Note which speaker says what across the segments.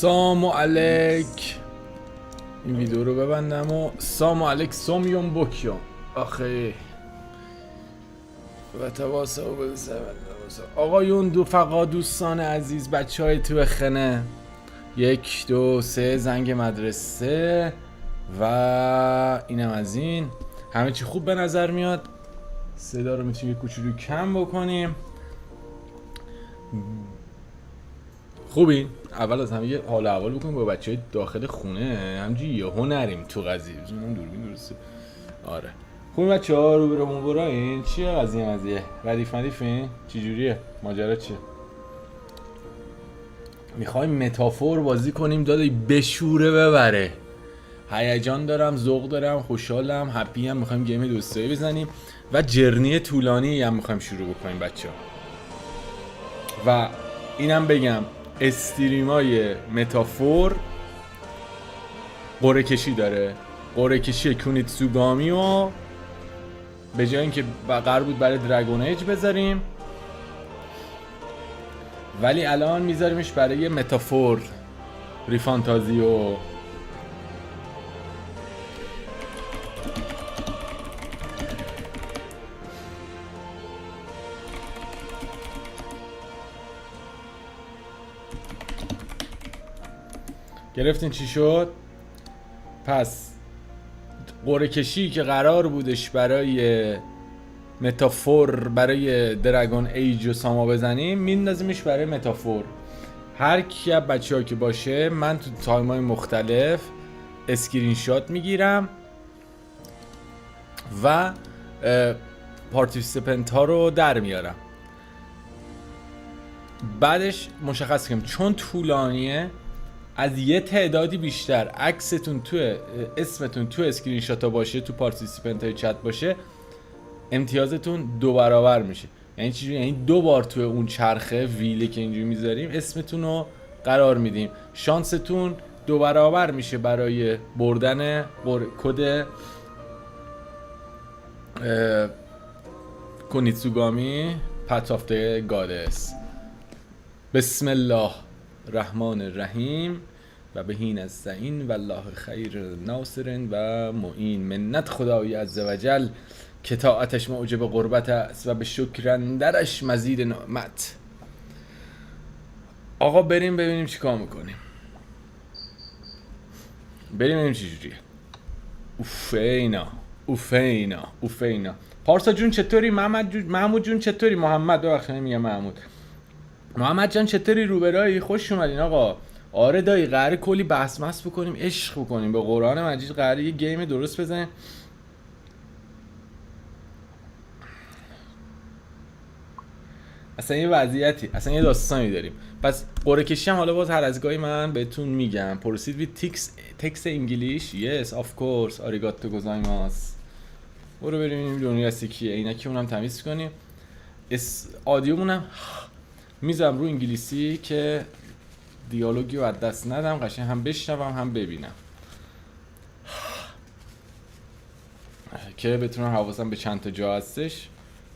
Speaker 1: سامو علیک. این ویدیو رو ببندم و سامو علیک سامیون بکیون آخه و تواصل آقایون دو فقا دوستان عزیز، بچه های تو خنه، 1 2 3 زنگ مدرسه و اینم از این. همه چی خوب به نظر میاد. صدا رو میتونیم یه کوچولو کم بکنیم. خوبی؟ اول از همه یه حال احوال بکنیم با بچه های داخل خونه. همجوری یهو نریم تو قضیه. بزنم دوربین درسته. آره خوبی بچه ها؟ رو برمون برا این چیه قضیه ردیفین؟ چی جوریه؟ ماجرا چیه؟ میخوایم متافور بازی کنیم داداش، بشوره ببره. هیجان دارم، ذوق دارم، خوشحالم، هپی هم. میخوایم گیم دوستایی بزنیم و جرنی طولانی هم میخوایم شروع بکنیم بچه ها. و اینم بگم استریمای متافور قرعه کشی داره. قرعه کشی کونیتسوگامی و به جای اینکه قرار بود برای دراگون ایج بذاریم، ولی الان میذاریمش برای متافور ReFantazio. گرفتین چی شد؟ پس قرعه کشی که قرار بودش برای متافور برای دراگون ایج و ساما بزنیم، میندازیمش برای متافور. هر کی از بچه‌ها که باشه من تو تایم‌های مختلف اسکرین شات میگیرم و پارتیسیپنت ها رو در میارم. بعدش مشخص کنیم چون طولانیه، از یه تعدادی بیشتر عکستون تو اسمتون تو اسکرین شات ها باشه، تو پارتیسیپنت های چت باشه، امتیازتون 2 برابر میشه. یعنی چیزی، یعنی 2 بار تو اون چرخه ویله که اینجوری میذاریم اسمتون رو قرار میدیم، شانستون 2 برابر میشه برای بردن کد کونیتسوگامی پت آف د گادس. بسم الله الرحمن الرحیم و بهین نستعین و الله خیر ناصرین و معین. منت خدای عزوجل که طاعتش موجب قربت است و به شکر اندرش مزید نعمت. آقا بریم ببینیم چی کار میکنیم. بریم ببینیم چی جوریه. اوفینا. پارسا جون چطوری؟ محمود جون چطوری؟ محمد بخیر میگه محمد جان چطوری؟ روبرایی؟ خوش اومدین آقا. آره دایی قراره کلی بحث مس بکنیم، عشق بکنیم به قرآن مجید. قراره یه گیم درست بزنیم. اصلا یه وضعیتی، اصلا یه داستانی داریم. پس قرعه کشی هم حالا باز هر از گاهی من بهتون میگم. پروسید وی تکست انگلیش. یس اف کورس آریگاتو گوزایماس. برو بریم دنیا هستی کیه. اینکی اونم تمیز کنیم. آدیومونم میذارم رو انگلیسی که دیالوگی رو از دست ندم، قشنگ هم بشنوم هم ببینم که بتونم حواسم به چند تا جا هستش.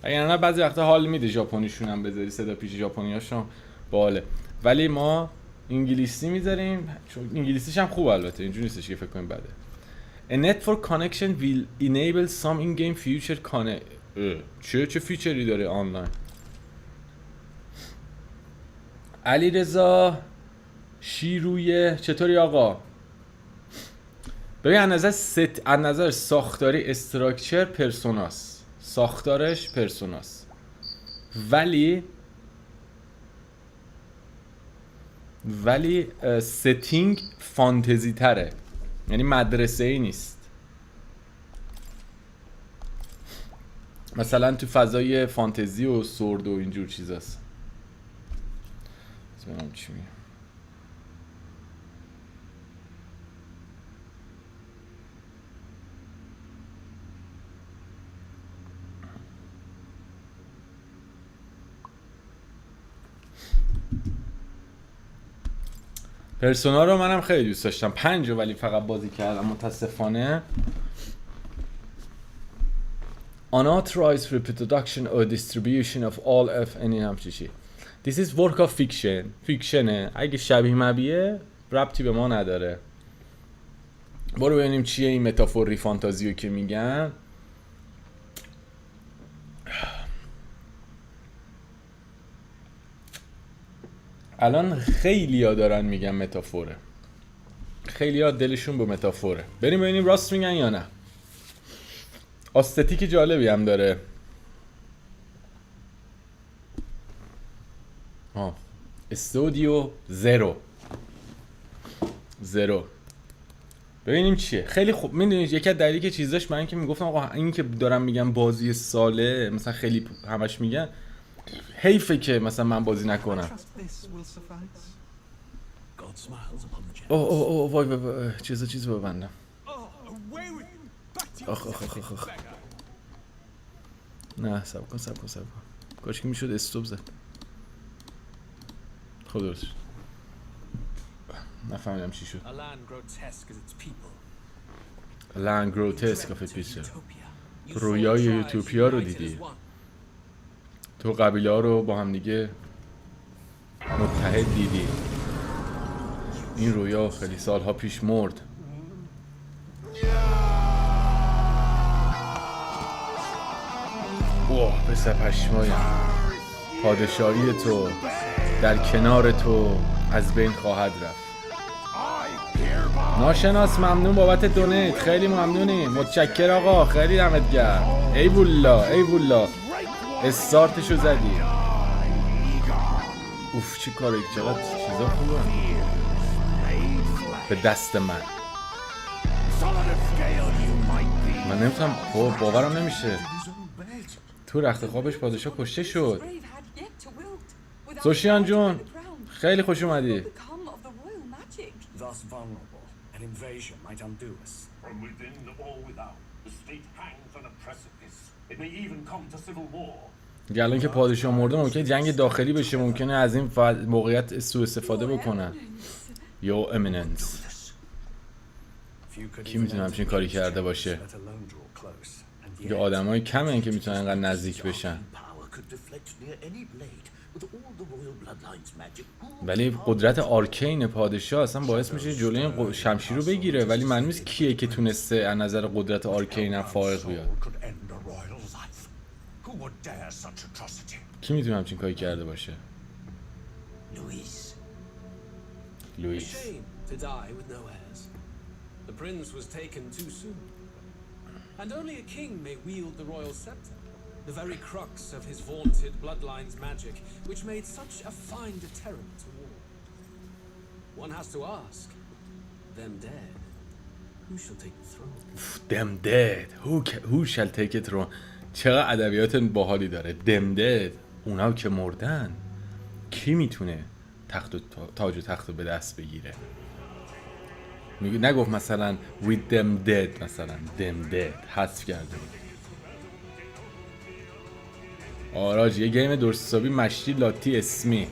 Speaker 1: اگر نه بعضی وقتا حال میده ژاپنیشون هم بذاری، صدا پیش ژاپنیاشون باله، ولی ما انگلیسی میذاریم چون انگلیسیش هم خوب. البته اینجوری نیستش که فکر کنیم بده. A network connection will enable some in-game feature چه فیچری داره آنلاین؟ علیرضا شیرویه چطوری آقا؟ ببین از نظر ساختاری استراکچر پرسوناس، ساختارش پرسوناس، ولی ستینگ فانتزی تره، یعنی مدرسه ای نیست. مثلا تو فضای فانتزی و سورد و اینجور چیزاست. ببینم چی میگه. پرسونا رو منم خیلی دوست داشتم. 5 ولی فقط بازی کردم متاسفانه. Unauthorized reproduction or distribution of all F any همچی چی. This is work of fiction. فیکشنه. اگه شبیه مبیه ربطی به ما نداره. برو ببینیم چیه این متافور ریفانتازیو که میگن. الان خیلی‌ها دارن میگن متافوره، خیلی‌ها دلشون به متافوره. بریم ببینیم راست میگن یا نه. آستتیک جالبی هم داره. استودیو زیرو. ببینیم چیه. خیلی خوب. میدونید یکی از دلیلی که چیزاش من که میگفتم آقا این که دارم میگم بازی ساله مثلا خیلی همش میگن، حیفه که مثلا من بازی نکنم. اوه وای چیز ببندم. آخ نه سب کن کاش که میشد استوب زد. خب درست شد. نفهمیدم چی شد. لند گروتسک آف پیچر. رویای یوتوپیا رو دیدی. تو قبیله ها رو با هم دیگه متحد دیدی. این رویا خیلی سالها پیش مرد. اوه پسر پشمایم، پادشاهی تو در کنار تو از بین خواهد رفت. ناشناس ممنون بابت دونیت، خیلی ممنونی، متشکر آقا، خیلی دمت گرم. ای بولا استارتشو زدی. اوف چی کاری، چقدر چیزا خوبه به دست من نمیتونم باورم نمیشه. تو رخت خوابش پادشاه کشته شد. سوشیان جون خیلی خوش اومدی. الان که پادشاه مرده ممکنه جنگ داخلی بشه، ممکنه از این موقعیت سوء استفاده بکنن. یو امیننس کی میتونه همچین کاری کرده باشه؟ یا آدمای کمن که میتونن اینقدر نزدیک بشن. ولی قدرت آرکین پادشاه اصلا باعث میشه جلوی شمشیر رو بگیره، ولی معلوم نیست کیه که تونسته از نظر قدرت آرکین هم فائق بیاد. کی میتونه همچین کاری کرده باشه؟ لوئیس.
Speaker 2: The prince was taken too soon, and only a king may wield the royal scepter, the very crux of his vaunted bloodline's magic, which made such a fine deterrent to war. One has to ask, them dead, who shall take the throne?
Speaker 1: Them dead, who shall take the throne. چقدر ادبیات باحالی داره. them dead، اونا که مردن، کی میتونه تاج و تخت رو به دست بگیره؟ نگفت مثلا with them dead، مثلا them dead حذف کرده. آراج یه گیم درست حسابی مشتی لاتی اسمی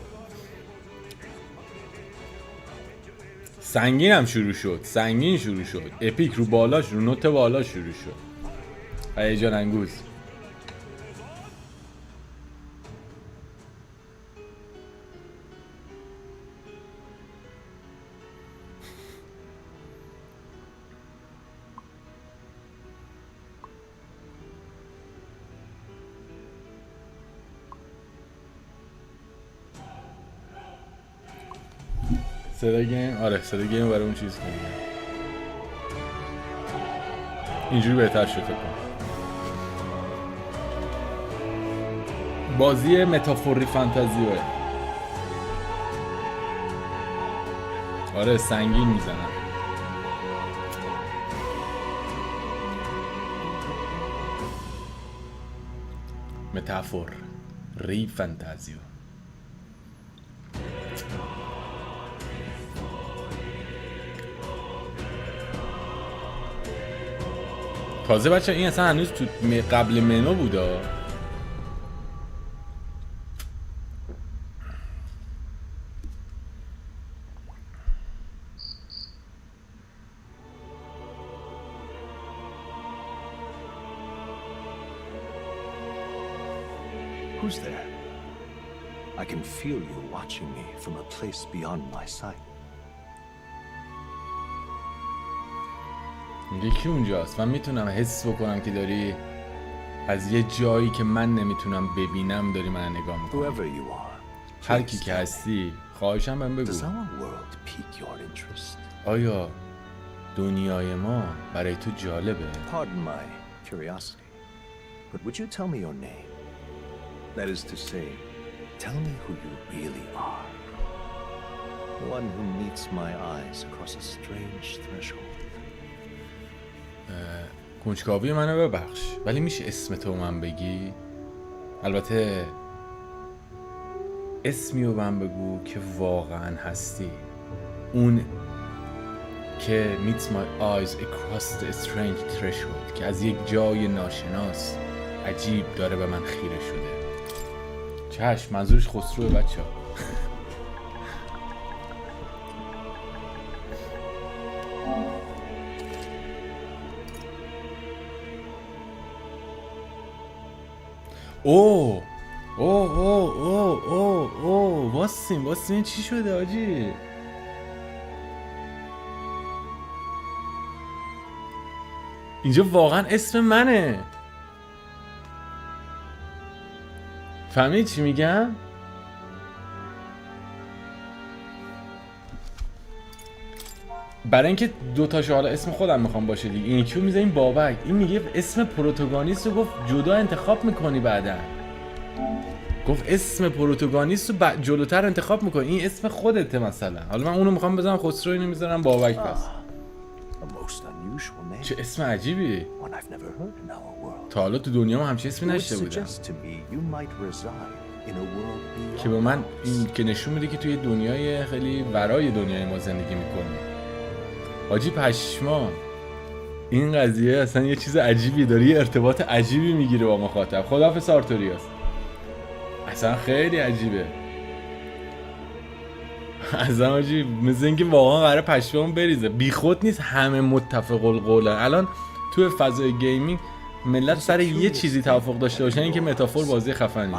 Speaker 1: سنگین شروع شد. اپیک رو بالاش، رو نوت بالا شروع شد. هیجان انگیز. صدای گیم، آره صدای گیم برای اون چیز کنیم. اینجوری بهتر شد فکر کنم. بازی متافور ریفانتازیوه. آره سنگین میزنن. متافور ریفانتازیو. تازه بچه این اصلا هنوز تو قبل منو بودا.
Speaker 3: Who's there? I can feel you watching me from a place beyond my sight.
Speaker 1: میگه کی اونجاست؟ من میتونم حس بکنم که داری از یه جایی که من نمیتونم ببینم داری من نگاه میکنی. هر کی که هستی خواهشم بهم بگو آیا دنیای ما برای تو جالبه؟
Speaker 3: Pardon my curiosity, but would you tell me your name? That is to say, tell me who you really are. One who meets my eyes across a strange threshold.
Speaker 1: کنجکاوی منو ببخش، ولی میشه اسم تو من بگی؟ البته اسمی رو من بگو که واقعا هستی، اون که meets my eyes across the strange threshold، که از یک جای ناشناس عجیب داره به من خیره شده. چشم، منظورش خسروه بچه ها. اوه اوه اوه اوه اوه اوه واسیم چی شده آجی؟ اینجا واقعا اسم منه. فهمید چی میگم؟ برای اینکه دوتاشو حالا اسم خودم میخوام باشه دیگه، این یکیو میذاریم بابک، این میگه اسم پروتاگونیست رو گفت جدا انتخاب میکنی بعدا. گفت اسم پروتاگونیست رو جلوتر انتخاب میکنی، این اسم خودته مثلا. حالا من اونو میخوام بذارم خسرو، اینو میذارم بابک. پس چه اسم عجیبی. تا حالا تو دنیا ما همچین اسمی نشته بودم که به من این که نشون میده که توی دنیای خیلی ورای دنیای ما زندگی میکنی. حاجی پشما، این قضیه اصلا یه چیز عجیبی داره، یه ارتباط عجیبی میگیره با مخاطب. خداحافظ آرتوریاس، اصلا خیلی عجیبه. اصلا حاجی مثل اینکه واقعا قراره پشمامون بریزه. بیخود نیست همه متفق القولن. الان تو فضای گیمینگ ملت سر یه چیزی توافق داشته باشن، این که متافور بازی خفنی.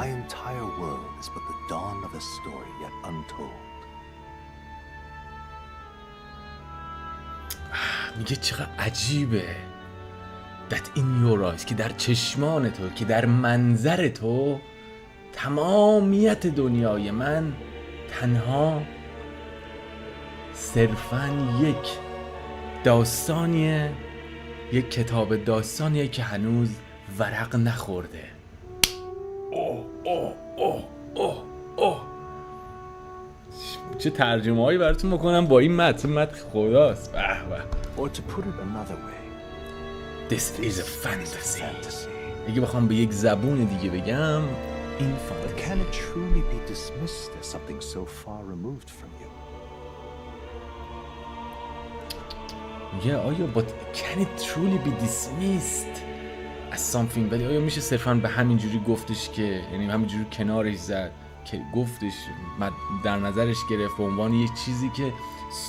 Speaker 1: میگه چقدر عجیبه that in your eyes، که در چشمان تو، که در منظر تو تمامیت دنیای من تنها صرفاً یک داستانیه، یک کتاب داستانیه که هنوز ورق نخورده. اوه اوه اوه اوه اوه، چه ترجمه هایی براتون بکنم با این متن خداست. به به.
Speaker 3: Or to put it another way,
Speaker 1: This is a fantasy. اگه بخوام به یک زبون دیگه بگم، این
Speaker 3: but can it truly be dismissed as something so far removed from you?
Speaker 1: میگه آیا but can it truly be dismissed as something، ولی آیا میشه صرفاً به همین جوری گفتش که، یعنی همین جوری کنارش زد که گفتش در نظرش گرفت به عنوان یک چیزی که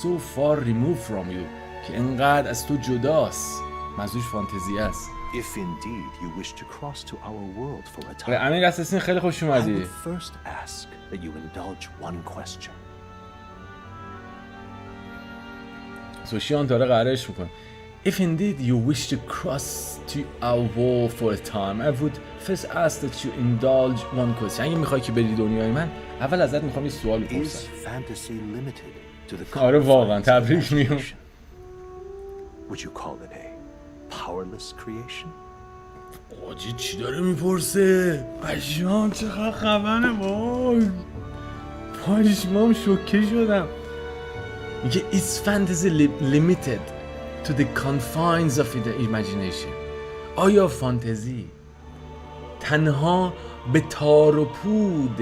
Speaker 1: so far removed from you، که انقدر از تو جداست. منظورش فانتزی است.
Speaker 3: If indeed you wish to cross to our world for a time,
Speaker 1: امیر اساسین خیلی خوش
Speaker 3: I
Speaker 1: اومدی.
Speaker 3: would first ask that you indulge one question.
Speaker 1: سوشیان داره قرارش میکنه. If indeed you wish to cross to our world for a time, I would first ask that you indulge one question. اگه میخوای که بری دنیای من، اول ازت میخوام یه سوال
Speaker 3: Is
Speaker 1: بپرسم.
Speaker 3: fantasy limited to the
Speaker 1: آره واقعا
Speaker 3: confines of
Speaker 1: تبریک میگم.
Speaker 3: imagination? Would you call it a powerless creation?
Speaker 1: آجی چی داره میپرسه؟ پشمام چقدر خبنه وای. پشمام شوکه شدم. میگه is fantasy limited to the confines of the imagination. آیا فانتزی تنها به تار و پود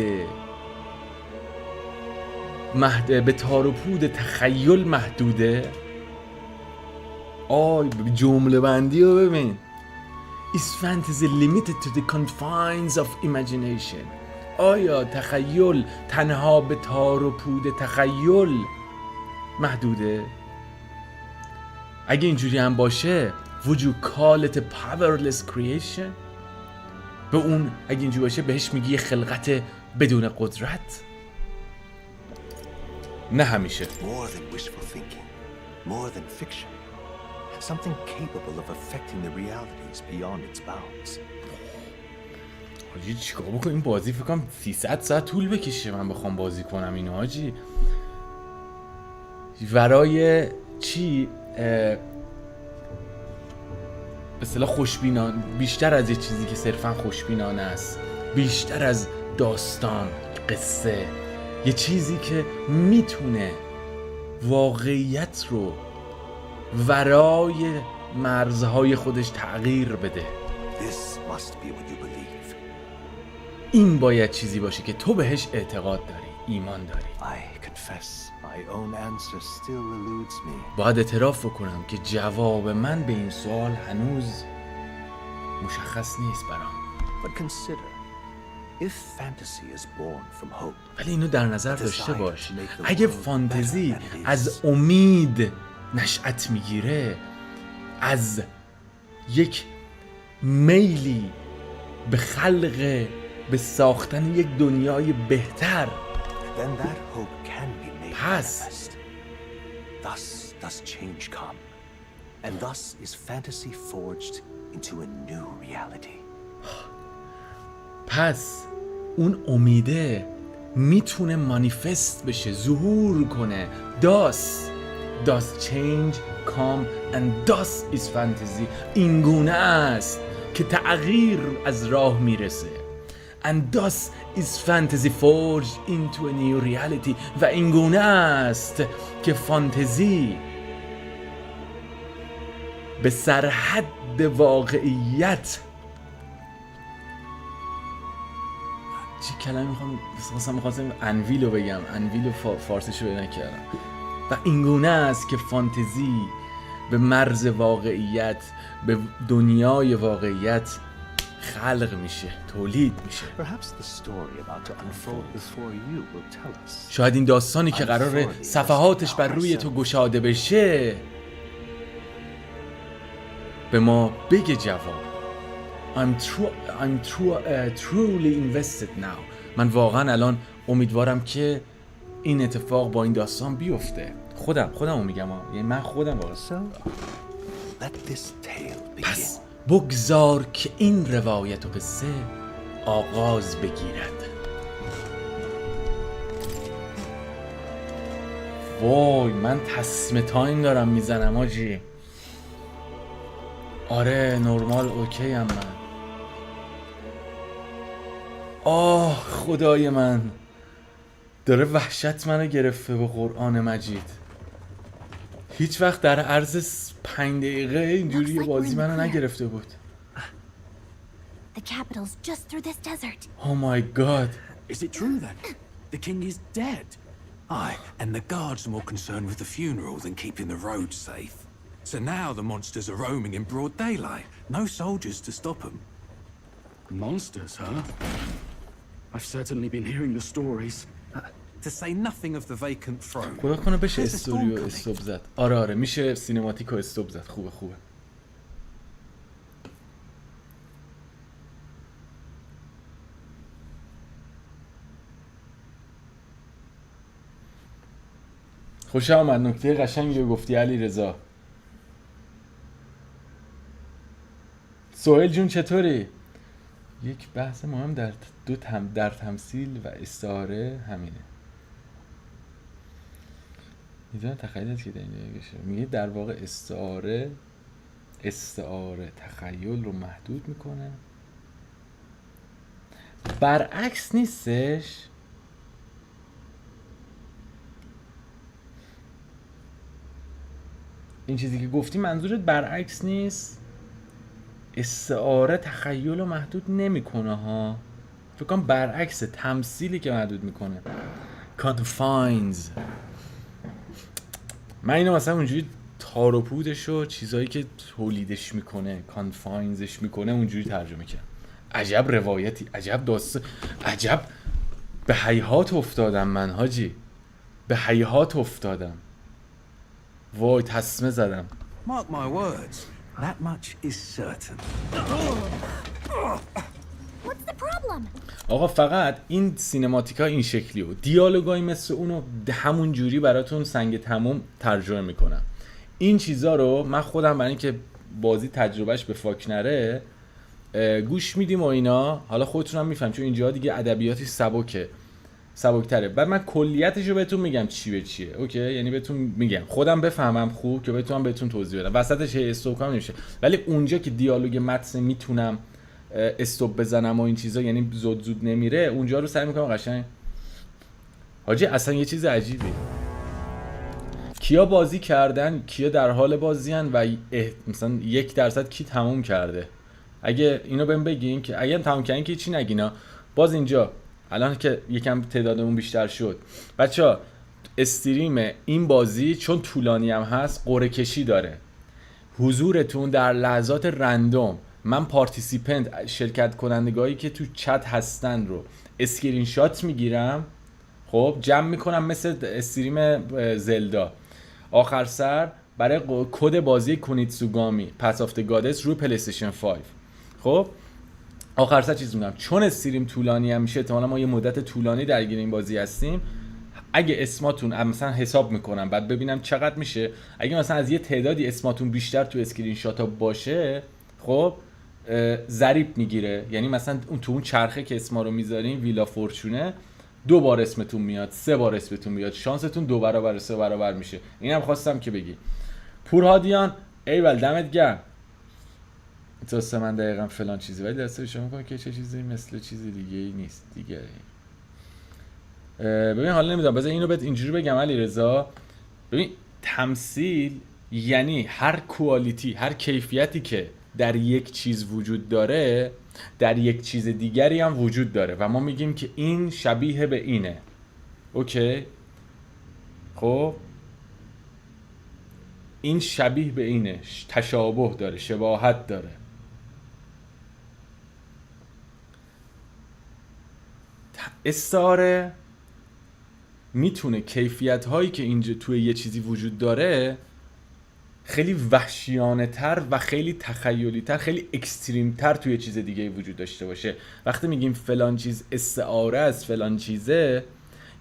Speaker 1: به تار و پود تخیل محدوده؟ آی جمله بندی رو ببین. Is fantasy limited to the confines of imagination؟ آیا تخیل تنها به تار و پود تخیل محدوده؟ اگه اینجوری هم باشه would you call it a powerless creation؟ به اون اگه اینجوری باشه بهش میگی یه خلقت بدون قدرت؟ نه همیشه.
Speaker 3: More than wishful thinking, more than fiction. Something capable of affecting the realities beyond its bounds.
Speaker 1: حاجی چیکار بکنم این بازی فکر کنم 300 ساعت طول بکشه من بخوام بازی کنم اینو حاجی. برای چی به اصطلاح خوشبینانه، بیشتر از یه چیزی که صرفا خوشبینانه است، بیشتر از داستان، قصه، یه چیزی که میتونه واقعیت رو ورای مرزهای خودش تغییر بده.
Speaker 3: This must be what you believe.
Speaker 1: این باید چیزی باشه که تو بهش اعتقاد داری، ایمان داری.
Speaker 3: I confess my own answer still eludes me.
Speaker 1: باید اعتراف بکنم که جواب من به این سوال هنوز مشخص نیست برام.
Speaker 3: But consider, if fantasy is born from hope.
Speaker 1: ولی اینو در نظر داشته باش، اگه فانتزی از امید نشأت میگیره، از یک میلی به خلق، به ساختن یک دنیای بهتر،
Speaker 3: Then that hope can be made
Speaker 1: پس
Speaker 3: manifest. Thus does change come, and thus is fantasy forged into a new reality.
Speaker 1: پس اون امیده میتونه مانیفست بشه، ظهور کنه. does change come and thus is fantasy. این گونه است که تغییر از راه میرسه. and thus is fantasy forged into a new reality. و این گونه است که فانتزی به سرحد واقعیت، چی کلمه میخواستم انویلو بگم، انویلو فارسیشو پیدا نکردم. و این گونه است که فانتزی به مرز واقعیت، به دنیای واقعیت خلق میشه، تولید میشه. شاید این داستانی که قراره صفحاتش بر روی تو گشاده بشه به ما بگه جواب. I'm truly invested now. من واقعا الان امیدوارم که این اتفاق با این داستان بیفته. خودمو میگم یعنی من خودم واقعا. پس بگذار که این روایت و قصه آغاز بگیرد. وای من تصمیم تایم دارم میزنم آجی. آره نورمال اوکی هم من. آه خدای من داره وحشت منو گرفته به قرآن مجید. هیچ وقت در عرض 5 دقیقه اینجوری بازی منو نگرفته بود.
Speaker 4: The capital's just through this desert.
Speaker 1: Oh my god.
Speaker 2: Is it true then? The king is dead. Aye, and the guards are more concerned with the funeral than keeping the roads safe. So now the monsters are roaming in broad daylight. No soldiers to stop them.
Speaker 5: Monsters, huh? I've certainly been hearing the stories.
Speaker 2: To say nothing of the vacant throne.
Speaker 1: خدا کنه بشه استوریو استوب زد. آره میشه سینماتیکو استوب زد. خوبه. خوش آمد. نکته قشنگی رو گفتی علی رضا. سهیل جون چطوری؟ یک بحث مهم در تمثیل و استعاره همینه. میدونم تخیل که میگه در واقع استعاره تخیل رو محدود میکنه. برعکس نیستش. این چیزی که گفتی منظورت برعکس نیست؟ استعاره تخیل رو محدود نمیکنه ها. فکر کنم برعکس تمثیلی که محدود میکنه. confines. من اینو مثلا اونجوری تار و پودش و چیزایی که تولیدش میکنه کانفاینزش میکنه اونجوری ترجمه کردم. عجب روایتی، عجب داستان، عجب به هیهات افتادم من حاجی، به هیهات افتادم. وای تصمیم زدم.
Speaker 2: Mark my words, that much is certain.
Speaker 4: What's the problem?
Speaker 1: آقا فقط این سینماتیکا این شکلی و دیالوگای مثل اونو همون جوری براتون سنگ تموم ترجمه میکنم. این چیزا رو من خودم برای اینکه بازی تجربهش به فاک نره گوش میدیم و اینا. حالا خودتون هم میفهم چون اینجا دیگه ادبیاتی سبکتره. بعد من کلیتش رو بهتون میگم چی به چیه. اوکی، یعنی بهتون میگم خودم بفهمم خوب که بتونم بهتون توضیح بدم. وسطش استوب هم نمیشه، ولی اونجا که دیالوگ متن میتونم استوب بزنم و این چیزا، یعنی زود نمیره، اونجا رو سعی میکنم قشنگ. حاجی اصلا یه چیز عجیبی، کیا بازی کردن، کیا در حال بازیان و مثلا 1% کی تموم کرده؟ اگه اینو بهم بگین که اگه تموم کردین که چی نگینا. باز اینجا الان که یکم تعدادمون بیشتر شد بچا، استریم این بازی چون طولانی هم هست قرعه کشی داره. حضورتون در لحظات رندوم، من پارتیسیپنت شرکت کنندگانی که تو چت هستن رو اسکرین شات میگیرم، خب جمع میکنم مثل استریم زلدا. آخر سر برای کد بازی کونیتسوگامی پس آفت گادس رو پلی استیشن 5. خب آخر سر چیز میگم، چون استریم طولانی هم میشه، احتمالاً ما یه مدت طولانی درگیر این بازی هستیم. اگه اسماتون مثلا حساب میکنم بعد ببینم چقدر میشه، اگه مثلا از یه تعدادی اسماتون بیشتر تو اسکرین شات ها باشه، خب ضریب میگیره. یعنی مثلا اون تو اون چرخه که اسما رو میذارین ویلا فورچونه 2 بار اسمتون میاد، 3 بار اسمتون میاد، شانستون 2 برابر 3 برابر میشه. اینم خواستم که بگی. پورهادیان ایول دمت گرم. تو من دقیقاً فلان چیزی، ولی دسته شما میگم که چه چیزی مثل چیزی دیگه ای نیست دیگه. ببین حالا نمیدونم، بذار اینو بهت اینجوری بگم علیرضا. ببین تمثیل یعنی هر کوالیتی، هر کیفیتی که در یک چیز وجود داره در یک چیز دیگری هم وجود داره و ما میگیم که این شبیه به اینه. اوکی؟ خب این شبیه به اینه، تشابه داره، شباهت داره. استعاره میتونه کیفیت هایی که اینجا توی یه چیزی وجود داره خیلی وحشیانه تر و خیلی تخیلی تر، خیلی اکستریم تر توی یه چیز دیگه وجود داشته باشه. وقتی میگیم فلان چیز استعاره از فلان چیزه،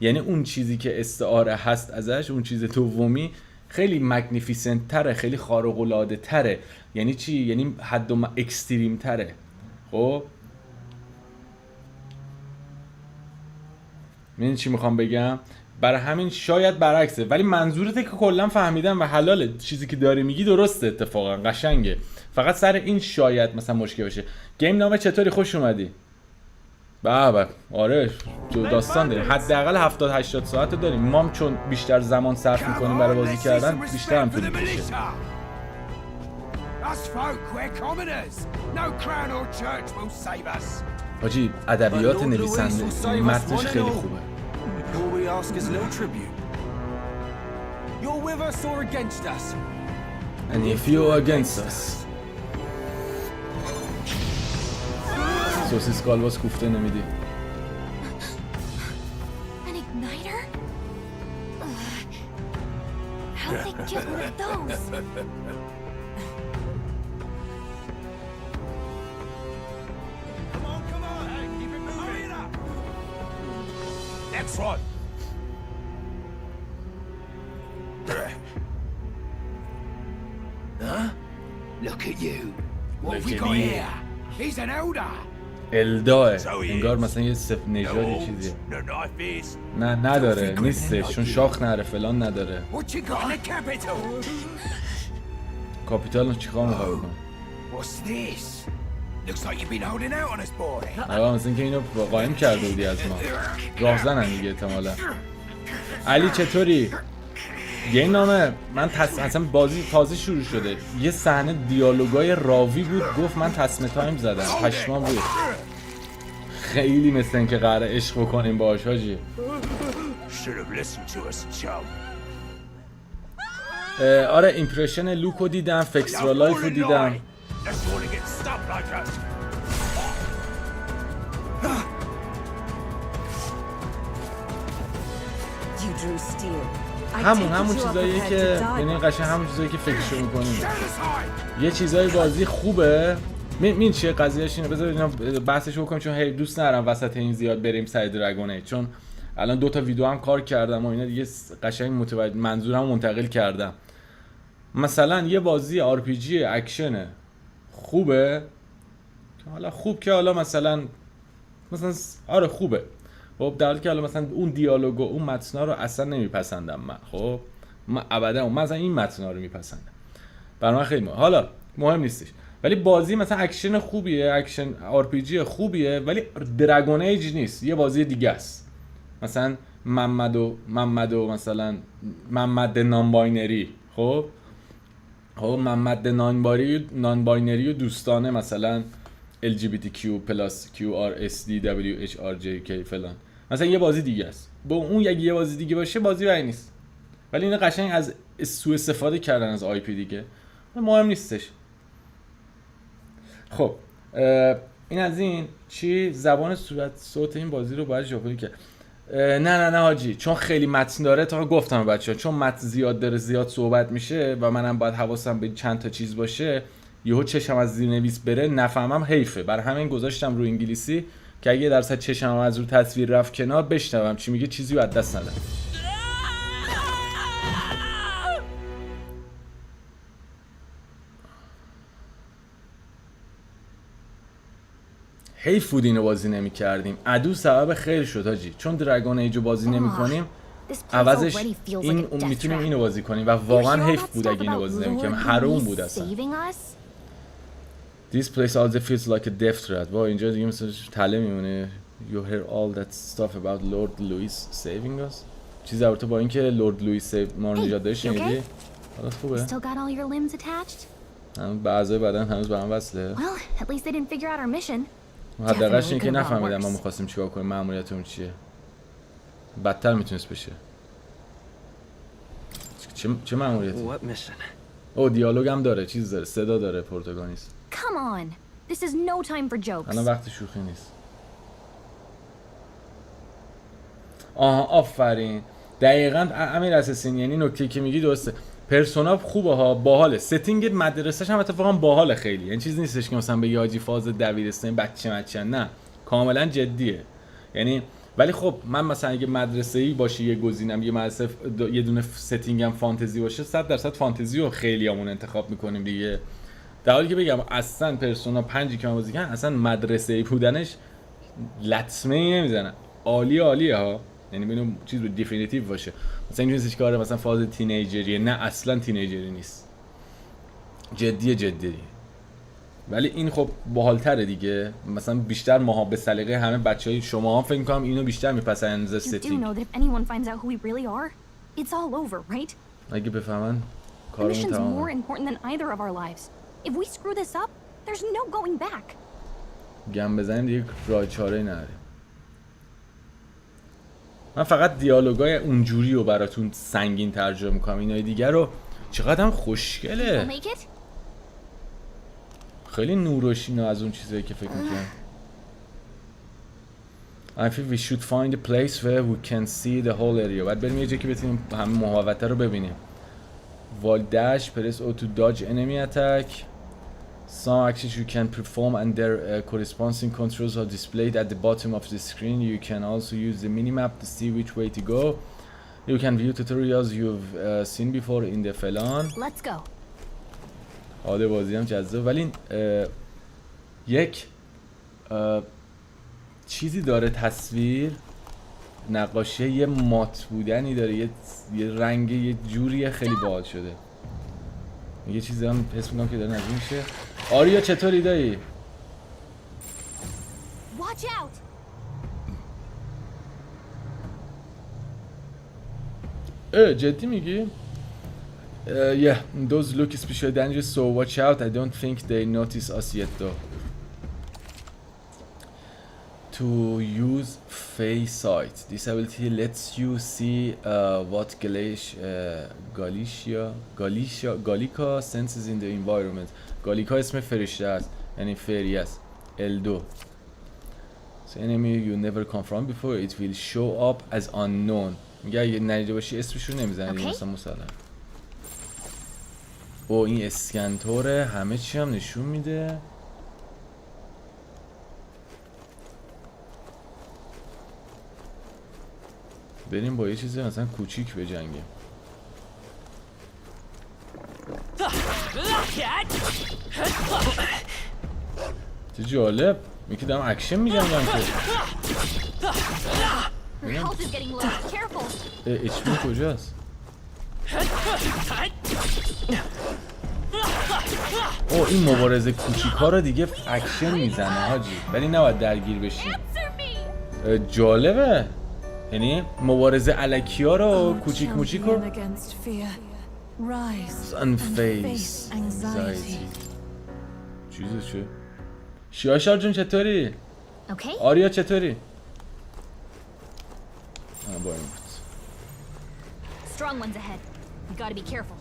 Speaker 1: یعنی اون چیزی که استعاره هست ازش، اون چیز دومی خیلی مگنیفیسنت تره، خیلی خارق العاده تره. یعنی چی؟ یعنی حد و اکستریم تره. خب من چی میخوام بگم؟ برای همین شاید برعکسه، ولی منظورته که کلا فهمیدم و حلاله. چیزی که داری میگی درسته، اتفاقا قشنگه. فقط سر این شاید مثلا مشکل باشه. گیم نامه چطوری؟ خوش اومدی؟ بابا آره داستان داریم، حداقل 70-80 ساعت داریم. ما چون بیشتر زمان صرف میکنیم برای بازی کردن، بیشتر هم طول میکشه. حاجی ادبیات نویسنده متنش خیلی خوبه.
Speaker 2: All we ask is a little tribute. You're with us or against us?
Speaker 1: And if you're against us. سوسیس کالباس کوفته نمیدی.
Speaker 4: An igniter? How'd they get one of those?
Speaker 2: Come on, hey, keep it moving. Hurry it up. Next one. Huh? Look at you. What have we got here? He's an elder.
Speaker 1: الداه انگار مثلا یه سف نژادی چیزیه. نه نداره، نیستش، چون شاخ نره فلان نداره.
Speaker 2: What you got in the capital?
Speaker 1: کاپیتال رو چیکار می‌خوای بکنی؟
Speaker 2: What's this? Looks like you've been holding out on us, boy.
Speaker 1: آقا مثلا که اینو قایم کرده بودی از ما. راهزنن دیگه احتمالاً. علی چطوری؟ یه نامه من اصلا بازی تازه شروع شده، یه صحنه دیالوگای راوی بود، گفت من تصمیم تایم زدم، پشمام بود. خیلی مثل این که قراره عشق بکنیم باهاش حاجی. آره ایمپرشن لوکو دیدم، فکسرا لایفو دیدم. همون چیزاییه که یعنی قشنگ همون چیزایی که فکرشو میکنیم. یه چیزای بازی خوبه. من چیه قضیهش اینه، بذار اینا بحثشو بکنیم، چون هی دوست ندارم وسط این زیاد بریم سر دراگونه، چون الان 2 تا ویدیو هم کار کردم و اینا دیگه قشنگ متوجه منظورمو منتقل کردم. مثلا یه بازی RPG اکشن خوبه، حالا خوب که حالا مثلا آره خوبه، خب در حالی که حالا مثلا اون دیالوگ و اون متنا رو اصلا نمیپسندم من، خب من ابدا مثلا این متنا رو میپسندم، برای من خیلی حالا مهم نیستش. ولی بازی مثلا اکشن خوبیه، اکشن RPG خوبیه، ولی دراگون ایج نیست، یه بازی دیگه است. مثلا محمد مثلا محمد نان باینری، خب محمد نان باینری و دوستانه مثلا LGBTQ+QRSDWHRJK فلان، مثلا یه بازی دیگه است. با اون یه بازی دیگه باشه بازی ولی نیست، ولی این قشنگ از سوء استفاده کردن از آی پی دیگه، مهم نیستش. خب این از این چی زبان صوت این بازی رو باید ژاپنی که نه حاجی، چون خیلی متن داره، تا گفتم بچه‌ها چون متن زیاد داره، زیاد صحبت میشه و منم باید حواسم به چند تا چیز باشه، یهو چشم از زیرنویس بره نفهمم حیفه. برای همین گذاشتم رو انگلیسی که اگه درصد چشمم از رو تصویر رفت کنار بشنوم چی میگه، چیزی رو از دست ندم. حیف بود اینو بازی نمی کردیم. عدو سبب خیر شد حاجی، چون دراگون ایجو بازی نمی کنیم عوضش این میتونیم اینو بازی کنیم و واقعا حیف بود اگه اینو بازی نمی کنیم، حروم بود اصلا. This place also feels like a death trap. با اینجا دیگه مثلا تله میمونه. You hear all that stuff about Lord Louis saving us. چیز البته با اینکه لورد لوئیس ما رو نجات داده شنیدی؟ حالا خوبه. بعضی بدن هنوز به هم وصله. حداقلش اینکه نفهمیدم ما می‌خواستیم چیکار کنیم، مأموریتمون چیه. بدتر میتونست بشه. چه مأموریتی؟ او دیالوگ هم داره، چیز داره، صدا داره پروتاگونیست. الان وقت شوخی نیست. آها آفرین. دقیقاً امیر اساسین، یعنی نکته که میگی درسته. پرسونا خوبه ها، باحاله. ستینگ مدرسه‌ش هم اتفاقا باحاله خیلی. یعنی چیز نیستش که مثلا به یاجی فاز دبیرستان بچه نه، کاملا جدیه. یعنی ولی خب من مثلا اگه مدرسه‌ای باشه یه گزینم، یه مدرسه یه دونه ستینگ هم فانتزی باشه، 100% فانتزی رو خیلیامون انتخاب می‌کنیم دیگه. در حالی که بگم اصلا پرسونا 5 که من بازی کردم اصلا مدرسه‌ای بودنش لطمه‌ای نمیزنه. عالیه ها. یعنی ببینم چیز رو دیفینیتیو باشه. مثلا این چیزی که مثلا فاز تینیجریه، نه اصلا تینیجری نیست. جدیه. ولی این خب باحال‌تره دیگه. مثلا بیشتر ماها به سلیقه همه بچهای شما فکر می‌کنم اینو بیشتر میپسندن از ستینگ. اگه بفهمن کارمون تمامه. گم بزنیم دیگه راه چاره‌ای نداریم. من فقط دیالوگای اونجوری رو براتون سنگین ترجمه میکنم، اینای دیگه رو چقدر هم خوشگله، خیلی نوروشینا از اون چیزایی که فکر میکنم. I think we should find a place where we can see the whole area. باید بریم یه جایی که بتونیم همه محوطه رو ببینیم. While dash, press O to dodge enemy attack. Some actions you can perform and their corresponding controls are displayed at the bottom of the screen. You can also use the minimap to see which way to go. You can view tutorials you've seen before in the فلان.
Speaker 4: Let's go.
Speaker 1: حالا بازی هم جذاب، ولی یک چیزی داره، تصویر نقاشی یه مات بودنی داره، یه رنگ یه جوری خیلی باحال شده. یه چیزی هم حس میکنم که داره نزدیک میشه. آریا چطوری دایی؟
Speaker 4: Watch out.
Speaker 1: جدی میگی؟ Yeah, those look especially dangerous, so watch out. I don't think they notice us yet though. To use Face Sight. This ability lets you see what Gallica senses in the environment. Gallica اسم فرشته است، یعنی فری است. L2. So enemy you never confront before, it will show up as unknown. میگه اگه ندیده باشی اسمش رو نمیزنه مثلا مسلم. او این اسکنتوره، همه چی هم نشون میده. بریم با یه چیزی مثلا کوچیک بجنگیم. چه جالب. میگه دارم اکشن میگم که
Speaker 4: Her health is getting low. Careful.
Speaker 1: اچپی کجاست؟ او این مبارزه کوچیکا رو دیگه اکشن میزنه حاجی، ولی نباید درگیر بشی.
Speaker 4: Answer me.
Speaker 1: جالبه، یعنی مبارزه الکی ها رو کوچیک موچیک رو unfaced anxiety. چیزه چه؟ شیاشار جون چطوری؟
Speaker 4: Okay.
Speaker 1: آریا چطوری؟ با این بود.
Speaker 4: Strong ones ahead. You gotta be careful.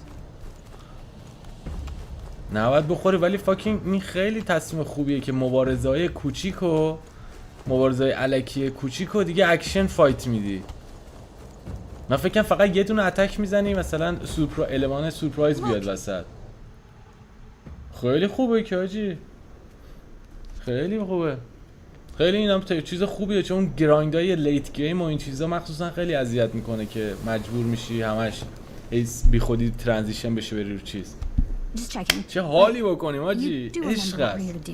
Speaker 1: نباید بخوری، ولی فاکینگ این خیلی تصمیم خوبیه که مبارزه های کوچیک و مبارزه های الکی کوچیک و دیگه اکشن فایت میدی. من فکر کنم فقط یه دونه اتک میزنی مثلا المان سورپرایز بیاد وسط. خیلی خوبه که حاجی، خیلی خوبه، خیلی اینم چیز خوبیه، چون گرایندای لیت گیم و این چیزا مخصوصا خیلی اذیت میکنه که مجبور میشی همش بی خودی ترانزیشن بشه بری رو چیز. چه حالی بکنیم حاجی، عشق است.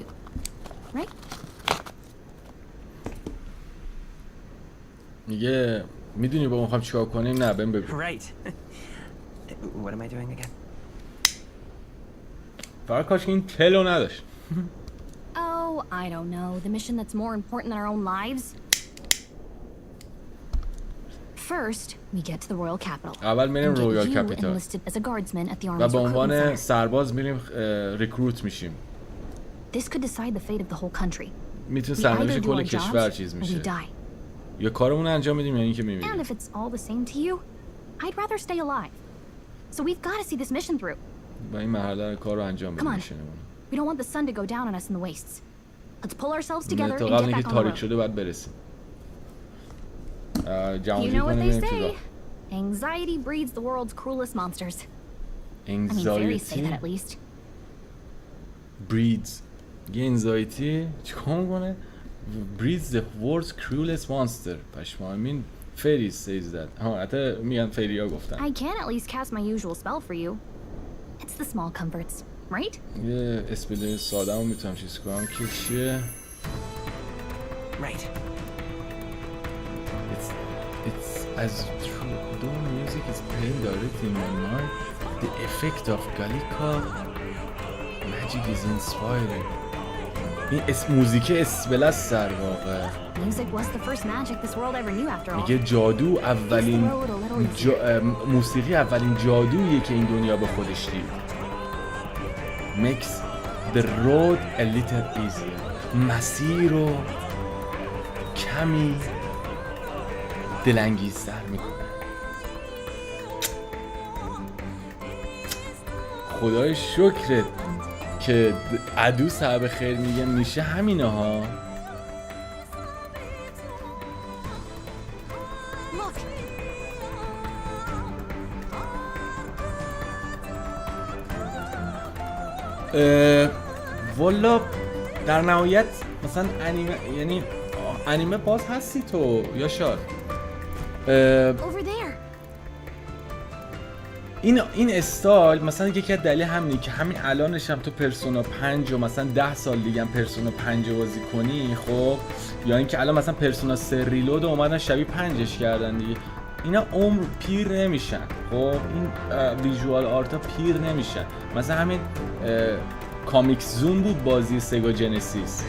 Speaker 1: میگه میدونی با میخوام چیکار کنیم؟ نه بهم بگو.
Speaker 6: Right. What am I doing again?
Speaker 1: فقط کاش که این تلو نداشت.
Speaker 4: Oh, I don't know. The mission that's more important than our own lives. First, we get to the royal capital.
Speaker 1: اول میریم رویال کپیتال و به عنوان سرباز میریم ریکروت میشیم.
Speaker 4: This could decide the fate of the whole country.
Speaker 1: میتونه سرنوشت کل کشور چیز میشه. یا کارمون انجام میدیم یا اینکه میمیریم.
Speaker 4: And if it's all the same to you, I'd rather stay alive. So we've got to see this mission through.
Speaker 1: و این مرحله کار رو انجام بدیم.
Speaker 4: We don't want the sun to go down on us in the wastes. Let's pull ourselves together
Speaker 1: تا
Speaker 4: and
Speaker 1: قبل
Speaker 4: get
Speaker 1: اینکه
Speaker 4: back on the
Speaker 1: تاریک
Speaker 4: road.
Speaker 1: شده باید برسیم.
Speaker 4: You know what they say? Anxiety breeds the world's cruelest monsters. I mean, fairies say that at least.
Speaker 1: breeds. یه anxiety چیکار میکنه؟ breeds the world's cruelest monster. پشما. I mean fairies says that. ها حتی میگن فیریا گفتن.
Speaker 4: I can at least cast my usual spell for you. It's the small comforts, right?
Speaker 1: یه اسپل ساده هم میتونم چیز کنم که چیه؟
Speaker 6: Right.
Speaker 1: It's as true. Though music is playing directly in my mind, the effect of Gallica magic is inspiring. این موزیک اسپل است در واقع.
Speaker 4: Music was the first magic this world ever knew after all.
Speaker 1: میگه جادو اولین موسیقی اولین جادویی که این دنیا به خودش دید. Makes the road a little easier. مسیر رو کمی دلانگیزتر میکنه. خدای شکرت که عدو صاحب خیر میگه میشه همینه ها. والا در نهایت مثلا انیمه، یعنی انیمه باز هستی تو یا شاد؟ این استایل مثلا یکی از دلیل همینه که همین الانش هم تو پرسونا 5 و مثلا 10 سال دیگه هم پرسونا 5 بازی کنی خب، یا اینکه الان مثلا پرسونا 3 ریلود اومدن شبیه 5ش کردن دیگه، اینا عمر پیر نمیشن خب، این ویژوال آرتا پیر نمیشن. مثلا همین کامیک زون بود بازی سگا جنسیس،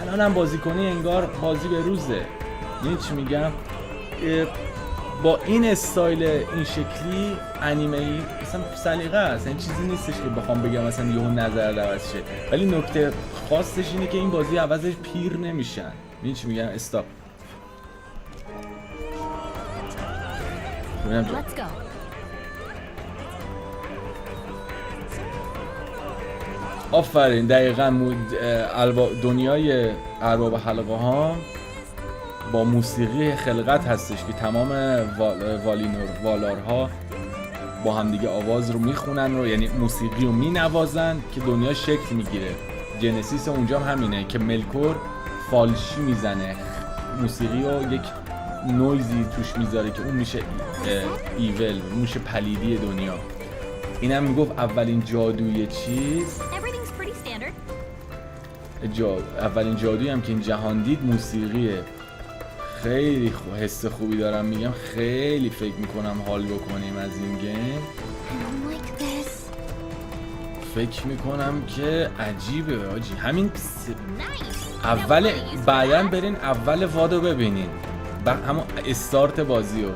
Speaker 1: الان هم بازی کنی انگار بازی به روزه. یعنی چی میگم؟ با این استایل این شکلی انیمه ای مثلا سلیقه است، این چیزی نیستش که بخوام بگم مثلا یهو نظر عوض شه، ولی نکته خاصش اینه که این بازی عوضش پیر نمیشن. این چی میگم؟ استاپ. آفرین، دقیقاً دنیای ارباب حلقه ها با موسیقی خلقت هستش که تمام والارها با همدیگه آواز رو میخونن رو، یعنی موسیقی رو مینوازن که دنیا شکل میگیره. جنسیس اونجا هم همینه که ملکور فالشی میزنه، موسیقی رو یک نویزی توش میذاره که اون میشه میشه پلیدی دنیا. اینم میگفت اولین جادوی چیز اولین جادویی هم که این جهان دید موسیقیه. خیلی حس خوبی دارم میگم، خیلی فکر میکنم حال بکنیم از این گیم. فکر میکنم که عجیبه آجی. همین اول بعدن برین اول وادو ببینین، همون استارت بازی رو.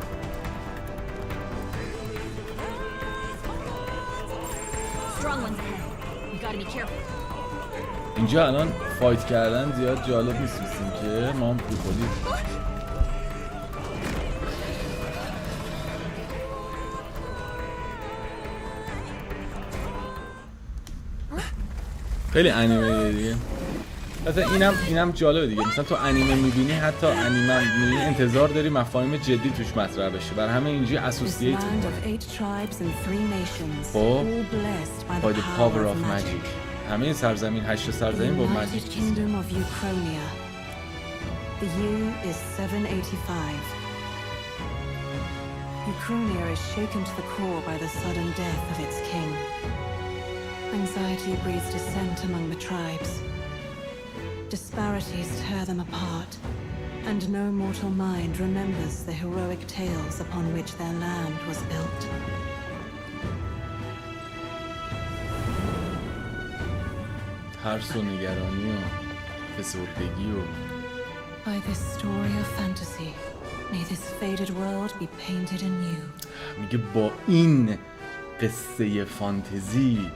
Speaker 1: اینجا الان فایت کردن زیاد جالب نیست که ما هم بخوریم. خیلی انیمه دیگه. مثلا اینم جالبه دیگه. مثلا تو انیمه میبینی، حتی انیمه میبینی انتظار داری مفاهیم جدی توش مطرح بشه. برای همه اینجوری اسوسییت با by the power of magic. همه سرزمین 8 سرزمین با ماجیک.
Speaker 7: The year is 785. Ukrainia is shaken to the core by the sudden death of its king. Anxiety breeds dissent among the tribes. Disparities tear them apart, and no mortal mind remembers the heroic tales upon which their land was built.
Speaker 1: ترس و نگرانی و فسردگی و
Speaker 7: By this story of fantasy, may this faded world be painted anew.
Speaker 1: میگه با این قصه فانتزی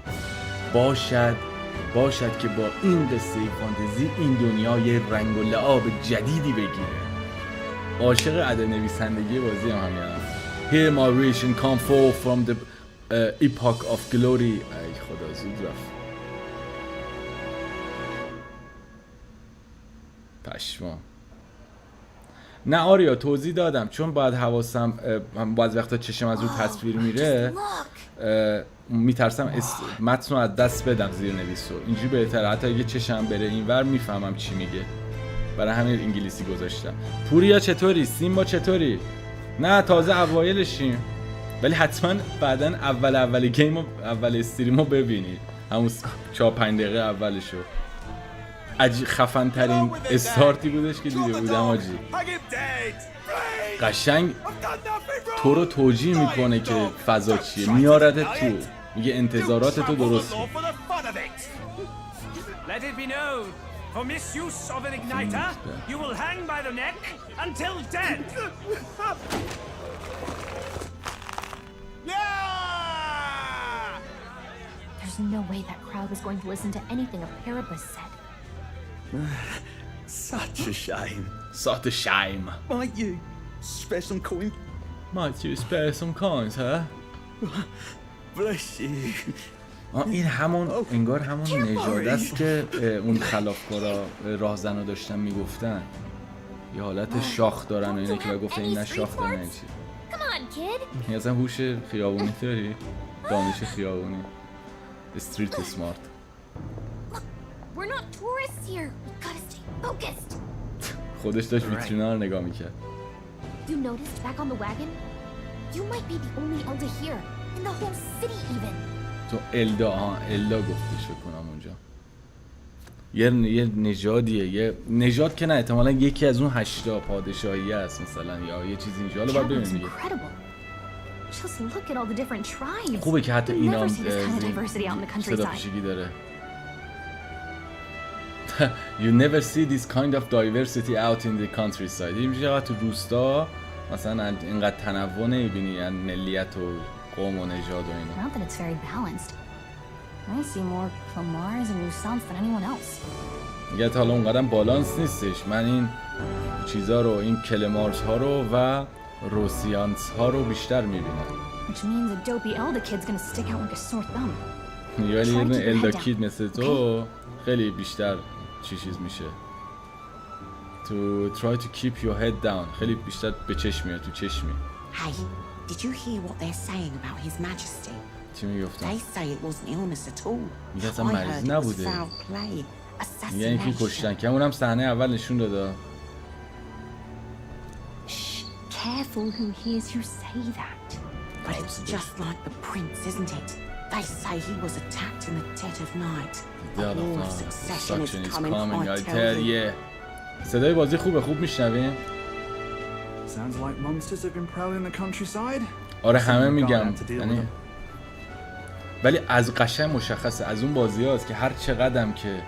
Speaker 1: باشد که با این قصه فانتزی این دنیا یه رنگ و لعاب جدیدی بگیره. عاشق عدد نویسندگی بازی هم همین. Hear my vision come forth from the epoch of glory. ای خدا زود رفت. پشما. نه آریا توضیح دادم چون باید حواسم بعضی وقتا چشم از رو تصویر میره، میترسم متن رو از دست بدم زیر نویسو. اینجوری بهتره، حتی اگه چشم بره اینور میفهمم چی میگه. برای همین انگلیسی گذاشتم. پوریا چطوری؟ سیمبا چطوری؟ نه تازه اوایلشیم، ولی حتما بعداً اول گیم و اول استریم رو ببینید، همون 4-5 دقیقه اولشو. خفن ترین استارتی بودش که دیده بودم آجی. قشنگ تو رو توجیه میکنه که فضا چیه، میارده تو، میگه انتظارات تو درست کن.
Speaker 8: For misuse of an igniter, you will hang by the neck until dead.
Speaker 4: There's no way that crowd was going to listen to anything a Paribus said.
Speaker 3: Such a shame.
Speaker 1: Such a shame.
Speaker 3: Might you spare some coin?
Speaker 1: Might you spare some coins, huh?
Speaker 3: Bless you.
Speaker 1: این همون انگار همون نژاده است که اون خلافکارا راهزنو داشتن میگفتن. یه حالت شاخ دارن و اینه که گفتن این نه شاخ دارن این چی. این اصلا هوش خیابونی داری؟ دانش خیابونی. استریت سمارت. خودش داشت ویترینا رو نگاه میکرد.
Speaker 4: You noticed back on the wagon? You might be the only elder here in the whole city even.
Speaker 1: تو الدا گفتش بکنم اونجا. یه نژادیه، یه نژاد که نه احتمالاً یکی از اون 8 پادشاهی است مثلا، یا یه چیزی اینجا. حالا باید ببینیم دیگه. خوبه که حتی اینا هم صدا پیشگی داره. You never see this kind of diversity out in the countryside. اینجا تو روستا مثلا اینقدر تنوع نمی‌بینی، یعنی ملیت و قوم و نژاد و اینا.
Speaker 4: Not that it's very balanced. I see more Flamars and Lusans than anyone else.
Speaker 1: میگه حالا اونقدر بالانس نیستش. من این چیزا رو، این کلمارس ها رو و روسیانس ها رو بیشتر میبینم.
Speaker 4: Which means a dopey elder kid's gonna stick out like a sore thumb.
Speaker 1: یعنی یه الدا کید مثل تو خیلی بیشتر چیز میشه. To try to keep your head down. خیلی بیشتر به چشم میاد، تو چشمی.
Speaker 9: Hey, did you hear what they're saying about his majesty?
Speaker 1: چی میگفتن؟
Speaker 9: They say it wasn't illness at all.
Speaker 1: میگه اصلا مریض نبوده. میگه اینکه کشتن که اونم صحنه اول نشون داده.
Speaker 9: Shh, careful who hears you say that. But it's just like the prince, isn't it? They say he was attacked in the dead of night.
Speaker 1: Dead
Speaker 9: A
Speaker 1: of
Speaker 9: war of
Speaker 1: night.
Speaker 9: succession is
Speaker 1: Succession is
Speaker 9: coming,
Speaker 1: coming,
Speaker 9: I
Speaker 1: I
Speaker 9: tell
Speaker 1: tell
Speaker 9: you.
Speaker 1: you. صدای بازی خوب میشنویم.
Speaker 5: Sounds like monsters have been prowling the countryside.
Speaker 1: آره همه میگم یعنی ولی از قشنگ مشخصه از اون بازی هاست که هر چقدرم که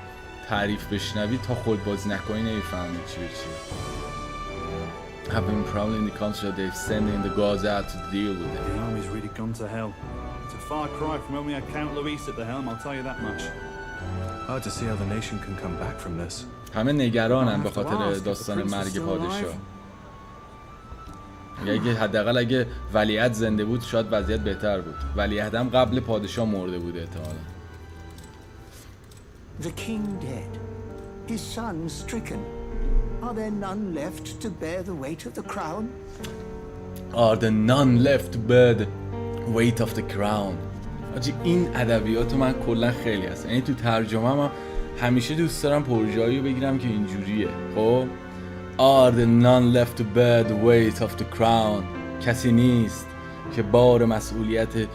Speaker 1: تعریف بشنوی تا خود بازی نکنی نمیفهمی چی به چی. Have been prowling the countryside, they've sending the gods out to deal with it.
Speaker 5: The army's really gone to hell. It's a far cry from when we had Count Luis at the helm, I'll tell you that much.
Speaker 3: Hard to see how the nation can come back from this.
Speaker 1: همه نگرانن به خاطر داستان مرگ پادشاه. اگه حداقل اگه ولیعهد زنده بود شاید وضعیت بهتر بود. ولیعهد هم قبل پادشاه مرده بود احتمالاً.
Speaker 10: The king dead, his son stricken. Are there none left to bear the weight of the crown?
Speaker 1: Are there none left to bear the weight of the crown? آجی این ادبیاتو من کلا خیلی هست. یعنی تو ترجمه من همیشه دوست دارم پروژه‌ای رو بگیرم که اینجوریه. خب Are there none left to bear the weight of the crown? کسی نیست که بار مسئولیت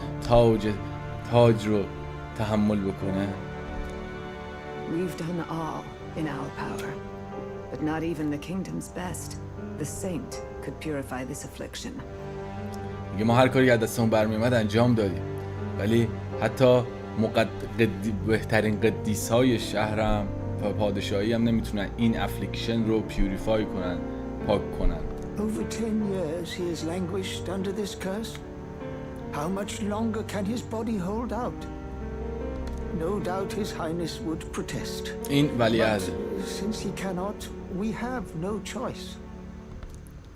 Speaker 1: تاج رو تحمل بکنه.
Speaker 7: We've done all in our power, but not even the kingdom's best, the saint, could purify this affliction.
Speaker 1: میگه ما هر کاری از دستمون برمیومد انجام دادیم ولی حتی بهترین قدیس‌های شهرم و پادشاهی هم نمیتونن این افلیکشن رو پیوریفای کنن، پاک کنن.
Speaker 10: Over 10 years he has languished under this curse. How much longer can his body hold out? No doubt his highness would protest.
Speaker 1: این ولیعهد.
Speaker 10: Since he cannot, we have no choice.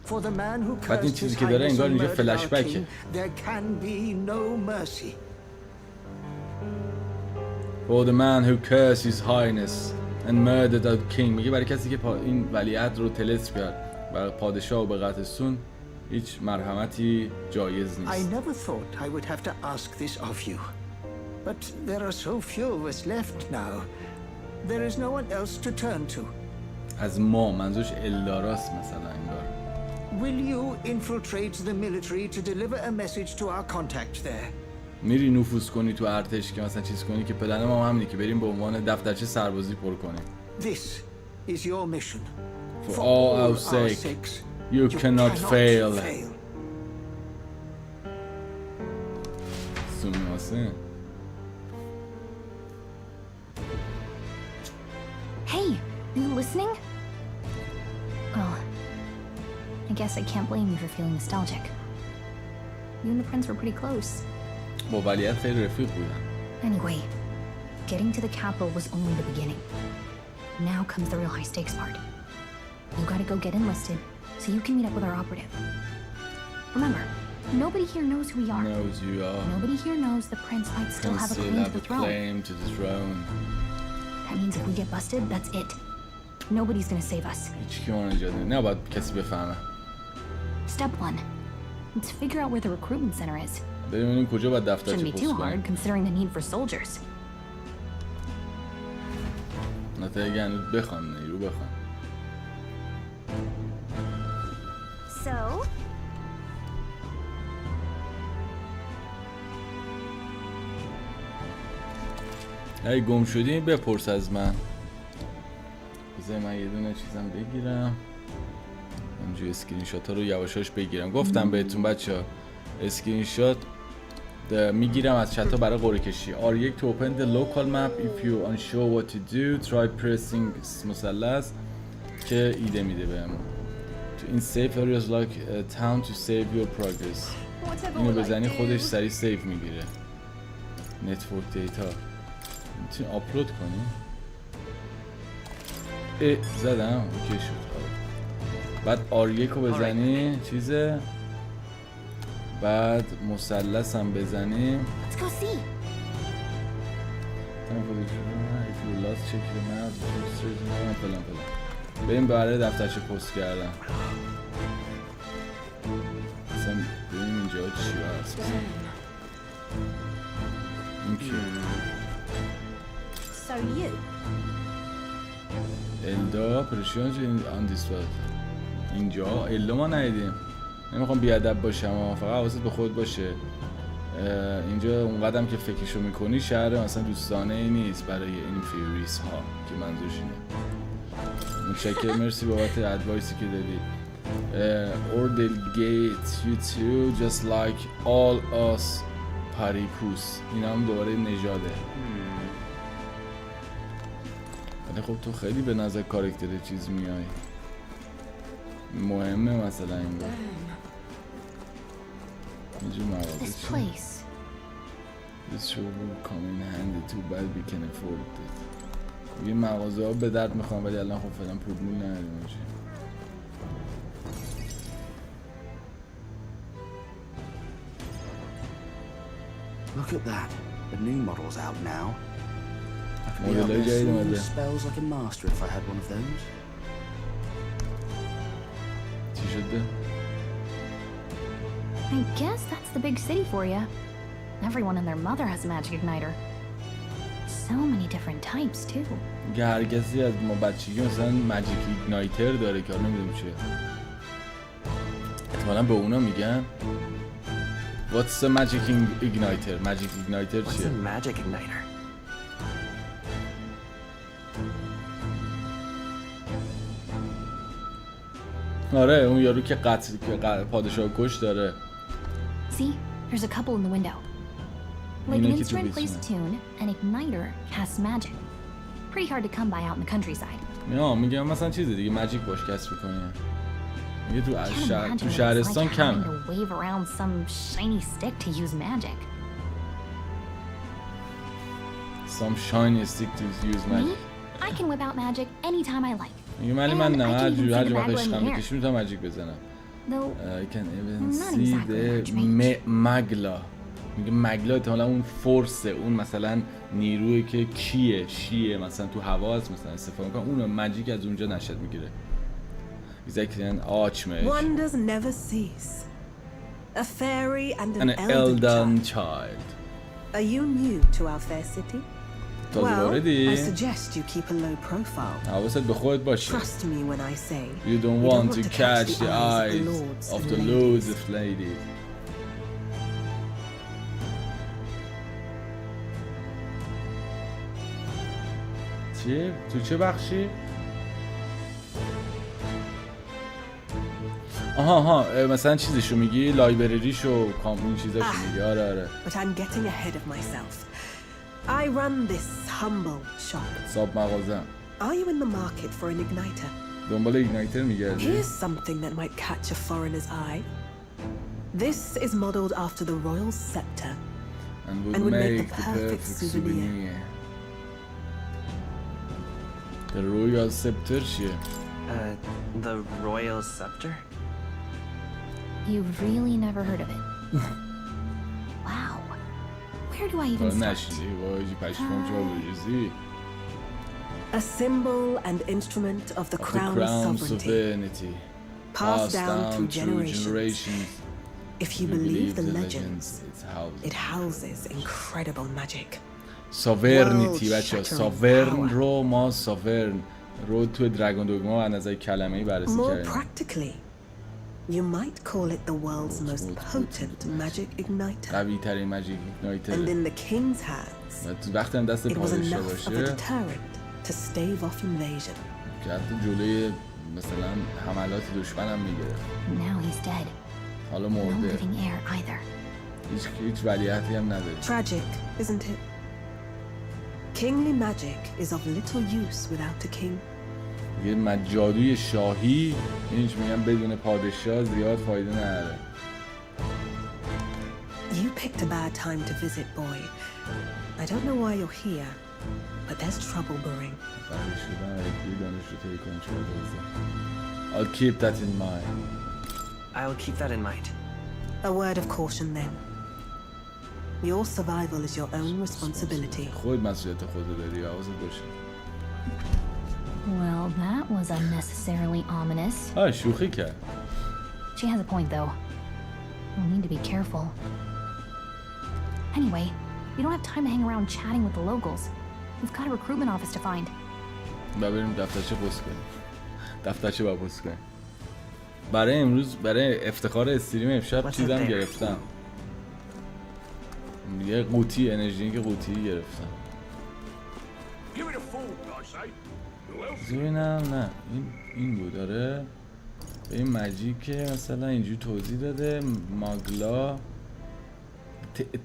Speaker 10: For the man who cursed his highness and murdered our king, there can be no mercy.
Speaker 1: For the man who cursed his highness and murdered our king. میگه برای کسی که این ولیعهد رو طلسم کرد و پادشاه و به قتل رسوند هیچ مرحمتی جایز نیست.
Speaker 10: I never thought I would have to ask this of you. But there are so few of us left now. There is no one else to turn to.
Speaker 1: از ما منظورش الداراست مثلا انگار.
Speaker 10: Will you infiltrate the military to deliver a message to our contact there?
Speaker 1: میری نفوذ کنی تو ارتش که مثلا چیز کنی که پلن ما همینه که بریم به عنوان دفترچه سربازی پر کنیم.
Speaker 10: This is your mission.
Speaker 1: For all our sakes, you cannot fail. سومیاسه.
Speaker 4: Hey, are you listening? Well, I guess I can't blame you for feeling nostalgic. You and the prince were pretty close.
Speaker 1: با ولیعهد خیلی رفیق بودن.
Speaker 4: Anyway, getting to the capital was only the beginning. Now comes the real high stakes part. You gotta go get enlisted so you can meet up with our operative. Remember, nobody here knows who we are.
Speaker 1: Knows you are.
Speaker 4: Nobody here knows the prince might still have a claim to the throne. That means if we get busted, that's it. Nobody's gonna save us.
Speaker 1: هیچ کی اون نجات نمیده. نه باید کسی بفهمه.
Speaker 4: Step 1. Let's figure out where the recruitment center is.
Speaker 1: ببینیم کجا باید دفترچه
Speaker 4: Shouldn't be
Speaker 1: پست
Speaker 4: too
Speaker 1: کنیم.
Speaker 4: hard considering the need for soldiers.
Speaker 1: نتایج هنوز بخوان نیرو بخوان.
Speaker 4: So?
Speaker 1: اگه گم شدی بپرس از من. بذار من یه دونه چیزم بگیرم. اونجا اسکرین شات ها رو یواشاش بگیرم. گفتم بهتون بچه‌ها اسکرین شات میگیرم از چت ها برای قرعه کشی. R1 to open the local map if you unsure what to do try pressing مثلث که ایده میده بهمون. In safe areas like town to save your progress. اینو بزنی خودش سریع سیو میگیره. نتورک دیتا میتونی آپلود کنی. زدم اوکی شد. بعد R1 رو بزنی چیزه بعد مثلث هم بزنی.
Speaker 4: Let's go see.
Speaker 1: بریم برای دفترچه پست کردم. اصلا ببینیم اینجا چی هست. اینکه
Speaker 4: So you.
Speaker 1: الدا پرشیان چه آن دیسپات. اینجا الدا ما ندیدیم. نمیخوام بیادب باشم فقط حواست به خود باشه. اینجا اون قدم که فکرشو میکنی شهر مثلا دوستانه ای نیست برای این فیوریس ها که منظورش اینه. متشکرم، مرسی بابت ادوایسی که دادی. or they'll get you too just like all us پاریپوس. این هم دوباره نژاده. ولی خب تو خیلی به نظر کاراکتر چیز میای، مهمه مثلا این رو اینجور مواقع چی؟ This sure will come in handy too bad we can afford it. یه مغازه ها به درد میخوام ولی الان خب فعلا پول مول نداریم.
Speaker 5: Look at that. The new model's out now. I could be
Speaker 1: Model
Speaker 5: out there
Speaker 1: جدید
Speaker 5: swinging
Speaker 1: اومده.
Speaker 5: spells like a master if I had one of those.
Speaker 1: چی شده؟
Speaker 4: I guess that's the big city for you. Everyone and their mother has a magic igniter. So many different types too.
Speaker 1: میگه هر کسی از ما بچگی مثلا ماجیک ایگنایتر داره که نمیدونم چیه. احتمالا به اونا میگن What's the magic igniter? Magic igniter
Speaker 6: What's
Speaker 1: چیه؟
Speaker 6: a magic igniter?
Speaker 1: آره اون یارو که قتل پادشاه کش داره.
Speaker 4: See, there's a couple in the window. Like an instrument plays a tune, an igniter casts magic. Pretty hard to come by out in the countryside.
Speaker 1: میگم مثلا چیز دیگه ماجیک باش کسب می‌کنه. میگه تو شهرستان کم.
Speaker 4: To wave around some shiny stick to use magic.
Speaker 1: Some shiny stick to use
Speaker 4: Me?
Speaker 1: magic.
Speaker 4: I can whip out magic anytime I like.
Speaker 1: میگه من نه هر جور وقت عشقم میکشه میتونم ماجیک بزنم.
Speaker 4: Though
Speaker 1: I can even
Speaker 4: not
Speaker 1: see
Speaker 4: exactly
Speaker 1: the مگلا. میگه مگلا احتمالا اون فورسه، اون مثلا نیرویی که شیه مثلا تو هوا هست مثلا استفاده میکنه، اون ماجیک از اونجا نشد میگیره. Exactly an archmage.
Speaker 11: Wonders never cease. A fairy and
Speaker 1: An
Speaker 11: an
Speaker 1: elder child.
Speaker 11: Are you new to our fair city?
Speaker 1: تازه
Speaker 11: Well, I
Speaker 1: واردی؟
Speaker 11: suggest you keep a low profile.
Speaker 1: حواست به خودت باشه.
Speaker 11: Trust me when I say
Speaker 1: You don't want to catch the eyes of the lords of ladies. چی؟ تو چه بخشی؟ آها مثلا چیزشو میگی؟ لایبرریشو این چیزاشو میگی؟ آره
Speaker 11: But I'm getting ahead of myself. I run this humble shop.
Speaker 1: صاب مغازه.
Speaker 11: Are you in the market for an igniter?
Speaker 1: دنبال ایگنایتر میگردی؟
Speaker 11: Here's something that might catch a foreigner's eye. This is modeled after the royal scepter
Speaker 1: and
Speaker 11: would make
Speaker 1: make
Speaker 11: the perfect souvenir.
Speaker 1: The royal scepter چیه؟
Speaker 6: The royal scepter?
Speaker 4: You've really never heard of it. Wow. Where do I even start?
Speaker 1: نشیدی واجی پشمام جا بریزی.
Speaker 11: A symbol and instrument of the crown's sovereignty, passed down through generations. If you believe the legends, it houses incredible magic.
Speaker 1: ساورنیتی بچه ساورن رو ما ساورن رو توی دراگون دوگما از نظر کلمه‌ای بررسی
Speaker 11: More
Speaker 1: کردیم.
Speaker 11: practically, you might call it the world's most potent magic igniter.
Speaker 1: قوی ترین ماجیک ایگنایتر.
Speaker 11: And in the king's hands,
Speaker 1: و وقتی هم دست
Speaker 11: it was
Speaker 1: پادشاه
Speaker 11: enough of a
Speaker 1: باشه
Speaker 11: deterrent to stave off invasion.
Speaker 1: که حتی جلوی مثلا حملات دشمن هم میگیره.
Speaker 4: Now he's dead.
Speaker 1: حالا
Speaker 4: No
Speaker 1: مرده.
Speaker 4: living heir either.
Speaker 1: هیچ ولیعتی هم نداره.
Speaker 11: Tragic, isn't it? Kingly magic is of little use without a king.
Speaker 1: یه جادوی شاهی اینش میگن بدون پادشاه زیاد فایده نداره.
Speaker 11: You picked a bad time to visit, boy. I don't know why you're here, but there's trouble brewing.
Speaker 1: I'll keep that in mind.
Speaker 6: I'll keep that in mind.
Speaker 11: A word of caution then. Your survival is your own responsibility.
Speaker 1: خود مسئولیت خودت داری، حواست باشه.
Speaker 4: Well, that was unnecessarily ominous.
Speaker 1: شوخی کرد.
Speaker 4: She has a point, though. We'll need to be careful. Anyway, we don't have time to hang around chatting with the locals. We've got a recruitment office to find.
Speaker 1: بریم دفترچه پست کنیم. دفترچه با پست کنیم. برای امروز برای افتخار استریم امشب چیزم گرفتم. یه قوطی انرژی که قوطی گرفتم. ببینم نه این بود داره به این ماجیک مثلا اینجوری توضیح داده. ماگلا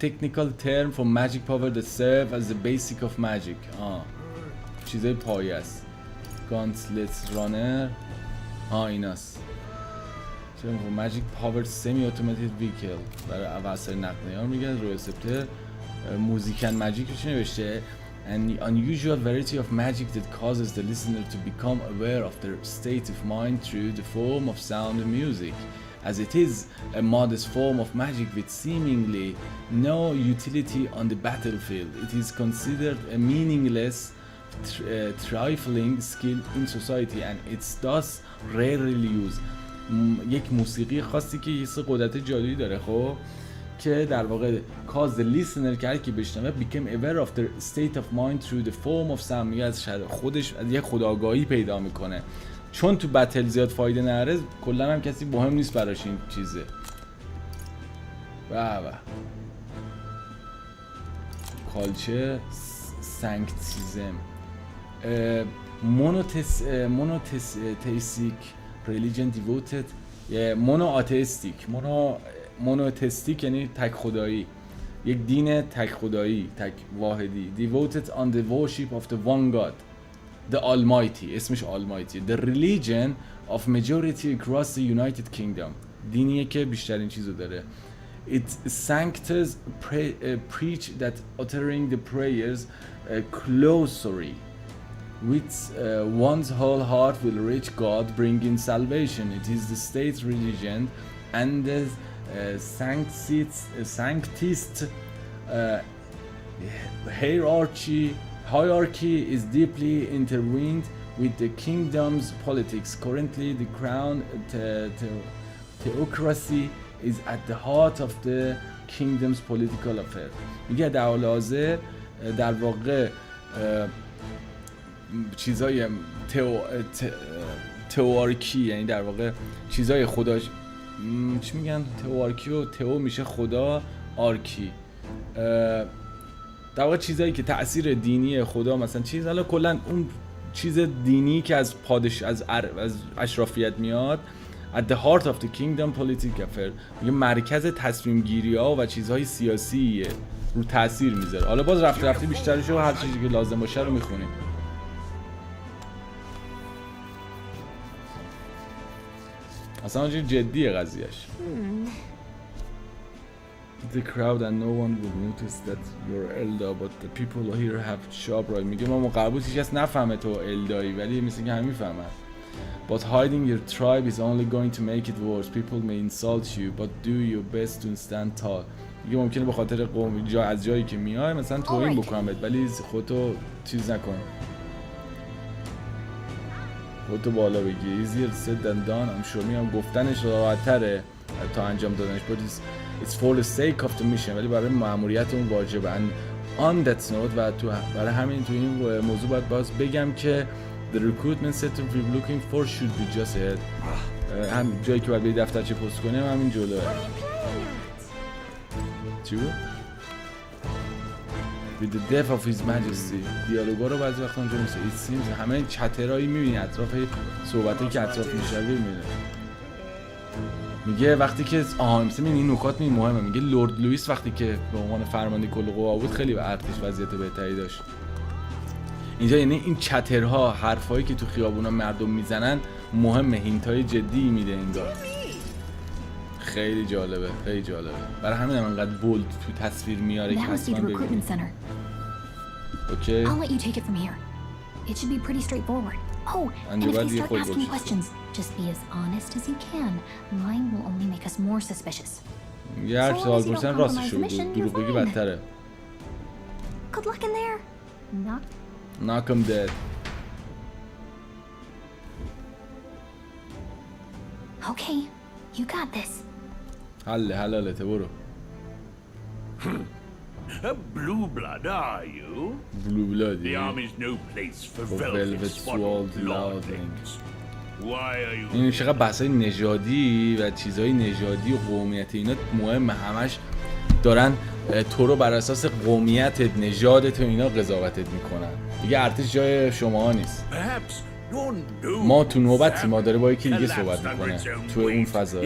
Speaker 1: technical term for magic power that serve as the basic of magic. چیزای پایه است. Gauntlet runner ایناست. term for magic power semi automated vehicle برای وسایل نقلیه میگن. روی سپتر موزیکن ماجیکش نوشته an unusual variety of magic that causes the listener to become aware of their state of mind through the form of sound and music. As it is a modest form of magic with seemingly no utility on the battlefield, it is considered a meaningless, trifling skill in society and it's thus rarely used. یک موسیقی خاصی که یه قدرت جادویی داره خب که در واقع cause the listener که هر کی بشنوه became aware of their state of mind through the form of sound. میگه از خودش از یک خودآگاهی پیدا میکنه. چون تو بتل زیاد فایده نره کلا هم کسی مهم نیست براش این چیزه. بابا کالچر سانکتیزم مونوتئیستیک ریلیجن دیووتد مونوتئیستیک یعنی تک خدایی، یک دین تک خدایی تک واحدی. devoted on the worship of the one God the Almighty اسمش Almighty. the religion of majority across the United Kingdom دینیه که بیشترین چیزو داره. it sanctors preach that uttering the prayers closer with one's whole heart will reach God bringing salvation. It is the state religion and the sanctist hierarchy is deeply intertwined with the kingdom's politics. Currently, the crown theocracy is at the heart of the kingdom's political affairs. میگه در العاده در واقع چیزای تئوارکی یعنی در واقع چیزای خدا چی میگن تئوارکی و تئو میشه خدا آرکی در واقع چیزایی که تأثیر دینی خدا مثلا چیز حالا کلا اون چیز دینی که از از اشرافیت میاد at the heart of the kingdom political affair میگه مرکز تصمیم گیری ها و چیزهای سیاسیه رو تأثیر میذاره. حالا باز رفته بیشترش و هر چیزی که لازم باشه رو میخونیم. اصلا اونجوری جدیه قضیهش. The crowd and no one will notice that you're Elda but the people here have sharp right. میگه ما قبول هیچ کس نفهمه تو الدایی ولی مثل که همین فهمن. But hiding your tribe is only going to make it worse. People may insult you but do your best to stand tall. میگه ممکنه به خاطر قوم از جایی که میای مثلا توهین بکنمت ولی خودتو چیز نکن. خودتو بالا بگی. easier said than done. I'm sure میگم گفتنش راحت‌تره تا انجام دادنش. But it's for the sake of the mission. ولی برای مأموریت اون واجبه. And on that note و تو برای همین تو این موضوع باید باز بگم که the recruitment center we're looking for should be just ahead. هم جایی که باید به دفترچه پست کنیم همین جلوه. چی بود؟ With the death of his majesty. دیالوگا رو بعضی وقتا اونجا میشه. It seems همه چترایی میبینی اطراف صحبتی که اطراف میشه میبینه. میگه وقتی که مثلا این نکات مهمه. میگه لورد لوئیس وقتی که به عنوان فرمانده کل قوا بود خیلی به ارتش وضعیت بهتری داشت. اینجا یعنی این چترها حرفایی که تو خیابونا مردم میزنن مهمه، هینتای جدی میده انگار. خیلی جالبه، خیلی جالبه. برای همین انقدر بولد تو تصویر میاره که حتما ببینید. اوکی.
Speaker 4: I'll let you take it from here. It should be pretty straightforward. Oh, and if they start asking questions, just be as honest as you can. Lying will only make us more suspicious.
Speaker 1: یه هر سوال پرسن راستش رو بگو، دروغ بگی بدتره.
Speaker 4: Good luck in there.
Speaker 1: Knock 'em dead.
Speaker 4: Okay, you got this.
Speaker 1: حلالته برو.
Speaker 12: A blue blood, are you?
Speaker 1: Blue blood.
Speaker 12: The army's no place for velvet swallowed lordlings. Why are you?
Speaker 1: این چقدر بحثای نژادی و چیزای نژادی و قومیتی اینا مهمه. همش دارن تو رو بر اساس قومیت، نژادت و اینا قضاوتت میکنن. دیگه ارتش جای شما نیست. ما تو نوبتی ما داره با یکی دیگه صحبت میکنه تو اون فضا.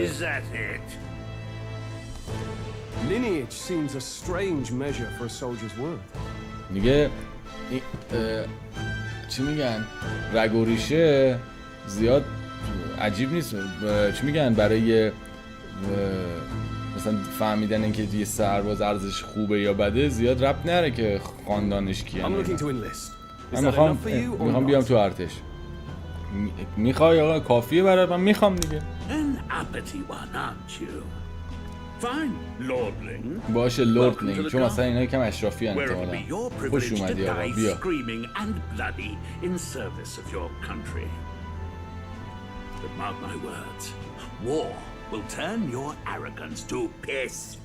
Speaker 13: Lineage seems a strange measure for a soldier's worth.
Speaker 1: میگه چی میگن؟ رگ و ریشه زیاد عجیب نیست. چی میگن؟ برای مثلا فهمیدن اینکه یه سرباز ارزش خوبه یا بده زیاد ربط نره که خاندانش کیه. من میخوام بیام تو ارتش. میخوای آقا؟ کافیه برای من؟ میخوام دیگه. باشه لوردلینگ، چون مثلا اینا یکم اشرافی هن احتمالا. خوش اومدی آقا، بیا.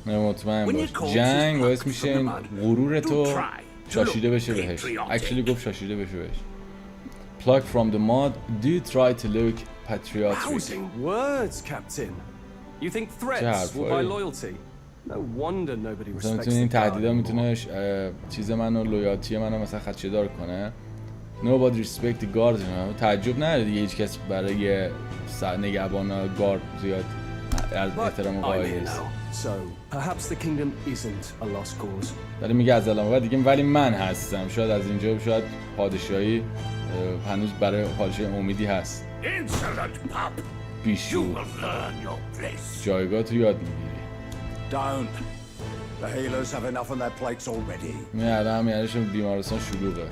Speaker 1: مطمئن باش جنگ باعث میشه این غرورتو شاشیده بشه بهش. actually گفت شاشیده بشه بهش. Pluck from the mud, do try to look patriotic.
Speaker 13: Words, Captain. You think threats will buy loyalty? No wonder nobody respects
Speaker 1: این تهدیدا میتونه چیز منو، لویالتی منو مثلا خدشه‌دار کنه. Nobody respect the guards. تعجب نداره دیگه هیچ کس برای نگهبان گارد زیاد احترام قائل نیست.
Speaker 13: So perhaps the kingdom isn't a lost cause.
Speaker 1: داره میگه از الان بعد دیگه ولی من هستم. شاید از اینجا شاید پادشاهی هنوز برای پادشاهی امیدی هست. بیشو جایگاه تو یاد میگیری. میاره همیارشون بیمارستان شلوغه.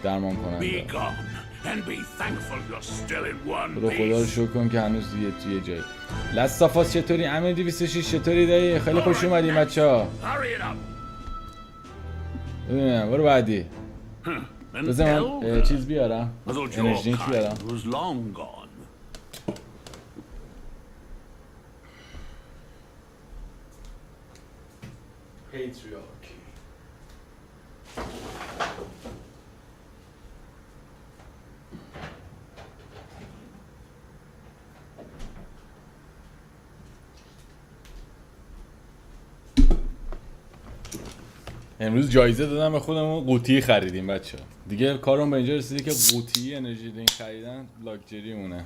Speaker 1: درمان کننده. برو خدا رو شکر کن که هنوز توی جایی. لستافاس چطوری؟ امیر 206 چطوری دایی؟ خیلی خوش اومدیم بچه‌ها. ببینم برو بعدی. بذار من چیز بیارم، انرژی بیارم. امروز جایزه دادم به خودمون، قوطی خریدیم بچه ها. دیگه کارم به اینجا رسیده که قوطی انرژی درینک خریدن لاکچری مونه.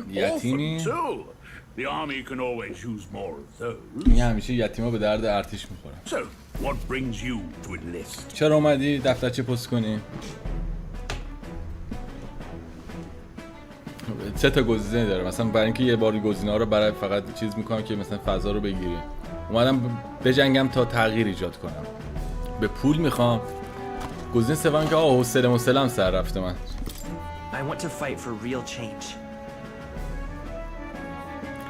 Speaker 1: یتیمی؟ این همیشه یتیما به درد ارتش میخورن. چرا اومدی دفترچه پست کنی؟ 3 تا گزینه داره، مثلا برای اینکه یه بار گزینه‌ها رو برای فقط چیز میکنم که مثلا فضا رو بگیری. اومدم بجنگم تا تغییر ایجاد کنم. به پول میخوام. گزینه سوم که حوصله‌ام سر رفته من.
Speaker 6: I want to fight for real change.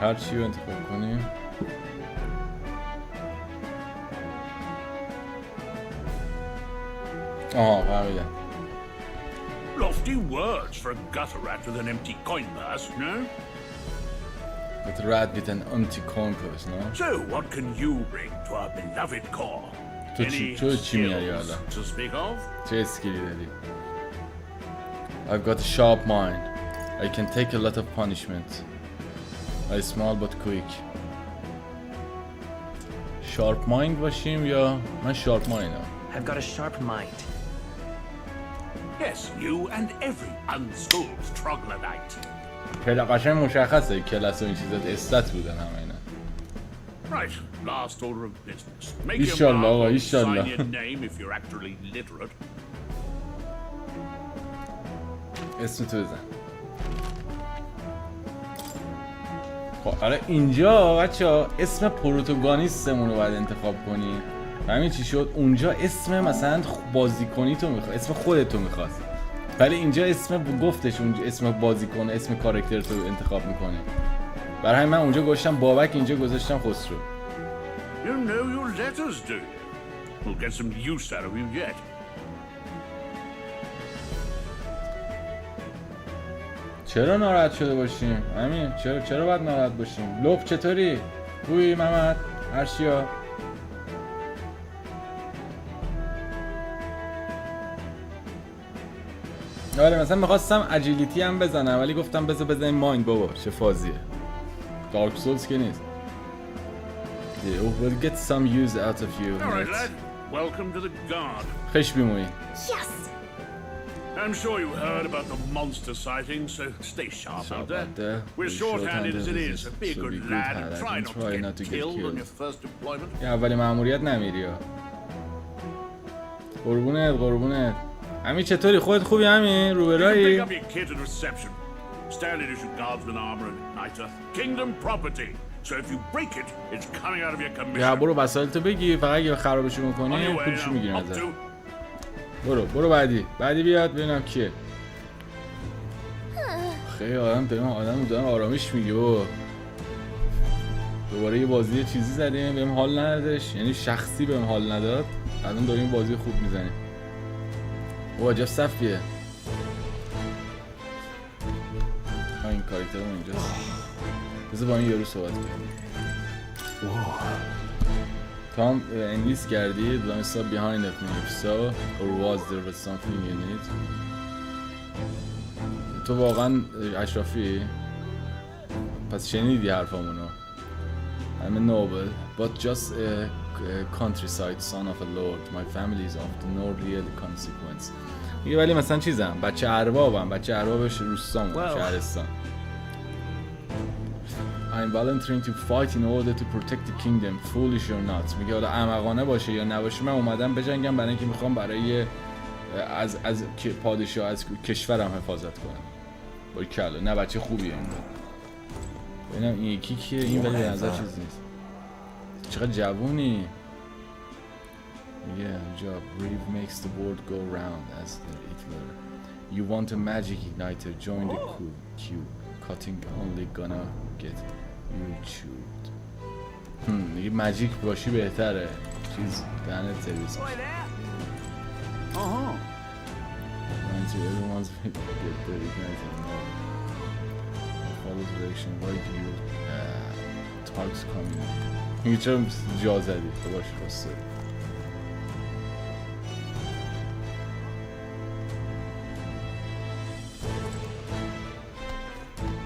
Speaker 1: هر چی رو انتخاب کنیم. فهمیدم.
Speaker 12: Lofty words for a gutter rat with an empty coin purse, no?
Speaker 1: Gutter rat with an empty coin purse, no?
Speaker 12: So, what can you bring to our beloved core?
Speaker 1: تو چی میاری حالا؟
Speaker 12: To speak of?
Speaker 1: چه اسکیلی داری؟ I've got a sharp mind. I can take a lot of punishment. I small but quick. Sharp mind باشیم یا من sharp mindم.
Speaker 6: I've got a sharp mind.
Speaker 12: Yes, you and every unschooled troglodyte.
Speaker 1: خیلی قشنگ مشخصه کلاس و این چیزات استات بودن همه اینا.
Speaker 12: Right, last order of business. Make
Speaker 1: your mark,
Speaker 12: sign your name if you're actually literate.
Speaker 1: اسم تو بزن. خب آره اینجا بچه‌ها اسم پروتاگونیستمون رو باید انتخاب کنی. همین چی شد؟ اونجا اسم مثلا بازیکنی تو میخواد، اسم خودت رو میخواست. ولی اینجا اسم گفتش، اونجا اسم بازیکن، اسم کاراکتر تو انتخاب میکنه. برای همین من اونجا گذاشتم بابک، اینجا گذاشتم خسرو.
Speaker 12: You know your letters, do you? We'll get some use out of you yet.
Speaker 1: چرا ناراحت شده باشیم؟ همین چرا باید ناراحت باشیم؟ لب چطوری؟ خوبی محمد؟ هرشیا؟ آره مثلا میخواستم اجیلیتی هم بزنم ولی گفتم بذار بزنیم مایند بابا چه فازیه. دارک سولز که نیست. We'll get some use out of you.
Speaker 12: All right, lad. Welcome to the guard.
Speaker 1: خش بیمویی.
Speaker 9: Yes!
Speaker 12: I'm sure you heard about the monster sighting, so stay sharp out there. We're short-handed as it is, so be a good lad and try not to get killed on your first deployment.
Speaker 1: یه اولی مأموریت نمیری ها. قربونت. همین چطوری؟ خودت خوبی همین؟ روبرایی؟
Speaker 12: Pick up your kit at reception. Standard issue guardsman armor and igniter. Kingdom property. So if you break it, it's coming out of your commission.
Speaker 1: یا برو وسایلتو بگی، فقط اگه خرابشو میکنی پولشو میگیریم ازت. برو بعدی بیاد ببینم کیه. خیلی آدم دارم آرامش میگه بابا. دوباره یه بازی چیزی زدیم بهم حال ندادش، یعنی شخصی بهم حال نداد. الان داریم بازی خوب میزنیم. بابا عجب صفیه. این کاراکترم اینجاست. بذار با این یارو صحبت کنیم. تو هم انگلیس کردی؟ Don't stop behind of me if so or was there something you need. تو واقعا اشرافی؟ پس شنیدی حرفامونو. I'm a noble but just a countryside son of a lord. My family is of no real consequence. میگه ولی مثلا چیزم بچه ارباب روستامون شهرستان. I'm volunteering to fight in order to protect the kingdom, foolish or not. میگه حالا احمقانه باشه یا نباشه من اومدم بجنگم برای اینکه میخوام برای از پادشاه از کشورم حفاظت کنم. با کلا نه بچه خوبیه این. ببینم این یکی کیه؟ این ولی به نظر چیز نیست. چقدر جوونی. میگه اینجا brave makes the world go round as the Hitler. You want a magic igniter, join the queue. Cutting only gonna get you chewed. میگه ماجیک باشی بهتره. چیز دهنت سرویس. آها. Everyone's get the igniter. Follow direction. Why do you talks coming? میگه چرا جا زدی؟ تو باش بسته.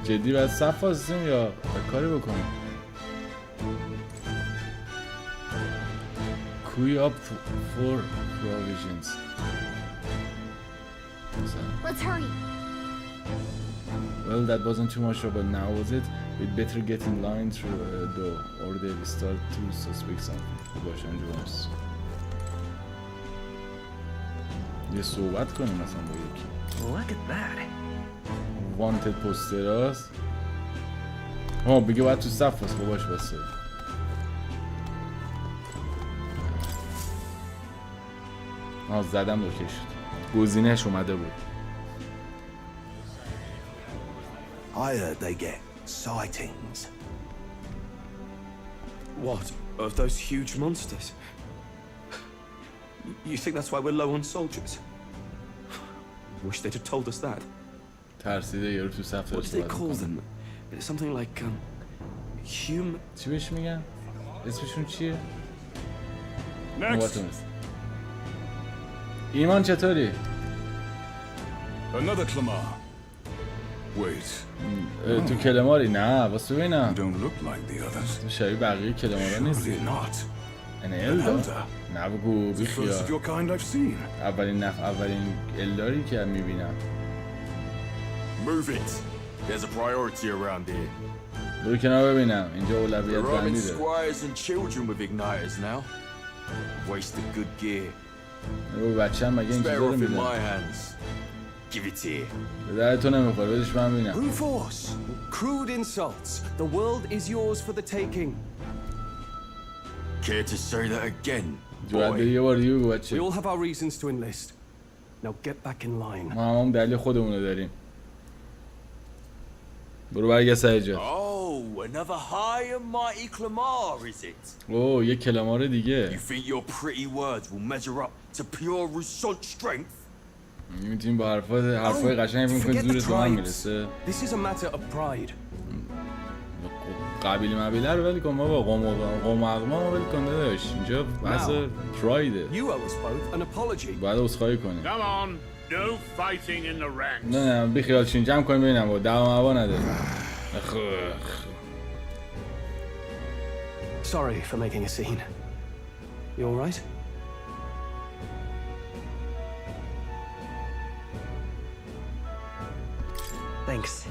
Speaker 1: جدی باید صف واسیم یا کاری بکنم؟ Queue up for provisions.
Speaker 4: Let's hurry.
Speaker 1: Well, that wasn't too much trouble now, was it? We'd better get in line through door, or they will start to suspect something. باشه انجامش. یه صحبت کنیم مثلا با یکی.
Speaker 6: Look at that.
Speaker 1: wanted پوستراست. بگه باید تو صف واسه باش بسه. زدم اوکی شد. گزینه‌اش اومده بود.
Speaker 3: I heard they get sightings.
Speaker 13: What? Of those huge monsters? You think that's why we're low on soldiers? Wish they'd have told us that.
Speaker 1: ترسیده یارو تو صف
Speaker 13: What do they call them? Something like human.
Speaker 1: چی بهش میگن؟ اسمشون چیه؟
Speaker 12: Next.
Speaker 1: ایمان چطوری؟
Speaker 5: Another Clamar. Wait.
Speaker 1: تو کلماری؟ نه واسه ببینم.
Speaker 5: You don't look like the others.
Speaker 1: تو شبیه بقیه کلمارا نیستی.
Speaker 5: Surely not.
Speaker 1: العاده؟ نه بگو بیخیال.
Speaker 5: First of your kind I've seen.
Speaker 1: اولین الداری که میبینم.
Speaker 5: Move it. There's a priority around here.
Speaker 1: برو کنار ببینم. اینجا اولویت بندی داره.
Speaker 5: squires and children with igniters now. Wasted good gear.
Speaker 1: رو بچه‌م مگه این چیزا رو میدونه؟
Speaker 5: Give it here.
Speaker 1: به در تو نمیخوره بدش من ببینم.
Speaker 13: Brute force, crude insults. The world is yours for the taking.
Speaker 5: Care to say that again?
Speaker 1: جواد یه بار دیگه بگو بچه.
Speaker 13: We all have our reasons to enlist. Now get back in line.
Speaker 1: ما هم دلیل خودمون رو داریم. برو برگرد سر جات.
Speaker 5: Oh, another high and mighty Clamar, is it?
Speaker 1: اوه یه کلمار دیگه.
Speaker 5: You think your pretty words will measure up to pure Rusant strength?
Speaker 1: میتونیم با حرفای قشنگ میکنیم زورت به من میرسه.
Speaker 13: This is a matter of pride.
Speaker 1: قبیله مبیله رو ولی کن بابا قوم اقما ولی کن داداش اینجا بحث پرایده.
Speaker 13: You owe us both an apology.
Speaker 1: باید عذرخواهی کنیم.
Speaker 12: Come on, no fighting in the ranks.
Speaker 1: نه بیخیال شین جمع کنیم ببینم با دعوا موا نداره.
Speaker 13: sorry for making a scene. You all right?
Speaker 6: Thanks.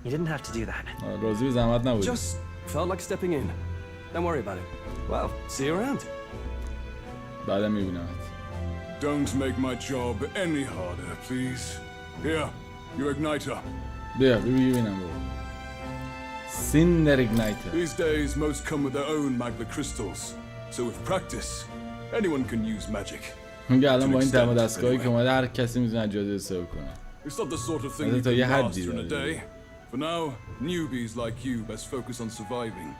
Speaker 6: You didn't have to do that.
Speaker 1: راضی به زحمت نبودی.
Speaker 13: Just felt like stepping in. Don't worry about it. Well, see you around.
Speaker 1: بعدم میبینمت.
Speaker 12: Don't make my job any harder, please. Here, your igniter.
Speaker 1: بیا ببینم بابا. Sinner igniter.
Speaker 12: These days, most come with their own magma crystals. So with practice, anyone can use magic.
Speaker 1: میگه الان با این تمام دستگاهی که اومده هر کسی میتونه جاده استفاده کنه.
Speaker 12: It's not the sort of thing you can master in a day. For now, newbies like you best focus on surviving.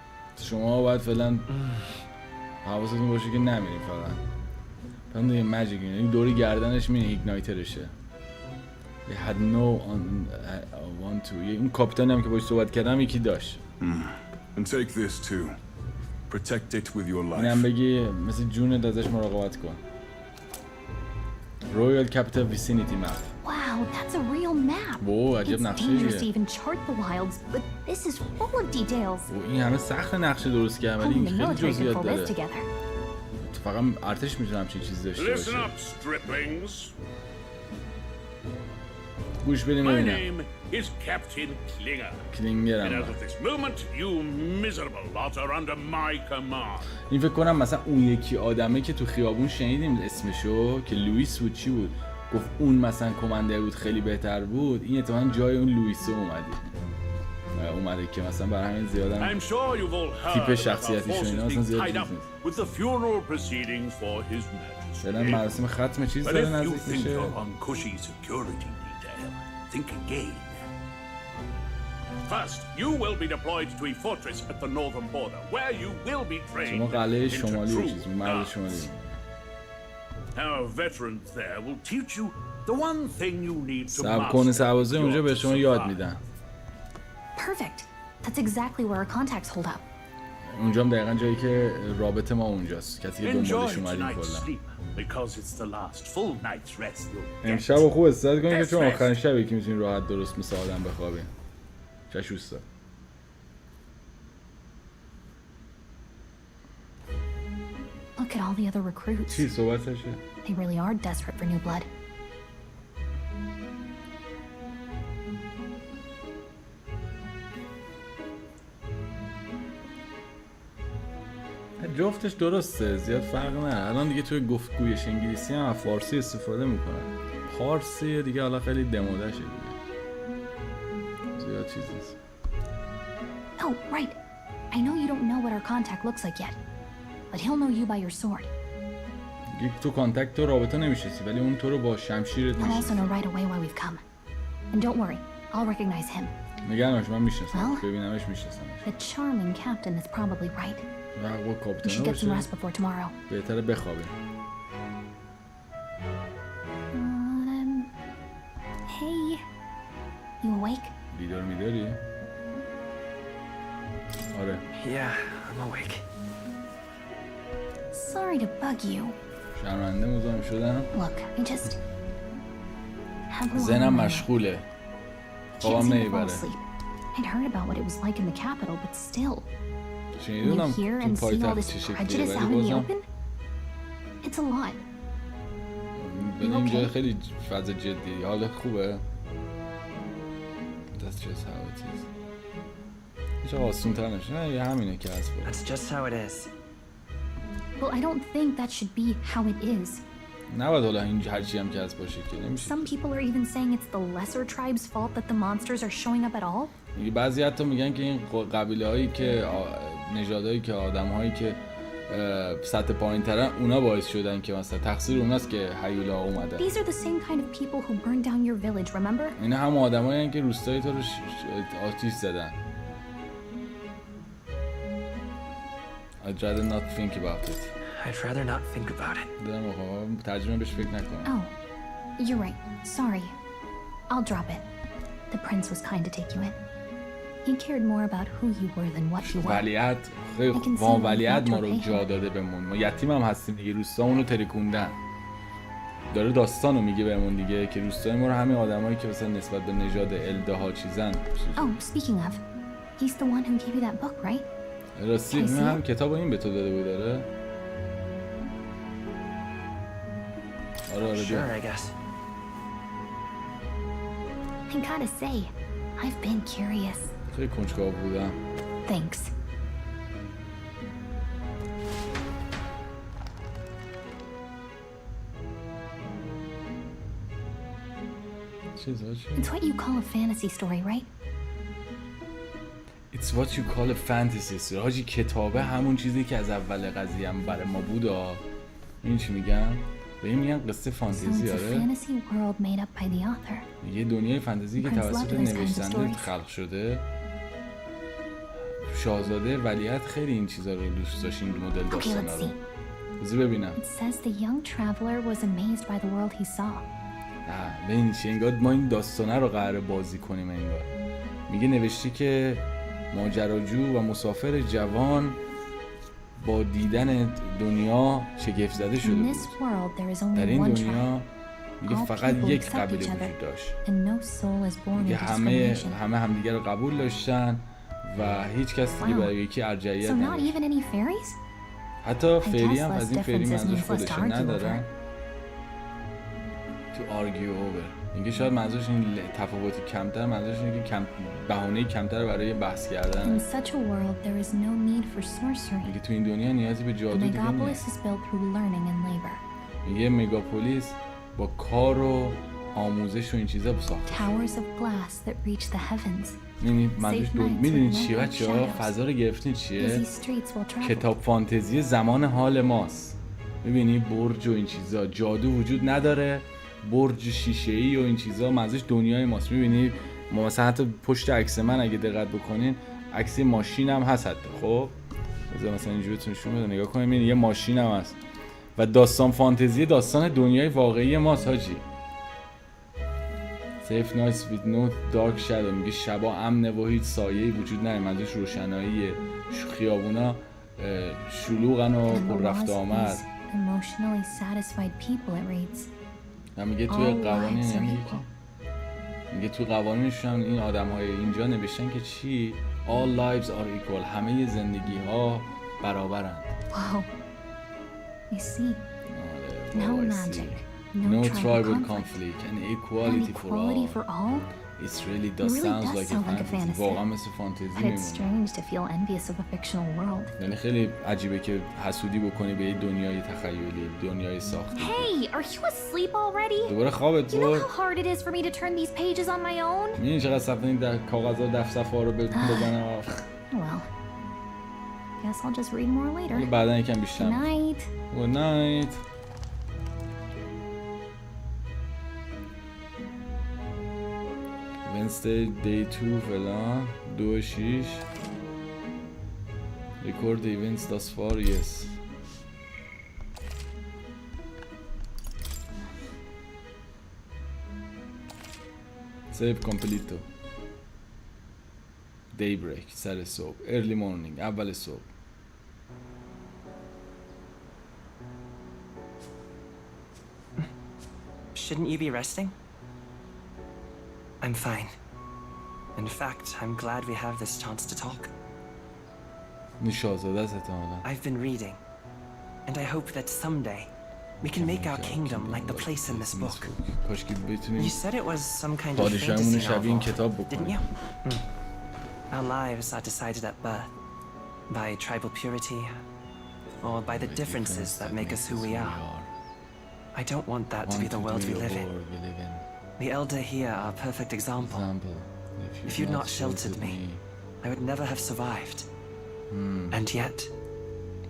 Speaker 1: شما باید فعلا حواستون باشه که نمیرین فقط دیگه ماجیک این دوری گردنش میره ایگنایترشه. They had no want to. این کاپیتانی هم که باهاش صحبت کردم یکی داشت.
Speaker 12: And take this too. Protect it with your life.
Speaker 1: اینم بگی مثل جونت ازش مراقبت کن. Royal Capital Vicinity Map.
Speaker 4: Wow, that's a real map.
Speaker 1: Whoa, عجب
Speaker 4: It's
Speaker 1: نقشه‌ایه.
Speaker 4: dangerous to even chart the wilds, but this is full of details.
Speaker 1: این همه سخت نقشه درست کردن ولی این
Speaker 4: Only the
Speaker 1: خیلی
Speaker 4: military can
Speaker 1: جزئیات
Speaker 4: pull
Speaker 1: داره.
Speaker 4: this together.
Speaker 1: فقط ارتش میتونه همچین چیزی داشته
Speaker 12: Listen
Speaker 1: باشه.
Speaker 12: up, striplings.
Speaker 1: گوش بدیم
Speaker 12: My
Speaker 1: ببینم.
Speaker 12: name is Captain Klinger.
Speaker 1: کلینگر
Speaker 12: And
Speaker 1: هم
Speaker 12: as of this moment, you miserable lot are under my command.
Speaker 1: این فکر کنم مثلا اون یکی آدمه که تو خیابون شنیدیم اسمشو که لوئیس بود چی بود گفت اون مثلا کماندر بود خیلی بهتر بود این اتفاقا جای اون لوئیس اومده که مثلا برای همین زیادن تیپ شخصیتیشون اینا مثلا زیاد چیز نیست فعلا مراسم ختم چیز داره نزدیک میشه
Speaker 12: First, you will be deployed to a fortress at the northern border, where you will be trained
Speaker 1: شما قلعه
Speaker 12: into
Speaker 1: شمالی
Speaker 12: true
Speaker 1: چیز مرد شمالی
Speaker 12: Our veterans there will teach you the one thing you need to
Speaker 1: سبکون سربازی اونجا به شما یاد میدن
Speaker 4: Perfect. That's exactly where our contacts hold up.
Speaker 1: اونجا هم دقیقا جایی که رابطه ما اونجاست کسی که دنبالش اومدیم کلا امشب خوب استراحت کنید که چون آخرین شبیه که میتونید راحت درست مثل آدم بخوابین چشوستا
Speaker 4: Look at all the other recruits.
Speaker 1: چی صحبتشه؟
Speaker 4: They really are desperate for new blood.
Speaker 1: جفتش درسته زیاد فرق نه الان دیگه توی گفتگویش انگلیسی هم فارسی استفاده میکنن فارسی دیگه حالا خیلی دمودشه دیگه زیاد چیز نیست
Speaker 4: Oh, right. I know you don't know what our contact looks like yet, but he'll know you by your sword.
Speaker 1: دیگه تو کانتکت تو رابطه نمیشناسی ولی اون تو رو با شمشیرت
Speaker 4: He'll also
Speaker 1: میشناسه
Speaker 4: know right away why we've come. And don't worry, I'll recognize him.
Speaker 1: نگرانش من میشناسم
Speaker 4: Well,
Speaker 1: ببینمش میشناسم
Speaker 4: The charming captain is probably right.
Speaker 1: رقبای
Speaker 4: We
Speaker 1: کاپیتان
Speaker 4: should get some
Speaker 1: باشه
Speaker 4: rest before tomorrow.
Speaker 1: بهتره بخوابیم
Speaker 4: Hey, you awake?
Speaker 1: بیدار میداری؟ آره
Speaker 6: Yeah, I'm awake.
Speaker 4: Sorry to bug you.
Speaker 1: شرمنده مزاحم شدم
Speaker 4: Look, I just have a lot
Speaker 1: ذهنم
Speaker 4: on my mind.
Speaker 1: مشغوله
Speaker 4: Can't
Speaker 1: خوابم
Speaker 4: seem to fall
Speaker 1: نمیبره
Speaker 4: asleep. I'd heard about what it was like in the capital, but still. When you
Speaker 1: شنیدونم
Speaker 4: hear
Speaker 1: تو
Speaker 4: and see all
Speaker 1: پایتخت
Speaker 4: this
Speaker 1: چه شکلیه
Speaker 4: prejudice
Speaker 1: ولی
Speaker 4: out in the
Speaker 1: بازم
Speaker 4: open, it's a lot.
Speaker 1: ولی اینجا خیلی فضا جدی حال خوبه That's just how it is هیچ آسون تر نشه نه یه همینه که هست
Speaker 6: That's just how it is.
Speaker 4: Well, I don't think that should be how it is.
Speaker 1: نباید حالا این هرچی هم که هست باشه که نمیشه
Speaker 4: Some people are even saying it's the lesser tribe's fault that the monsters are showing up at all.
Speaker 1: بعضی حتی میگن که این قبیله هایی که نژادهایی که آدم هایی که سطح پایین ترن اونا باعث شدن که مثلا تقصیر اوناست که هیولا اومدن
Speaker 4: These are the same kind of people who burned down your village, remember?
Speaker 1: اینا هم آدمایی هستن که روستای تو رو آتیش زدن I'd rather not think about it.
Speaker 6: I'd rather not think about it.
Speaker 1: دارم آقا ترجمه بهش فکر نکنم.
Speaker 4: Oh, you're right. Sorry. I'll drop it. The prince was kind to take you in. He cared more about who you were than what you were.
Speaker 1: ولیعت وام ولیعت ما رو جا داده بهمون. ما یتیم هم هستیم دیگه روستامون رو ترکوندن. داره داستان رو میگه بهمون دیگه که روستای ما رو همین آدمایی که مثلا نسبت به نژاد الده ها چیزن.
Speaker 4: Oh, speaking of, he's the one who gave you that book, right?
Speaker 1: راستی این هم کتاب این به تو داده بود داره؟ آره
Speaker 6: Sure, I guess.
Speaker 4: I gotta say, I've been curious.
Speaker 1: خیلی کنجکاو بودم.
Speaker 4: Thanks. It's what you call a fantasy story, right?
Speaker 1: It's what you call a fantasy story. حاجی کتابه همون چیزی که از اول قضیه هم برای ما بود. این چی میگم؟ به این میگن قصه فانتزی. آره یه دنیای فانتزی که توسط نویسنده خلق شده. شاهزاده ولیعهد خیلی این چیزا رو دوست داشت، این مدل داستانا رو. بذار ببینم. ببین چی انگار ما این داستانه رو قراره بازی کنیم. انگار میگه نوشتی که ماجراجو و مسافر جوان با دیدن دنیا شگفت زده شده بود. در این دنیا میگه فقط یک قبیله وجود داشت. میگه همه همدیگه رو قبول داشتن و هیچ کس دیگه برای یکی ارجحیت نداشت. حتی فری هم از این فری منظورش خودشه ندارن. تو آرگیو اوور میگه شاید منظورش این تفاوتی کمتر، منظورش اینه که بهانه کمتر برای بحث کردن. میگه تو این دنیا نیازی به جادو دیگه نیست. میگه مگاپولیس با کار و آموزش و این چیزا ساخته. میدونید چیه بچه‌ها؟ فضا رو گرفتین چیه؟ کتاب فانتزی زمان حال ماست. میبینی برج و این چیزا، جادو وجود نداره، برج شیشه‌ای و این چیزا منظورش دنیای ماست. میبینی ما مثلا حتی پشت عکس من اگه دقت بکنین عکس ماشین هم هست حتی. خب بذار مثلا اینجوری بهتون نشون بدم، نگاه کنید یه ماشین هم هست و داستان فانتزی داستان دنیای واقعی ماست حاجی. Safe nights with no dark shadow میگه شبا امنه و هیچ سایه‌ای وجود نداره، منظورش روشنایی. خیابونا شلوغن و پر رفت آمد. میگه توی قوانین میگه توی قوانینشون این آدم‌های اینجا نوشتن که چی؟ All lives are equal. همه زندگی‌ها برابرند.
Speaker 4: Wow. I see. No magic.
Speaker 1: No tribal conflict and equality for all. It really does sound like a fantasy. واقعا مثل فانتزی میمونه.
Speaker 4: It's strange to feel envious of a fictional world.
Speaker 1: یعنی خیلی عجیبه که حسودی بکنی به یه دنیای تخیلی، دنیای ساخته.
Speaker 4: Hey, are you asleep already?
Speaker 1: دوباره خوابت بود.
Speaker 4: You know how hard it is for me to turn these pages on my own?
Speaker 1: می‌بینی چقدر صفحه در کاغذها دفتر صفحه‌ها رو بزنم.
Speaker 4: Well, guess I'll just read more later.
Speaker 1: بعداً یکم بیشتر.
Speaker 4: Good night.
Speaker 1: Good night. Wednesday day 2 فلان 2/6 record the events thus far. yes save completo. daybreak سر صبح. early morning اول صبح.
Speaker 6: Shouldn't you be resting? I'm fine. In fact, I'm glad we have this chance to talk. I've been reading, and I hope that someday we can make our kingdom like the place in this book. You said it was some kind of fantasy novel, didn't you? Our lives are decided at birth by tribal purity or by the differences that make us who we are. I don't want that to be the world we live in. The elder here are a perfect example. If you'd not sheltered me, I would never have survived. And yet,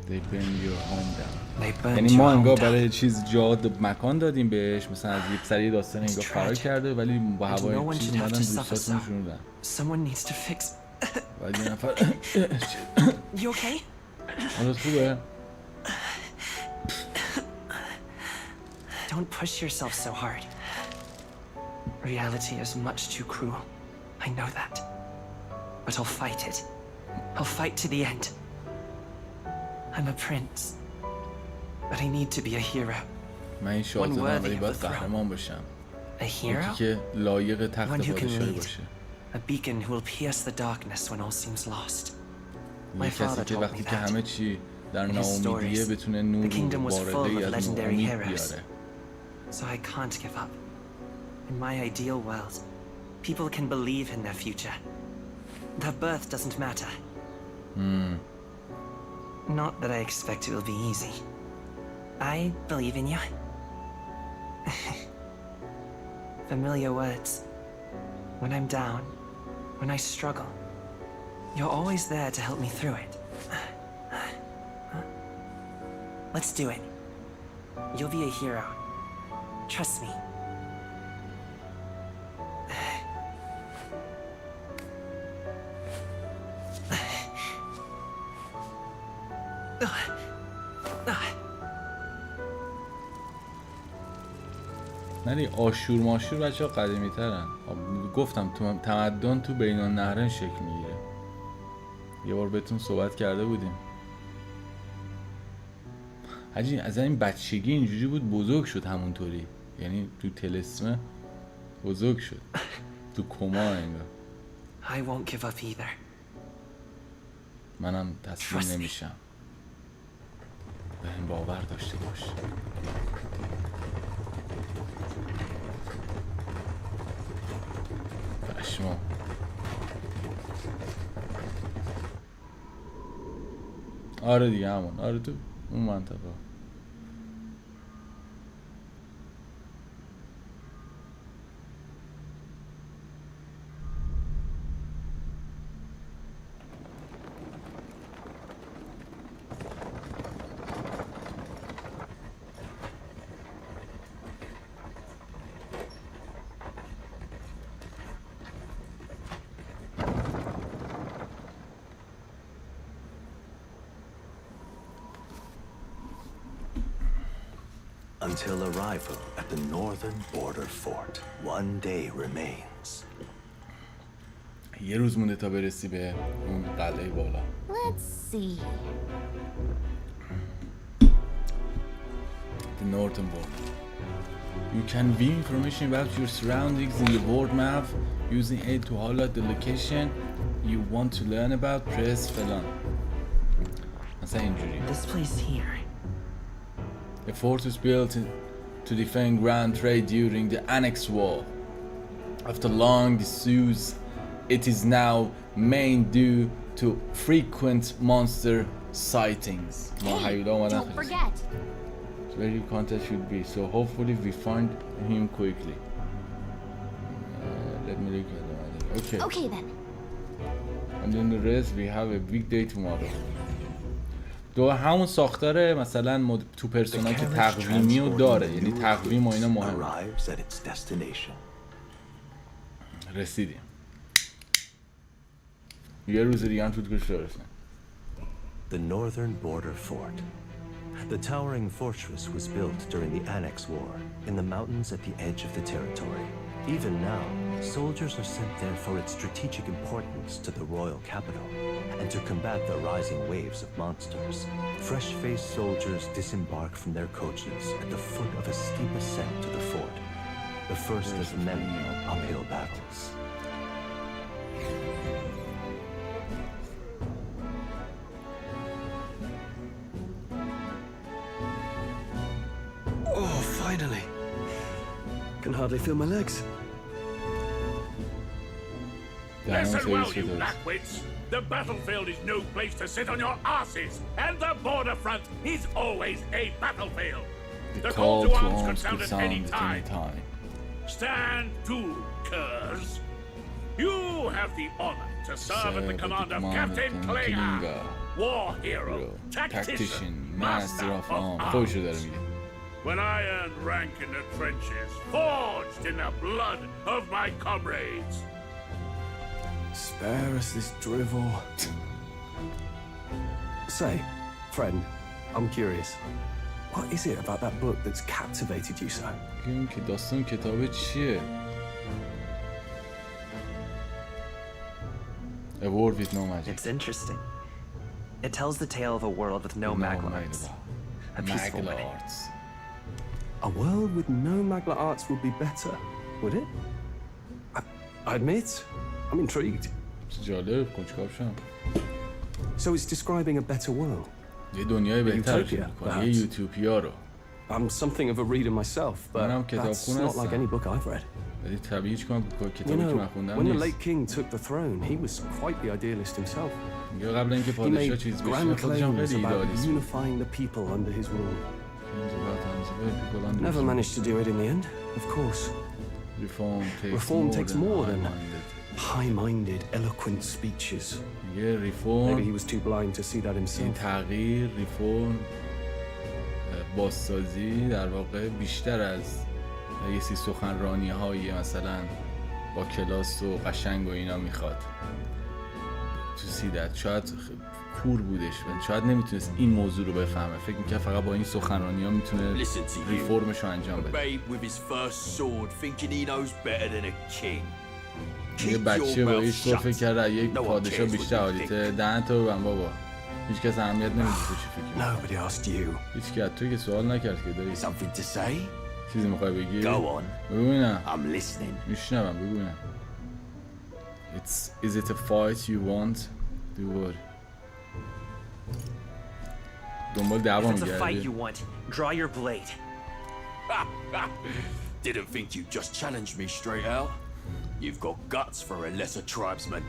Speaker 1: they burned your home down.
Speaker 6: They burned
Speaker 1: یعنی ما انگار برای چیز جا مکان دادیم بهش، مثلا از یک سری داستان انگار فرار کرده ولی با هوای چیز اومدن دوستاشون شوندن.
Speaker 6: Someone needs to fix.
Speaker 1: ولی نفر
Speaker 6: You okay?
Speaker 1: حالت خوبه؟
Speaker 6: Don't push yourself so hard. Reality is much too cruel. I know that. But I'll fight it. I'll fight to the end. I'm a prince. But I need to be a hero.
Speaker 1: من این شاهزاده‌ام ولی باید قهرمان باشم.
Speaker 6: A hero?
Speaker 1: که لایق تخت
Speaker 6: One who can
Speaker 1: پادشاهی
Speaker 6: lead.
Speaker 1: باشه.
Speaker 6: A beacon who will pierce the darkness when all seems lost.
Speaker 1: یه کسی که وقتی که همه چی در ناامیدیه بتونه نور بارده از امید بیاره.
Speaker 6: So I can't give up. In my ideal world, people can believe in their future. Their birth doesn't matter. Not that I expect it will be easy. I believe in you. Familiar words. When I'm down, when I struggle, you're always there to help me through it. Let's do it. You'll be a hero. Trust me.
Speaker 1: ولی آشور ماشور بچه ها قدیمی ترن. گفتم تو تمدن تو بین النهرین شکل میگیره. یه بار بهتون صحبت کرده بودیم. حاجی از این بچگی اینجوری بود بزرگ شد همونطوری. یعنی تو طلسم بزرگ شد. تو کما انگار.
Speaker 6: I won't give up either.
Speaker 1: منم تسلیم نمیشم. به این باور داشته باش. پشما. آره دیگه همون. آره تو اون منطقه.
Speaker 3: Until arrival at the northern border fort, one day remains.
Speaker 1: یه روز مونده تا برسی به اون قلعه بالا.
Speaker 4: Let's see.
Speaker 1: The northern border. You can view information about your surroundings in the world map using it to highlight the location you want to learn about. Press فلان. مثلا اینجوری.
Speaker 6: This place here.
Speaker 1: A fort was built to defend Grand Trade during the Annex War. After long disuse, it is now main due to frequent monster sightings.
Speaker 4: Hey, don't forget.
Speaker 1: Where your contact should be. So hopefully we find him quickly. Let me look at it. Okay.
Speaker 4: Okay then.
Speaker 1: And then the rest we have a big day tomorrow. دو همون ساختار مثلا تو پرسونا که تقویمی رو داره، یعنی تقویم و اینا مهمه. رسیدیم. یه روز دیگه هم تو کش برسیم.
Speaker 3: The northern border fort. The towering fortress was built during the Annex War in the mountains at the edge of the territory. Even now, soldiers are sent there for its strategic importance to the royal capital and to combat the rising waves of monsters. Fresh-faced soldiers disembark from their coaches at the foot of a steep ascent to the fort, the first of many uphill battles.
Speaker 5: Oh, finally. Can hardly feel my legs.
Speaker 12: Listen well, you lackwits. The battlefield is no place to sit on your asses, and the border front is always a battlefield. The call to arms could sound at any time. Stand to, curs. You have the honor to serve at the command of Captain Klinger, war hero, tactician, master of arms. When I earned rank in the trenches, forged in the blood of my comrades.
Speaker 5: Spare us this drivel. Say, friend, I'm curious. What is it about that book that's captivated you so?
Speaker 1: اینکه داستان کتاب چیه؟ A world with no magic.
Speaker 6: It's interesting. It tells the tale of a world with no magla arts. A peaceful way.
Speaker 5: A world with no magla arts would be better, would it? I admit, I'm intrigued.
Speaker 1: جالب، کنجکاو شدم.
Speaker 13: So it's describing a better world.
Speaker 1: یه دنیای بهتر می‌کنه. یه یوتوپیا رو.
Speaker 13: I'm something of a reader myself, but that's not like any book I've read.
Speaker 1: طبیعی کتابی که من خوندم
Speaker 13: when the
Speaker 1: نیست.
Speaker 13: late king took the throne, he was quite the idealist himself.
Speaker 1: میگه قبل اینکه پادشاه چیز بشه خودش هم خیلی ایدئالیست.
Speaker 13: Unifying the people under his rule. Never managed to do it in the end, of course. Reform takes more than high-minded, eloquent speeches. Maybe he was too blind to see that himself.
Speaker 1: این تغییر ریفورم بازسازی در واقع بیشتر از یه سی سخنرانی های مثلا با کلاس و قشنگ و اینا میخواد. تو سیدت شاید کور بودش و شاید نمیتونست این موضوع رو بفهمه. فکر میکنه فقط با این سخنرانی ها میتونه ریفورمش رو انجام بده. یه بچه با یه سور فکر کرده یک پادشاه بیشتر عالیته. دهن تو ببن بابا. هیچ کس اهمیت نمیده تو چی فکر می‌کنی. هیچ کی از تو که سوال نکرد که داری چیزی میخوای بگی؟ بگو ببینم. میشنوم بگو ببینم. Is it a fight you want? Do what? دنبال دعوا میگردی.
Speaker 14: If it's a fight you want, draw your blade.
Speaker 15: Didn't think you'd just challenge me straight out. You've got guts for a lesser tribesman.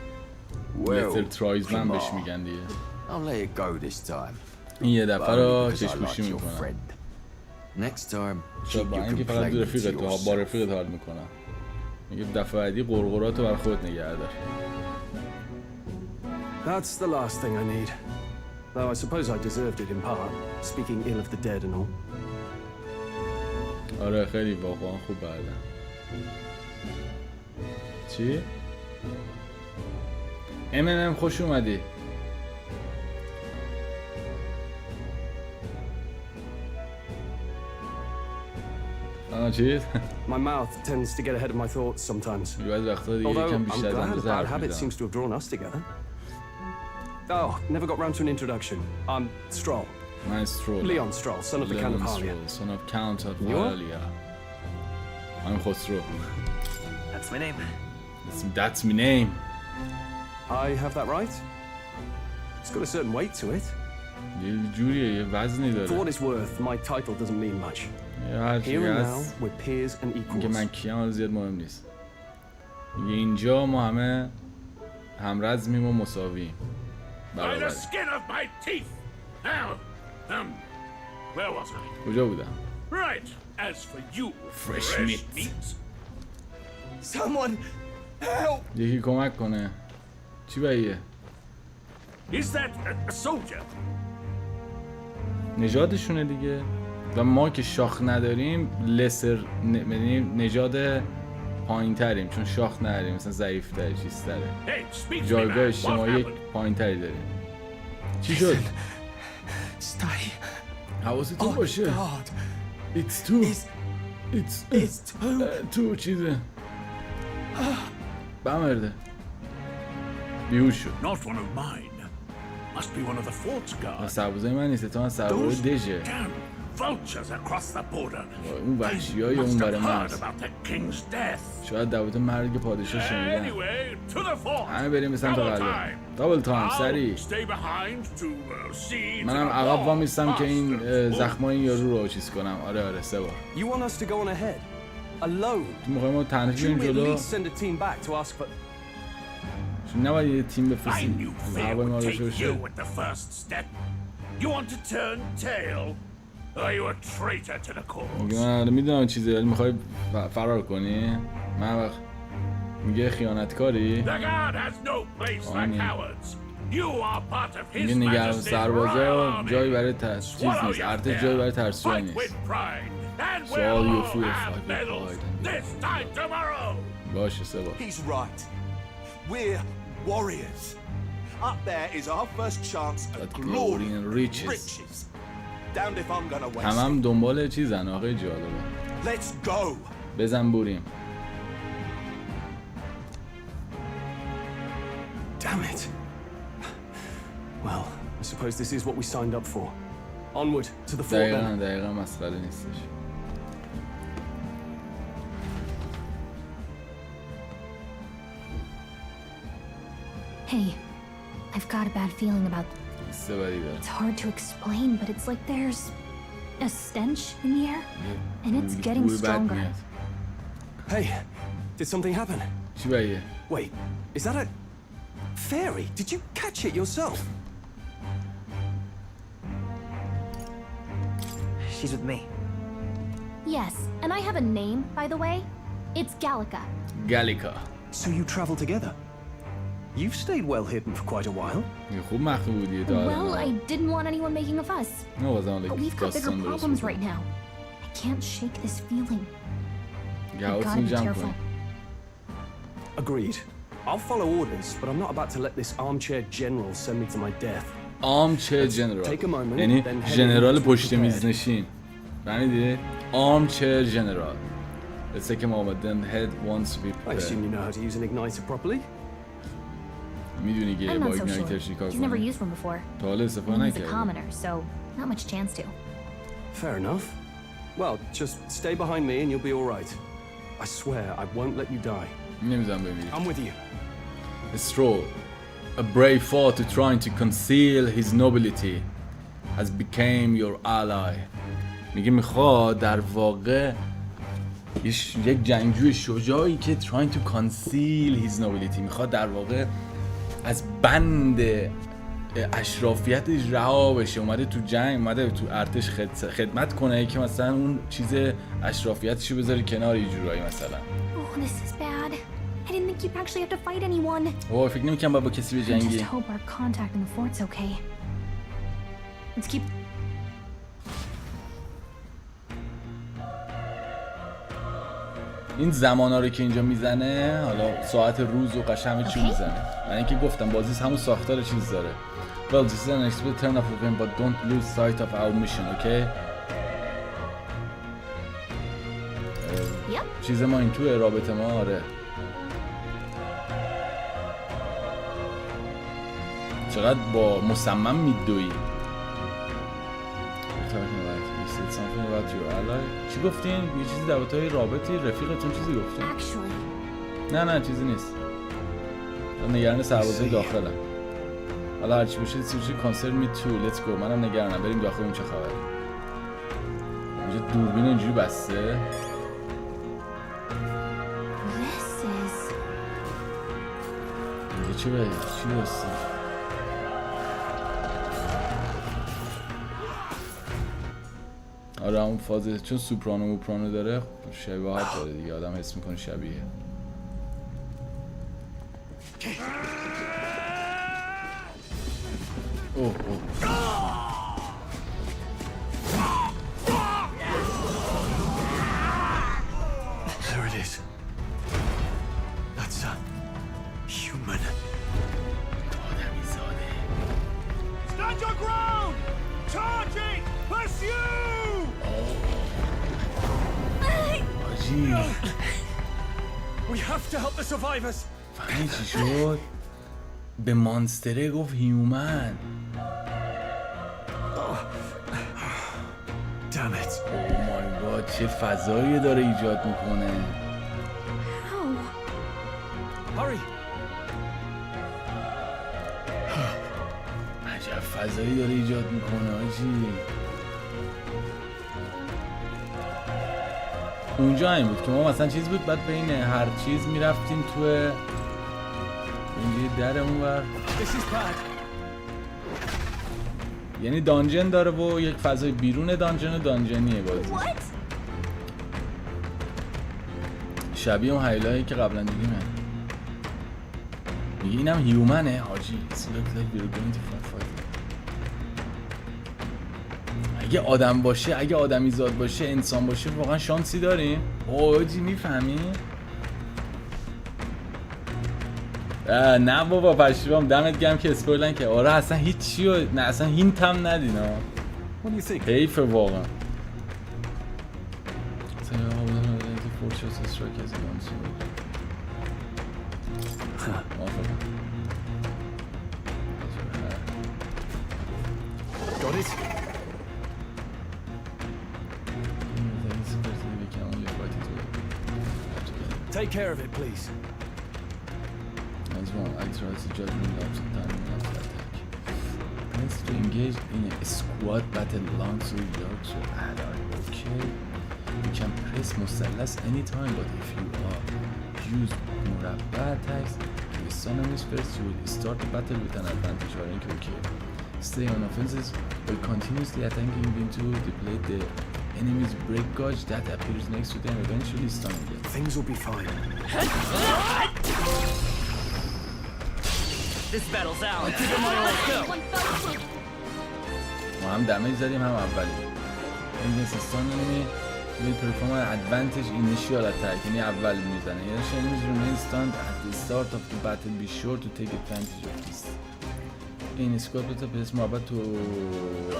Speaker 1: lesser tribesman بهش میگن دیگه.
Speaker 15: I'll let it go this time.
Speaker 1: این یه دفعه رو چشم‌پوشی میکنم.
Speaker 15: Next time.
Speaker 1: شاید با اینکه فقط دو رفیقت با رفیقت حال میکنم. میگه دفعه بعدی قرقراتو بر خودت نگه دار.
Speaker 13: That's the last thing I need. Though I suppose I deserved it in part, speaking ill of the dead and all.
Speaker 1: آره خیلی واقعا خوب بردن. چی؟ خوش اومدی. چیز؟
Speaker 13: My mouth tends to get ahead of my thoughts sometimes. Although I'm glad a bad habit seems to have drawn us together. Oh, never got round to an introduction. I'm Stroll.
Speaker 1: Man Stroll.
Speaker 13: Leon Stroll, son of the Count of Halia.
Speaker 1: Son of Count of Halia. I'm Khosrou.
Speaker 14: That's my name.
Speaker 1: That's my name.
Speaker 13: I have that right? It's got a certain weight to it.
Speaker 1: یه جوریه یه وزنی داره.
Speaker 13: For what it's worth, my title doesn't mean much.
Speaker 1: Here
Speaker 13: and now, we're peers and equals.
Speaker 1: که من کیم زیاد مهم نیست. اینجا ما همه همرزمیم و مساویم.
Speaker 12: By the skin of my teeth. Now, where was I?
Speaker 1: کجا بودم؟
Speaker 12: Right. As for you,
Speaker 1: fresh meat.
Speaker 15: Someone help!
Speaker 1: یکی کمک کنه. چی باییه؟
Speaker 12: Is that a soldier?
Speaker 1: نژادشونه دیگه. و ما که شاخ نداریم لسر نژاد پایین تریم چون شاخ نداریم مثلا ضعیف تر چیز تره جایگاه اجتماعی پایین تری داریم. چی شد؟ حواستون باشه. It's too چیزه بمرده بیهوش شد.
Speaker 12: Not one of mine. Must be one of the fort's guards.
Speaker 1: سربازای من نیست تا من سرباز دژه.
Speaker 12: Vultures across the border.
Speaker 1: اون وحشیای اون برای من شاید دعوت مرگ پادشاه شنیدن. همه بریم به سمت قلعه. دابل تایم سریع. منم عقب وامیستم که این زخمای این یارو رو چیز کنم. آره 3 بار. تو میخوای ما تنها بریم جلو. چون نباید یه تیم بفرستیم هوای ما داشته باشه. من میدونم چیزی ولی میخوای فرار کنی؟ من وقت میگه خیانتکاری؟ میگه نگران سربازا جایی برای چیز نیست. ارتش جایی برای ترسوها نیست. سوال یوفی باشه 3 بار.
Speaker 15: Warriors. Up there is our first chance at glory and riches. Damned if I'm gonna waste.
Speaker 1: همم دنبال چیزن آقای جالبه.
Speaker 15: Let's go.
Speaker 1: بزن بریم.
Speaker 13: Damn it. Well, I suppose this is what we signed up for. Onward to the fort then.
Speaker 1: دقیقاً مسخره نیستش.
Speaker 4: Hey, I've got a bad feeling about it's hard to explain, but it's like there's a stench in the air, and it's getting stronger.
Speaker 13: Hey, did something happen? Wait, is that a fairy? Did you catch it yourself?
Speaker 6: She's with me.
Speaker 4: Yes, and I have a name, by the way. It's Gallica.
Speaker 1: Gallica.
Speaker 13: So you travel together? You've stayed well hidden for quite a while.
Speaker 4: Well, I didn't want anyone making a fuss. But we've got bigger problems right now. I can't shake this feeling. I've gotta be careful.
Speaker 13: Agreed. I'll follow orders, but I'm not about to let this armchair general send me to my death.
Speaker 1: Armchair general. یعنی ژنرال پشت میز نشین. فهمیدی؟ Armchair general. Let's take him over. Then head wants to be
Speaker 13: I assume you know how to use an igniter properly.
Speaker 1: میدونی که با ایگنایتر چیکار کنی؟
Speaker 4: You've never used one before.
Speaker 1: تا حالا استفاده نکردی.
Speaker 4: He's a commoner, so not much chance to.
Speaker 13: Fair enough. Well, just stay behind me and you'll be all right. I swear I won't let you die.
Speaker 1: نمیذارم بمیری.
Speaker 13: I'm with you.
Speaker 1: Stroll, a brave foe to trying to conceal his nobility, has became your ally. میگه میخواد در واقع یک جنگجوی شجاعی که trying to conceal his nobility میخواد در واقع از بند اشرافیتش رها بشه. اومده تو جنگ، اومده تو ارتش خدمت کنه که مثلا اون چیز اشرافیتشو بذاره کنار یه جورایی مثلا.
Speaker 4: Oh, this is bad. I didn't think you'd actually have to fight anyone.
Speaker 1: فکر نمی‌کنم با کسی به جنگی.
Speaker 4: I just hope our contact in the fort's okay. Let's keep.
Speaker 1: این زمانا رو که اینجا میزنه، حالا ساعت روز و قشنگ چی میزنه؟ من اینکه گفتم بازی همون ساختار چیز داره. Well, this is an expected turn of event, but don't lose sight of our mission, okay? چیز ما این توی رابطه ما آره. چقدر با مصمم میدویی. something about your ally. چی گفتین؟ یه چیزی درباره رابطی رفیقتون چیزی گفتین؟ نه چیزی نیست. نگران سربازای داخلم. حالا هرچی باشه چیزی کانسرن می تو لیتس گو. منم نگرانم. بریم داخل اون چه خبره. اینجا دوربین اینجوری بسته. اینجا چی باید؟ چی هستی؟ آره اون فازه چون سوپرانو داره شباهت داره دیگه آدم حس میکنه شبیه. اوه
Speaker 13: There it is. That's a human.
Speaker 1: آدمی زاده.
Speaker 8: Stand your ground! Charging! Pursue! We have to help the survivors.
Speaker 1: فهمی چی شد؟ به مانستره گفت هیومن.
Speaker 13: Damn it.
Speaker 1: Oh my god چه فضایی داره ایجاد میکنه.
Speaker 8: Hurry.
Speaker 1: عجب فضایی داره ایجاد میکنه آجی. اونجا این بود که ما مثلا چیز بود بعد بین هر چیز میرفتیم تو اینجا در اونور یعنی دانجن داره و یک فضای بیرون دانجن و دانجنیه بازی شبیه اون هایلایی که قبلا دیدیم میگه اینم هیومنه حاجی. اگه آدم باشه اگه آدمی زاد باشه انسان باشه واقعا شانسی داریم. حاجی میفهمی؟ نه بابا پشیمام دمت گرم که اسپویلن که آره اصلا هیچی و نه اصلا هینت هم ندین ها. حیفه واقعا.
Speaker 13: Got it? Take care of it, please.
Speaker 1: As well, I trust the judgment of the time. wants to engage in a squad battle alongside dogs or allies. Okay. You can press مثلث anytime, but if you use مربع attacks with enemies first, you will start the battle with an advantage. Okay. Stay on offenses by continuously attacking into deplete the enemy's break gauge that appears next to them, eventually stunning them.
Speaker 13: Things will be fine.
Speaker 14: This battle's out.
Speaker 1: ما هم دمیج زدیم هم اولی. این سیستان enemy will perform an advantage initial attack. یعنی اول میزنه. یعنی enemies remain stunned at the start of the battle. Be sure to take advantage of this. In squad battle, press مربع to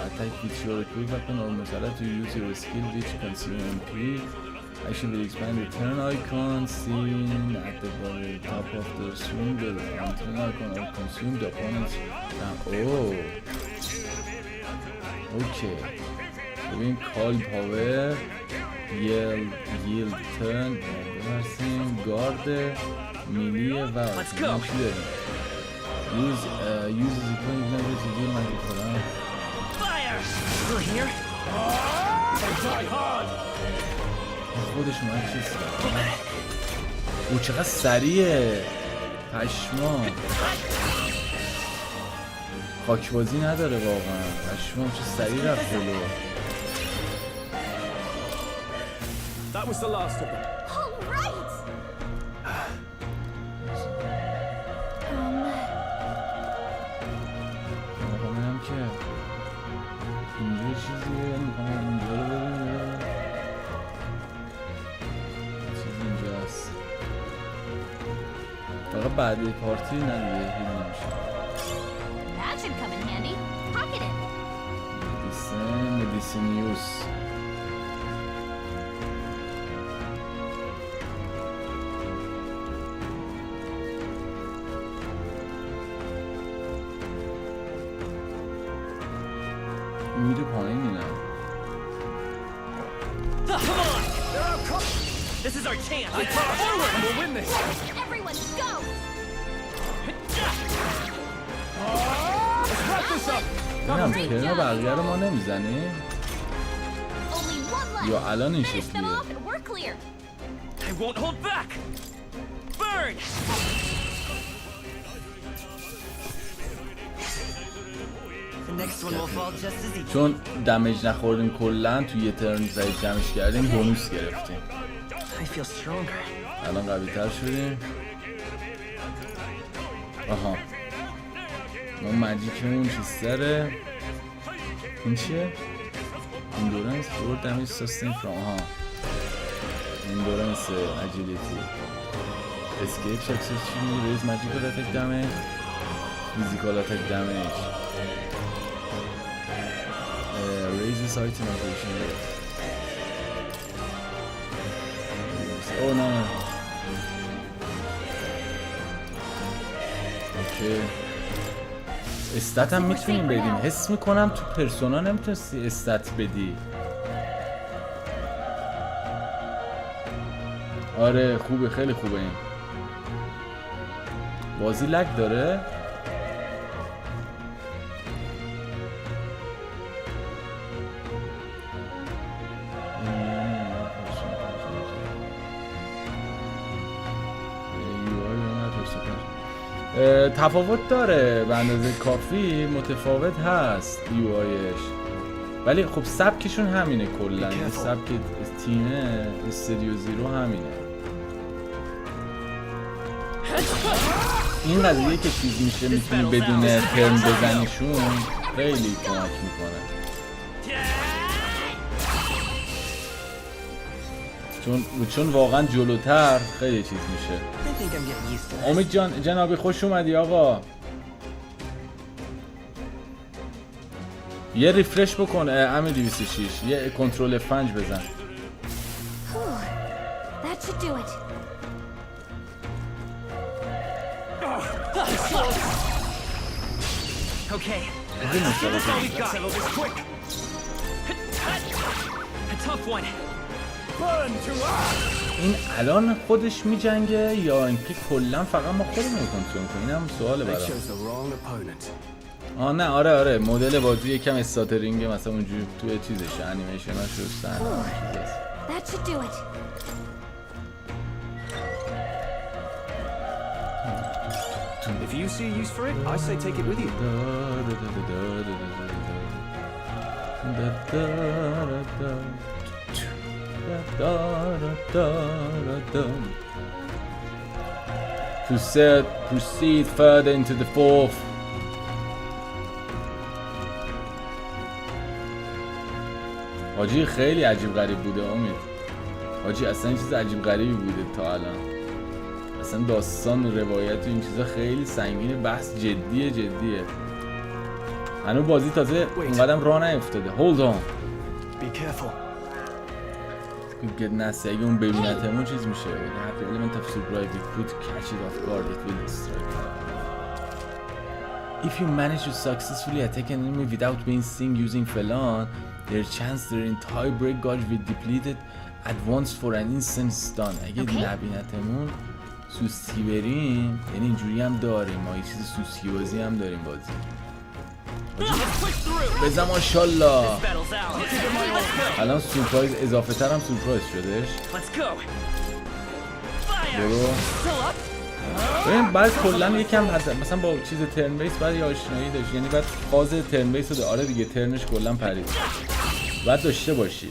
Speaker 1: attack with your quick weapon or مثلا to use your skill which consume MP. Action will expand the turn icon seen at the top of the screen. The turn icon will consume the opponent's. Oh. Okay. ببین call power, yield turn, بررسی، guard, melee و چی داریم؟ Use the point number to deal magic for them.
Speaker 14: Fire! Still here?
Speaker 1: خودش اومد چیست؟ او چقدر سریعه پشمام. خاکبازی نداره واقعا. پشمام چه سریع رفت جلو.
Speaker 8: That was the last of them.
Speaker 4: All right.
Speaker 1: میخوام که اینجا چیزیه. میخوام اینجا رو ببینم. چیز اینجاست. فقط بعد پارتی ندیگه هیل نمیشه.
Speaker 4: That should come in handy. Pocket it.
Speaker 1: مدیسینیوس. میره پایین اینا.
Speaker 14: Come on! This is our chance! Forward! We'll win this!
Speaker 4: Everyone, go!
Speaker 8: Let's wrap this up!
Speaker 1: اینم ترین بقیه رو ما نمیزنیم؟ یا الان این شکلیه؟
Speaker 14: I won't hold back! Burn! The next one will fall just as easy.
Speaker 1: چون دمیج نخوردیم کلا تو یه ترن ضعیف جمعش کردیم بونوس گرفتیم.
Speaker 14: I feel stronger.
Speaker 1: الان قوی تر شدیم. آها ما مجیکمون چیستره. این چیه؟ اندورنس دور دمیج سستین فرام. آها اندورنس اجیلیتی اسکیپ سکسسفول ریز ماجیکال اتک دمیج فیزیکال اتک دمیج ریز سایت نوتیشن او نه اوکی استات هم میتونیم بدیم. حس میکنم تو پرسونا نمیتونستی استات بدی. آره خوبه خیلی خوبه. این بازی لگ داره. تفاوت داره به اندازه کافی متفاوت هست یو آیش، ولی خب سبکشون همینه کلا. سبک تیمه استودیو زیرو همینه. این قضیه که چیز میشه میتونی بدون ترن بزنیشون خیلی کمک میکنه، چون واقعا جلوتر خیلی چیز میشه. امید جان جنابی خوش اومدی آقا. یه ریفرش بکن امیر 206 یه کنترل F5 بزن.
Speaker 14: Okay. That's all we've got. A tough one.
Speaker 1: این الان خودش میجنگه یا اینکه کلا فقط ما خودمون کنترل کنیم؟ اینم سواله برام. نه آره مدل بازی یکم استاترینگ مثلا اونجوری توی چیزش انیمیشناش هستن
Speaker 4: That should do it.
Speaker 13: If you see a use for it, I say take it with you.
Speaker 1: Proceed further into the fourth. حاجی خیلی عجیب غریب بوده امید. حاجی اصلا چیز عجیب غریبی بوده تا الان. اصلا داستان روایت و این چیزا خیلی سنگینه، بحث جدیه. هنوز بازی تازه اونقدرم راه نیفتاده. Hold on.
Speaker 13: Be careful.
Speaker 1: Get nasty. اگه اون ببینتمون چیز میشه. You have the element of surprise. We could catch it off guard. It will strike. If you manage to successfully attack an enemy without being seen using فلان, their chance their entire break gauge will depleted at once for an instant stun. اگه نبینتمون سوسکی بریم، یعنی اینجوری هم داریم، ما یه چیز سوسکی بازی هم داریم بازی. بزن ماشالله. الان سورپرایز اضافه تر هم سورپرایز شدش. برو. ببین بعد کلا یکم مثلا با چیز ترن بیس بعد یه آشنایی داشت، یعنی بعد فاز ترن بیس رو آره دیگه ترنش کلا پرید. بعد داشته باشی.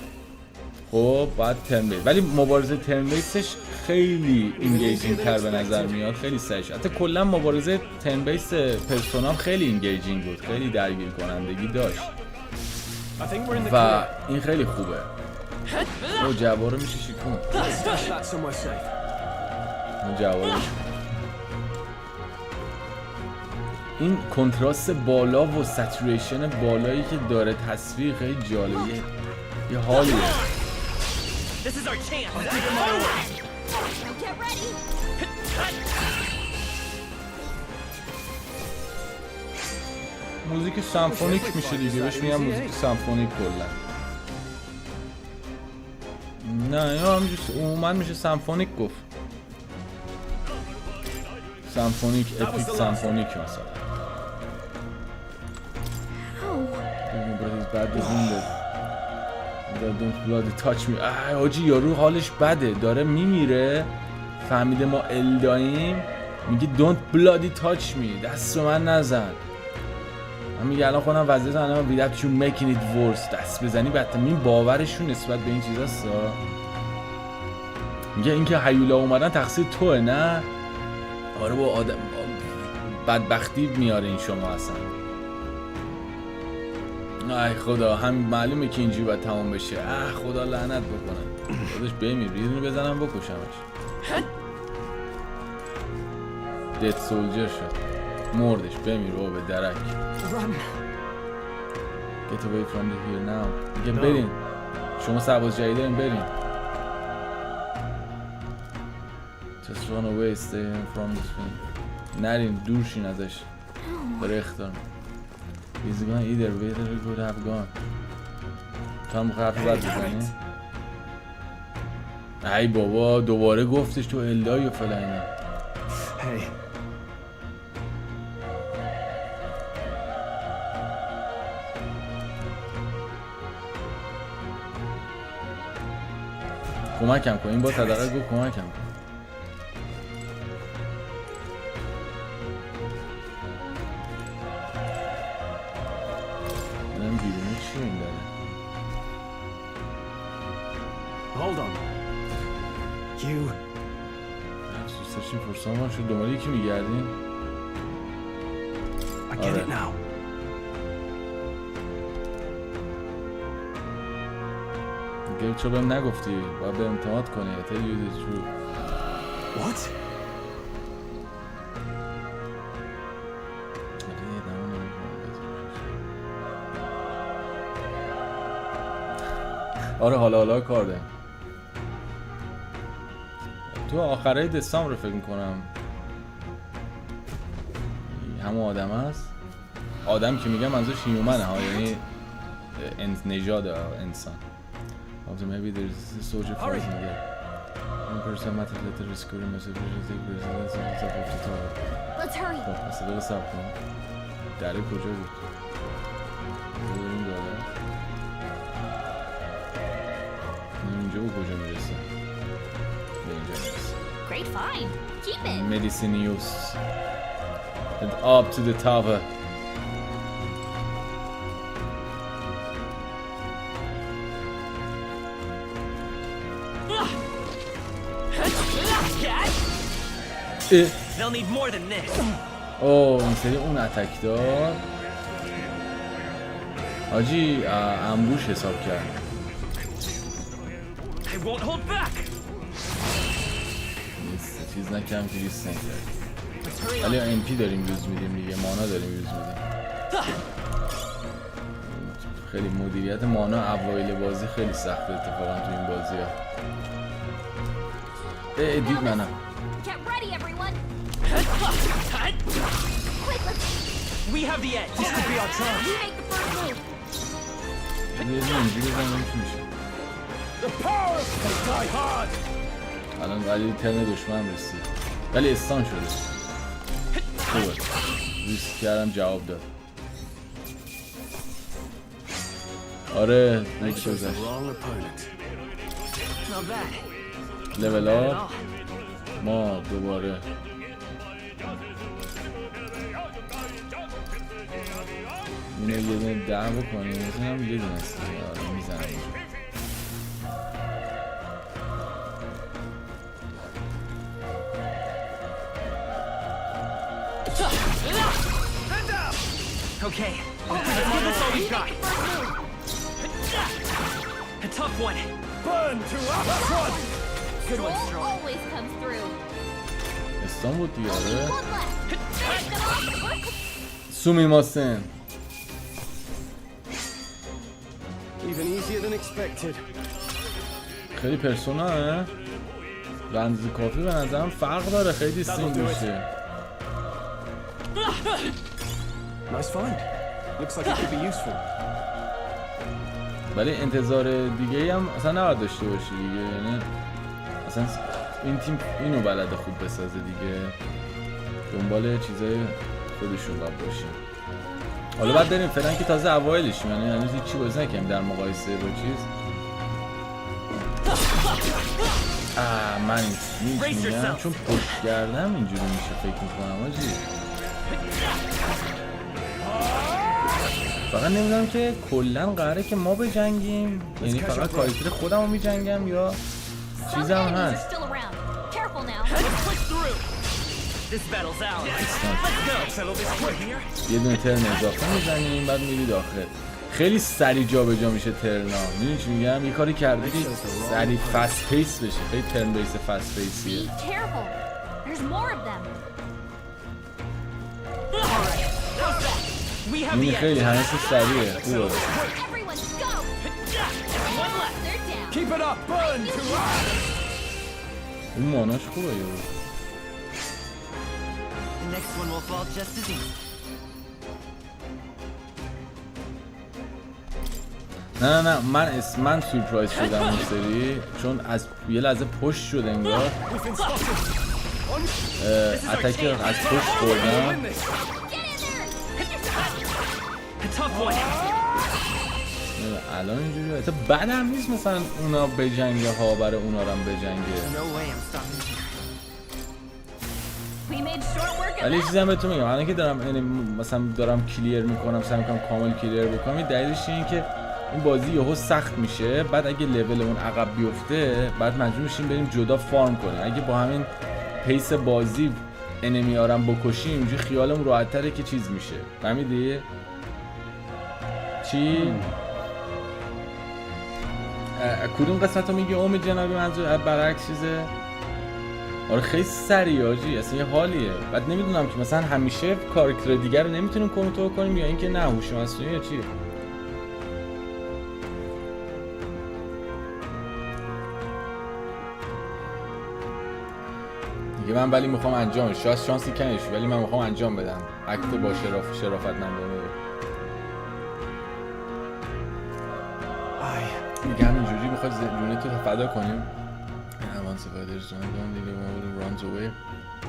Speaker 1: خب بعد ترن بیس، ولی مبارزه ترن بیسش خیلی اینگیجینگ تر به نظر میاد، خیلی سش. حتی کلا مبارزه ترن بیس پرسونام خیلی اینگیجینگ بود، خیلی درگیر کنندگی داشت و این خیلی خوبه. او جواره میشه شیکون. اون جواره میشه. این کنتراست بالا و ساتوریشن بالایی که داره تصویر خیلی جالبیه، یه حالیه.
Speaker 14: This is our chance. Get ready.
Speaker 1: موزیک سمفونیک میشه دیگه، بهش میگم موزیک سمفونیک کلا. نه یا همینجوری عموما میشه سمفونیک گفت. سمفونیک، اپیک سمفونیک مثلا. بعد Don't bloody touch me. آجی یارو حالش بده، داره میمیره، فهمیده ما الداییم، میگه Don't bloody touch me. دست رو من نزن. من میگه الان خودم وضعیت الان without you making it worse. دست بزنی بدتر. این باورشون نسبت به این چیزاست. میگه اینکه هیولا اومدن تقصیر توه نه؟ آره با آدم بدبختی میاره این شما اصلا. ای خدا، همین معلومه که اینجوری باید تمام بشه. خدا لعنت بکنه. خودش بمیر، یه دونه بزنم بکشمش. دد سولجر شد، مردش. بمیر بابا به درک. Get away from the here now. میگه برین، شما سرباز جدید دارین، برین. Just run away, stay from this thing. نرین، دور شین ازش. داره اختار. He's gone either way that it would have gone. تو هم حرف بد بزنی؟ ای بابا دوباره گفتش تو الدای و فلان اینا.
Speaker 13: Hey.
Speaker 1: کمکم کن، این با صدقه گفت کمکم کن.
Speaker 13: Hold on. You.
Speaker 1: سرچین فرصت ما شد دنبال یکی میگردین.
Speaker 13: I get it now.
Speaker 1: دیگه چرا بهم نگفتی؟ باید به اعتماد کنی. I tell you the truth.
Speaker 13: What?
Speaker 1: آره حالا کار داریم. تو آخرای داستان رو فکر میکنم همون آدم هست. آدم که میگم منظورش هیومنه ها، یعنی نژاد انسان. Also maybe there's a soldier fighting there. One person might have let the rescue message.
Speaker 4: Let's hurry.
Speaker 1: خب پس دقیقه سب کن. دره کجا بود؟ بریم بالا. اینجا بود کجا میرسه؟ به اینجا میرسه.
Speaker 4: Great find. Keep it.
Speaker 1: Medicinius. And up to the tower.
Speaker 14: They'll need more than this.
Speaker 1: اوه این سری اون اتک دار حاجی انبوش حساب کرد.
Speaker 14: I won't hold back.
Speaker 1: نیست چیز نکردم که ریست نکرد ولی MP داریم یوز میدیم دیگه مانا داریم یوز میدیم. خیلی مدیریت مانا اوایل بازی خیلی سخته اتفاقا تو این بازی ها. دید منم
Speaker 4: Get ready, everyone.
Speaker 14: We have the edge. This could be our chance.
Speaker 4: You make the first move.
Speaker 1: اینجوری بزنم چی میشه.
Speaker 8: The powers can die hard.
Speaker 1: الان ولی ترن دشمن رسید ولی استان شده. خوبه ریسک کردم جواب داد. آره نکس گذشت. لول آپ ما دوباره اینو یه دونه 10 بکنیم میتونم یه دونه است. آره میزنم
Speaker 14: Okay, let's give this all we've got. A tough one.
Speaker 8: Burn to our front.
Speaker 14: Good one, strong.
Speaker 4: Always comes through.
Speaker 1: استان بود دیگه آره.
Speaker 4: One left. Finish them off.
Speaker 1: سومیماسن.
Speaker 13: Even easier than expected.
Speaker 1: خیلی پرسونا رمز کافی به نظرم فرق داره خیلی سینگوشه.
Speaker 13: Nice find. Looks like it could be useful.
Speaker 1: ولی انتظار دیگه هم اصلا نباید داشته باشی دیگه یعنی اصلا این تیم اینو بلده خوب بسازه دیگه دنبال چیزای خودشون باید باشیم. حالا بعد بریم فعلا که تازه اوایلشیم یعنی هنوز هیچی بازی نکنیم در مقایسه با چیز. من میگم چون پشت کردم اینجوری میشه فکر میکنم آجی. فقط نمیدونم که کلا قراره که ما بجنگیم یعنی فقط کاراکتر خودم رو میجنگم یا چیزم هست. یه دونه ترن اضافه میزنیم بعد میری داخل. خیلی سریع جا به جا میشه ترنا. میدونی چی میگم؟ یه کاری کرده که سریع فست پیس بشه. خیلی ترن بیس فست پیسیه. این خیلی همه سریعه. خوبه. اون ماناش خوبه یه رو. نه من سورپرایز شدم اون سری چون از یه لحظه پشت شد انگار اتک از پشت خوردم. الان اینجوری حتی بد هم نیست مثلا اونا بجنگه ها برای اونا رو هم بجنگه. ولی یه چیزی هم بهتون میگم الان که دارم مثلا دارم کلیر میکنم سعی میکنم کامل کلیر بکنم دلیلش اینه که این بازی یهو سخت میشه بعد اگه لول اون عقب بیفته بعد مجبور میشیم بریم جدا فارم کنیم. اگه با همین پیس بازی انمیارم بکشیم اینجوری خیالم راحت‌تره که چیز میشه. فهمیدی؟ چی؟ کدوم قسمت رو میگی اومی جنابی منظور برعکس چیزه؟ آره خیلی سریع آجی اصلا یه حالیه. بعد نمیدونم که مثلا همیشه کاراکتر دیگر رو نمیتونیم کنترل کنیم یا اینکه نه هوش مصنوعی یا چیه. دیگه من ولی میخوام انجامش شاید شانسی کمش ولی من میخوام انجام بدم اکت با شرافتمندانه. میگم اینجوری میخواد زندونی تو فدا کنیم.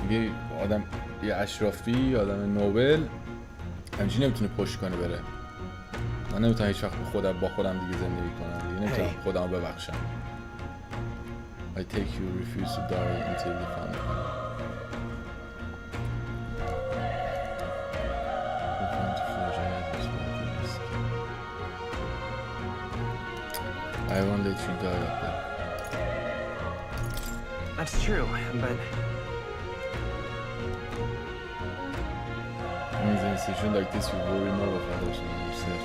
Speaker 1: دیگه آدم یه اشرافی آدم نوبل همچنین نمیتونه پشت کنه بره. من نمیتونم هیچ وقت با خودم دیگه زندگی کنم دیگه، نمیتونم خودم رو ببخشم. I take you refuse to die until you find me. I won't let you die up there.
Speaker 6: That's true, but...
Speaker 1: In a situation like this, we worry more of others than yourself.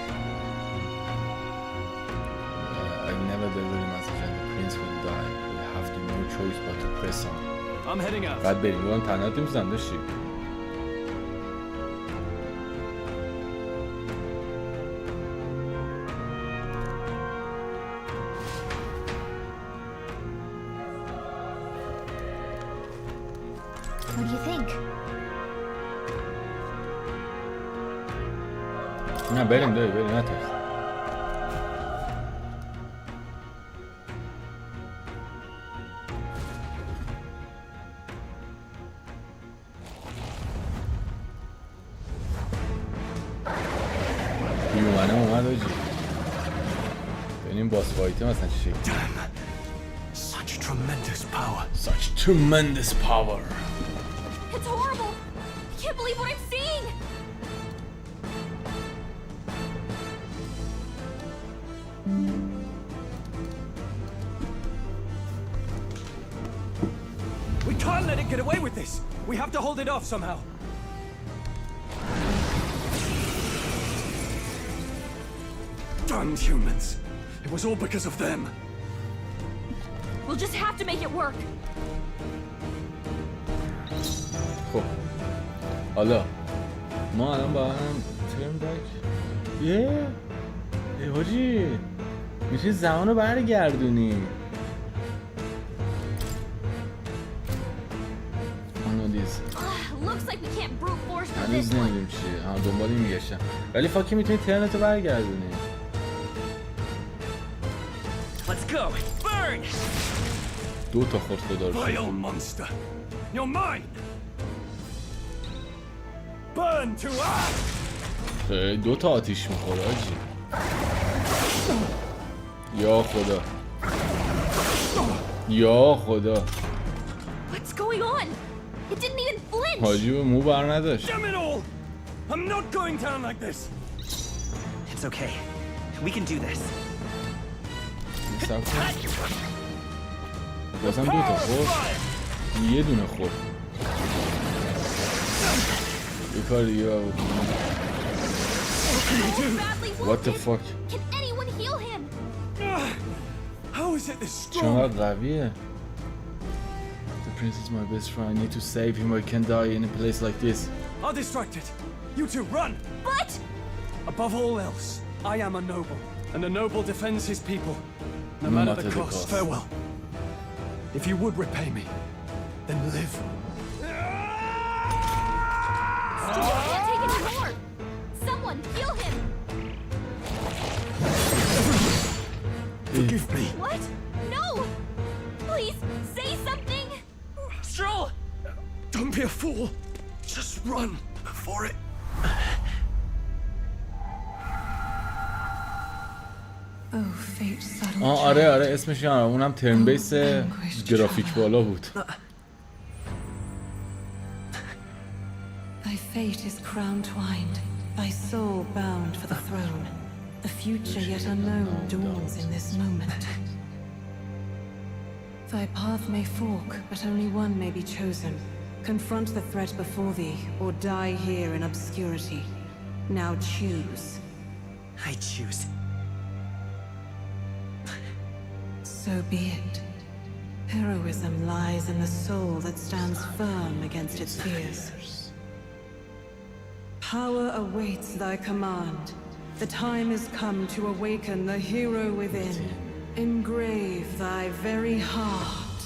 Speaker 1: I never deliver the message and the prince will die. We have to no choice but to press on.
Speaker 5: I'm heading out.
Speaker 1: بعد بریم اون تنهات میزنم داشتی.
Speaker 4: What do you think?
Speaker 1: نه بریم نترس. بیومنم اومد آجی. ببینیم باس فایته مثلا چی شکل.
Speaker 13: Such tremendous power.
Speaker 1: Such tremendous power.
Speaker 4: It's horrible! I can't believe what I'm seeing!
Speaker 8: We can't let it get away with this. We have to hold it off somehow.
Speaker 5: Damn humans. It was all because of them.
Speaker 4: We'll just have to make it work.
Speaker 1: خب حالا ما الان با هم ترن بک یه حاجی میشه زمان رو برگردونی.
Speaker 4: Looks like we can't brute force this
Speaker 1: هنوز
Speaker 4: one.
Speaker 1: نمیدونیم چیه. دنبال این میگشتم ولی فاکی میتونی ترنتو برگردونی.
Speaker 14: Let's go. Burn.
Speaker 1: دو تا خورد خدا رو
Speaker 5: Vile monster. You're mine. Burn to ash.
Speaker 1: دو تا آتیش میخوره آجی. یا خدا یا خدا.
Speaker 4: What's going on? It didn't even flinch.
Speaker 1: حاجی به مو بر نداشت.
Speaker 8: Damn it all! I'm not going down like this.
Speaker 6: It's okay. We can do this.
Speaker 1: بازم دو تا خورد. یه دونه خورد. یه کار دیگه باید بکنم. What the fuck?
Speaker 4: Can anyone heal him?
Speaker 8: How is it this strong?
Speaker 1: چقدر قویه. The prince is my best friend. I need to save him. I can't die in a place like this.
Speaker 8: I'll distract it. You two run.
Speaker 4: But
Speaker 8: Above all else, I am a noble, and a noble defends his people, no matter the cost. Farewell. If you would repay me, then live.
Speaker 4: Stu can't take any more. Someone heal him.
Speaker 5: Forgive me.
Speaker 4: What? No! Please say something.
Speaker 14: Stroll.
Speaker 5: Don't be a fool. Just run before it.
Speaker 7: Oh, fate subtle.
Speaker 1: آره اسمش یادم اونم ترن بیس گرافیک بالا بود.
Speaker 7: Thy fate is crown twined, thy soul bound for the throne. The future yet unknown dawns in this moment. Thy path may fork, but only one may be chosen. Confront the threat before thee, or die here in obscurity. Now choose.
Speaker 6: I choose.
Speaker 7: So be it. Heroism lies in the soul that stands firm against its fears. Power awaits thy command. The time is come to awaken the hero within. Engrave thy very heart.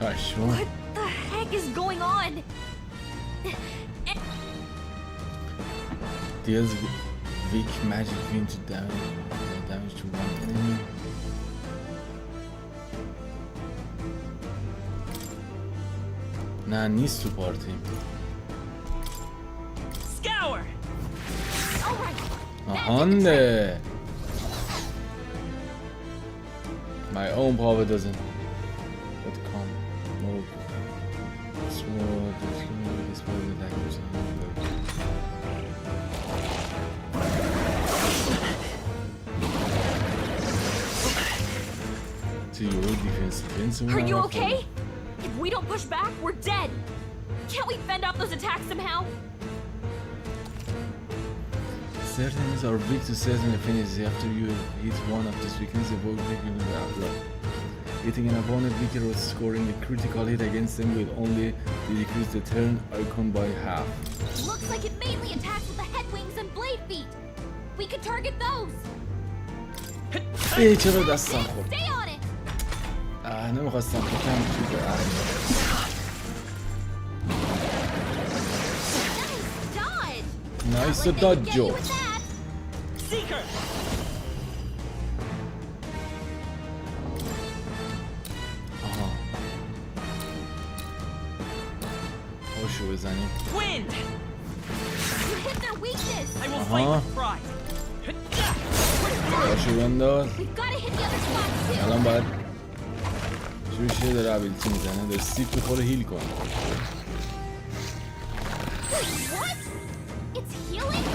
Speaker 1: پشمام.
Speaker 4: What the heck is going on?
Speaker 1: Deals weak magic into damage to one enemy. نه نیست تو پارتیم.
Speaker 14: Scour.
Speaker 1: آهانده. My own power doesn't. But come, move. Small, display the language. To your defense.
Speaker 4: Are you okay? If we don't push back, we're dead. Can't we fend off those attacks somehow?
Speaker 1: Certain enemies are weak to certain affinities. After you hit one of these weaknesses, evoke weakness in the outlaw. Hitting an opponent weaker or scoring a critical hit against them will only decrease the turn icon by half.
Speaker 4: Looks like it mainly attacks with the head wings and blade feet. We could target those.
Speaker 1: چرا دستم خورد؟
Speaker 4: Stay on it.
Speaker 1: نمیخواستم بکنم چیز Nice dodge.
Speaker 14: Seeker.
Speaker 1: آها. هاشو بزنیم.
Speaker 14: Wind.
Speaker 4: You hit their weakness.
Speaker 14: I will fight with pride.
Speaker 1: هاشو بنداز.
Speaker 4: We've got to hit the other spots too.
Speaker 1: الان باید شویشه داره ابیلیتی میزنه. داره سیپ بخوره هیل کنه.
Speaker 4: What? It's healing?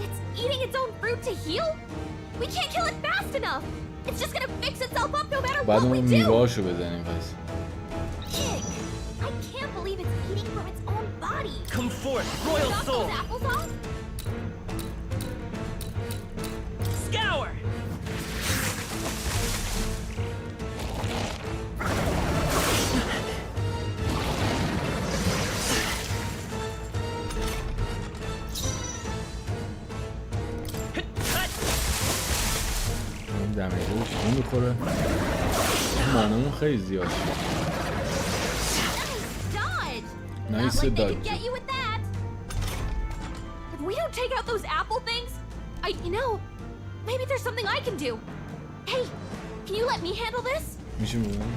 Speaker 4: It's eating its own fruit to heal? We can't kill it fast enough. It's just gonna fix itself up no matter
Speaker 1: بعد
Speaker 4: what we
Speaker 1: اون
Speaker 4: do.
Speaker 1: میوهاشو بزنیم پس.
Speaker 4: Pig. I can't believe it's eating from its own body.
Speaker 14: Come forth, royal
Speaker 4: Knock
Speaker 14: soul.
Speaker 4: those apples off?
Speaker 14: Scour.
Speaker 1: دمیجش اون میخوره. مانمون خیلی زیاد شد.
Speaker 4: Nice
Speaker 1: dodge.
Speaker 4: Not like they could get you with that. If we don't take out those apple things, maybe there's something I can do. Hey, can you let me handle this?
Speaker 1: میشه بودم.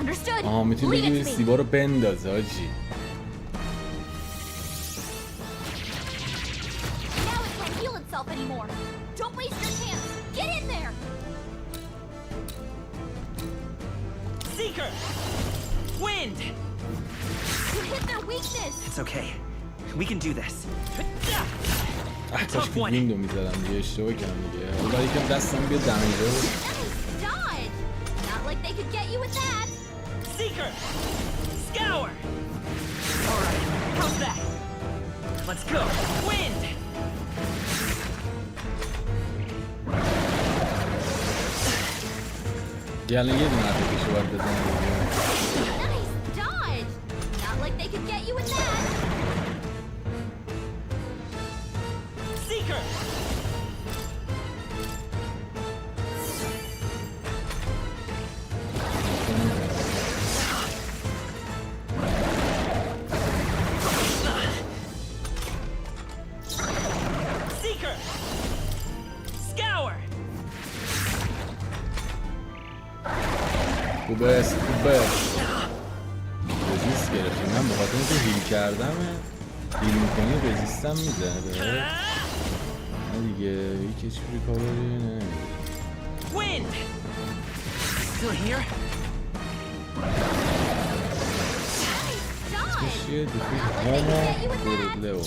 Speaker 4: Understood.
Speaker 1: میتونی
Speaker 4: Leave
Speaker 1: بگیری
Speaker 4: it to me.
Speaker 1: سیبا رو بندازه آجی.
Speaker 4: Now it can't heal itself anymore. Don't waste your chance. Get in there.
Speaker 14: Seeker. Wind.
Speaker 4: You hit their weakness.
Speaker 6: It's okay. We can do this.
Speaker 1: کاش که ویندو میزدم دیگه اشتباه کردم دیگه. حالا یکم دستم بیاد دمیجه رو.
Speaker 4: Dodge. Not like they could get you with that.
Speaker 14: Seeker. Scour. All right. How's that? Let's go. Wind.
Speaker 1: الان یه دونه اتکشو باید بزنم دیگه.
Speaker 4: Nice dodge. Not like they could get you with that.
Speaker 14: Seeker. Seeker. Scour.
Speaker 1: خوبه رزیست گرفتیم. من بخاطر اینکه هیل کردم هیل میکنی رزیستم میزنه به نه دیگه یک HP ریکاوری نه.
Speaker 14: Wind. Still here?
Speaker 1: اسمش چیه؟ دیفیت هومو گورلو.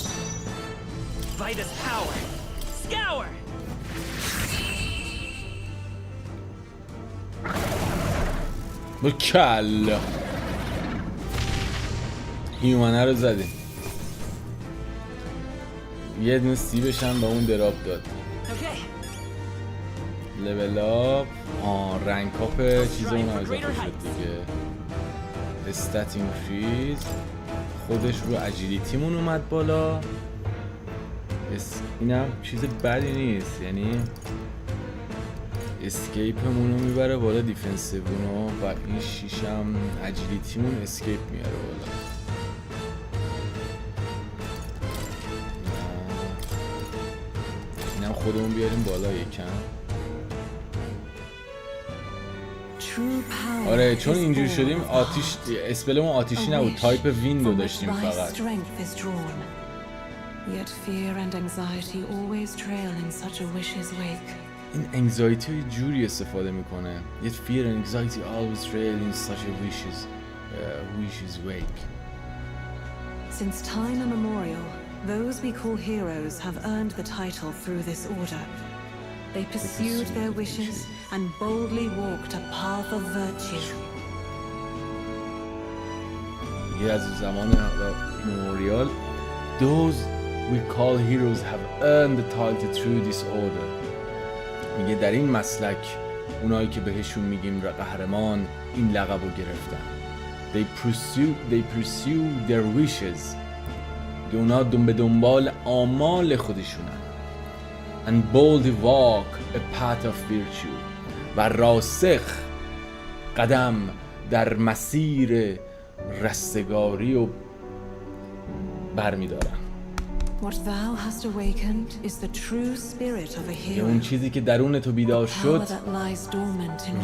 Speaker 14: Vitus power. Scour.
Speaker 1: با کل هیومنه رو زدیم. یه دونه سیبش هم به اون دراپ داد. لول آپ رنگ کاپ چیزمون اضافه شد دیگه. استات اینکریز خودش رو اجیلیتیمون اومد بالا. اینم چیز بدی نیست، یعنی اسکیپمون رو میبره بالا، دیفنسیوونو، و این شیشم اجیلیتیمون اسکیپ میاره بالا. اینم خودمون بیاریم بالا یکم. آره چون اینجوری شدیم آتیش اسپلمون آتیشی نبود، تایپ ویندو داشتیم فقط. این انگزایتی رو جوری استفاده میکنه. Yet fear and anxiety always trail in such a wish's wake.
Speaker 11: Since time immemorial, those we call heroes have earned the title through this order. They pursued their wishes and boldly walked a path of virtue.
Speaker 1: یه از زمان مموریال those we call heroes have earned the title through this order. میگه در این مسلک اونایی که بهشون میگیم قهرمان این لقب رو گرفتن. They pursue their wishes. اونا به دنبال آمال خودشونن. And boldly walk a path of virtue. و راسخ قدم در مسیر رستگاری و برمیدارن.
Speaker 11: What thou hast awakened is the true spirit of a hero.
Speaker 1: اون چیزی که درون تو بیدار شد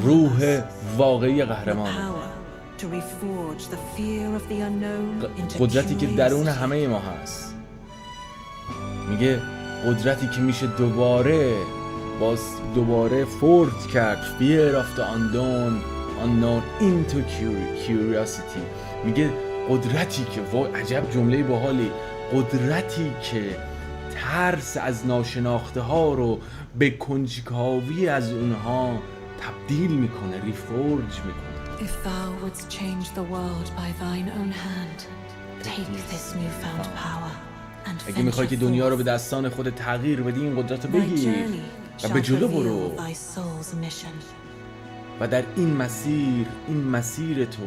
Speaker 1: روح واقعی قهرمان. قدرتی که درون همه ما هست. میگه قدرتی که میشه دوباره فورد کرد. Fear of the unknown into curiosity. میگه قدرتی که عجب جمله باحالی، قدرتی که ترس از ناشناخته ها رو به کنجکاوی از اونها تبدیل میکنه، ریفورج میکنه.
Speaker 11: If thou wouldst change the world by thine own hand, take this newfound power and
Speaker 1: اگه میخوای که دنیا رو به دستان خود تغییر بدی این قدرت رو بگیر و به جلو برو و در این مسیر تو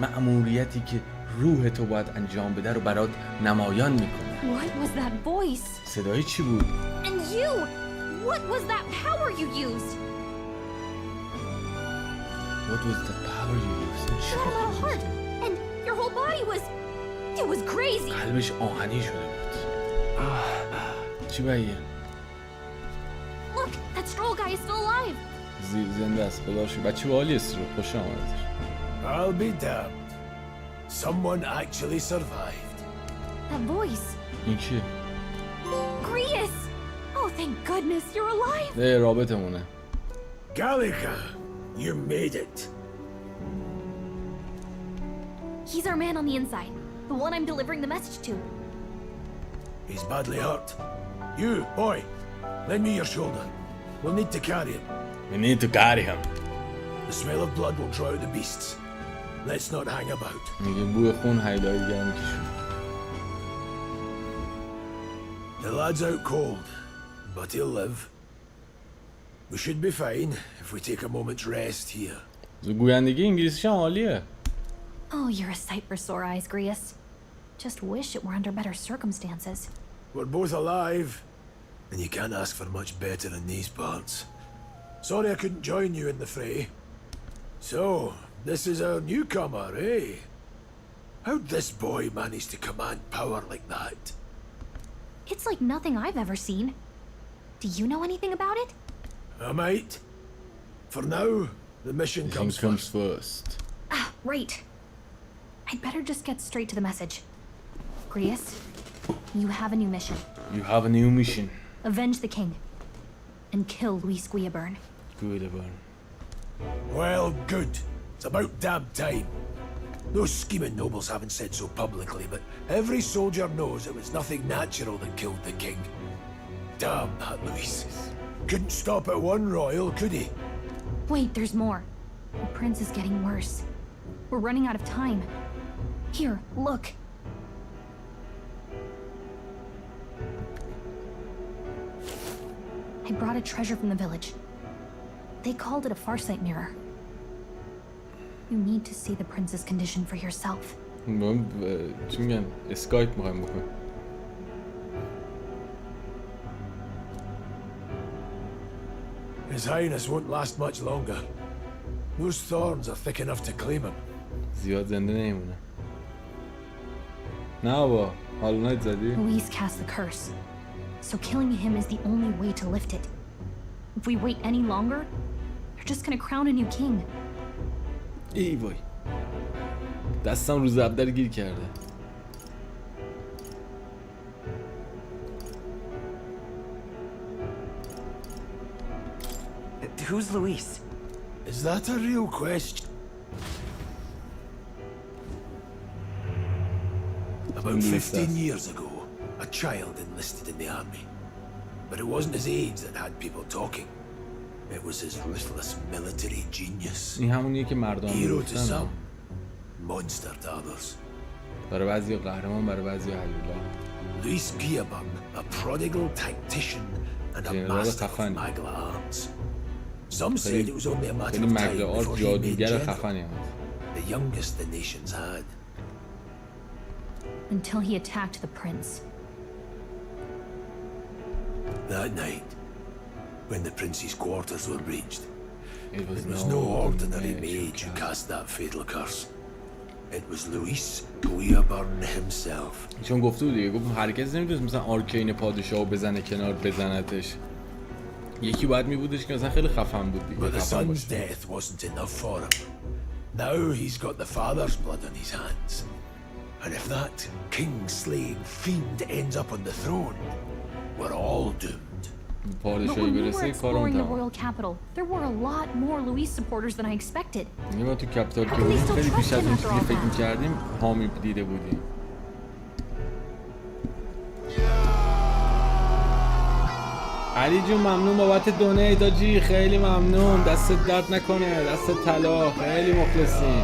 Speaker 1: مأموریتی که روح تو باید انجام بده رو برات نمایان میکنه.
Speaker 4: What was that voice?
Speaker 1: صدای چی بود؟
Speaker 4: And you! What was that power you used?
Speaker 1: What was the power you used?
Speaker 4: You had a little heart, and your whole body was crazy.
Speaker 1: قلبش آهنی شده بود. چی باید؟
Speaker 4: Look, that stroll guy is still alive.
Speaker 1: زنده است. خدا شکر. بچه باحالی است رو. خوش آمدید.
Speaker 16: I'll be damned. Someone actually survived.
Speaker 4: That voice.
Speaker 1: اینکه
Speaker 4: Grius! Oh, thank goodness you're alive.
Speaker 1: رابطمونه.
Speaker 16: Gallica, you made it.
Speaker 4: He's our man on the inside, the one I'm delivering the message to.
Speaker 16: He's badly hurt. You, boy, lend me your shoulder. We'll need to carry him.
Speaker 1: We need to carry him.
Speaker 16: The smell of blood will draw out the beasts. Let's not hang about.
Speaker 1: میگه بوی خون هیلای دیگه هم میکشون.
Speaker 16: The lad's out cold, but he'll live. We should be fine if we take a moment's rest here.
Speaker 1: گویندگی انگلیسیش هم عالیه.
Speaker 4: Oh, you're a sight for sore eyes, Grius. Just wish it were under better circumstances.
Speaker 16: We're both alive, and you can't ask for much better in these parts. Sorry I couldn't join you in the fray. So, this is our newcomer, eh? How'd this boy manage to command power like that?
Speaker 4: It's like nothing I've ever seen. Do you know anything about it?
Speaker 16: I might. For now, the mission comes first.
Speaker 4: Ah, right. I'd better just get straight to the message. Grius, you have a new mission.
Speaker 1: You have a new mission.
Speaker 4: Avenge the king. And kill Luis Guillaburn.
Speaker 1: Guillaburn.
Speaker 16: Well, good. It's about damn time. Those scheming nobles haven't said so publicly, but every soldier knows it was nothing natural that killed the king. Damn that Luis. Couldn't stop at one royal, could he?
Speaker 4: Wait, there's more. The prince is getting worse. We're running out of time. Here, look. I brought a treasure from the village. They called it a farsight mirror. You need to see the prince's condition for yourself.
Speaker 1: چی میگن اسکایپ میخوایم بکنیم.
Speaker 16: His Highness won't last much longer. Those thorns are thick enough to claim him.
Speaker 1: زیاد زنده نمیمونه. نه بابا حالا نایت زدی؟
Speaker 4: Louise cast the curse, so killing him is the only way to lift it. If we wait any longer, they're just gonna crown a new king.
Speaker 1: ای وای دستم رو زبدر گیر کرده.
Speaker 6: Who's Louise?
Speaker 16: Is that a real question? About 15 years ago, a child enlisted in the army. But it wasn't his age that had people talking. It was his ruthless military genius.
Speaker 1: این همونیه که مردم
Speaker 16: Hero to
Speaker 1: میگفتن.
Speaker 16: some, monster to others.
Speaker 1: برای بعضی قهرمان برای بعضی هیولا.
Speaker 16: Louis Pierreburn, a prodigal tactician and a master of magla arts. Some said it was only a matter of time before he made general, the youngest the nations had.
Speaker 4: Until he attacked the prince.
Speaker 16: That night, when the prince's quarters were breached, it was no ordinary mage who cast that fatal curse. It was Louis Pierreburn himself.
Speaker 1: چون گفته بود دیگه گفت هرگز نمیتونست مثلا آرکین پادشاهو بزنه کنار بزنتش. یکی باید میبودش که مثلا خیلی خفن بود دیگه.
Speaker 16: But the son's death wasn't enough for him. Now he's got the father's blood on his hands. And if that king-slaying fiend ends up on the throne, we're all doomed.
Speaker 4: But when we were exploring the royal capital, there were a lot more Louis supporters than I expected.
Speaker 1: ما تو کپیتال که بودیم خیلی بیش از اون چیزی فکر می‌کردیم حامی دیده بودیم. علی جون ممنون بابت دونیت آجی، خیلی ممنون، دستت درد نکنه، دستت طلا، خیلی مخلصیم.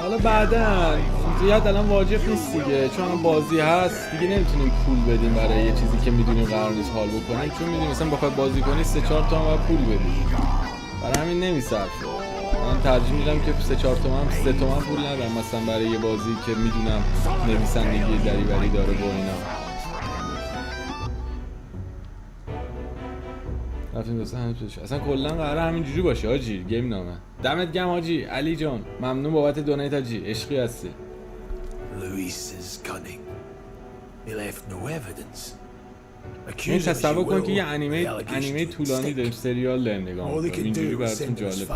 Speaker 1: حالا بعداً زیاد الان واجب نیست دیگه، چون بازی هست دیگه نمیتونیم پول بدیم برای یه چیزی که میدونیم قرار نیست حال بکنیم، چون میدونیم مثلا بخوای بازی کنی 3-4 تومن باید پول بدی، برای همین نمیصرفه. من ترجیح میدم که 3-4 تومن 3 تومن پول ندم مثلا برای یه بازی که میدونم نویسندگی دریوری داره و اینا. رفتیم دوستان اصلا کلا قراره همینجوری باشه حاجی گیم نامه. دمت گرم حاجی علی جان، ممنون بابت دونیت حاجی، عشقی هستی. این تصور کن که یه انیمه طولانی داریم سریال داریم نگاه میکنیم، اینجوری براتون جالب.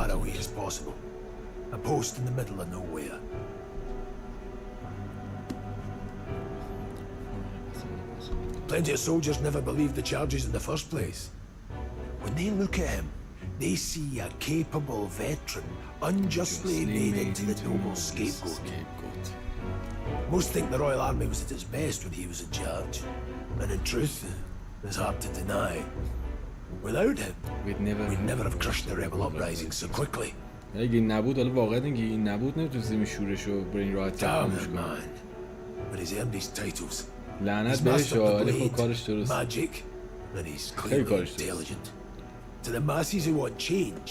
Speaker 16: Plenty of soldiers never believed the charges in the first place. When they look at him, they see a capable veteran unjustly made into the noble scapegoat. Most think the Royal Army was at its best when he was in charge, and in truth, it's hard to deny. Without him, we'd never have crushed the rebel uprising so quickly.
Speaker 1: اگه این نبود، حالا واقعا اینکه این نبود نمیتونستیم شورشو به این راحتی خاموش کنیم.
Speaker 16: But he's earned his titles.
Speaker 1: لعنت بهش، ولی خب کارش درست.
Speaker 16: Magic, and he's clearly intelligent. To the masses who want change,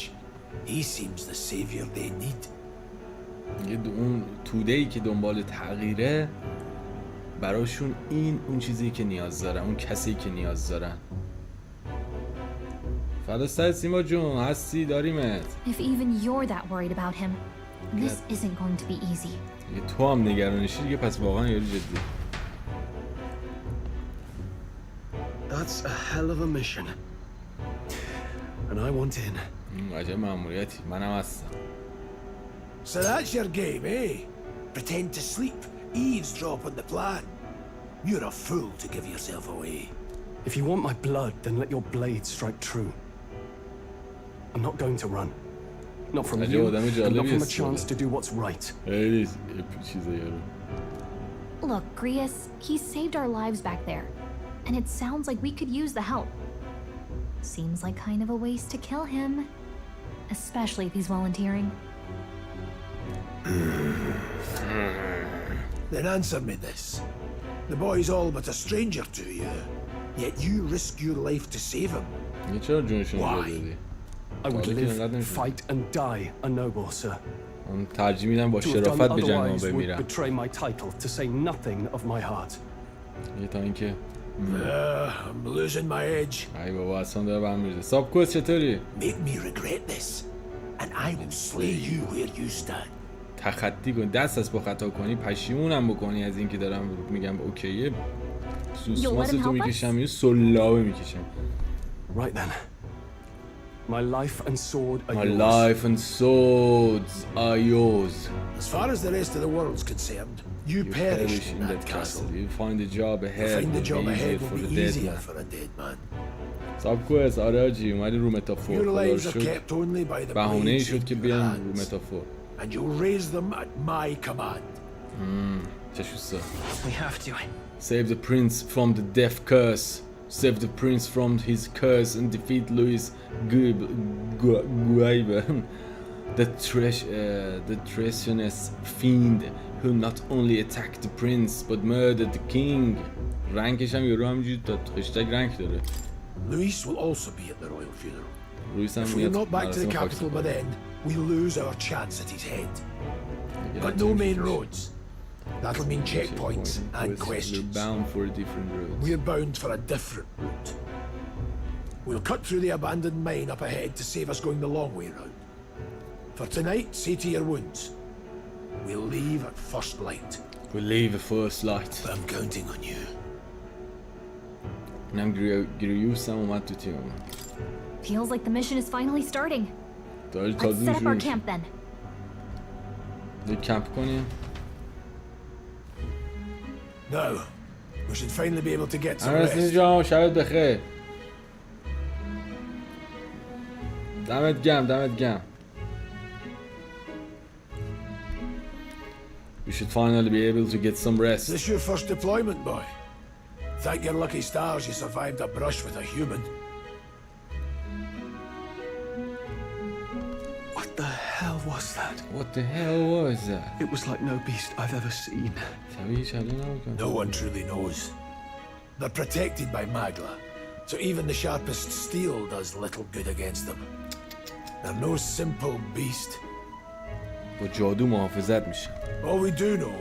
Speaker 16: he seems the savior they need.
Speaker 1: اون توده‌ای که دنبال تغییره براشون این اون چیزی که نیاز دارن، اون کسی که نیاز دارن. فدا سرت سیما جون، هستی داریمت.
Speaker 4: If even you're that worried about him, this isn't going to be easy.
Speaker 1: تو هم نگرانشی دیگه، پس واقعا یاری جدی.
Speaker 13: That's a hell of a mission. And I want in.
Speaker 1: عجب مأموریتی، منم هستم.
Speaker 16: So that's your game, eh? Pretend to sleep, eavesdrop on the plan. You're a fool to give yourself away.
Speaker 13: If you want my blood, then let your blade strike true. I'm not going to run. Not from you, and not from a chance to do what's right.
Speaker 4: Look, Grius, he saved our lives back there. And it sounds like we could use the help. Seems like kind of a waste to kill him. Especially if he's volunteering.
Speaker 16: Then answer me this. The boy's all but a stranger to you, yet you risk your life to save him.
Speaker 13: Why? I would live, fight and die a noble, sir.
Speaker 1: من ترجیح میدم با شرافت به جنگام بمیرم. یه تا اینکه
Speaker 16: I'm losing my edge.
Speaker 1: ای بابا اصلا داره برم میرزه. سابکوست چطوری؟
Speaker 16: Make me regret this, and I will slay you where you stand.
Speaker 1: تخطی کن، دست از با خطا کنی پشیمونم بکنی از اینکه دارم میگم اوکیه. سوسماس تو میکشم یه سلابه میکشم.
Speaker 13: Right then. My life and sword are
Speaker 1: My
Speaker 13: yours.
Speaker 1: life and swords are yours.
Speaker 16: As far as the rest of the world's concerned, you perish in that castle.
Speaker 1: You find a job ahead.
Speaker 16: Find a job ahead
Speaker 1: for
Speaker 16: will
Speaker 1: the
Speaker 16: be
Speaker 1: dead
Speaker 16: easier
Speaker 1: man.
Speaker 16: for a dead man.
Speaker 1: سابکوست آره آجی اومدی رو متافور.
Speaker 16: Your lives are kept only by the
Speaker 1: بهونه ای
Speaker 16: blades
Speaker 1: شد که
Speaker 16: in your
Speaker 1: بیان رو
Speaker 16: hands,
Speaker 1: متافور.
Speaker 16: and you'll raise them at my command.
Speaker 1: چشوستا.
Speaker 6: We have to.
Speaker 1: Save the prince from the death curse. Save the prince from his curse and defeat Louis Guaiba, the treasonous fiend who not only attacked the prince but murdered the king. رنگش هم یورو همینجوری داد هشتگ رنگ داره.
Speaker 16: Louis will also be at the royal funeral.
Speaker 1: رویس هم
Speaker 16: If we're
Speaker 1: میاد
Speaker 16: not back to the
Speaker 1: مراسم
Speaker 16: capital by
Speaker 1: خاکسپاری.
Speaker 16: then, we lose our chance at his head. But no main roads. That'll mean checkpoints and questions.
Speaker 1: We're bound for a different road.
Speaker 16: We're bound for a different route. We'll cut through the abandoned mine up ahead to save us going the long way round. For tonight, see to your wounds. We'll leave at first light.
Speaker 1: We'll leave at first light.
Speaker 16: I'm counting on you.
Speaker 1: اینم گریوس هم اومد تو تیم من.
Speaker 4: Feels like the mission is finally starting.
Speaker 1: داری
Speaker 4: Let's
Speaker 1: تازه
Speaker 4: set up our
Speaker 1: شروع
Speaker 4: camp then.
Speaker 1: یک کمپ کنیم.
Speaker 16: Now, we should finally be able to get some
Speaker 1: رسیدی
Speaker 16: rest.
Speaker 1: جان شبت بخیر. دمت گرم. We should finally be able to get some rest.
Speaker 16: Is this your first deployment, boy? Thank your lucky stars you survived a brush with a human.
Speaker 13: What the hell was that?
Speaker 1: What the hell was that?
Speaker 13: It was like no beast I've ever seen.
Speaker 16: No one truly knows. They're protected by Magla, so even the sharpest steel does little good against them. They're no simple beast.
Speaker 1: با جادو محافظت میشن.
Speaker 16: All we do know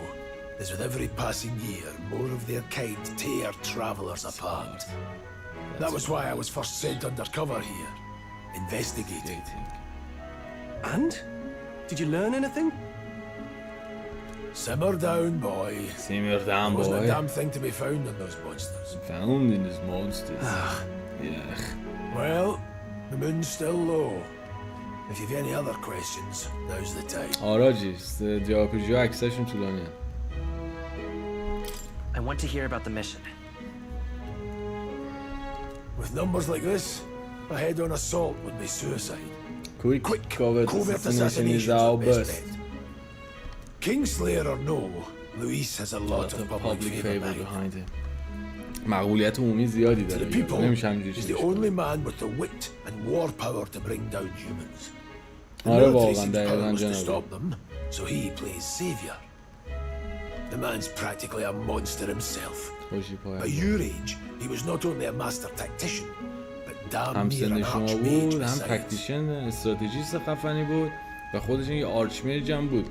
Speaker 16: is with every passing year, more of their kind tear travelers apart. That was why I was first sent undercover here, investigating.
Speaker 13: And? Did you learn anything?
Speaker 16: Simmer down, boy.
Speaker 1: Simmer down, boy.
Speaker 16: Wasn't a damn thing to be found in those monsters.
Speaker 1: Found in those monsters. Yeah.
Speaker 16: Well, the moon's still low. If you've any other questions, now's the time.
Speaker 1: آراجی جاپیجو عکساشون طولانیه.
Speaker 6: I want to hear about the mission.
Speaker 16: With numbers like this, a head-on assault would be suicide.
Speaker 1: Quick covert assassination is our best.
Speaker 16: Kingslayer or no, Luis has a lot of public favor
Speaker 1: behind him. مقبولیت عمومی زیادی
Speaker 16: To the
Speaker 1: داره.
Speaker 16: people,
Speaker 1: نمیشه همینجوری
Speaker 16: he's the
Speaker 1: چیزش
Speaker 16: only man with the wit and war power to bring down humans. The
Speaker 1: آره
Speaker 16: military
Speaker 1: واقعا
Speaker 16: seems
Speaker 1: دقیقاً
Speaker 16: powerless to
Speaker 1: جنابی.
Speaker 16: stop them, so he plays savior. The man's practically a monster himself.
Speaker 1: خوشی پای.
Speaker 16: At your age, he was not only a master tactician, but damn
Speaker 1: هم
Speaker 16: near
Speaker 1: سن
Speaker 16: an
Speaker 1: شما
Speaker 16: archmage
Speaker 1: بود، هم
Speaker 16: besides.
Speaker 1: تکتیشن استراتژیست خفنی بود و خودش یه آرچمرج هم بود.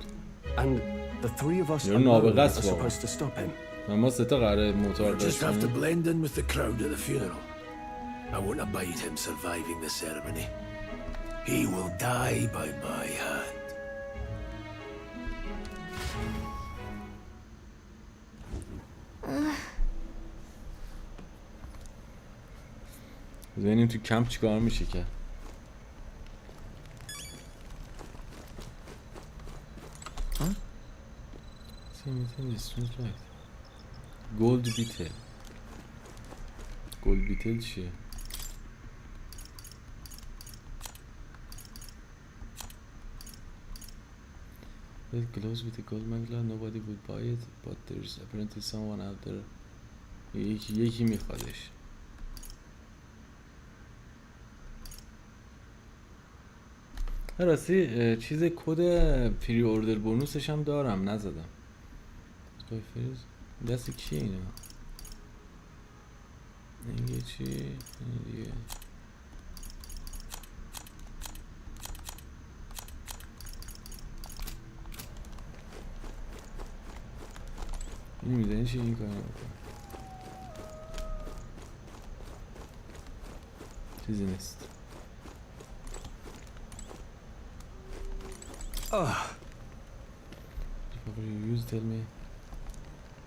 Speaker 13: And the three of us
Speaker 1: یارو
Speaker 13: alone are
Speaker 1: نابغه است واقعا.
Speaker 13: supposed to stop him.
Speaker 1: و ما سه تا قراره موتور
Speaker 16: We'll just have to
Speaker 1: داشتیم.
Speaker 16: blend in with the crowd at the funeral. I won't abide him surviving the ceremony. He will die by my hand.
Speaker 1: ببینیم تو کمپ چیکار میشه که. گولد بیتل. گولد بیتل چیه؟ It glows with a gold magla. Nobody would buy it, but there's apparently someone out there. یکی میخوادش. راستی چیز کد پری اوردر بونوسش هم دارم نزدم. دست کیه اینا؟ این چی؟ این دیگه. این میزنی چی این کار نمیکنه چیزی نیست If you use tell me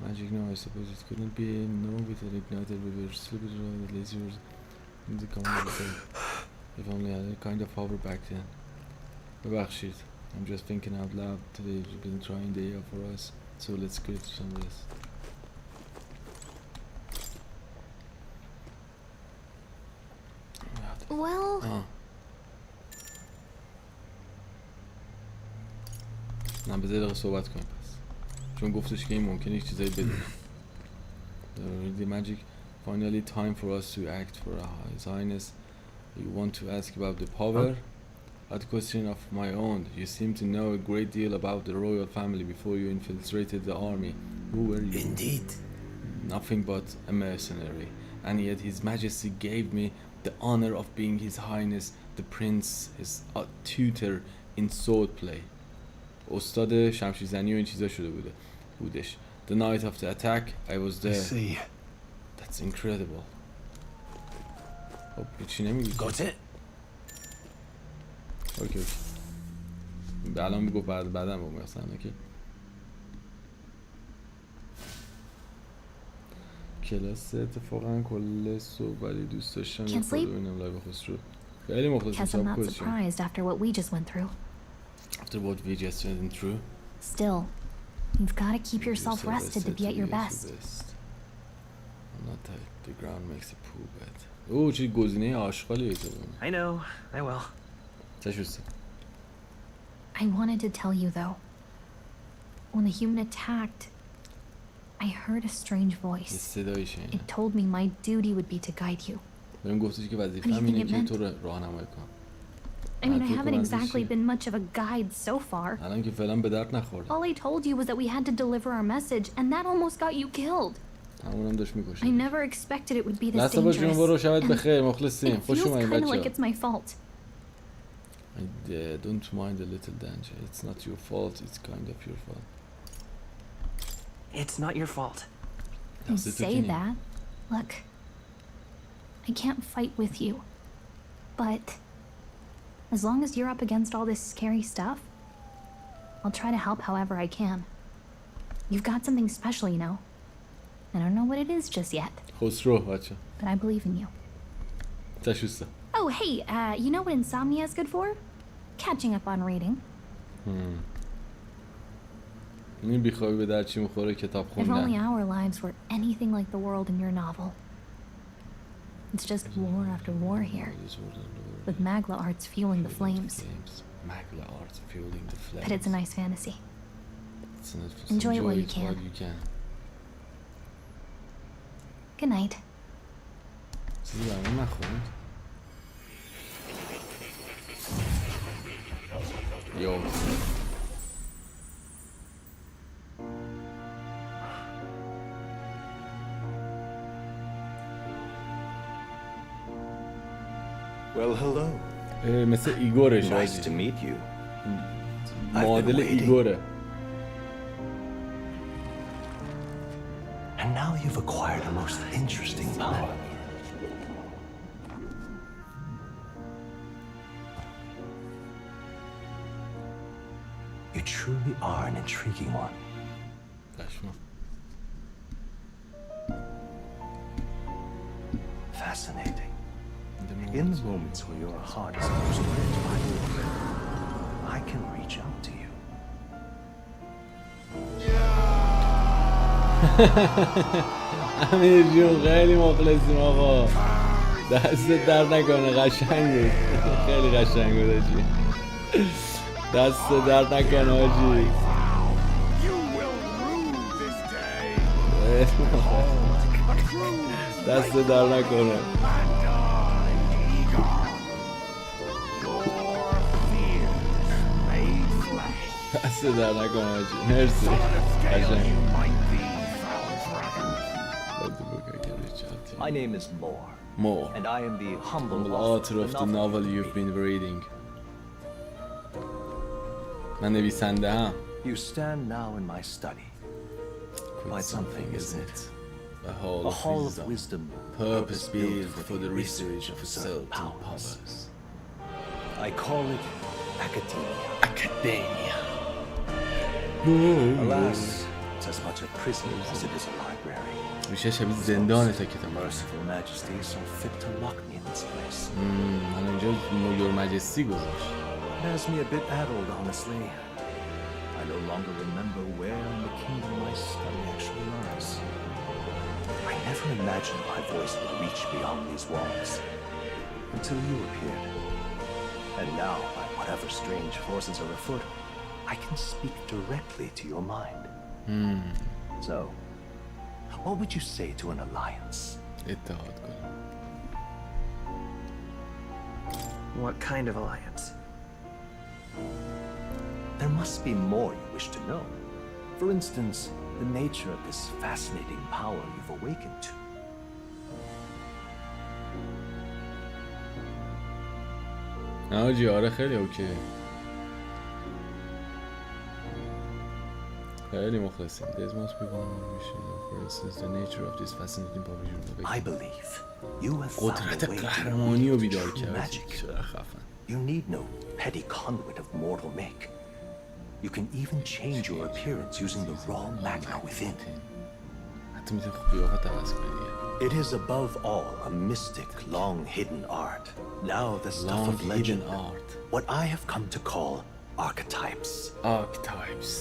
Speaker 1: magic now I suppose it couldn't be no with an ignited we were slipping around the lasers in the common if only I had a kind of power back then ببخشید I'm just thinking out loud today we've been trying the air for us so let's get some rest
Speaker 4: Well
Speaker 1: نه بذار دقیقه صحبت کنیم پس چون گفتش که این ممکنه یک چیزایی بدونم The magic finally time for us to act for His Highness you want to ask about the power a question of my own you seem to know a great deal about the royal family before you infiltrated the army who were you?
Speaker 16: Indeed
Speaker 1: Nothing but a mercenary and yet His Majesty gave me the honor of being His Highness the Prince his tutor in swordplay استاد شمشیرزنی و این چیزا شده بودش The night of the attack I was there
Speaker 16: I see
Speaker 1: That's incredible خب چی نمیگی
Speaker 16: Got it
Speaker 1: اوکی الان میگو بعدم بگو مثلا که کلاس اتفاقا کل صبح ولی دوست داشتم یه خود ببینم لایو خسرو خیلی مخلصم
Speaker 4: Guess I'm not surprised after what we just went through
Speaker 1: After what we just went through
Speaker 4: Still you've got to keep yourself rested to be at your best
Speaker 1: I'm not tight the ground makes a pool bed اوه چه گزینه آشغالیه تو
Speaker 6: I know I will
Speaker 1: چشوسته
Speaker 4: I wanted to tell you though when the human attacked I heard a strange voice It told me my duty would be to guide you
Speaker 1: بهم گفتش که وظیفه‌م اینه که تو رو راهنمایی کنم
Speaker 4: I mean, I haven't exactly been much of a guide so far.
Speaker 1: الان که فعلا به درد نخورد.
Speaker 4: All I told you was that we had to deliver our message, and that almost got you killed.
Speaker 1: همونم داشت می‌کشید.
Speaker 4: I never expected it would be this
Speaker 1: لسته باشیم برو شبت
Speaker 4: dangerous.
Speaker 1: بخیر مخلصیم. خوش اومدید
Speaker 4: It feels kind of
Speaker 1: بچه‌ها.
Speaker 4: like it's my fault.
Speaker 1: I don't mind a little danger. It's not your fault. It's kind of your fault.
Speaker 6: It's not your fault.
Speaker 4: You say that. Look, I can't fight with you, but as long as you're up against all this scary stuff, I'll try to help however I can. You've got something special, you know. I don't know what it is just yet.
Speaker 1: خسرو بچه.
Speaker 4: But I believe in you.
Speaker 1: تشوسته.
Speaker 4: Oh, hey, you know what insomnia is good for? Catching up on reading.
Speaker 1: این بیخوابی به در چی میخوره کتاب
Speaker 4: If only
Speaker 1: خوندن.
Speaker 4: our lives were anything like the world in your novel. It's just war after war here. With Magla arts fueling the flames.
Speaker 1: Magla arts fueling the flames.
Speaker 4: But it's a nice fantasy. Enjoy it while you can. Good night.
Speaker 1: چیزی برامون نخوند. یو.
Speaker 3: Well, hello.
Speaker 1: مثل ایگوره
Speaker 3: Nice to meet you.
Speaker 1: معادل ایگوره.
Speaker 3: And now you've acquired a most interesting power. You truly are an intriguing one. Fascinating. In the moments where your heart is most rich by war, I can reach out to you.
Speaker 1: امیر جون خیلی مخلصیم آقا دست در نکنه قشنگ بود خیلی قشنگ بود آجی دست در نکنه آجی دست در نکنه دست در نکنه آجی مرسی قشنگ
Speaker 3: My name is Moore. And I am the humble
Speaker 1: author of the novel you've been reading. من نویسنده هم.
Speaker 3: You stand now in my study. quite something, isn't it?
Speaker 1: A hall of wisdom, purpose built for the research of certain powers.
Speaker 3: I call it academia.
Speaker 1: Oh.
Speaker 3: Alas, it's as much a prison as it is a library.
Speaker 1: میشه شبیه زندان تا کتاب.
Speaker 3: Merciful Majesty is so fit to lock me in this place.
Speaker 1: من اینجا Your Majesty گذاشت.
Speaker 3: It has me a bit addled, honestly. I no longer remember where in the kingdom my study actually lies. I never imagined my voice would reach beyond these walls until you appeared. And now, by whatever strange forces are afoot, I can speak directly to your mind. So, what would you say to an alliance?
Speaker 6: What kind of alliance?
Speaker 3: There must be more you wish to know. For instance, the nature of this fascinating power you've awakened to.
Speaker 1: آجی آره خیلی اوکی. خیلی مخلصیم. This must be one mission. For instance, the nature of this fascinating power you have awakened.
Speaker 3: I believe you have
Speaker 1: قدرت
Speaker 3: found a way
Speaker 1: قهرمانی رو
Speaker 3: to
Speaker 1: بیدار
Speaker 3: true
Speaker 1: کرد.
Speaker 3: magic.
Speaker 1: چرا خفن.
Speaker 3: You need no petty conduit of mortal make. You can even change your appearance using the raw magna within.
Speaker 1: حتی میتونی قیافت عوض کنی.
Speaker 3: It is above all a mystic, long-hidden art. Now the stuff of legend.
Speaker 1: Art.
Speaker 3: What I have come to call archetypes.
Speaker 6: Archetypes?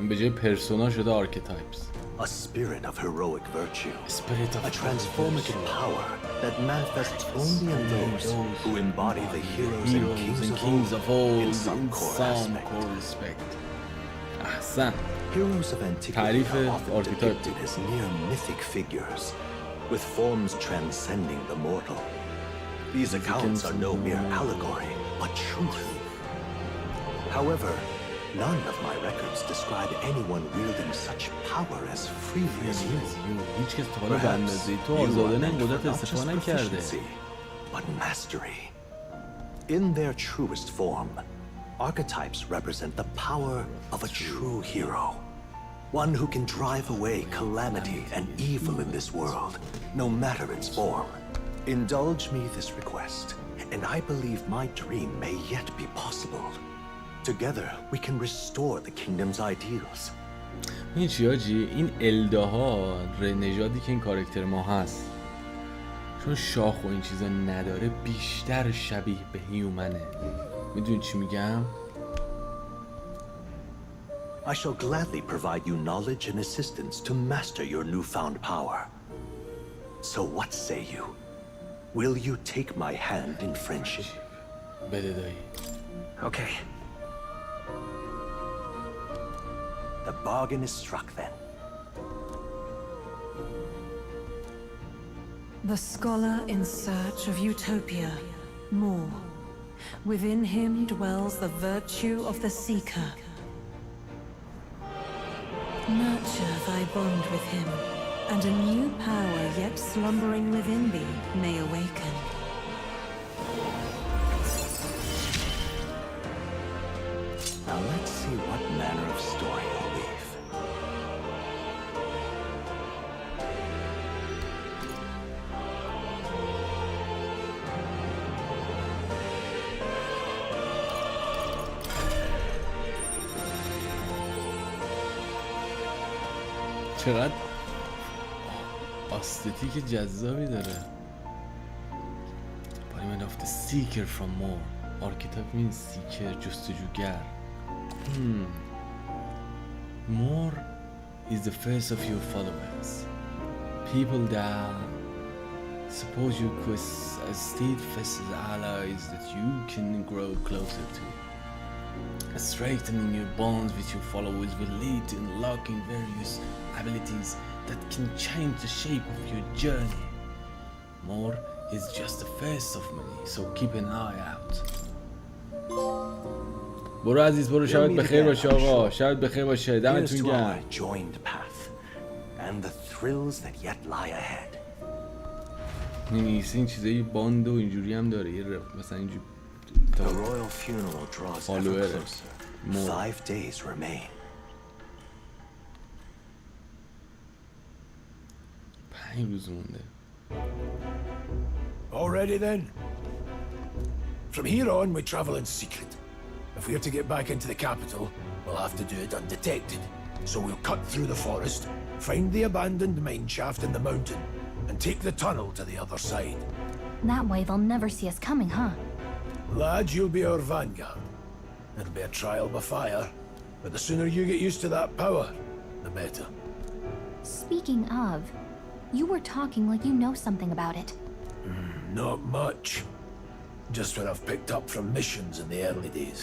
Speaker 1: به جای پرسونا شده archetypes.
Speaker 3: A spirit of heroic virtue.
Speaker 1: A
Speaker 3: transformative power that manifests only in those who embody the heroes and kings of old in some core respect.
Speaker 1: احسن.
Speaker 3: Heroes of antiquity are often depicted as near mythic figures, with forms transcending the mortal. These accounts are no mere allegory, but truth. However, none of my records describe anyone wielding such power as freely as you. Perhaps you are meant for not just proficiency, but mastery. In their truest form, archetypes represent the power of a true hero. One who can drive away calamity and evil in this world, no matter its form. Indulge me this request, and I believe my dream may yet be possible. Together, we can restore the kingdom's ideals.
Speaker 1: این چی آجی؟ این الداها نژادی که این کاراکتر ما هست چون شاخ و این چیزا نداره بیشتر شبیه به هیومنه. میدونی چی میگم؟
Speaker 3: I shall gladly provide you knowledge and assistance to master your newfound power. So what say you? Will you take my hand in friendship?
Speaker 1: بده دایی.
Speaker 6: Okay.
Speaker 3: The bargain is struck then.
Speaker 11: The scholar in search of utopia, more. Within him dwells the virtue of the seeker. Nurture thy bond with him, and a new power yet slumbering within thee may awaken.
Speaker 3: Now let's see what manner of story you'll weave.
Speaker 1: چقدر آستتیک جذابی داره. Parliament of the seeker from more. Archetype means seeker, جستجوگر. More is the first of your followers. People that suppose you as steadfast allies that you can grow closer to. Strengthening your bonds with your followers will lead to unlocking various abilities that can change the shape of your journey. More is just the first of many, so keep an eye out. برو عزیز برو، شبت بخیر باشه آقا، شبت بخیر باشه، دمتون گرم. این چیزایی باند و اینجوری هم داره، یه مثلا
Speaker 3: The royal funeral draws ever closer. 5 days remain.
Speaker 1: 5 روز مونده.
Speaker 16: All ready then? From here on, we travel in secret. If we are to get back into the capital, we'll have to do it undetected. So we'll cut through the forest, find the abandoned mine shaft in the mountain, and take the tunnel to the other side.
Speaker 4: That way they'll never see us coming, huh?
Speaker 16: Lad, you'll be our vanguard. It'll be a trial by fire, but the sooner you get used to that power, the better.
Speaker 4: Speaking of, you were talking like you know something about it.
Speaker 16: Not much. Just what I've picked up from missions in the early days.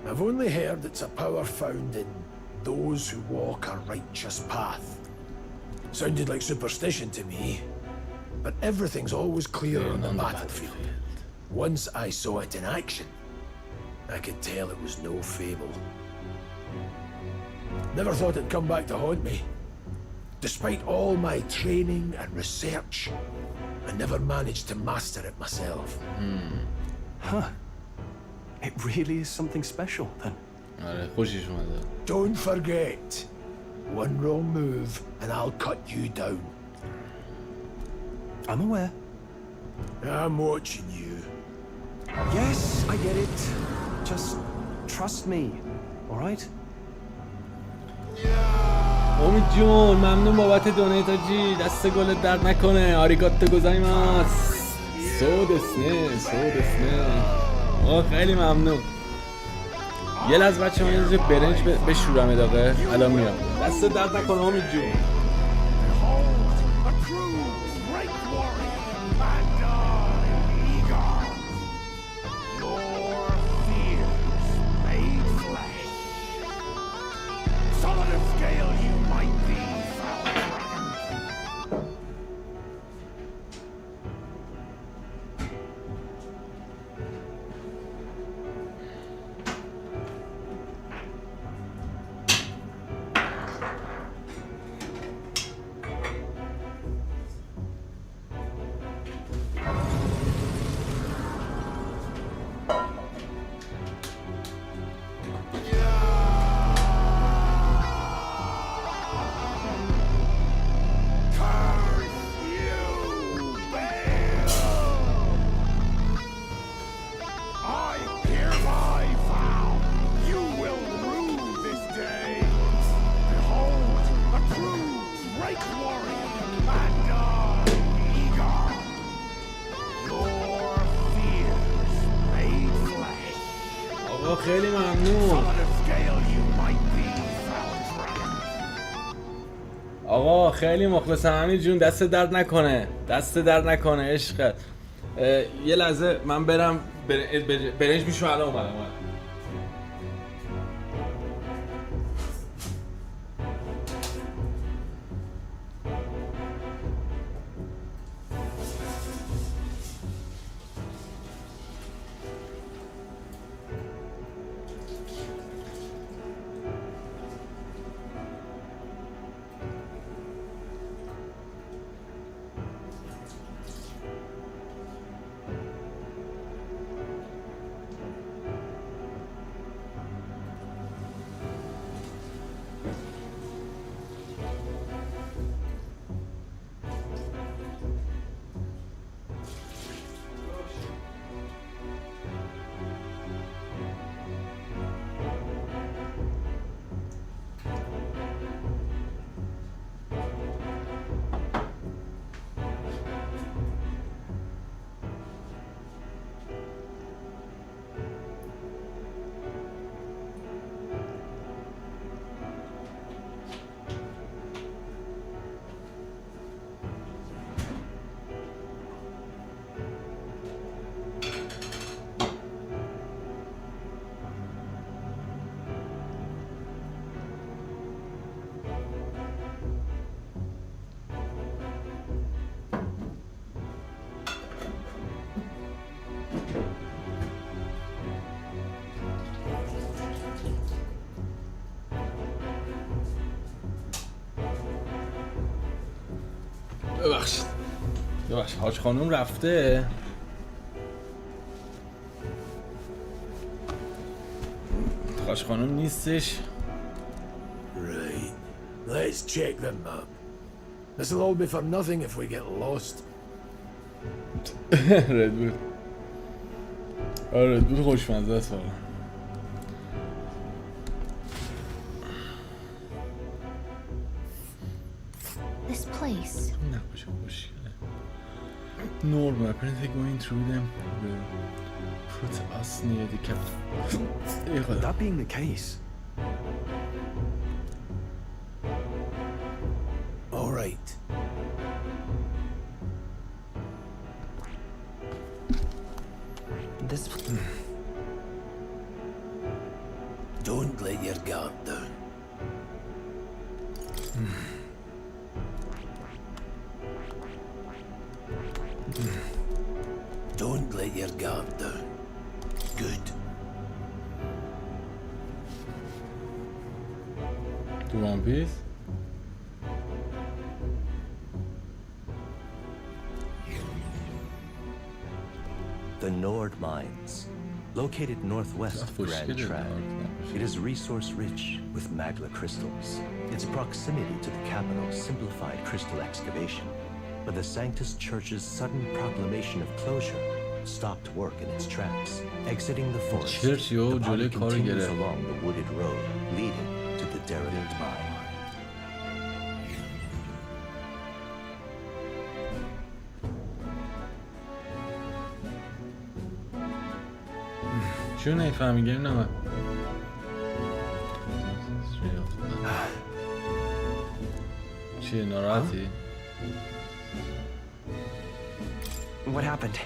Speaker 16: I've only heard it's a power found in those who walk a righteous path. Sounded like superstition to me, but everything's always clear on the battlefield. Once I saw it in action, I could tell it was no fable. Never thought it'd come back to haunt me. Despite all my training and research, I never managed to master it myself.
Speaker 13: Huh. It really is something special, then.
Speaker 16: Don't forget, one wrong move and I'll cut you down.
Speaker 13: I'm aware.
Speaker 16: I'm watching you.
Speaker 13: Yes, I get it. Just trust me, all right?
Speaker 1: امید جون ممنون بابت دونیت آجی، دست گلت درد نکنه. آریگاتو گوزایماس. سودسنه. آقا خیلی ممنون. یه لحظه بچه من یه برنج بشورم اداقه، الان میام. دست درد نکنه امید جون. خیلی ممنون آقا، خیلی مخلصم همین جون. دست درد نکنه عشقت. یه لحظه من برم برنج میشو الان اومدم. ببخشید حاج خانوم رفته. حاج خانوم نیستش.
Speaker 16: Right. Let's check the map. This'll all be for nothing if we get lost.
Speaker 1: Red Bull. Red Bull خوشمزه است واقعا.
Speaker 4: This place.
Speaker 1: نقاش خوشگله. Normal. Apparently going through them will put us near the capital.
Speaker 13: That being the case.
Speaker 16: All right.
Speaker 6: This.
Speaker 16: Don't let your guard down. Don't let your guard down. Good.
Speaker 1: To One Piece?
Speaker 3: The Nord Mines, located northwest of Grand Trad. It is resource-rich with magma crystals. Its proximity to the capital simplified crystal excavation, but the Sanctus Church's sudden proclamation of closure stopped work in its tracks. Exiting the forest, the party continues along the wooded road leading to the derelict mine.
Speaker 1: چون نفهمیگه نه چیه ناراحتی؟
Speaker 6: What happened?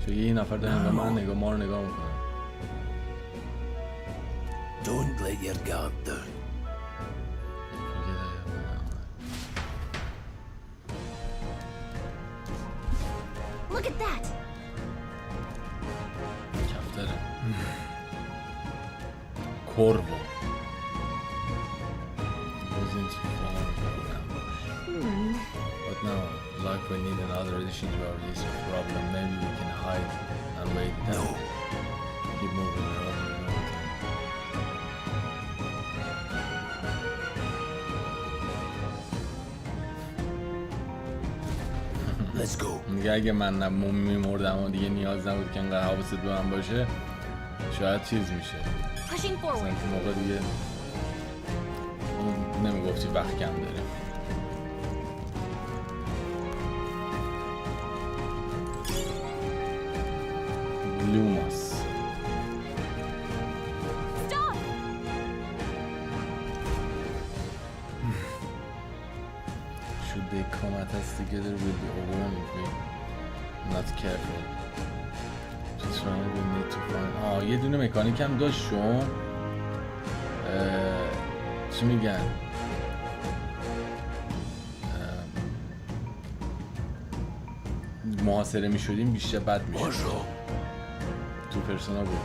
Speaker 1: یه نفر داریم به من نگاه ما رو نگاه میکنه.
Speaker 16: Don't let your guard down.
Speaker 4: Look at that.
Speaker 1: کفتره. کوربو. But now, like we need another addition to our list of problem, maybe we can hide and wait it out. Keep moving around.
Speaker 16: Let's go.
Speaker 1: میگه اگه من میمردم و دیگه نیاز نبود که انقدر حواست به من باشه شاید چیز میشه. مثلا که موقع دیگه نمیگفتی وقت کم داریم. لوماس Should they come at us together with the overwhelm if we're not careful? Just trying we need to find یه دونه مکانیک هم داشت شون چی میگن؟ محاصره میشدیم بیشتر بد میشد تو پرسونا بود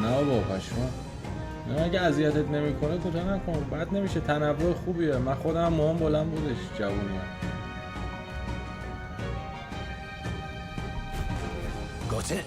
Speaker 1: نه بابا پشما نه اگه اذیتت نمیکنه کوتاه نکن بد نمیشه تنوع خوبیه من خودم موام بلند بودش جوونیم
Speaker 16: Got it.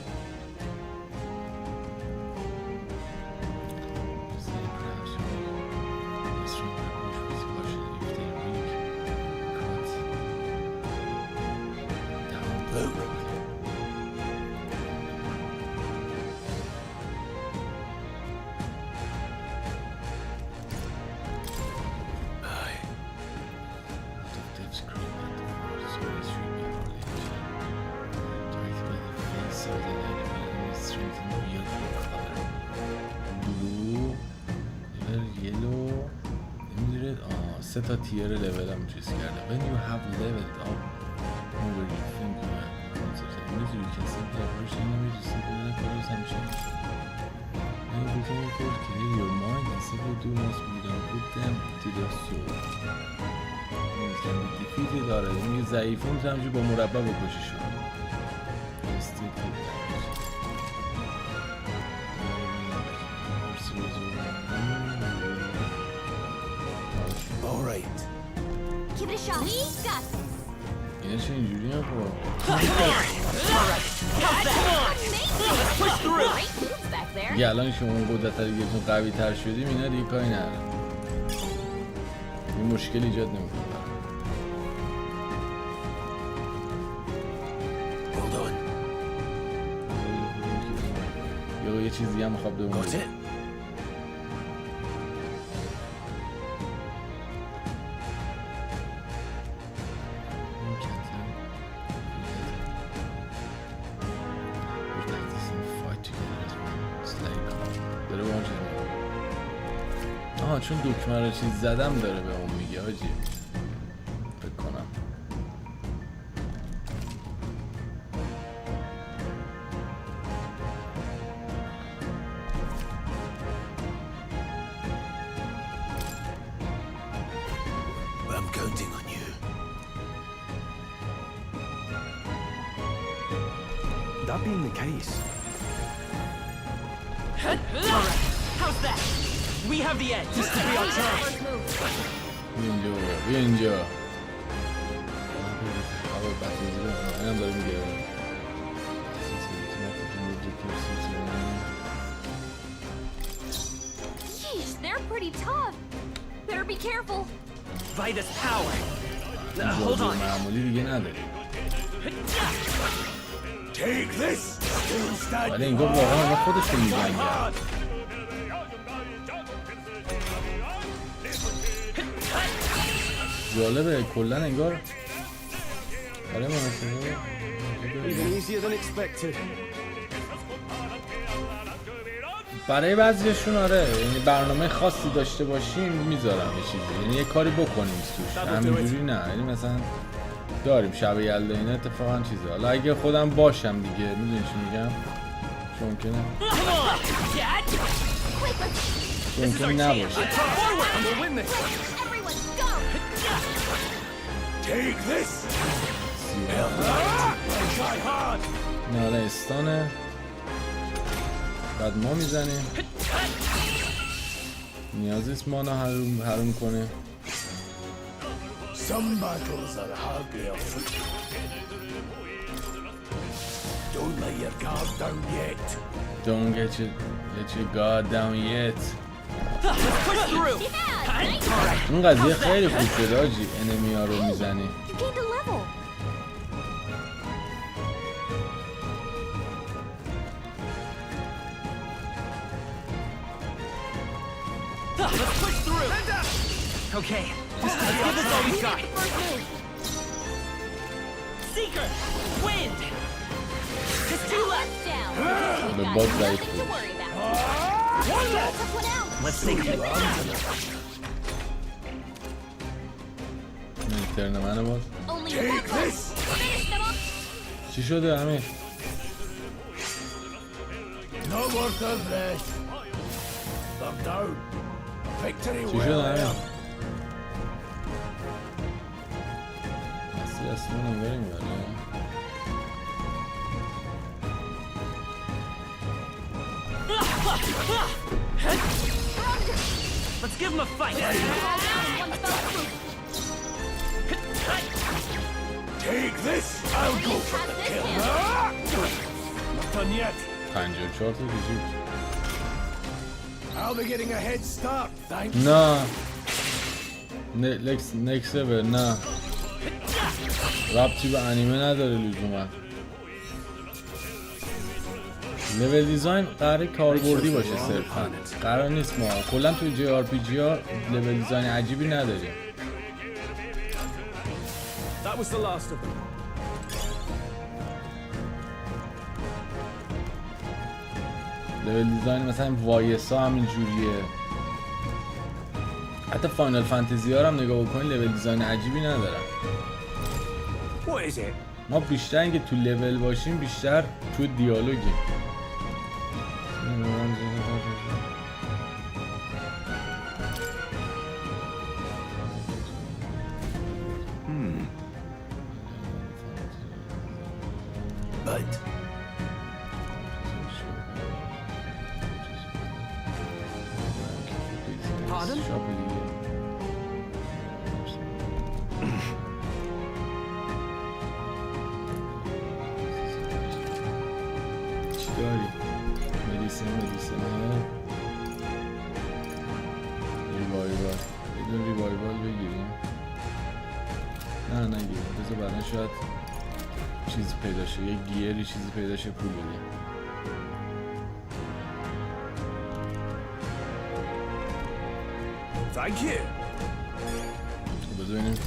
Speaker 1: سه تا تیر لول هم چیز کرده when you have leveled up over you think you have you can simply approach enemies to simply close and change when you become a court clear your mind and simply do most with them put them to the sword means دیفیتی داره میگه ضعیفه میتونم با مربع بکشیشون.
Speaker 4: Give it a shot. We got this.
Speaker 1: اینه چه اینجوری هم دیگه الان شما اون قدرت دیگهتون قوی تر شدیم اینا دیگه کاری ندارم. این مشکل ایجاد نمیکنه. یه چیزی هم خواب دوم چون دکمه رو چیز زدم داره به اون میگه حاجی فکر کنم.
Speaker 16: I'm counting on you.
Speaker 13: That being the case.
Speaker 14: How's that? We have the edge. This could be our chance.
Speaker 1: بیا اینجا. اینم داره میگه.
Speaker 4: Jeez, they're pretty tough. Better be careful.
Speaker 14: Vitus power. Hold on.
Speaker 1: معمولی دیگه نداری.
Speaker 16: Take this.
Speaker 1: ولی اینگاه واقعا ما خودشون میگن. جالبه کلا انگار آره برای بعضیشون آره یعنی برنامه خاصی داشته باشیم میذارم یه چیزی یعنی یه کاری بکنیم توش همینجوری نه یعنی مثلا داریم شب یلدا اینا اتفاقا چیزه حالا اگه خودم باشم دیگه میدونی چی میگم ممکنه نباشه
Speaker 16: Take this.
Speaker 1: نه استانه بعد ما میزنیم نیازیست مانا حروم کنه.
Speaker 16: Some battles are hardly a foot. Don't let your guard down yet.
Speaker 1: Don't let your guard down yet. این قضیه خیلی خوب شده آجی انمی ها رو میزنی.
Speaker 14: Okay, let's give this all we got. Seeker, wind. Just two left.
Speaker 1: The bug died.
Speaker 14: One left. Let's think of it.
Speaker 1: ترین منه باز. چی شده امیر؟
Speaker 16: No more progress. I'm down. Victory
Speaker 1: چی شده امیر؟ اصلا نمیبریم برای
Speaker 14: Let's give him a fight.
Speaker 16: Take this. I'll go for the kill. Not done yet.
Speaker 1: 54 تا کشید.
Speaker 16: I'll be getting a head start. Thanks.
Speaker 1: نه. next level نه. ربطی به انیمه نداره لزوما. لول دیزاین قراره کاربردی باشه صرفا. قرار نیست ما کلا توی جی آر پی جی ها لول دیزاین عجیبی نداریم.
Speaker 8: That was the last of them.
Speaker 1: لول دیزاین مثلا وایسا همین جوریه. حتی فاینال فانتزی ها هم نگاه بکنین لول دیزاین عجیبی ندارن. ما بیشتر اینکه تو لول باشیم بیشتر تو دیالوگیم.
Speaker 11: Pardon?
Speaker 1: چیکاری؟ مدیسن ریوایوال بدون ریوایوال بگیریم؟ نه نگیریم، بذار بعدا شاید چیزی پیدا شه، یه گیری چیزی پیدا شه پول بدیم.
Speaker 16: Thank you.
Speaker 1: بذار ببینیم.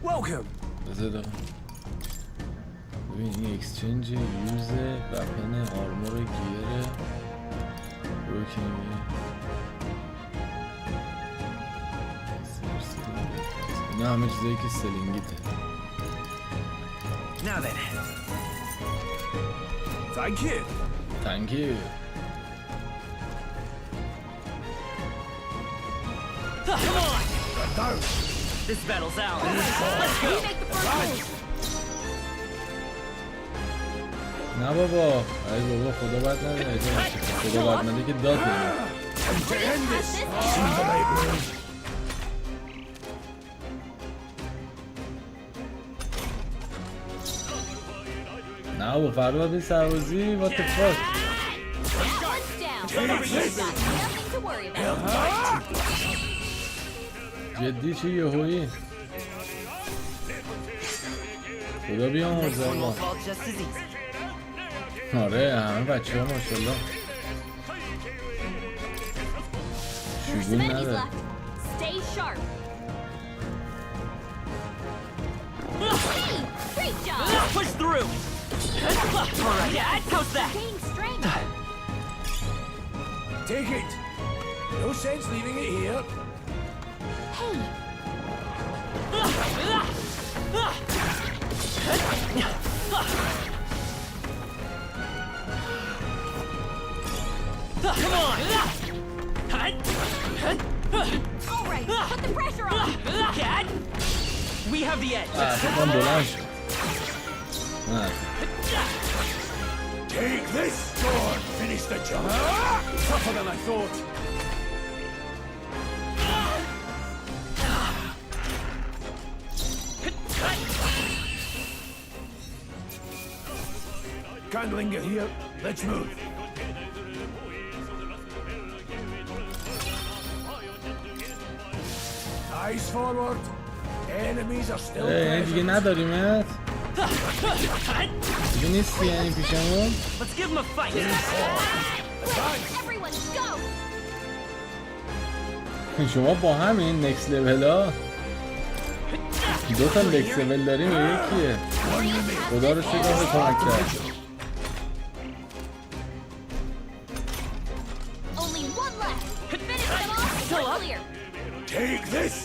Speaker 16: Welcome.
Speaker 1: بذار ببین این اکسچنج یوز وپن آرمور گیره بروکنی اینا همه چیزایی که سلینگیته.
Speaker 14: Now then.
Speaker 16: Thank you.
Speaker 1: Thank you.
Speaker 14: Come on! This battle's ours. Let's go!
Speaker 1: نه بابا ای بابا خدا بد نده خدا بد نده که داد نده نه بابا فردا باید این سربازی what the fuck جدی چه یهویی خدا بیامرزه الله آره همه بچه ها ماشالله شگون نداره
Speaker 14: Push through! Alright, how's that?
Speaker 16: Take it. No sense leaving it here.
Speaker 14: Come on!
Speaker 4: Alright, put the pressure on!
Speaker 14: Cat! We have the edge!
Speaker 1: من بلند شد نه
Speaker 16: Take this sword. Finish the job. Tougher than I thought. Can't linger here. Let's move. Eyes forward. Enemies are still
Speaker 1: یعنی دیگه نداریمت؟ دیگه نیستی یعنی پیشمون؟
Speaker 14: Let's give him a fight!
Speaker 4: Everyone, go!
Speaker 1: شما با همین نکس لول ها دو تا نکس لول داریم یکیه خدا رو شکر به کمک کرد
Speaker 4: Only one left! Finish them off! We're clear!
Speaker 16: Take this!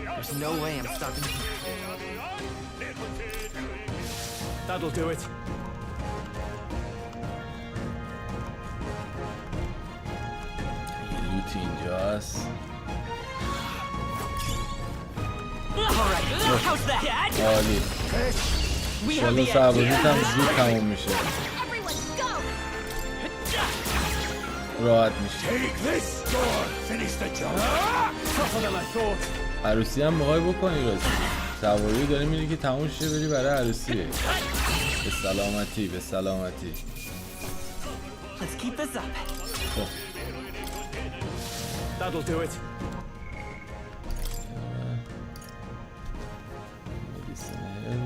Speaker 14: There's no way I'm stopping here.
Speaker 16: That'll do it.
Speaker 1: لوتی اینجاست
Speaker 14: Alright, how's that?
Speaker 1: عالی
Speaker 14: We have
Speaker 1: شالا
Speaker 14: the edge!
Speaker 1: سربازیت هم زود تموم میشه
Speaker 4: Everyone, go!
Speaker 1: راحت میشه
Speaker 16: Take this sword. Finish the job. Tougher than I thought.
Speaker 1: عروسی هم بخوای بکنی راستی سواری داری میری که تموم شه بری برای عروسی به سلامتی به سلامتی
Speaker 14: Let's keep this up.
Speaker 1: خب
Speaker 16: That'll do it.
Speaker 1: مدیسنل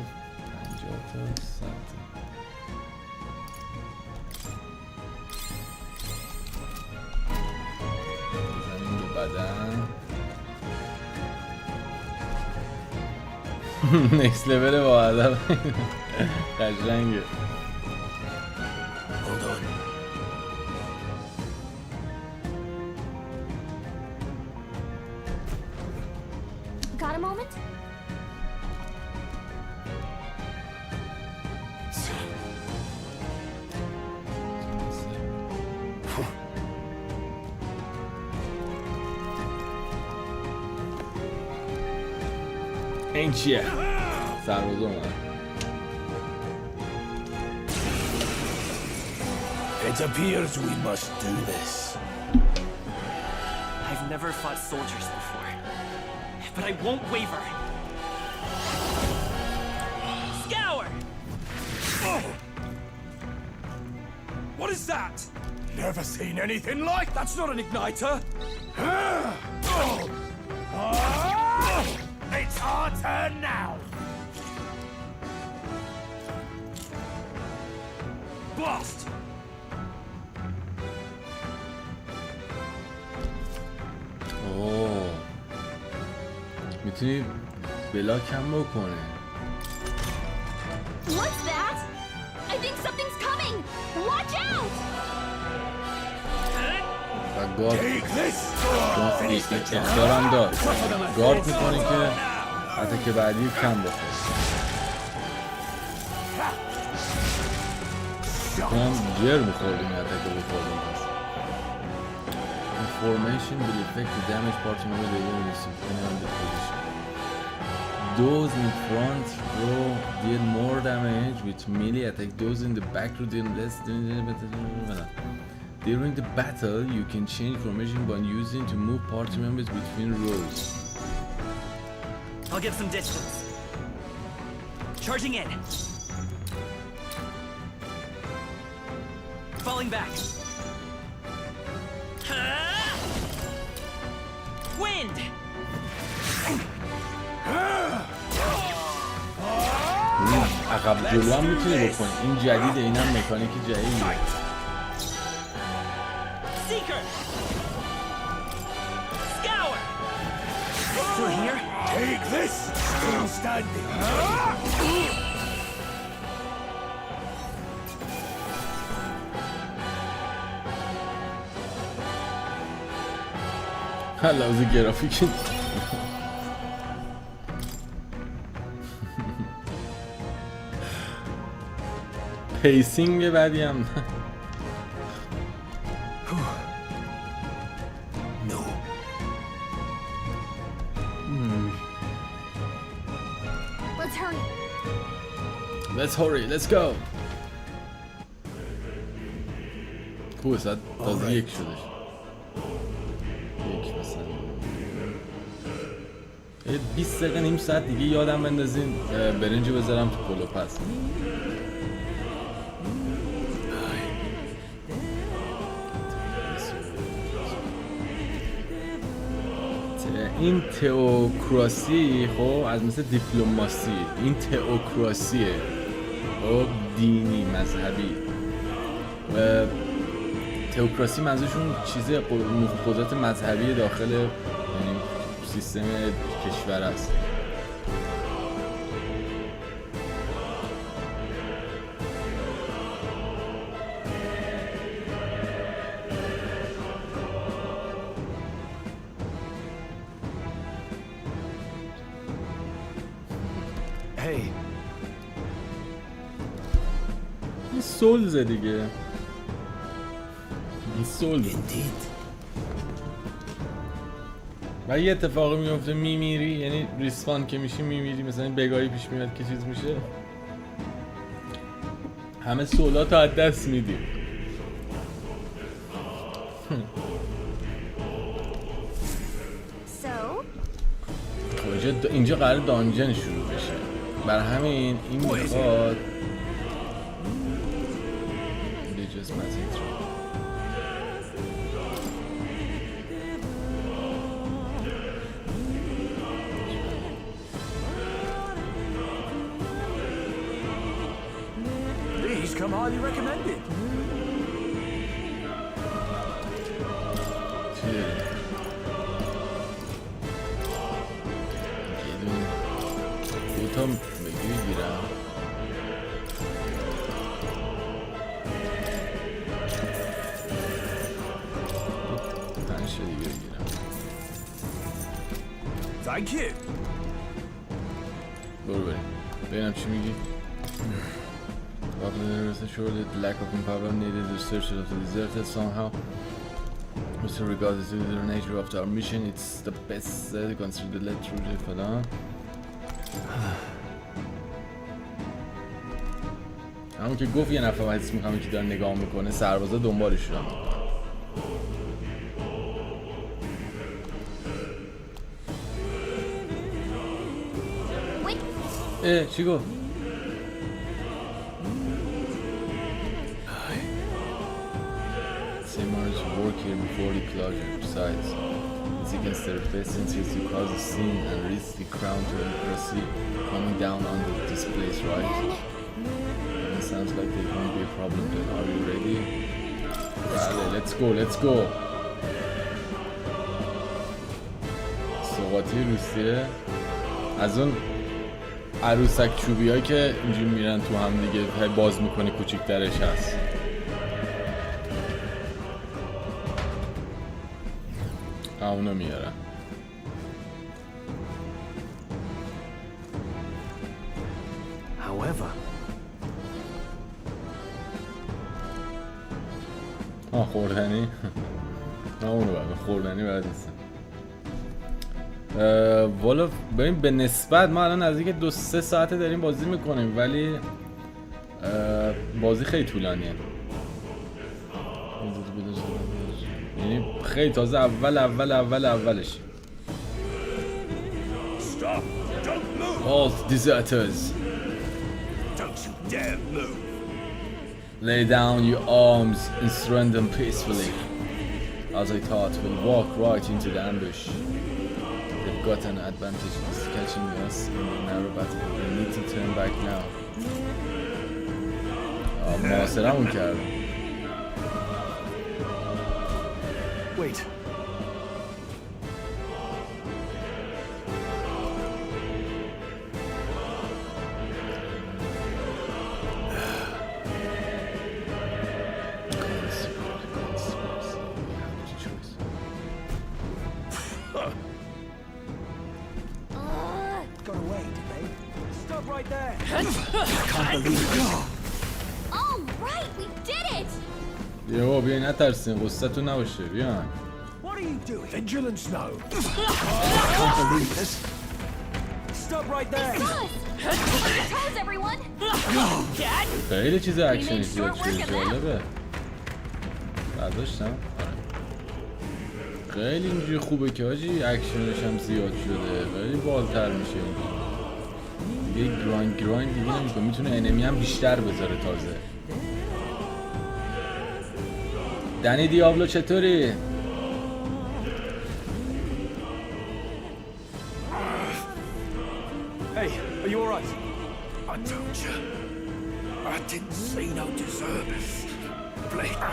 Speaker 1: 50 تا 100 تا بزنیم به بدن نکس لول با ادب قشنگه
Speaker 16: Hold on.
Speaker 4: Got a moment?
Speaker 1: این چیه؟ سربازا اومد.
Speaker 16: It appears we must do this.
Speaker 14: I've never fought soldiers before, but I won't waver. Scour!
Speaker 8: What is that? Never seen anything like. That's not an igniter.
Speaker 12: It's our turn now.
Speaker 8: Blast!
Speaker 1: اوه میتونی بلاک هم بکنه.
Speaker 4: What's that? I think something's coming. Watch out!
Speaker 1: و گارد اختیارم داد. گارد میکنه که حتی که بعدی کم بخوره. کنم جر میخوردیم حتی که بخوردیم. Formation will affect the damage part of the depending on the position. Those in front row deal more damage with melee attack. Those in the back row deal less. During the battle, you can change formation by using to move party members between rows.
Speaker 14: I'll give some distance. Charging in. Falling back. Wind!
Speaker 1: عقب جلو هم میتونی بکنی. این جدیده، این هم مکانیک جدیده.
Speaker 14: Seeker! Scour! Still here?
Speaker 16: Take this! Still standing!
Speaker 1: لحاظ گرافیکی پیسینگ بعدی هم Let's hurry, let's go. خوبه ساعت تازه یک شدش. یک مثلا 20 دقیقه نیم ساعت دیگه یادم بندازین برنجو بذارم تو پلو پس. این تئوکراسی خب از مثل دیپلماسی، این تئوکراسیه خب دینی مذهبی و تئوکراسی منظورشون چیز قدرت مذهبی داخل یعنی سیستم کشور است. این سولز دیگه، این سولز و یه اتفاقی میفته میمیری، یعنی ریسپان که میشی میمیری، مثلا بگاهی پیش میاد که چیز میشه همه سولات رو از دست میدی. اینجا قرار دانجن شروع بشه، برای همین این میخواد
Speaker 8: These come highly recommended.
Speaker 1: دوتا بگیرم
Speaker 8: Thank you.
Speaker 1: برو بریم ببینم چی میگی. Sure that the lack of empowerment needed to search of the deserted somehow. Also regardless of the nature of our mission, it's the best to consider the let through the فلان. همون که گفت یه نفر حس میکنم که داره نگاه میکنه، سربازا دنبالش شدن. چی گفت؟ Seymour's work here before the closure. Besides, it's against their best interest to cause a scene and reach the crown to democracy coming down on this place, right? And it sounds like there won't be a problem then. Are you ready? Let's go, let's go. سوقاتی روسیه از اون عروسک چوبی هایی که اینجوری میرن تو هم دیگه باز میکنه کوچیک درش هست. اونو میارن.
Speaker 13: However,
Speaker 1: خوردنی؟ نه اونو باید خوردنی باید نیستم. والا ببین به نسبت ما الان نزدیک 2-3 ساعته داریم بازی میکنیم ولی بازی خیلی طولانیه. یعنی خیلی تازه اولش. All deserters.
Speaker 12: Don't you dare move.
Speaker 1: Lay down your arms and surrender them peacefully. As I thought, we'll walk right into the ambush. They've got an advantage in catching us in a narrow battle. We need to turn back now. محاصرمون کردم.
Speaker 13: wait.
Speaker 8: Got away, did they? Stop right there!
Speaker 10: Can't believe it.
Speaker 4: All right, we did it!
Speaker 1: بیا بیاین نترسین قصتون نباشه بیاین.
Speaker 8: What are you doing?
Speaker 16: Vigilance now.
Speaker 10: Can't believe this.
Speaker 8: Stop right there!
Speaker 4: Toes, everyone!
Speaker 1: خیلی چیز اکشنی زیاد شده جالبه. برداشتم؟ خیلی اینجوری خوبه که حاجی اکشنش هم زیاد شده. خیلی بالتر میشه دیگه. گراند دیگه نمیکنه. میتونه انمی هم بیشتر بذاره تازه. دنی دیابلو چطوری؟
Speaker 8: Hey, are you alright?
Speaker 16: I told you. I didn't see no deserters. Blake.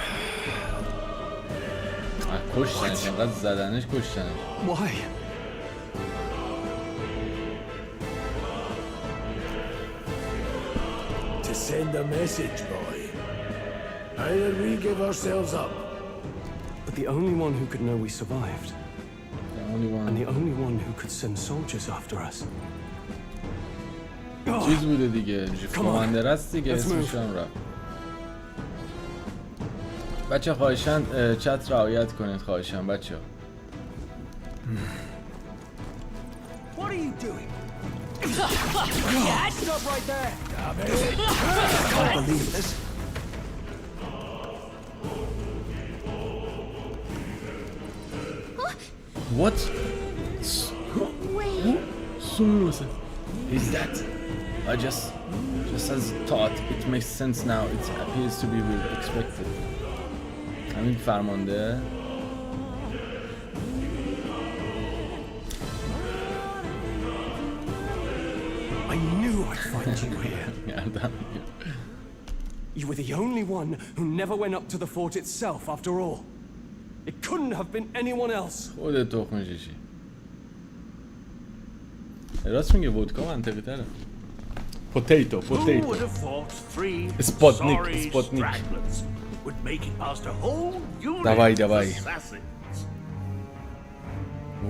Speaker 1: کشتنش انقدر زدنش کشتنش.
Speaker 13: Why?
Speaker 16: To send a message, boy. Either we give ourselves up.
Speaker 13: But the only one who could know we survived.
Speaker 1: The only one.
Speaker 13: And the only one who could send soldiers after us.
Speaker 1: چیز بوده دیگه. کماندر است دیگه. اسمش هم رفت. بچه خواهشاً چت رعایت کنید خواهشاً بچه.
Speaker 8: What are you doing? Stop right there!
Speaker 10: Can't believe this.
Speaker 1: What?
Speaker 4: Wait.
Speaker 1: Is that? I just as thought. It makes sense now. It appears to be expected. همین فرمانده.
Speaker 13: I knew I'd find you here. You were the only one who never went up to the fort itself after all. It couldn't have been anyone else.
Speaker 1: خودت تخم شیشی. راست میگه ودکا منطقی تره. پوتیتو.
Speaker 12: Who would have thought three
Speaker 1: Sputnik.
Speaker 12: stragglers would make it past a whole unit
Speaker 1: Давай.
Speaker 12: of assassins?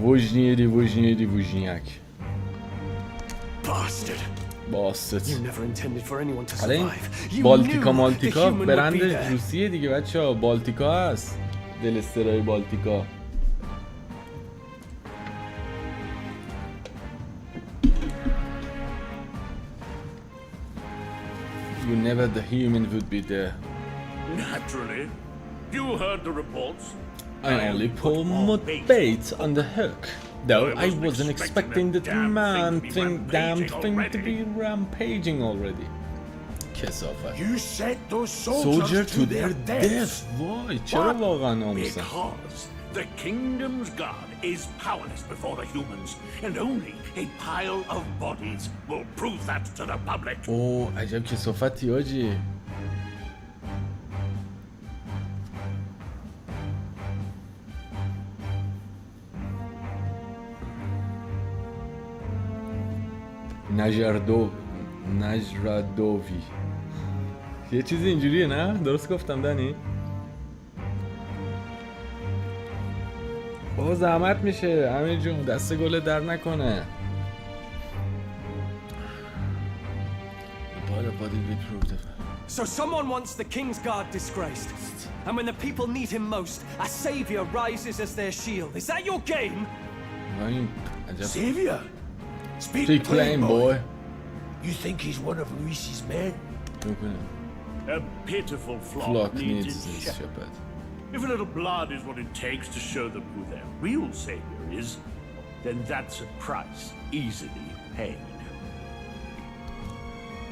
Speaker 1: وجنیک.
Speaker 13: Bastard.
Speaker 1: باست.
Speaker 13: You never intended for anyone to
Speaker 1: حالا این
Speaker 13: survive. You
Speaker 1: بالتیکا
Speaker 13: knew
Speaker 1: مالتیکا
Speaker 13: the human would
Speaker 1: برند
Speaker 13: be there.
Speaker 1: روسیه دیگه بچه‌ها. بالتیکا هست. دلسترای بالتیکا. you never the human would be there.
Speaker 12: Naturally. You heard the reports.
Speaker 1: I only pull mud bait on the hook. Though I wasn't expecting the damn thing to be rampaging already. کثافت.
Speaker 16: You sent those
Speaker 1: soldier to their death. وای چرا واقعا ناموسن؟
Speaker 12: Because the kingdom's guard is powerless before the humans, and only a pile of bodies will prove that to the public.
Speaker 1: اوه عجب کثافتی آجی. نجردووی یه چیزی اینجوریه نه؟ درست گفتم دنی؟ بابا زحمت میشه امیر جون دست گله در نکنه.
Speaker 8: So someone wants the king's guard disgraced, and when the people need him most, a savior rises as their shield. Is that your game?
Speaker 16: Savior?
Speaker 1: Speak plain, boy.
Speaker 16: You think he's one of Luis's men?
Speaker 12: A pitiful flock needs its shepherd. If a little blood is what it takes to show them who their real savior is, then that's a price easily paid.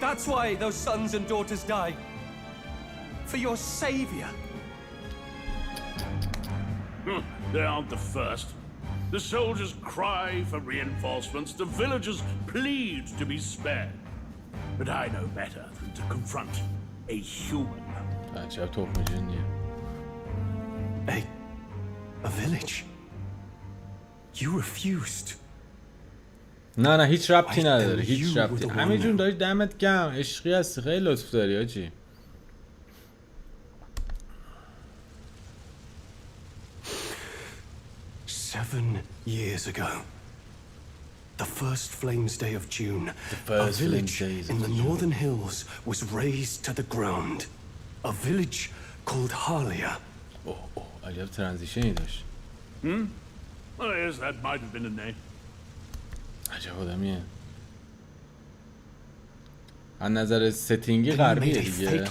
Speaker 8: That's why those sons and daughters die. For your savior.
Speaker 12: They aren't the first. The soldiers cry for reinforcements, the villagers plead to be spared. But I know better than to confront a human.
Speaker 13: A village? You refused.
Speaker 1: نه هیچ ربطی نداره هیچ ربطی. همین جون داری دمت گرم عشقی هستی خیلی لطف داری آجی.
Speaker 13: Seven years ago, the first Flames Day of June, a village in the northern hills was razed to the ground. A village called Harlia.
Speaker 1: عجب ترانزیشنی داشت.
Speaker 12: Well, yes, that might have been a name.
Speaker 1: عجب آدمیه. از نظر ستینگی غربیه دیگه.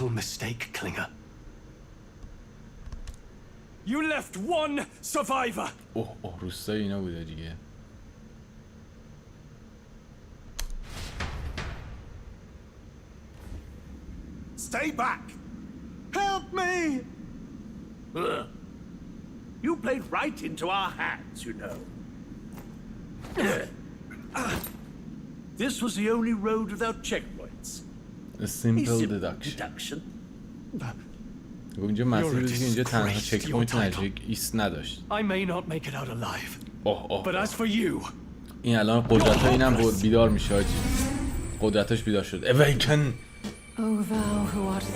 Speaker 8: You left one survivor.
Speaker 1: روستای اینا بوده دیگه.
Speaker 15: Stay back. Help me.
Speaker 12: You played right into our hands, you know. This was the only road without checkpoints.
Speaker 1: A simple deduction. اینجا مسیر روزی که اینجا تنها چک پوینت نداشت.
Speaker 8: I may not make it out alive. But as for you.
Speaker 1: این الان قدرت‌ها اینم بیدار میشه آجی. قدرتش بیدار شد. Awaken.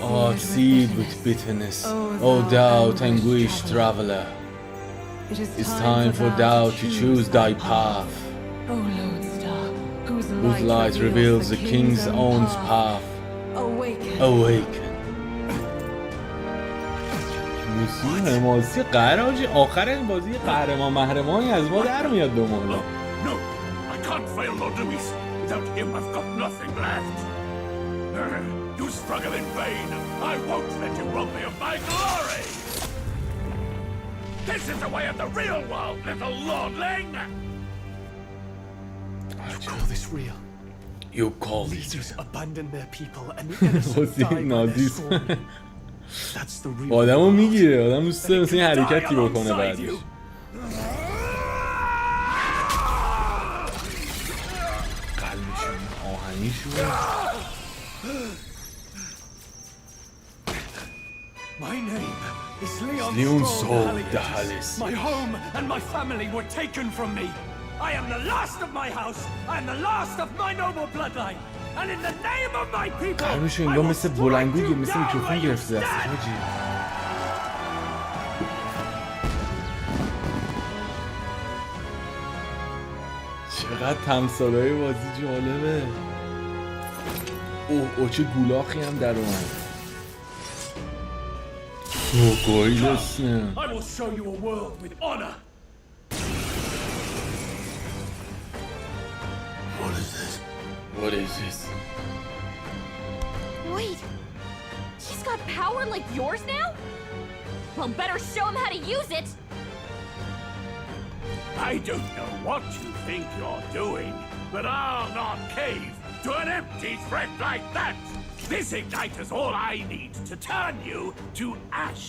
Speaker 1: Oh, seed with bitterness. Oh, doubt, anguish, traveler. It's time for doubt to choose thy path. Whose light reveals the king's own path. Awaken. موسیقی حماسی قهرمانی آخر این بازی قهرمان محرمانی از ما در میاد دومالا.
Speaker 12: No, I can't fail Lord Luis. Without him I've got nothing left. You struggle in vain. I won't let you rob me of my glory. This is the way of the real world, little lordling.
Speaker 13: You call this real?
Speaker 1: You call this
Speaker 13: leaders abandon their people and the innocent die by their sword. That's the real.
Speaker 1: آدمو میگیره آدم دوست داره مثل این حرکتی بکنه بعدش. قلبشون آهنی شد.
Speaker 8: My name is Leon Dahalis. My home and my family were taken from me. I am the last of my house. I am the last of my noble bloodline. And in the name of my people,
Speaker 1: قلبشون انگار مثل بلنگوی مثل میکروفون گرفته دستش حاجی. چقدر تمثالای بازی جالبه. اوه چه گولاخی هم در اومد.
Speaker 8: I will show you a world with honor.
Speaker 1: What is this? What is this?
Speaker 9: Wait.
Speaker 17: got power like yours now? Well, better show him how to use it.
Speaker 12: I don't know what you think you're doing, but I'll not cave to an empty threat like that. This igniter's all I need to turn you to ash.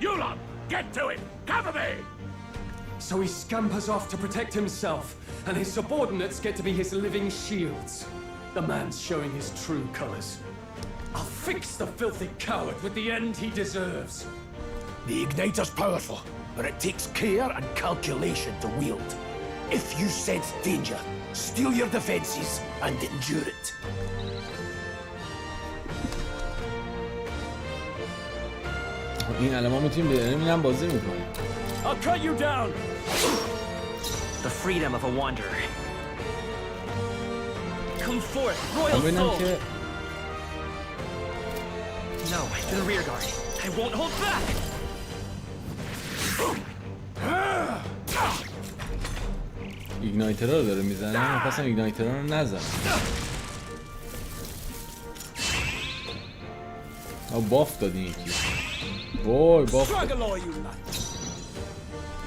Speaker 12: You lot, get to it. Cover me.
Speaker 13: So he scampers off to protect himself, and his subordinates get to be his living shields. The man's showing his true colors. I'll fix the filthy coward with the end he deserves.
Speaker 16: The igniter's powerful, but it takes care and calculation to wield. If you sense danger, steel your defenses and endure it.
Speaker 1: این الان ما میتونیم بریم اینم بازی میکنیم.
Speaker 14: I'll cut you down. The freedom of a wanderer. Come forth, royal soul. No, to the rear guard. I won't hold back.
Speaker 1: ایگنایترها رو داره میزنه. من خواستم ایگنایترها رو نزنم. باف دادی یکی. وای باف.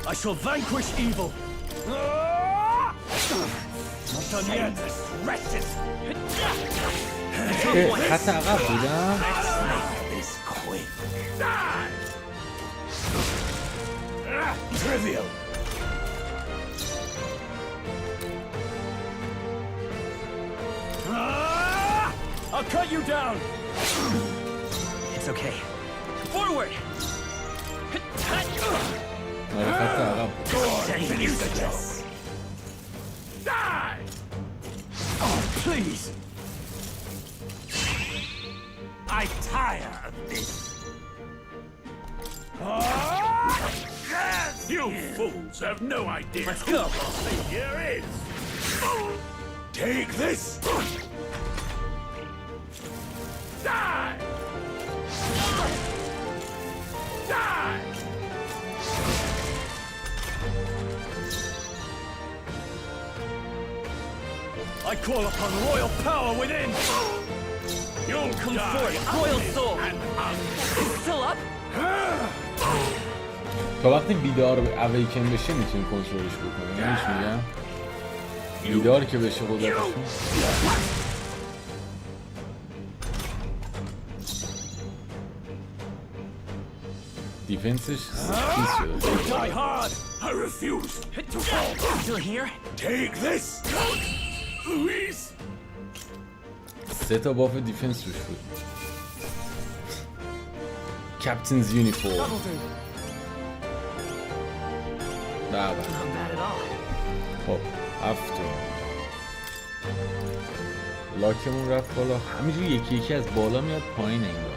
Speaker 14: I shall vanquish evil. Not done yet.
Speaker 1: خط عقب بودم.
Speaker 16: Trivial.
Speaker 14: I'll cut you down. It's okay. Forward.
Speaker 1: خط عقب.
Speaker 12: Die.
Speaker 14: Oh, please.
Speaker 12: I tire of this. You fools have no idea.
Speaker 14: Let's go.
Speaker 12: Who the savior is.
Speaker 16: Take this.
Speaker 12: Die. Die.
Speaker 14: I call upon royal power within.
Speaker 12: You'll
Speaker 14: come
Speaker 12: die
Speaker 14: forth, royal soul. Still up?
Speaker 1: تا وقتی بیدار اویکن بشه میتونی کنترلش بکنی. نمیش میگم بیدار که بشه قدرتش دیفنسش چیز شده.
Speaker 12: Die hard. I refuse to fall.
Speaker 14: Still here?
Speaker 12: Take this. Louise.
Speaker 1: 3 تا باف دیفنس روش بود. کپتنز یونیفورم. بابا. خب 7 لاکمون رفت بالا. همینجوری یکی یکی از بالا میاد پایین انگار.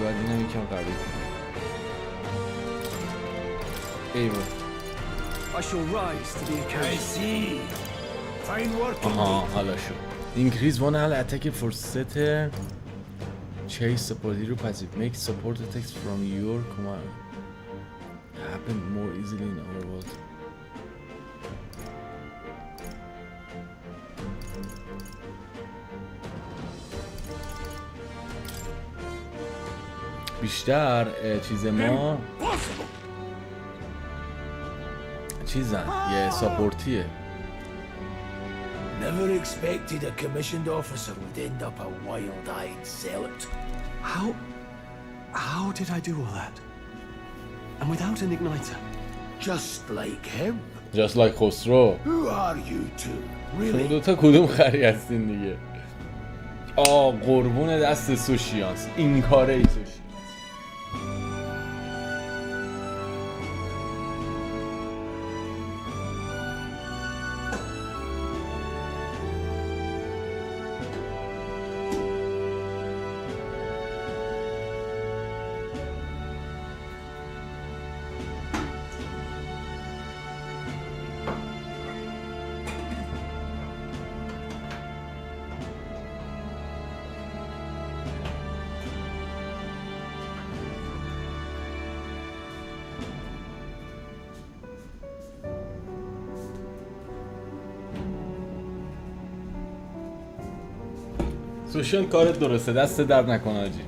Speaker 1: بعد اینم یکم قوی کنم. ایوه.
Speaker 16: I shall rise to the occasion. I see. Fine work.
Speaker 1: آها حالا شد. Increase one ally attack for set chase support hero passive. Make support attacks from your command happen more easily in our world. بیشتر چیز ما چیزن یه ساپورتیه.
Speaker 16: Never expected a commissioned officer would end up a wild-eyed zealot.
Speaker 13: How did I do all that? And without an igniter?
Speaker 16: Just like him.
Speaker 1: Just like خسرو.
Speaker 16: Who are you two? Really?
Speaker 1: شما دوتا کدوم خری هستین دیگه؟ قربون دست سوشیانس. این کاره ای سوشیانس. توشن کارت درسته، دست درد نکنه آجی.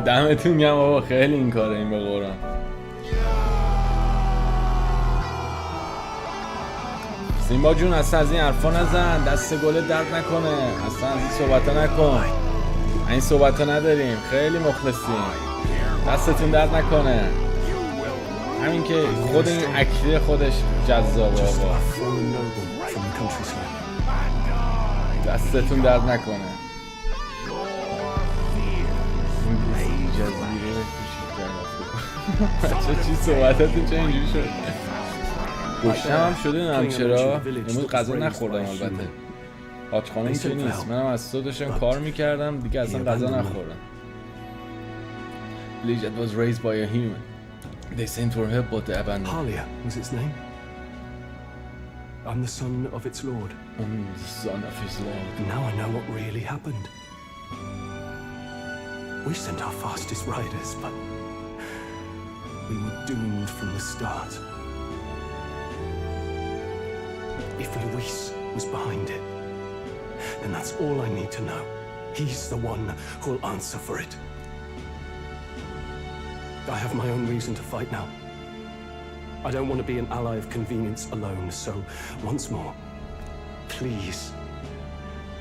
Speaker 1: دمتون گرم بابا، خیلی این کاره این به قرآن. سیمبا جون اصلا از این حرفا نزن، دست گلت درد نکنه، اصلا از این صحبتا نکن، این صحبتا نداریم، خیلی مخلصیم، دستتون درد نکنه. همین که خود این اکلی خودش جذابه آقا، دستتون درد نکنه. بچه چی صحبتاتون چه اینجوری شد؟ گشتم هم شده نمیم چرا؟ امروز غذا نخوردم البته، حاج خانم که نیست، منم از صبح داشتم کار میکردم دیگه، اصلا غذا نخوردم. Legend was raised by a human. They sent for her but they abandoned.
Speaker 13: Halia was its name. I'm the son of its lord.
Speaker 1: I'm the son of his lord.
Speaker 13: Now I know what really happened. We sent our fastest riders, but we were doomed from the start. If Luis was behind it, then that's all I need to know. He's the one who'll answer for it. I have my own reason to fight now. I don't want to be an ally of convenience alone, so once more, please,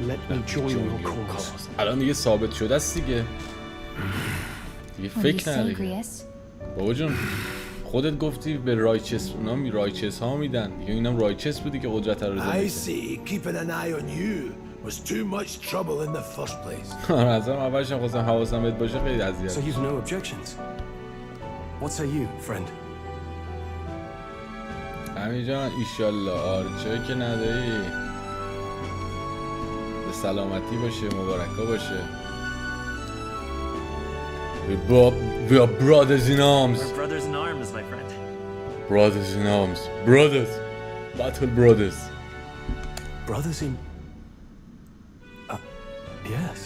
Speaker 13: let me join your cause.
Speaker 1: الان دیگه ثابت شده است دیگه. دیگه فکر نداری. بابا جون خودت گفتی به رایچس، اونام رایچس ها میدن دیگه، اینم رایچس بودی که قدرت رو
Speaker 16: I see, keeping an eye on you was too much trouble in the first place.
Speaker 1: از اولش هم خواستم حواسم بهت باشه، خیلی اذیت.
Speaker 13: So you've no objections. What say you, friend?
Speaker 1: همین جان ایشالله آرچه که نداری به سلامتی باشه، مبارکا باشه. We are brothers in arms.
Speaker 14: We're brothers in arms, my friend.
Speaker 1: Brothers in arms. Brothers. Battle brothers.
Speaker 13: Brothers in... yes.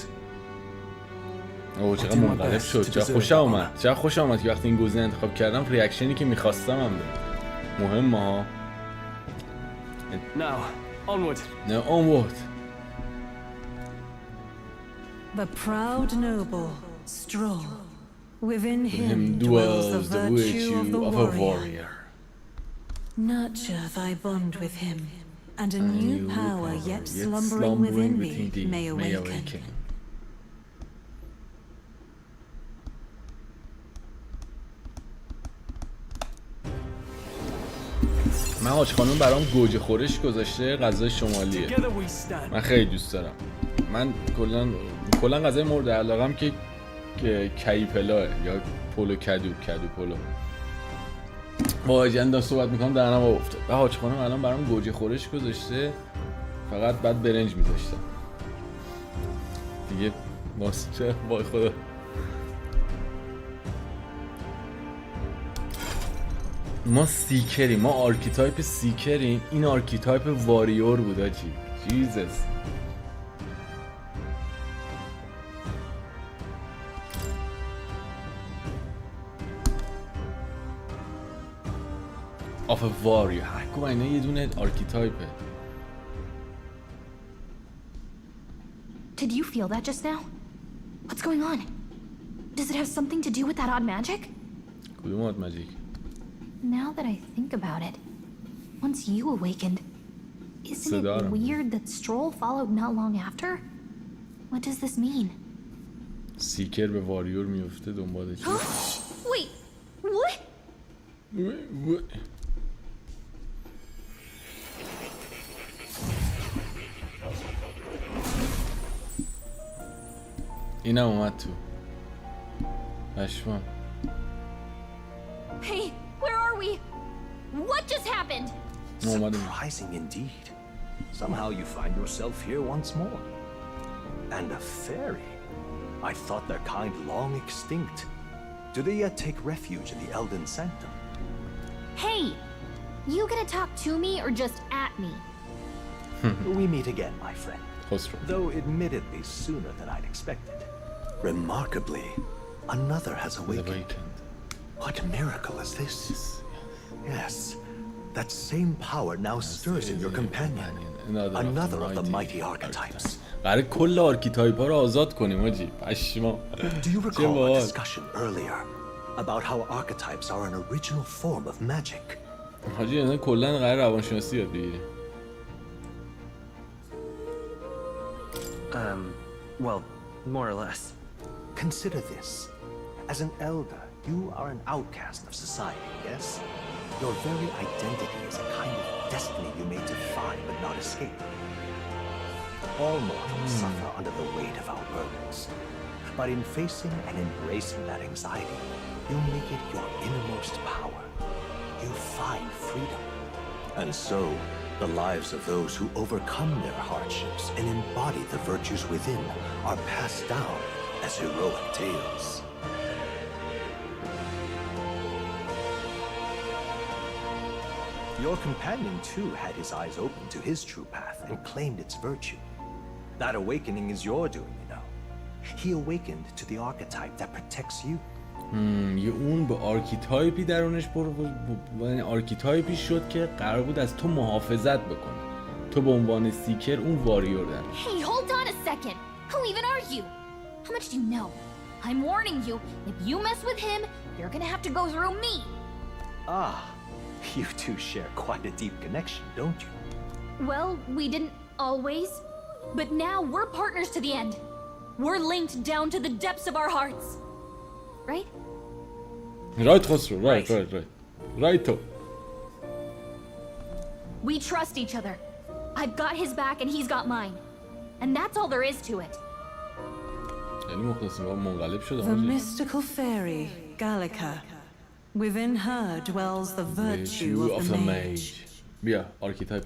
Speaker 1: اوه چقدر منقلب شد، چقدر خوشم اومد، چقدر خوشم اومد که وقتی این گزینه انتخاب کردم ریاکشنی که میخواستم هم داد. مهمه ها.
Speaker 13: Now, onward.
Speaker 1: Now onward.
Speaker 11: The proud noble stroll. Within him dwells the virtue of a warrior. Nurture thy bond with him, and a new power yet slumbering within thee may awaken.
Speaker 1: من حاج خانم برام گوجه خورش گذاشته، غذای شمالیه، من خیلی دوست دارم. من کلا غذای مورد علاقم که کیپلاه یا پلو کدو پلو. با اجندا صحبت میکنم درنم افتاد. و حاج خانم الان برام گوجه خورش گذاشته، فقط بعد برنج میذاشتم دیگه. واسه وای خدا. ما سیکریم، ما آرکیتایپ سیکریم، این آرکیتایپ واریور بود آجی. جیزس. of a warrior. حکم اینا یه دونه آرکیتایپه.
Speaker 4: Did you feel that just now? What's going on? Does it have something to do with that odd magic?
Speaker 1: کدوم odd magic?
Speaker 4: Now that I think about it, once you awakened, isn't it weird that Stroll followed not long after? What does this mean?
Speaker 1: سیکر به واریور میفته دنبال چی؟
Speaker 4: Wait, what?
Speaker 1: اینم اومد تو. اشما.
Speaker 17: Hey, where are we? What just happened?
Speaker 3: Surprising indeed. Somehow you find yourself here once more. And a fairy. I thought their kind long extinct. Do they yet take refuge in the Elden Sanctum?
Speaker 17: Hey, you gonna talk to me or just at me?
Speaker 3: We meet again, my friend.
Speaker 1: Khosrow.
Speaker 3: Though admittedly sooner than I'd expected. Remarkably, another has awakened. What miracle is this? Yes, That same power now stirs in your companion. Another of the mighty archetypes.
Speaker 1: قراره کل آرکیتایپ ها رو آزاد کنیم آجی پشما.
Speaker 3: Do you recall a discussion earlier about how archetypes are an original form of magic?
Speaker 1: حاجی اینا کلا قراره روانشناسی یاد بگیریم.
Speaker 6: Well, more or less.
Speaker 3: Consider this. As an elder, you are an outcast of society, yes? Your very identity is a kind of destiny you may defy but not escape. All mortals suffer under the weight of our burdens. But in facing and embracing that anxiety, you make it your innermost power. You find freedom. And so, the lives of those who overcome their hardships and embody the virtues within are passed down as heroic tales. Your companion too had his eyes open to his true path and claimed its virtue. That awakening is your doing, you know. He awakened to the archetype that protects you.
Speaker 1: یه اون به آرکیتایپی درونش آرکیتایپی شد که قرار بود از تو محافظت بکنه. تو به عنوان سیکر اون واریور در.
Speaker 17: Hey, hold on a second. Who even are you? How much do you know? I'm warning you. If you mess with him, you're gonna have to go through me.
Speaker 3: Ah, you two share quite a deep connection, don't you?
Speaker 17: Well, we didn't always, but now we're partners to the end. We're linked down to the depths of our hearts. Right?
Speaker 1: Right, Khosrow. Right. Right.
Speaker 17: We trust each other. I've got his back and he's got mine. And that's all there is to it.
Speaker 11: The mystical fairy, Gallica. Within her dwells the virtue of the mage.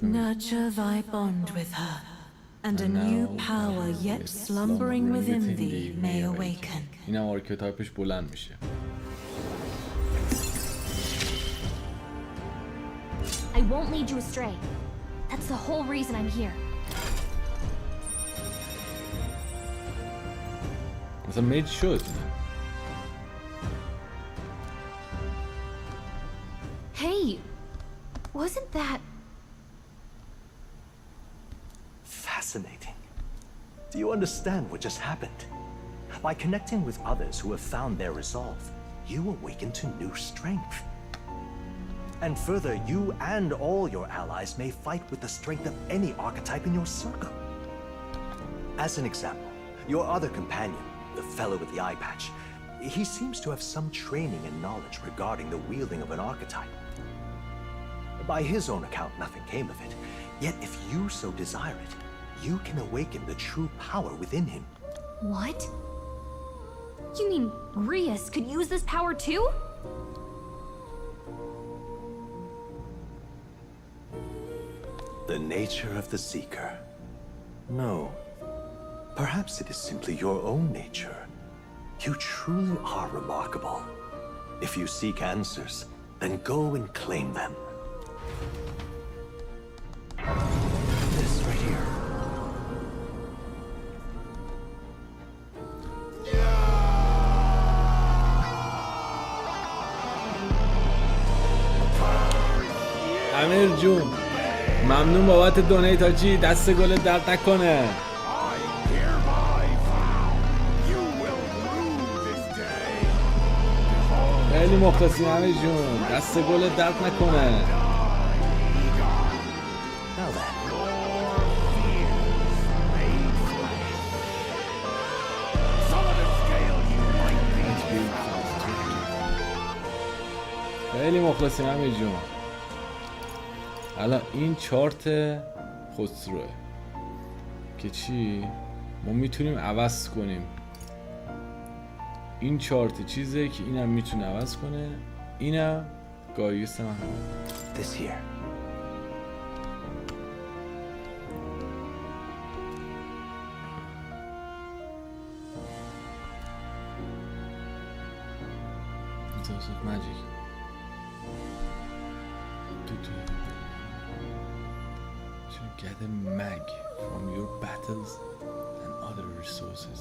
Speaker 11: Nurture thy bond with her, and a new power yet slumbering within thee may awaken.
Speaker 1: اینم آرکیتایپش بلند میشه.
Speaker 17: I won't lead you astray. That's the whole reason I'm here.
Speaker 1: مثلا میج شد.
Speaker 17: Hey, wasn't that...
Speaker 3: Fascinating. Do you understand what just happened? By connecting with others who have found their resolve, you awaken to new strength. And further, you and all your allies may fight with the strength of any archetype in your circle. As an example, your other companion, the fellow with the eye patch, he seems to have some training and knowledge regarding the wielding of an archetype. By his own account, nothing came of it. Yet if you so desire it, you can awaken the true power within him.
Speaker 17: What? You mean Rias could use this power too?
Speaker 3: The nature of the Seeker. No. Perhaps it is simply your own nature. You truly are remarkable. If you seek answers, then go and claim them. This right here.
Speaker 1: امیر جون ممنون بابت دونیت هاجی دست گل درد نکنه. خیلی مخلصیم امیر جون دست گل درد نکنه. خیلی مخلصیم امیر جون. الان این چارت خسروه که چی؟ ما میتونیم عوض کنیم. این چارت چیزه که اینم میتونه عوض کنه. اینم گایست هم همه.
Speaker 3: This here.
Speaker 1: It's also magic. Gather mag from your battles and other resources.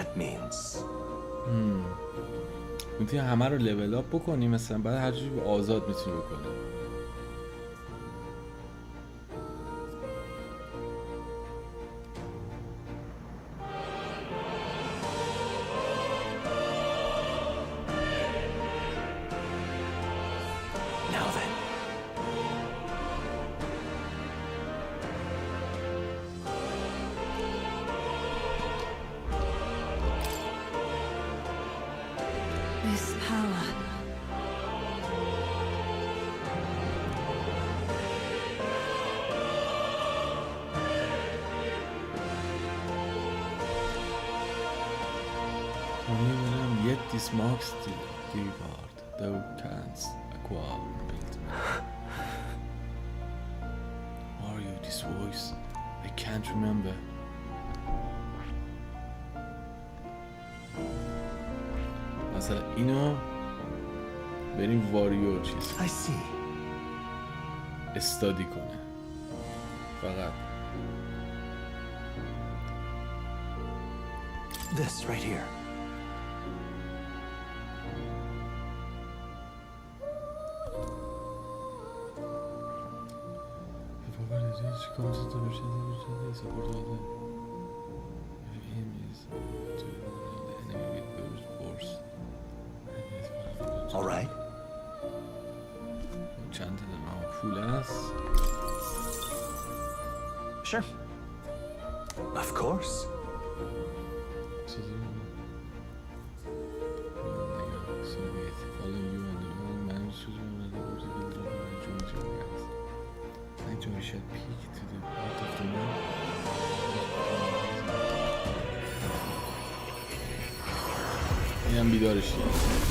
Speaker 3: that means.
Speaker 1: میتونی همه رو لول اپ بکنی، مثلا بعد هر چیزی آزاد میتونی بکنی. This marks the reward thou canst acquire. Are you this voice? I can't remember. مثلا اینو بریم واریور چیز استادی کنه فقط.
Speaker 3: This right here. All right.
Speaker 1: چند تا پول است؟
Speaker 3: Sure. Of course.
Speaker 1: اینم بیدارش کرد.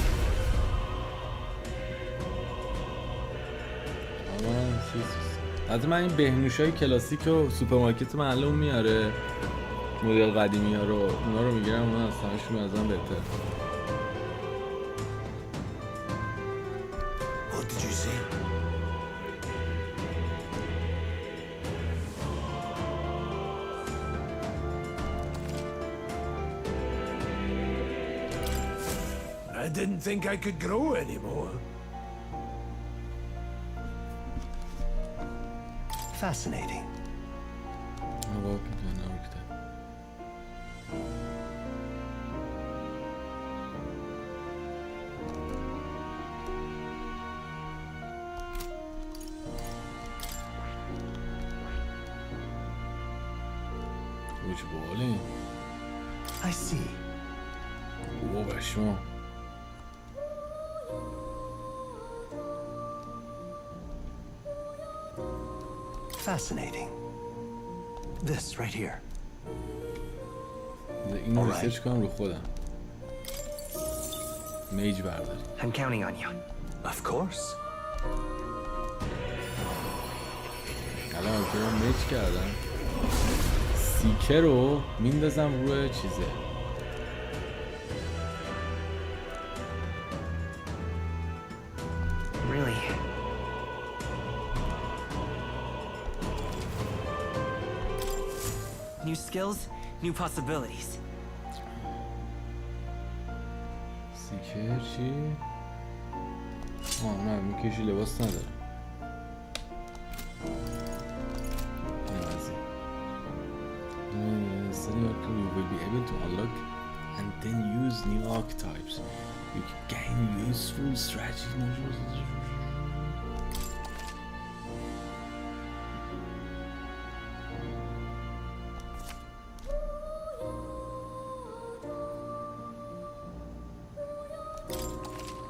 Speaker 1: حتی من این بهنوشای کلاسیک و سوپرمارکت محله اون میاره، مدل قدیمی ها رو اونا رو میگیرم، اونا از همشون از من بهتر.
Speaker 10: What did you say?
Speaker 16: I didn't think I could grow anymore.
Speaker 3: Fascinating. I see. Fascinating. This right here.
Speaker 1: اینو ریسرچ کنم رو خودم. میج برداری.
Speaker 6: I'm counting on you.
Speaker 3: Of course.
Speaker 1: الان که میج کردم. سیکر رو میندازم روی چیزه.
Speaker 6: Really? New skills, new possibilities.
Speaker 1: سیکر چی؟ نه میکشی لباس نداره. You will be able to unlock and then use new archetypes. You can gain useful strategy.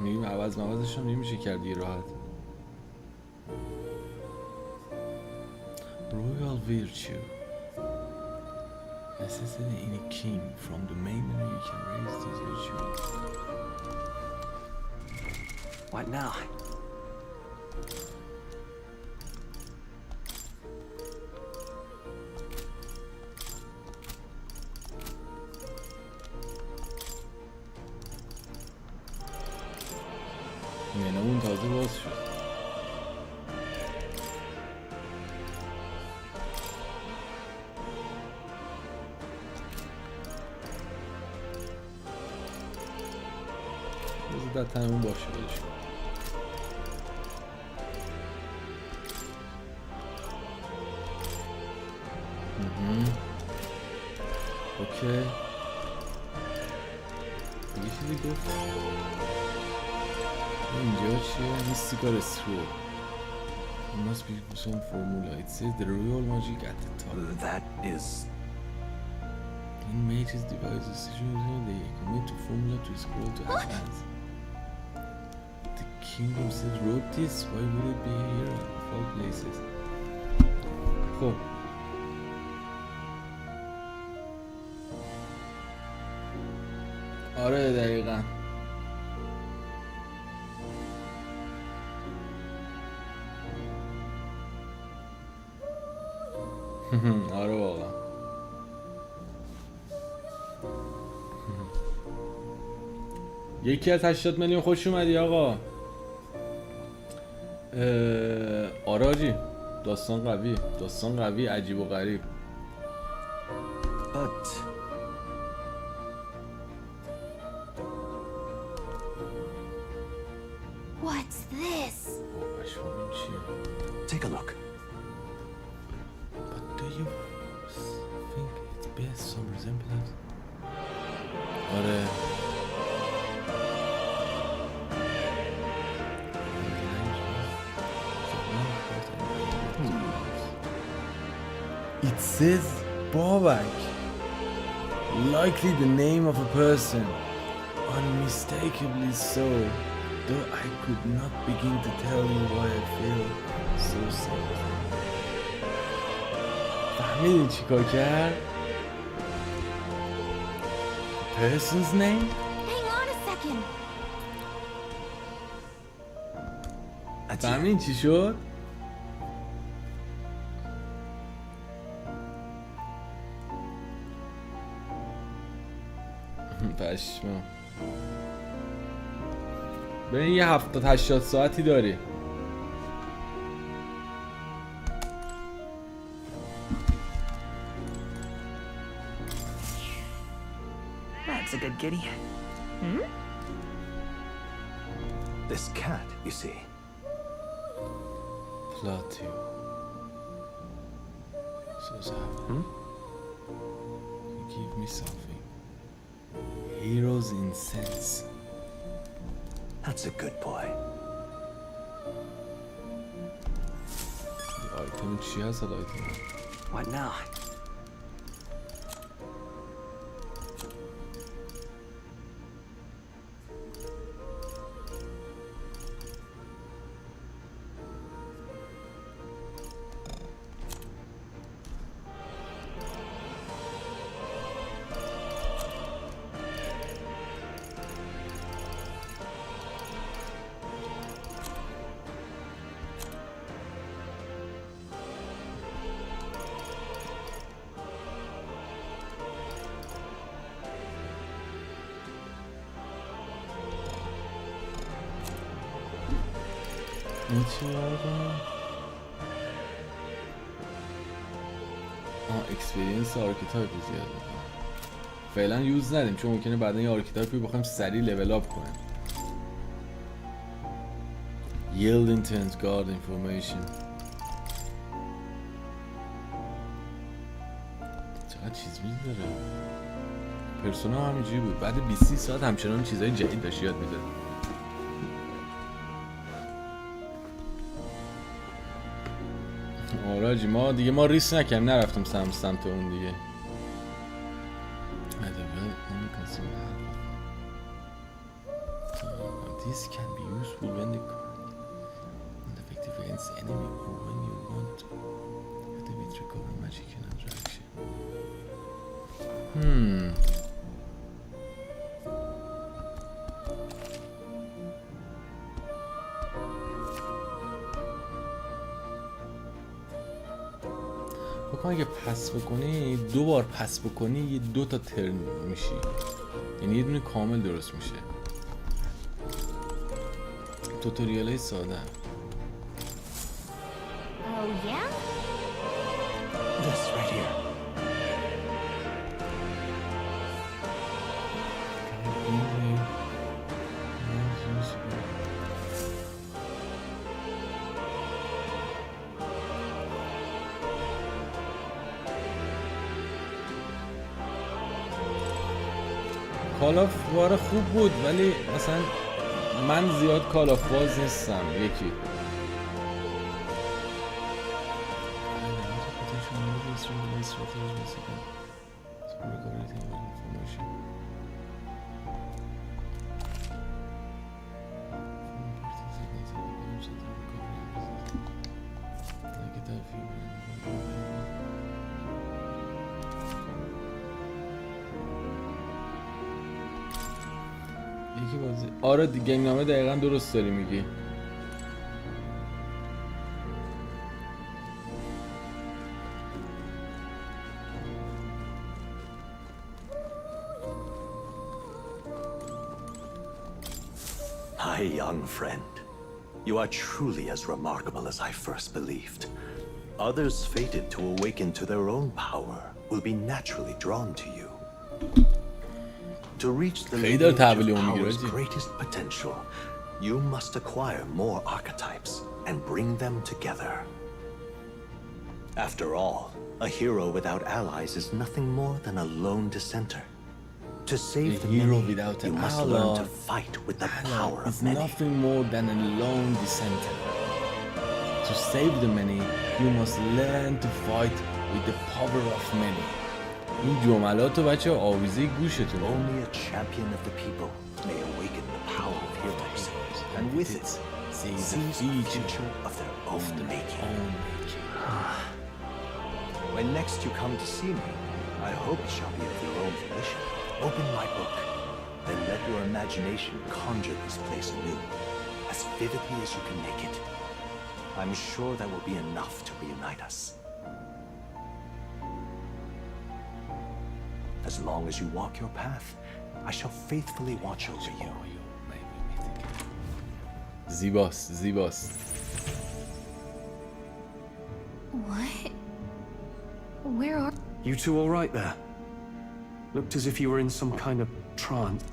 Speaker 1: میگیم عوض موازش هم نمیشه کردی راحت. Royal Virtue. Necessity in a king. From the main menu you can raise this virtue.
Speaker 6: What now?
Speaker 1: منو تازه باز شد. در تموم باشه بهش. اوکی یه چیزی گفت اینجا چیه؟ میستیکال استرو. It must be some formula. It says the real magic at the top.
Speaker 3: That is...
Speaker 1: In mages devise a situation they commit to formula to scroll to advance. The kingdom says wrote this. Why would it be here of all places? خب آره دقیقاً. آره واقعا. یکی از 80 میلیون خوش اومدی آقا. آره آجی داستان قوی عجیب و غریب.
Speaker 3: But...
Speaker 17: What's this?
Speaker 3: Take a look.
Speaker 1: But do you think it bears some resemblance? آره. It says Bobak. Likely the name of a person. Unmistakably so. Though I could not begin to tell you why I feel so sad. فهمیدین چی کار کرد؟ Person's name?
Speaker 17: Hang on a second.
Speaker 1: فهمیدین چی شد؟ پشما. ببین یه 70-80 ساعتی داری.
Speaker 6: That's a good kitty.
Speaker 3: This cat, you see.
Speaker 1: Plateau. So give me something. Heroes in sense.
Speaker 3: That's a good boy.
Speaker 1: آیتم چی هست آیتم؟
Speaker 6: What now?
Speaker 1: این چی آقا؟ اکسپریانس آرکیتایپ رو زیاد میکنم. فعلا یوز ندیم چون ممکنه بعدا یه آرکیتایپی بخوایم سریع لول اپ کنیم. Yield intent guard information. چقدر چیز میذاره. پرسونا همینجوری بود. بعد 20 ساعت همچنان چیزای جدید داشت یاد میداد. آراجی ما دیگه ریس نکنیم نرفتم سمت اون دیگه. This can be useful when the effective against enemy or when you want to activate recover magic and attraction. اگه پس بکنی 2 بار پس بکنی یه 2 تا ترن میشی، یعنی یه دونه کامل درست میشه. توتوریال های ساده.
Speaker 17: Oh yeah?
Speaker 3: This right here.
Speaker 1: کال آف وار خوب بود ولی مثلا من زیاد کال آف باز نیستم. یکی آره دیگه نامه دقیقا درست داری میگی.
Speaker 3: My young friend, you are truly as remarkable as I first believed. Others fated to awaken to their own power will be naturally drawn to you. To reach the lineage of power's greatest potential, you must acquire more archetypes and bring them together. After all, a hero without allies is nothing more than a lone dissenter. To save the
Speaker 1: hero
Speaker 3: many,
Speaker 1: without an
Speaker 3: you must
Speaker 1: ally,
Speaker 3: learn to fight with the power of many.
Speaker 1: Nothing more than a lone dissenter. To save the many, you must learn to fight with the power of many. این جملات رو بچه آویزه گوشتون.
Speaker 3: Only a champion of the people may awaken the power of heroes, and with it, seize the future of their own making. When next you come to see me, I hope it shall be of your own volition. Open my book, then let your imagination conjure this place anew, as vividly as you can make it. I'm sure that will be enough to reunite us. As long as you walk your path, I shall faithfully watch over you.
Speaker 1: زیباست زیباست.
Speaker 17: What? Where are
Speaker 13: you two all right there? Looked as if you were in some kind of trance.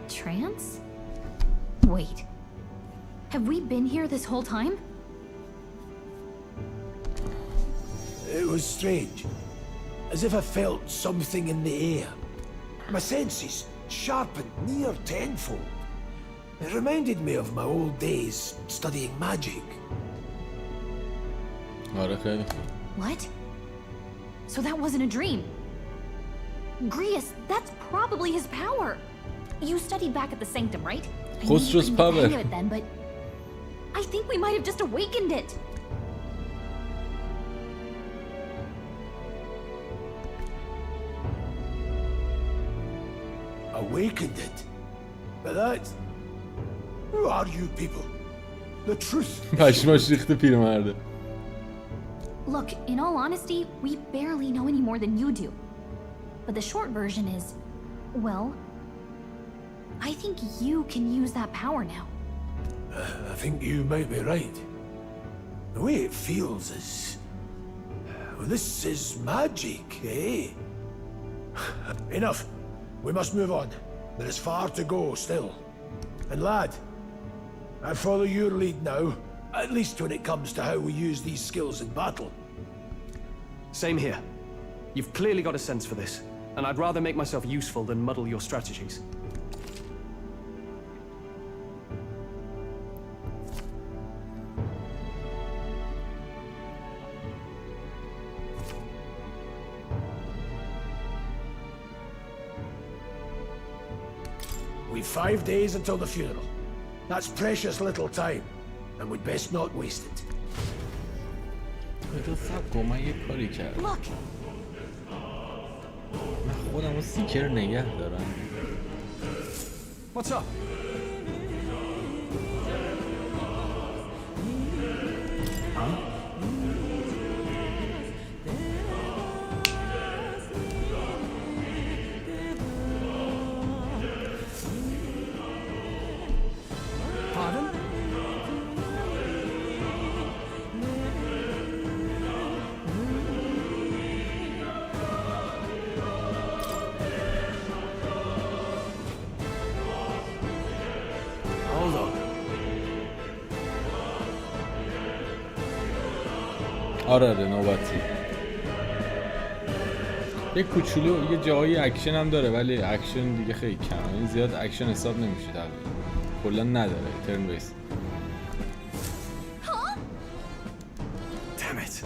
Speaker 17: Trance? Wait. Have we been here this whole time?
Speaker 16: It was strange. As if I felt something in the air. My senses sharpened near tenfold. It reminded me of my old days studying magic.
Speaker 17: What? So that wasn't a dream. Grius, that's probably his power. You studied back at the Sanctum, right?
Speaker 1: Khosrow's power.
Speaker 17: It then, but I think we might have just awakened it.
Speaker 16: Awakened it? But that... Who are you people? The truth.
Speaker 1: پشماش ریخته پیرمرده.
Speaker 17: Look, in all honesty, we barely know any more than you do. But the short version is, well, I think you can use that power now.
Speaker 16: I think you might be right. The way it feels is... Well, this is magic, eh? Enough. We must move on. There is far to go still. And lad, I follow your lead now, at least when it comes to how we use these skills in battle.
Speaker 13: Same here. You've clearly got a sense for this, and I'd rather make myself useful than muddle your strategies.
Speaker 16: We've 5 days until the funeral. That's precious little time, and we'd best not waste it.
Speaker 17: Look!
Speaker 1: من خودم رو سیکر نگه دارم.
Speaker 13: What's up?
Speaker 1: آره نوبتی. یه کوچولو یه جایی اکشن هم داره ولی اکشن دیگه خیلی کمه، این زیاد اکشن حساب نمیشه تقریبا، کلا نداره ترن بیس.
Speaker 13: Damn it.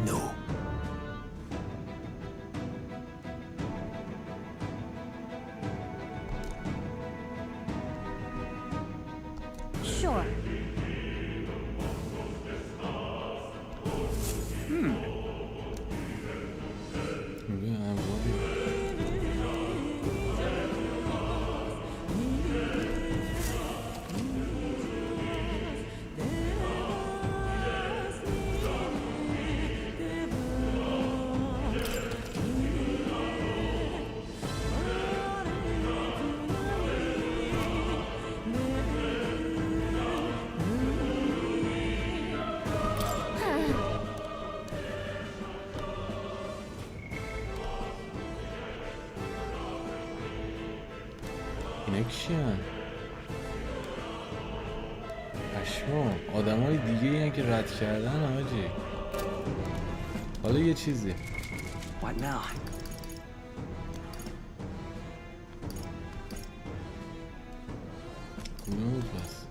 Speaker 13: No.
Speaker 17: Sure.
Speaker 1: اینا کیان؟ پشما آدم های دیگه این که رد کردن آجی. حالا یه چیزی
Speaker 6: What now?
Speaker 1: کدوم بود پس؟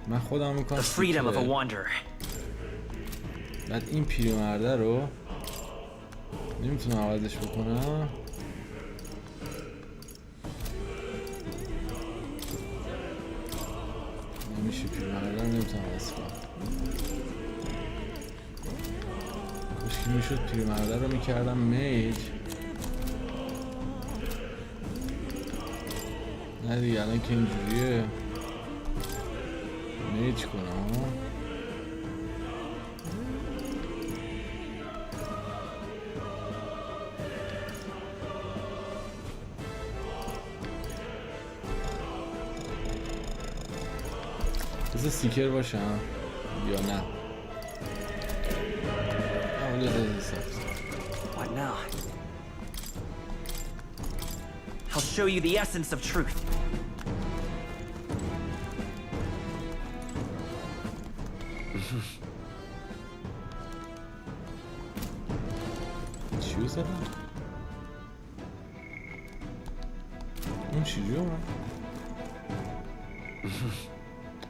Speaker 1: من خودم میکنم بعد این پیرمرده رو نمیتونم عوضش بکنم. نمیشه پیرمرده رو نمیتونم عوض کنم. کاشکی میشد پیرمرده رو میکردم میج. نه دیگه الان که اینجوریه میج کنم. بذار سیکر باشم یا نه؟
Speaker 6: What now? I'll show you the essence of truth.
Speaker 1: چیو زدم؟ اون چیزی اومد؟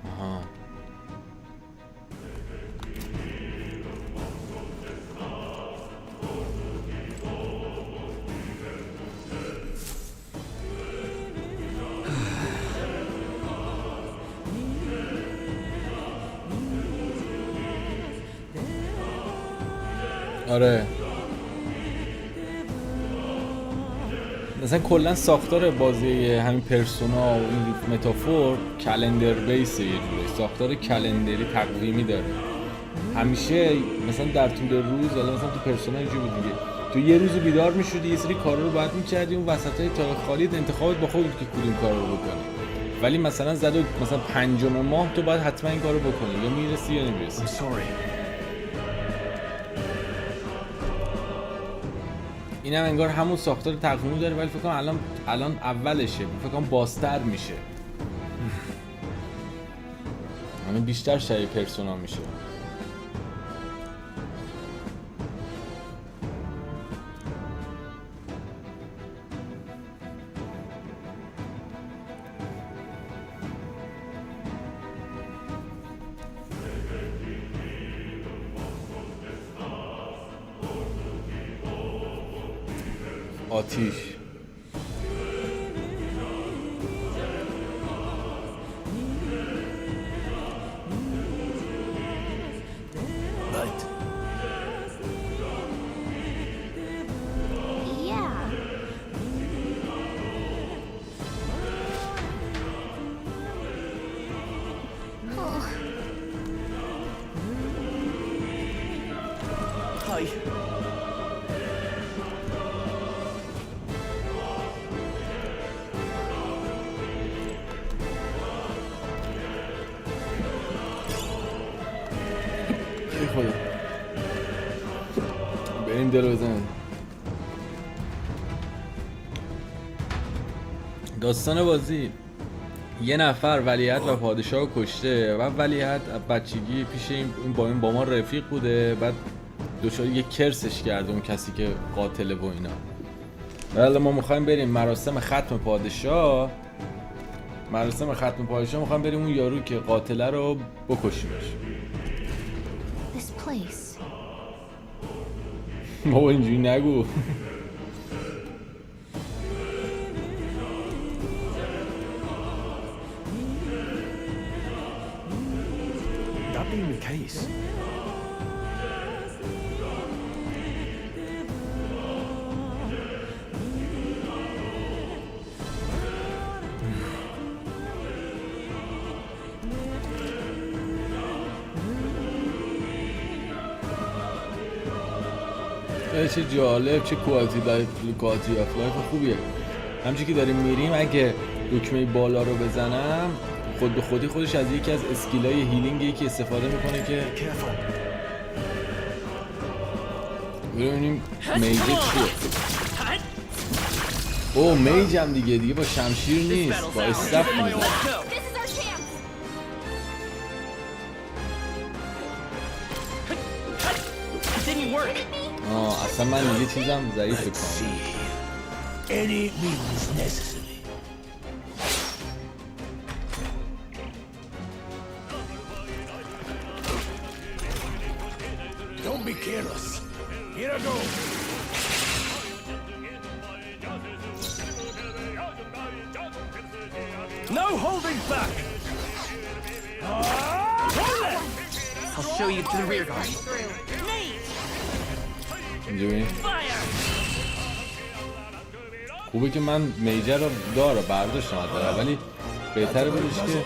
Speaker 1: آها آره مثلا کلا ساختار بازی همین پرسونا و این متافور کلندر بیسه، یه جوری ساختار کلندری تقویمی داره. همیشه مثلا در طول روز، حالا مثلا تو پرسونا اینجوری بود دیگه، تو یه روز بیدار میشدی یه سری کارا رو باید میکردی، اون وسطای تاریخ خالی انتخابت با خودت که کدوم کارا رو بکنی. ولی مثلا زد مثلا پنجم ماه تو باید حتما این کارو بکنی، یا میرسی یا نمیرسی. اینم انگار همون ساختار تقویمی داره، ولی فکر کنم الان اولشه، فکر کنم بازتر میشه. الان بیشتر شبیه پرسونا میشه. آتیش بریم دل بزنیم. داستان بازی یه نفر ولیعهد و پادشاه کشته و ولیعهد بچگی پیش این با ما رفیق بوده، بعد دچار یه کرسش کرده اون کسی که قاتله و اینا. ولی ما میخوایم بریم مراسم ختم پادشاه میخوایم بریم اون یارو که قاتله رو بکشیمش. بابا اینجوری نگو.
Speaker 13: That being the case,
Speaker 1: چه جالب، چه کوالیتی آف لایف خوبیه. همچنین که داریم میریم اگه دکمه بالا رو بزنم خود به خودی خودش از یکی از اسکیلای هیلینگ یکی استفاده میکنه که ببینیم میجه چیه. او میجم دیگه با شمشیر نیست، با استف میزنه. اصلا من یه چیزم ضعیف بکنم.
Speaker 16: Any means necessary. Don't be careless. Here I go.
Speaker 14: No holding back. I'll show you to the rear guard.
Speaker 1: اینجوری خوبه که من میجر رو داره برداشتم داره، ولی بهتره بودش که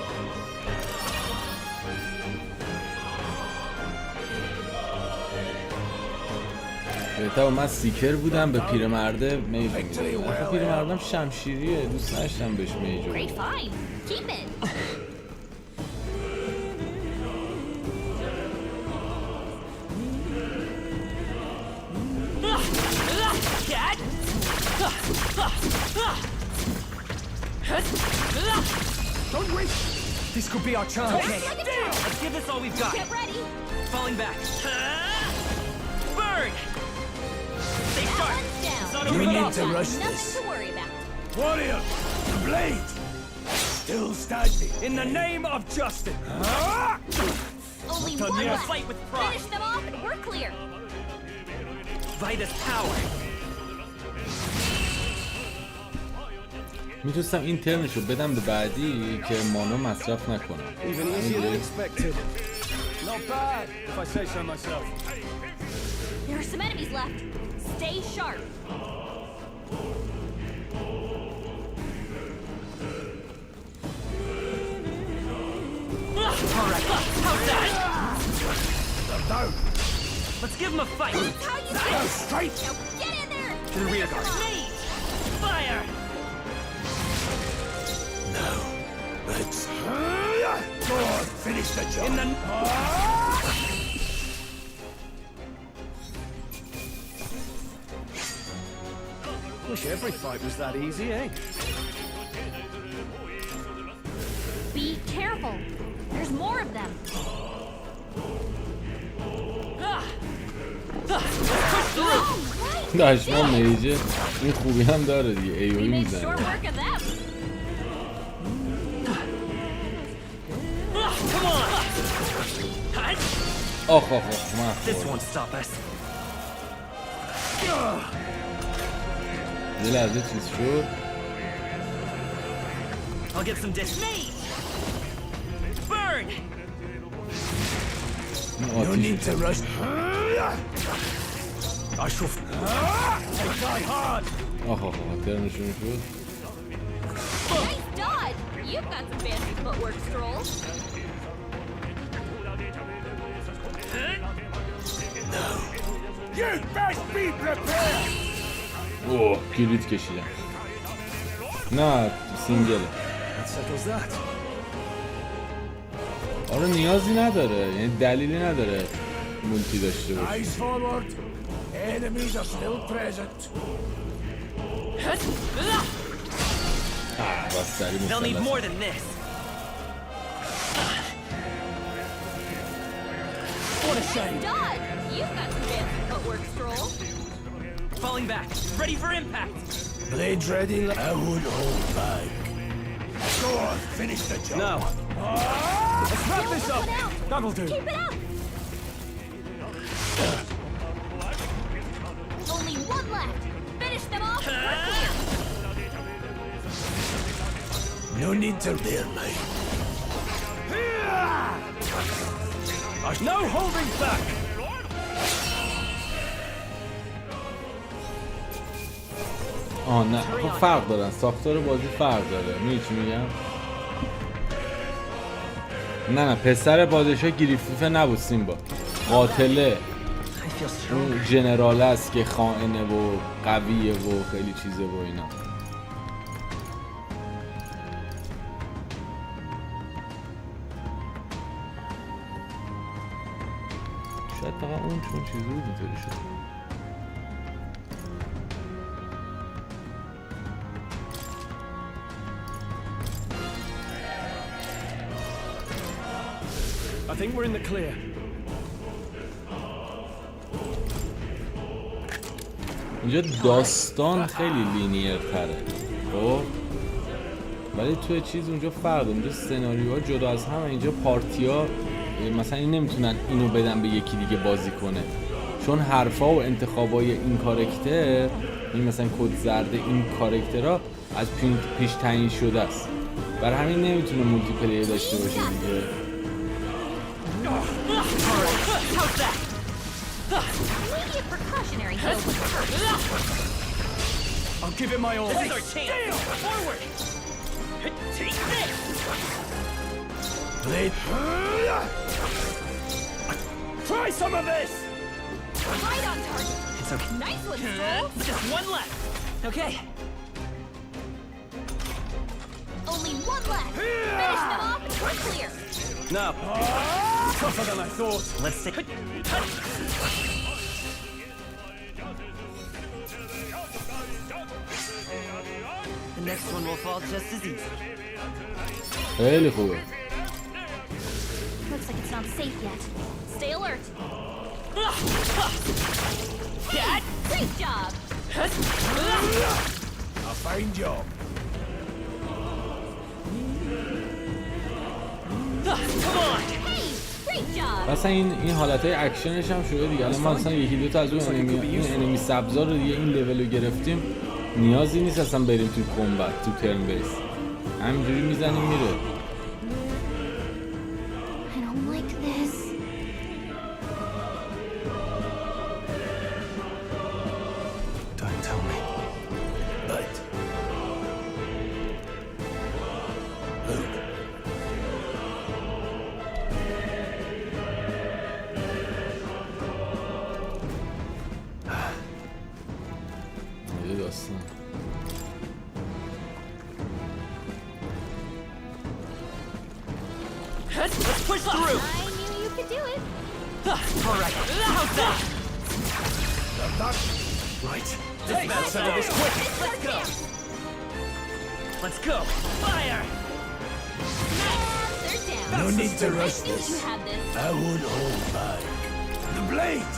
Speaker 1: من سیکر بودم به پیرمرده میج میدم. آخه پیرمردم شمشیریه، دوست نداشتم بهش میج بدم.
Speaker 14: Don't wait! This could be our chance. Okay, let's give this all we've got. Get ready. Falling back. Burn! Stay sharp.
Speaker 16: We need to rush this.
Speaker 17: Nothing to worry about.
Speaker 16: Warrior, the blade. Still standing.
Speaker 14: In the name of justice.
Speaker 17: Only one left.
Speaker 14: Fight with pride.
Speaker 17: Finish them off and we're clear.
Speaker 14: Vitus power.
Speaker 1: میتونستم این ترنشو بدم به بعدی که مانو مصرف نکنم.
Speaker 14: Even easier than expected. Not bad, if I say so myself.
Speaker 17: There are some enemies left. Stay sharp.
Speaker 14: All right, how's that?
Speaker 16: They're down.
Speaker 14: Let's give them a fight.
Speaker 17: That's how you do it.
Speaker 16: Straight.
Speaker 17: Now get in there.
Speaker 14: To the rear guard. Fire!
Speaker 16: Now, let's go on, finish the job.
Speaker 14: In the... Wish every fight was that easy, eh?
Speaker 17: Be careful. There's more of them.
Speaker 1: داشتم میجه این خوبی هم داره دیگه، ایوی میزنه. آخ یه لحظه چیز شد.
Speaker 14: I'll get some burn.
Speaker 16: No need to rush. I shall try hard.
Speaker 1: ترنشون شد.
Speaker 17: Nice dodge. You've got some fancy footwork, Stroll.
Speaker 16: No. You best be prepared.
Speaker 1: اوه کلید کشیدم. نه سینگله. آره نیازی نداره، یعنی دلیلی نداره مولتی داشته باشه.
Speaker 16: Eyes forward. Enemies are still present.
Speaker 14: They'll need more than this. What a shame.
Speaker 17: Dodge! You've got some fancy footwork, Stroll.
Speaker 14: Falling back, ready for impact.
Speaker 16: Blades ready. I would hold back. Go on, finish the job.
Speaker 14: No.
Speaker 16: Let's wrap this up. That'll do.
Speaker 17: Keep it up! Only one left. Finish them off. We're clear.
Speaker 16: No need to there, mate. There's no holding back.
Speaker 1: نه خب فرق دارن، ساختار بازی فرق داره. می‌دونی چی میگم؟ نه پسر پادشاه گریفیفه نبود سیمبا، قاتله اون جنرال است که خائنه و قویه و خیلی چیزه و اینا. شاید فقط اون چون چیزی بود اینطوری شد.
Speaker 16: I think we're in the clear.
Speaker 1: اینجا داستان خیلی لینیر تره خب، ولی توی چیز اونجا فرق داره. اونجا سناریوها جدا از هم، اینجا پارتیا مثلا این نمیتونن اینو بدن به یکی دیگه بازی کنه، چون حرفا و انتخابای این کاراکتر، این مثلا کد زرد این کاراکترها از پیش تعیین شده است، برای همین نمیتونه مولتی پلیر داشته باشه دیگه.
Speaker 17: How's that? Immediate precautionary heal would hurt.
Speaker 16: I'll give it my all.
Speaker 14: This is our chance. Forward. Take this.
Speaker 16: Blade. Try some of this.
Speaker 17: Right on target.
Speaker 14: It's okay.
Speaker 17: Nice one, Stroll.
Speaker 14: Just one left. Okay.
Speaker 17: Only one left. Finish them off and we're clear.
Speaker 14: No.
Speaker 16: Tougher than I thought.
Speaker 14: Let's see. The next one will fall just as easy.
Speaker 1: خیلی خوبه.
Speaker 17: Looks like it's not safe yet. Stay alert.
Speaker 14: Dad,
Speaker 17: great job.
Speaker 16: A fine job.
Speaker 14: Come on.
Speaker 17: Hey, great job.
Speaker 1: مثلا این حالتهای اکشنش هم شده دیگه. الان ما مثلا یکی دو تا از اون انمی سبزا رو دیگه این لول رو گرفتیم، نیازی نیست اصلا بریم تو کمبت، تو ترن بیس، همینجوری میزنیم میره.
Speaker 17: I don't like this.
Speaker 13: Don't tell me.
Speaker 16: But Luke.
Speaker 1: یه داستان.
Speaker 14: Let's push through.
Speaker 17: I knew you could do it.
Speaker 14: All right. How's that?
Speaker 16: Right.
Speaker 14: Let's settle this quick. Let's go. Let's go. Fire.
Speaker 17: They're down.
Speaker 16: No need to rush
Speaker 17: I knew
Speaker 16: this.
Speaker 17: you had this.
Speaker 16: I would hold back. The blade.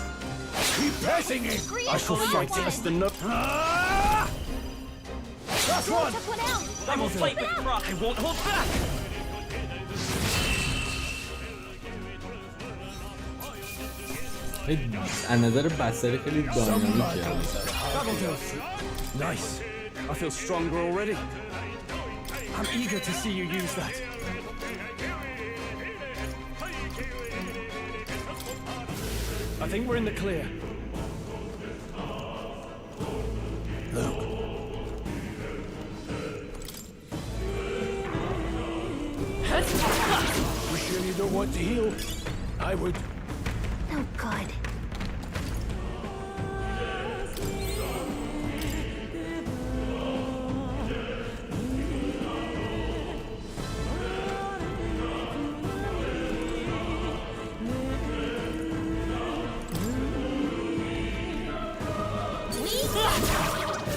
Speaker 16: Keep pressing it.
Speaker 14: I shall fight as the no.
Speaker 16: Last one.
Speaker 17: Took one out.
Speaker 14: I will fight with pride. I won't hold back.
Speaker 1: از نظر بصری خیلی داینامیکه.
Speaker 16: Nice. I feel stronger already. I'm eager to see you use that. I think we're in the clear. Luke. You sure you don't want to heal? I would.
Speaker 17: No good.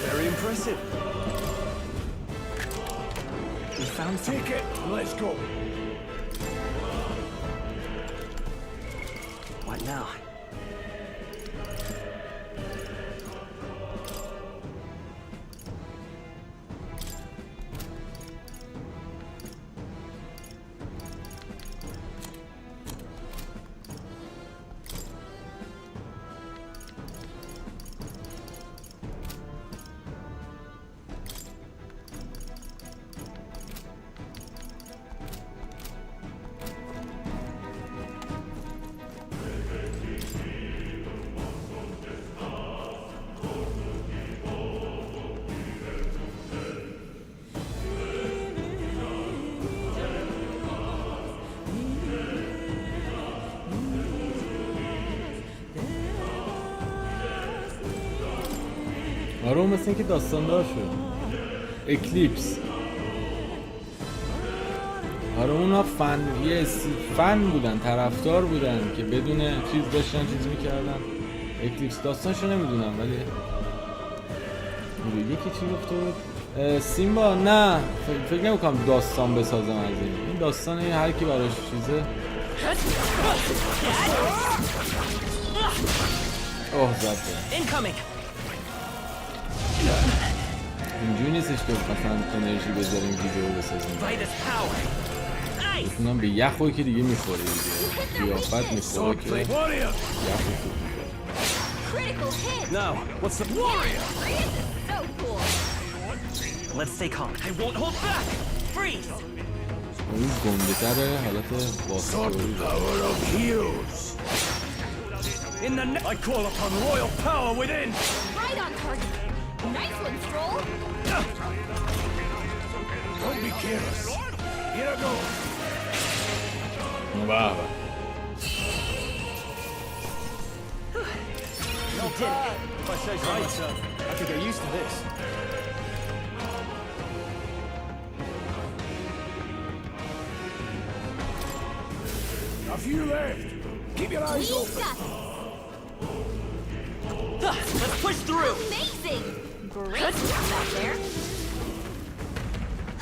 Speaker 16: Very impressive.
Speaker 6: found something.
Speaker 16: Take it. Let's go.
Speaker 6: What now?
Speaker 1: آره مثل اینکه داستان دار شد. اکلیپس. آره اونا فن بودن، طرفدار بودن که بدون چیز داشتن چیز میکردن. اکلیپس داستانشو نمیدونم ولی یکی چی گفته بود؟ سیمبا نه فکر نمیکنم داستان بسازم از این داستان هر کی براش چیزه. اوه زده اینجوری نیستش که مثلا انرژی بذاریم ویدیو بسازیم. بتونم به یخوی که دیگه میخوره دیگه قیافت میخوره که یخوی خوب
Speaker 14: Now, what's the warrior?
Speaker 17: So cool.
Speaker 14: Let's stay calm. I won't hold back. Freeze.
Speaker 1: اون گنده تره حالت باسکوری
Speaker 14: In the I call upon royal power within.
Speaker 17: Right on target. Nice one, Stroll.
Speaker 16: Don't be careless. Here I go.
Speaker 1: Wow.
Speaker 14: You did it. If I say so myself, I could get used to this.
Speaker 16: A few left. Keep your eyes open.
Speaker 14: Let's push through.
Speaker 17: Amazing. Great stuff out there.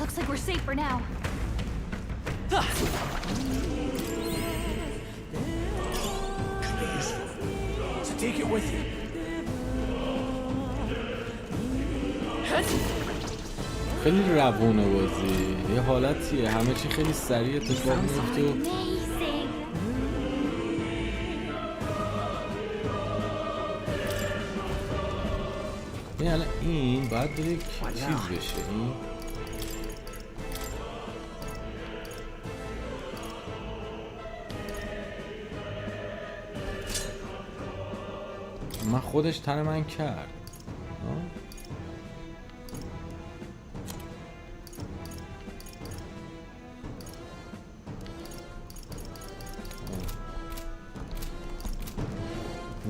Speaker 17: Looks like we're safe for now.
Speaker 16: So take it with you.
Speaker 1: خیلی روونه بازی یه حالتیه همه چی خیلی سریع اتفاق میفته. یعنی این باید بره چیز بشه این من خودش تن من کرد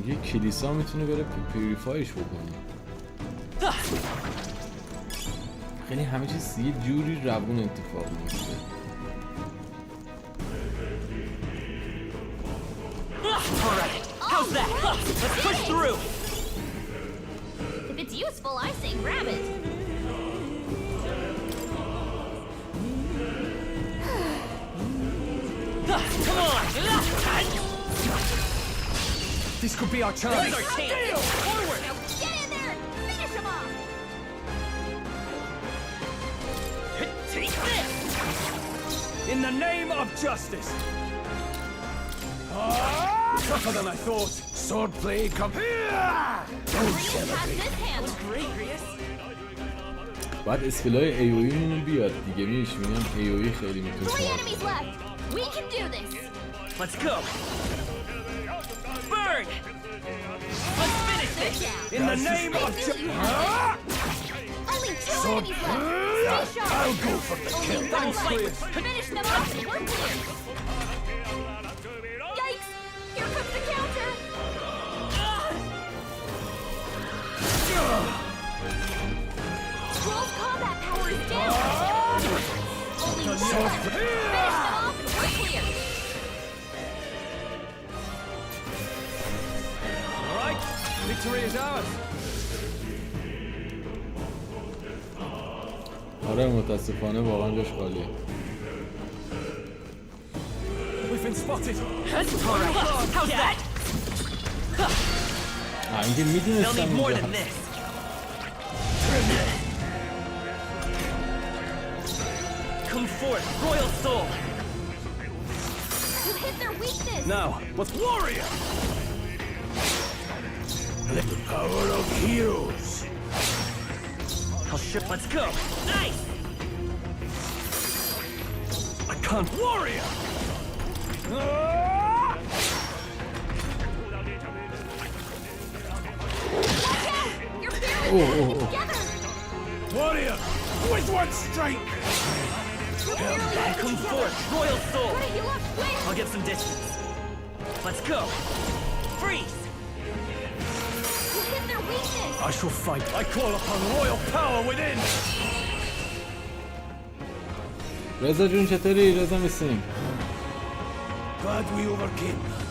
Speaker 1: یه کلیسا میتونه بره پیوریفایش بکنه. خیلی همه چیز یه جوری روون اتفاق میفته.
Speaker 14: How's that? Let's push through.
Speaker 17: If it's useful, I say grab it.
Speaker 14: Come on. This could be our chance.
Speaker 17: Here's our chance. Forward. Now get in there and finish him off.
Speaker 14: Take this. In the name of justice.
Speaker 16: Tougher than I thought. Swordplay, come here! Don't celebrate.
Speaker 1: بعد اسکلای ایوئی مونو بیاد دیگه میش میگم ایوئی خیلی میتونه
Speaker 17: Three enemies left. We can do this.
Speaker 14: Let's go. Burn. Let's finish this. In the name of
Speaker 17: Only two enemies left. Stay sharp.
Speaker 16: I'll go for the kill.
Speaker 17: Double fight. Finish them off and we're clear. Yikes! Here comes the counter. Troll's combat power is down. Only one left. Finish them off and we're clear.
Speaker 14: All right. Victory is ours.
Speaker 1: آره آره متاسفانه واقعا جاش خالیه. اینکه میدونستم اینجا
Speaker 14: Come forth, royal soul.
Speaker 17: You hit their weakness.
Speaker 14: Now, what's warrior?
Speaker 16: Let the power of heroes.
Speaker 14: Let's go. Nice. I can't. Warrior.
Speaker 17: You're barely together.
Speaker 16: Warrior, with one strike.
Speaker 14: Come forth, royal soul.
Speaker 17: Gotta heal up quick.
Speaker 14: I'll get some distance. Let's go. Freeze.
Speaker 17: You hit their weakness.
Speaker 14: I shall fight. I call upon royal power within.
Speaker 1: رضا جون چطوری؟ رضا میسیم.
Speaker 16: Glad we overcame that.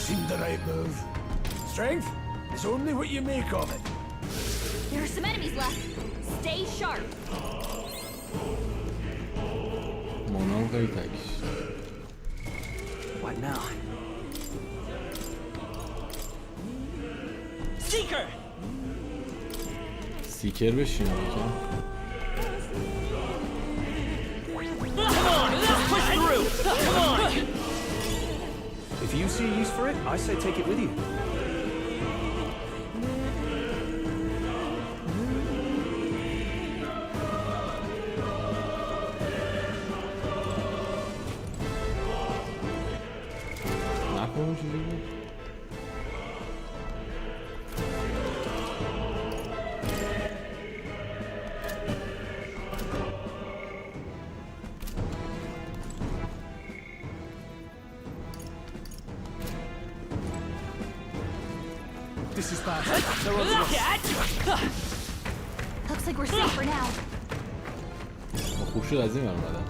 Speaker 16: Seemed the right move. Strength is only what you make of it.
Speaker 17: There are some enemies left. Stay sharp.
Speaker 1: مونام خیلی تکیش.
Speaker 14: What now? Seeker.
Speaker 1: سیکر بشین یکم.
Speaker 14: Come on, let's push through. Come on.
Speaker 3: If you see a use for it, I say take it with you.
Speaker 1: نکنم چیزی بود؟
Speaker 16: This is bad.
Speaker 17: Looks like we're safe for now.
Speaker 1: خوب شد از این برمدم.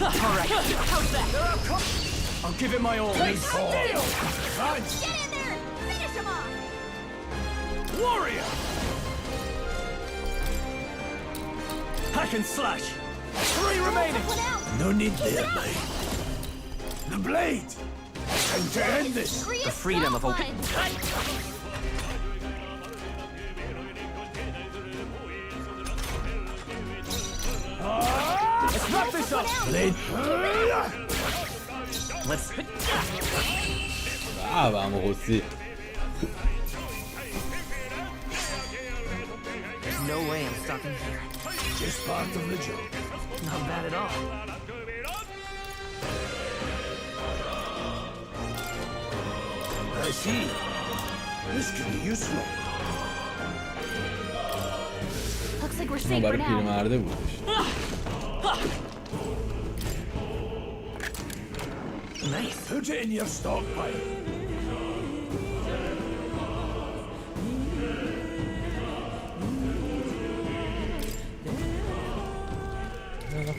Speaker 14: All right. How's that? I'll give it my all.
Speaker 17: Get in there. Finish him off.
Speaker 14: Warrior. Hack and slash. 3 remaining.
Speaker 16: No need there, mate. The blade. Time to end this.
Speaker 14: The freedom of open. Let's wrap this up.
Speaker 16: Blade.
Speaker 14: Let's.
Speaker 1: vamos aussi.
Speaker 6: There's no way I'm stopping here.
Speaker 16: Just part of the job.
Speaker 6: Not bad at all.
Speaker 16: I see. This could be useful.
Speaker 17: Looks like we're safe for now.
Speaker 1: پیرمرده بودش.
Speaker 16: Nice. Put it in your stockpile.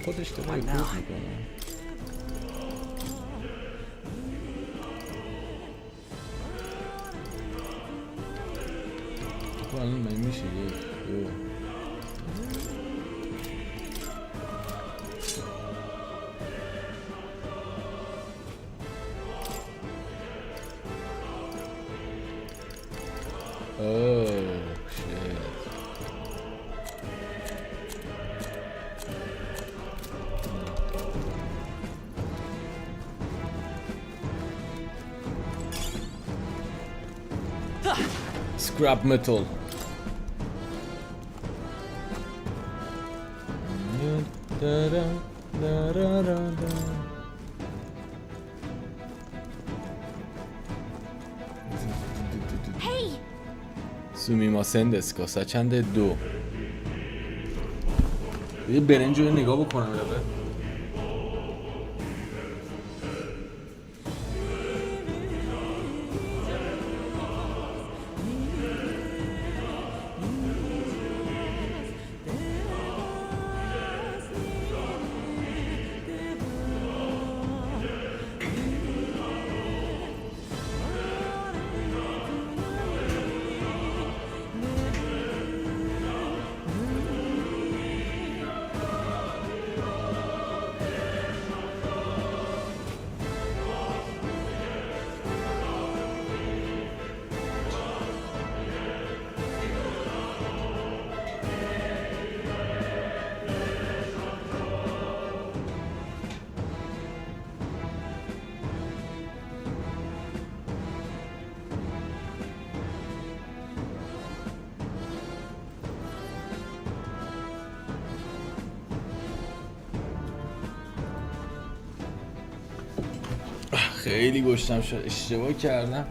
Speaker 1: خودش تو باید پوز میکنه. تو الان من میشه یه scrap metal.
Speaker 17: Hey!
Speaker 1: سومیماسن دسکا سچند 2. یه برنج رو نگاه بکنم یاده. خیلی گشتم شد، اشتباه کردم.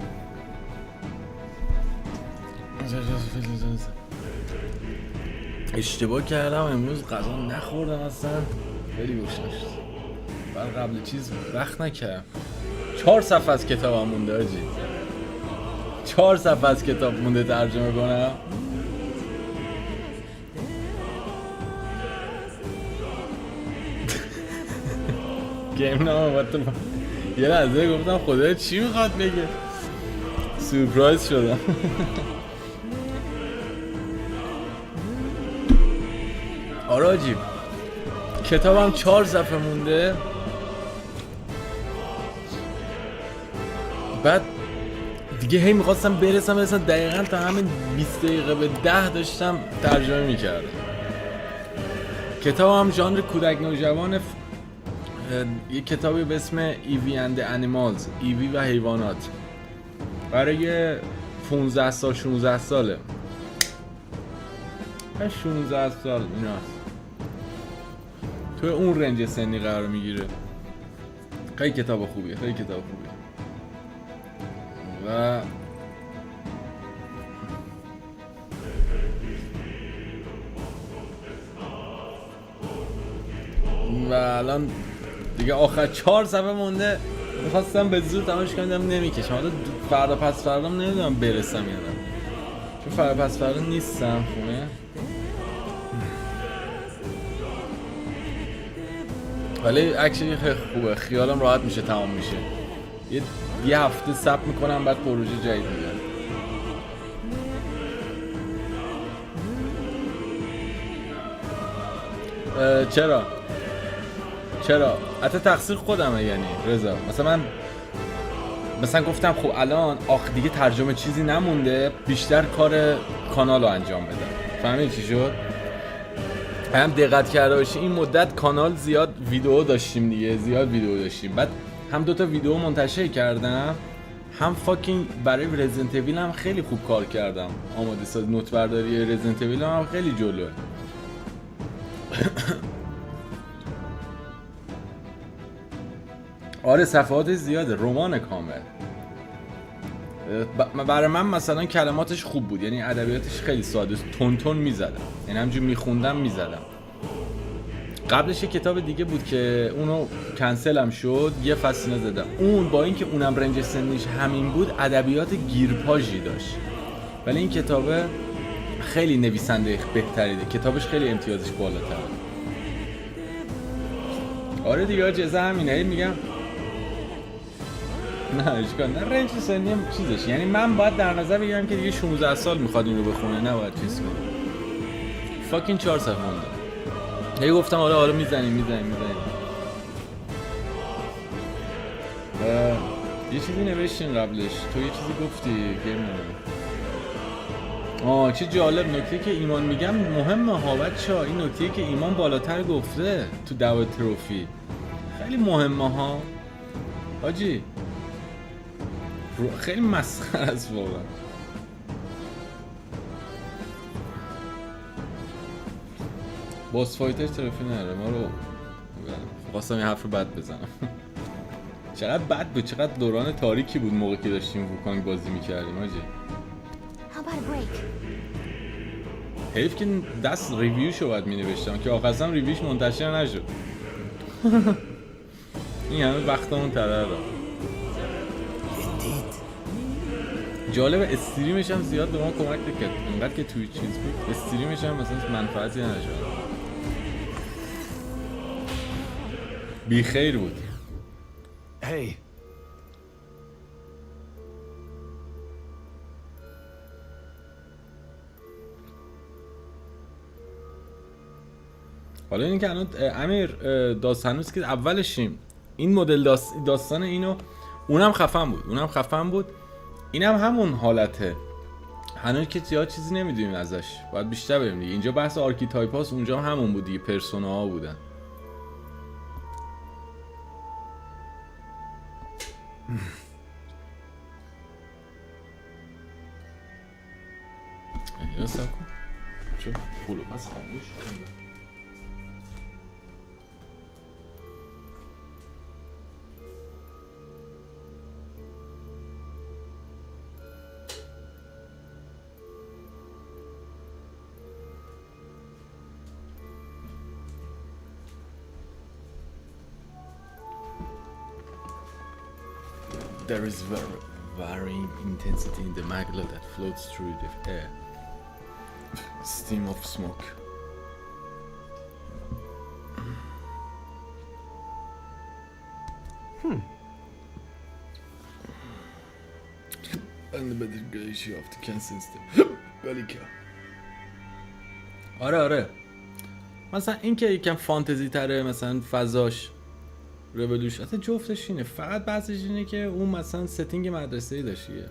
Speaker 1: اشتباه کردم امروز غذا نخوردم اصلا، خیلی گشتم شد. بعد قبل چیز وقت نکردم. 4 صفحه از کتابم مونده آجی، 4 صفحه از کتاب مونده ترجمه کنم. گیم نام یه لحظه گفتم خدای چی میخواد بگه، سورپرایز شدم. آره آجی کتابم 4 صفحه مونده، بعد دیگه هی میخواستم برسم دقیقا تا همین 20 دقیقه به 10 داشتم ترجمه میکردم. کتابم ژانر کودک نوجوان، یک کتابی به اسم ایوی اند انیمالز، ایوی و حیوانات، برای 15 سال 16 ساله، 16 سال ایناست، توی اون رنج سنی قرار میگیره. خیلی کتاب خوبیه، خیلی کتاب خوبیه. و الان دیگه آخر 4 صفحه مونده، میخواستم به زور تمامش کنم نمیکشم. حالا فردا پس فردا نمیدونم برسم یا نه، چون فردا پس فردا نیستم خونه. ولی اکشنی خیلی خوبه، خیالم راحت میشه تمام میشه. یه هفته صبر میکنم بعد پروژه جدید میاد. چرا؟ حتی تقصیر خودمه یعنی رضا. مثلا گفتم خب الان دیگه ترجمه چیزی نمونده، بیشتر کار کانال رو انجام بدم. فهمیدی چی شد؟ هم دقت کرده باشی این مدت کانال زیاد ویدیو داشتیم دیگه، بعد هم 2 تا ویدیو منتشر کردم، هم فاکینگ برای رزیدنت اویل هم خیلی خوب کار کردم، آماده سازی نوت برداری رزیدنت اویل هم خیلی جلوه. آره صفحات زیاده، رمان کامل. برای من مثلا کلماتش خوب بود، یعنی ادبیاتش خیلی ساده است، تون میزدم، یعنی همینجوری میخوندم میزدم. قبلش یه کتاب دیگه بود که اونو کنسلم شد، یه فصل نزدم. اون با اینکه اونم رنج سنیش همین بود، ادبیات گیرپاژی داشت، ولی این کتابه خیلی نویسنده بهتریه، کتابش خیلی امتیازش بالاتره. آره دیگه اجازه همینه، میگم نه اشکال نه، رنج سنی هم چیزش، یعنی من باید در نظر بگیرم که دیگه 16 سال میخواد اینو بخونه، نه باید چیز کنه. فاکین 4 صفحه مونده. هی گفتم حالا میزنیم. یه چیزی نوشتین قبلش، تو یه چیزی گفتی گیم. چه جالب، نکته که ایمان میگم مهمه ها بچه‌ها. این نکته که ایمان بالاتر گفته تو دعوت تروفی خیلی مهمه ها حاجی، خیلی مسخره است واقعا. باس فایتر تروفی نره ما رو، خواستم یه حرف بد بزنم. چقدر بد بود، چقدر دوران تاریکی بود موقعی که داشتیم ووکانگ بازی میکردیم حاجی. حیف که دست ریویوشو باید مینوشتم که آخرش هم ریویوش منتشر نشد. این همه وقتمون تره را. جالب استریمش هم زیاد به ما کمک کرد، اینقدر که توی چیز بود استریمش هم مثلا منفعتی نشد، بی خیر بود.
Speaker 13: هی
Speaker 1: حالا این که الان امیر داستان هنوز که اولشیم، این مدل داستان اینو اونم خفن بود، اینم همون حالته. هنوز که زیاد چیزی نمیدونیم ازش، باید بیشتر بریم دیگه. اینجا بحث آرکیتایپ هاست، اونجا همون بود دیگه، پرسونا ها بودن. یا سب کن چون پولو پس خاموش There is varying intensity in the magla that floats through the air. Steam of smoke. And the mitigation of the cancer system. Belika. آره مثلا این که یکم فانتزی تره، مثلا فضاش رولوشن، اصلا جفتش اینه، فقط بحثش اینه که اون مثلا ستینگ مدرسه‌ای داشتیه.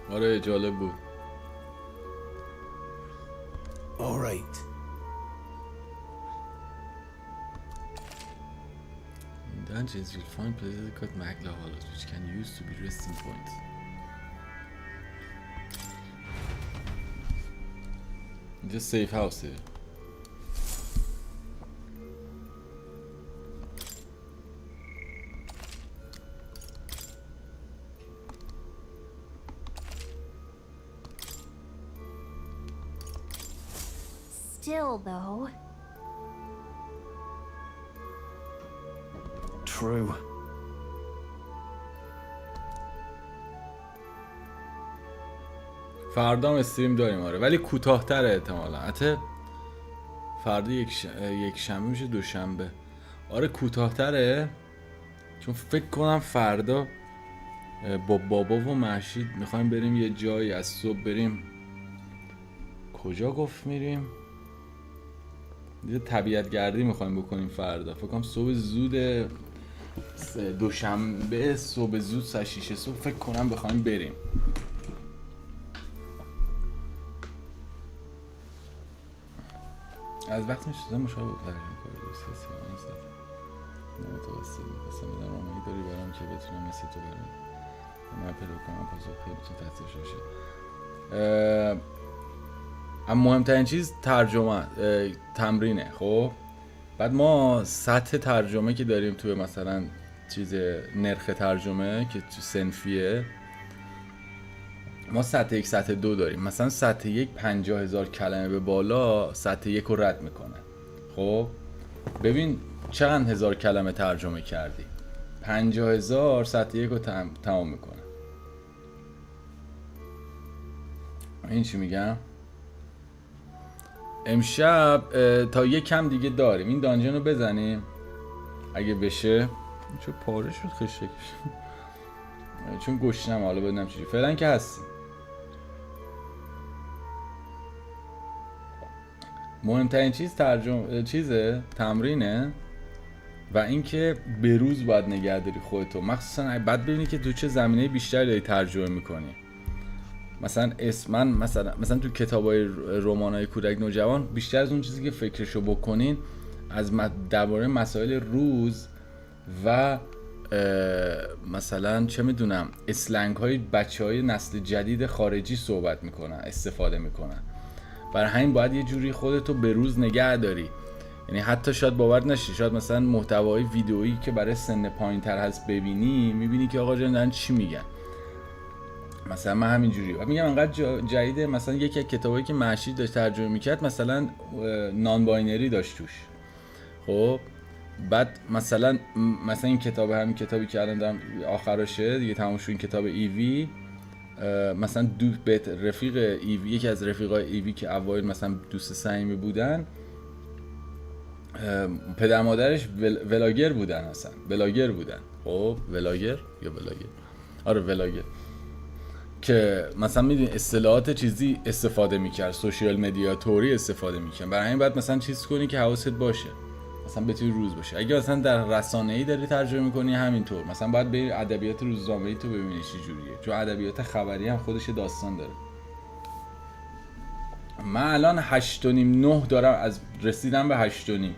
Speaker 1: آره جالب بود.
Speaker 16: All right.
Speaker 1: In dungeons, you'll find places called magla hollows, which can use to be resting points. Just safe house here.
Speaker 17: Still, though.
Speaker 13: True.
Speaker 1: فردا هم استریم داریم آره، ولی کوتاه‌تره احتمالاً. حتی فردا یک شنبه میشه دوشنبه. آره کوتاه‌تره، چون فکر کنم فردا با بابا و مهشید میخوایم بریم یه جایی، از صبح بریم. کجا گفت میریم؟ یه طبیعت گردی میخوایم بکنیم فردا. فکر کنم صبح زود دوشنبه، صبح زود ساعت 6 صبح فکر کنم بخوایم بریم. از وقت میشه مشابه بود ترجمه کنم دوست متوسط مثلا میدم آمایی داری برام که بتونم مثل تو برم من پیدا کنم پاسخ خیلی بتون تحتش باشه. اما مهمترین چیز ترجمه تمرینه. خب بعد ما سطح ترجمه که داریم توی مثلا چیز نرخ ترجمه که تو صنفیه، ما سطح 1 سطح 2 داریم. مثلا سطح 1 50,000 کلمه به بالا سطح 1 رو رد میکنه. خب ببین چند هزار کلمه ترجمه کردی، 50,000 سطح 1 رو تمام میکنه. این چی میگم؟ امشب تا یک کم دیگه داریم، این دانجن رو بزنیم اگه بشه. چون پاره شد خشک چون گشنم، حالا ببینم چی. فعلا که هستیم. مهمترین چیز تمرینه و اینکه به روز باید نگه داری خودتو، مخصوصا بعد ببینی که تو چه زمینه بیشتری داری ترجمه میکنی. مثلا مثلا تو کتابای رمانای کودک نوجوان بیشتر از اون چیزی که فکرشو بکنین از درباره مسائل روز و مثلا چه میدونم اسلنگ های بچه های نسل جدید خارجی صحبت میکنن، استفاده میکنن. برای همین باید یه جوری خودتو به روز نگه داری. یعنی حتی شاید باور نشی، شاید مثلا محتوای ویدئویی که برای سن پایین تر هست ببینی، میبینی که آقا جان دارن چی میگن. مثلا من همینجوری میگم انقدر جدیده. مثلا یکی از کتابایی که مهشید داشت ترجمه میکرد مثلا نان باینری داشت توش. خب بعد مثلا این کتاب، همین کتابی که الان دارم آخرشه دیگه تموم شد، این کتاب ایوی، مثلا رفیق ایوی، یکی از رفیقای ایوی که اوایل مثلا دوست صمیمی بودن، پدر مادرش ولاگر بودن، اصلا ولاگر بودن. خب ولاگر یا ولاگر، آره ولاگر، که مثلا میدونی اصطلاحات چیزی استفاده میکرد، سوشیال مدیا توری استفاده میکرد. برای همین باید مثلا چیز کنی که حواست باشه، مثلا بتونی روز باشه. اگه مثلا در رسانه‌ای داری ترجمه میکنی همینطور، مثلا باید بری ادبیات روزنامه‌ای تو ببینی چه جوریه، چون ادبیات خبری هم خودش داستان داره. من الان 8.5 9 دارم، از رسیدم به 8.5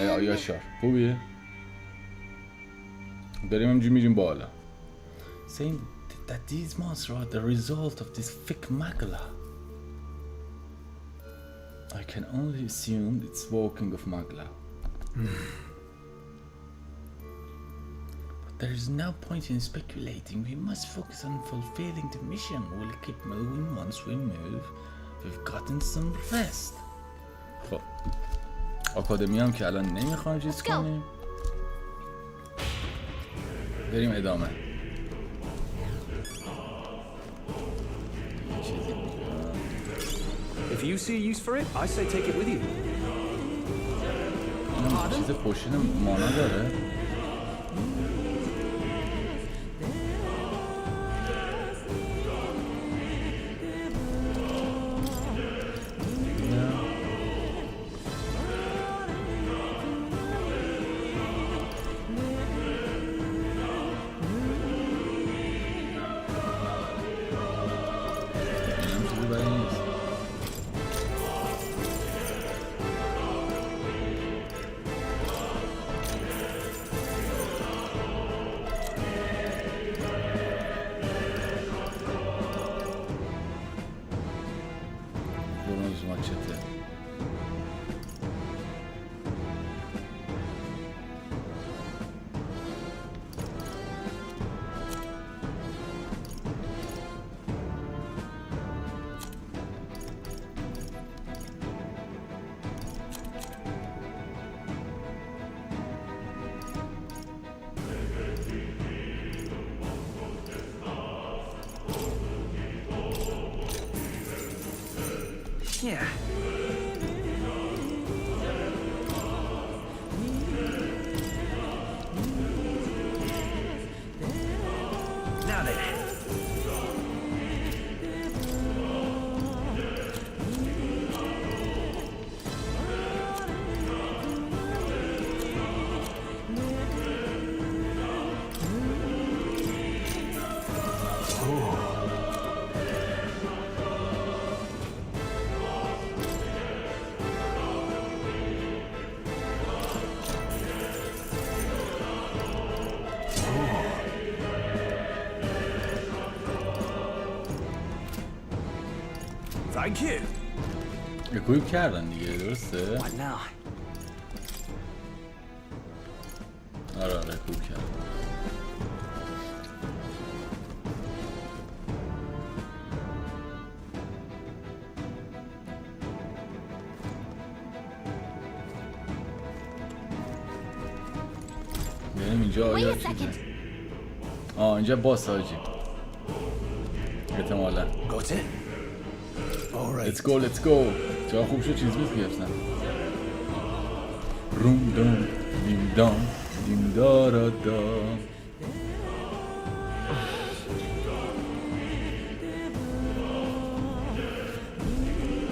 Speaker 1: آیا شار خوبیه؟ بریم همجوری میریم بالا. Saying that these monsters are the result of this thick magla. I can only assume it's walking of magla. There is no point in speculating. We must focus on fulfilling the mission. We'll keep moving once we move. We've gotten some rest. خب آکادمی هم که الان نمیخوایم چیز کنیم. بریم ادامه.
Speaker 14: If you see a use for it, I say take it with you.
Speaker 1: چیز پشتین مانا داره.
Speaker 6: Yeah. Now then.
Speaker 16: Thank you.
Speaker 1: اکویپ کردن دیگه درسته؟
Speaker 6: What now?
Speaker 1: آره اکویپ کردن. بریم اینجا آیا چیزه؟ اینجا باس هاجی احتمالا.
Speaker 16: Got it?
Speaker 1: Let's go, let's go. چرا خوب شد چیز بود گرفتن. روم دام دیم دام دیم دارا دام.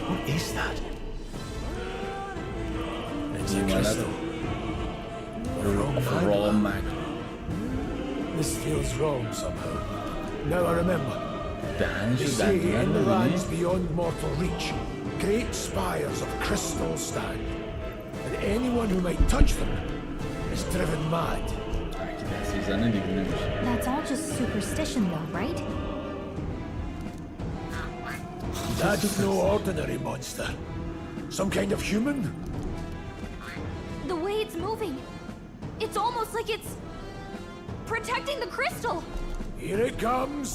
Speaker 13: What is that?
Speaker 16: It's a crystal.
Speaker 1: Raw mag.
Speaker 16: This feels wrong somehow. Now I remember.
Speaker 1: دهنشو
Speaker 16: They say
Speaker 1: دندونن
Speaker 16: in the
Speaker 1: ببینی؟
Speaker 16: lands beyond mortal reach, great spires of crystal stand, and anyone who might touch them is driven mad.
Speaker 1: هرکی دست بزنه دیوونه میشه.
Speaker 17: That's all just superstition though, right?
Speaker 16: That's no ordinary monster. Some kind of human?
Speaker 17: The way it's moving, it's almost like it's protecting the crystal.
Speaker 16: Here it comes.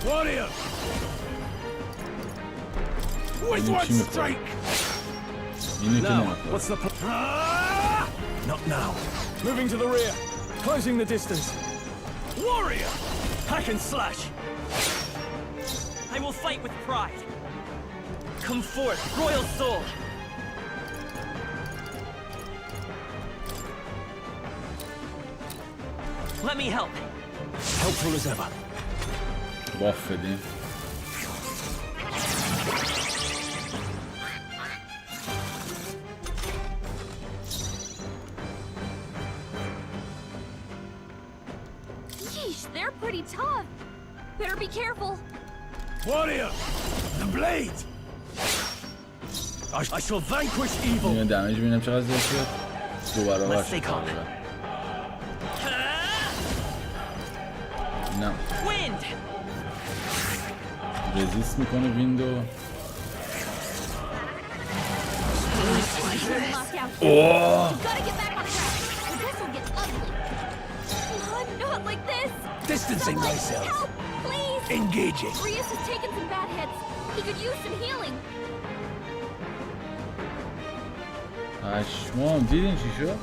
Speaker 16: Warrior! With one strike!
Speaker 5: Now, what's the plan?
Speaker 13: Not now.
Speaker 5: Moving to the rear. Closing the distance.
Speaker 14: Warrior!
Speaker 5: Hack and slash.
Speaker 14: I will fight with pride. Come forth, royal soul. Let me help.
Speaker 13: Helpful as ever.
Speaker 1: وافدیم.
Speaker 17: Yeesh, they're pretty tough. Better be careful.
Speaker 16: Warrior! The blade!
Speaker 5: I shall vanquish evil.
Speaker 1: اینو دمیج ببینم چقدر زیاد شد. دو برابر شد. نه. رزیست میکنه ویندو. Oh!
Speaker 17: You gotta get back on track, or this will get ugly. Not like this.
Speaker 16: Distancing myself.
Speaker 17: Help, please.
Speaker 16: Engaging.
Speaker 17: Rias has taken some bad hits. He could use some healing.
Speaker 1: پشمام دیدین چی شد؟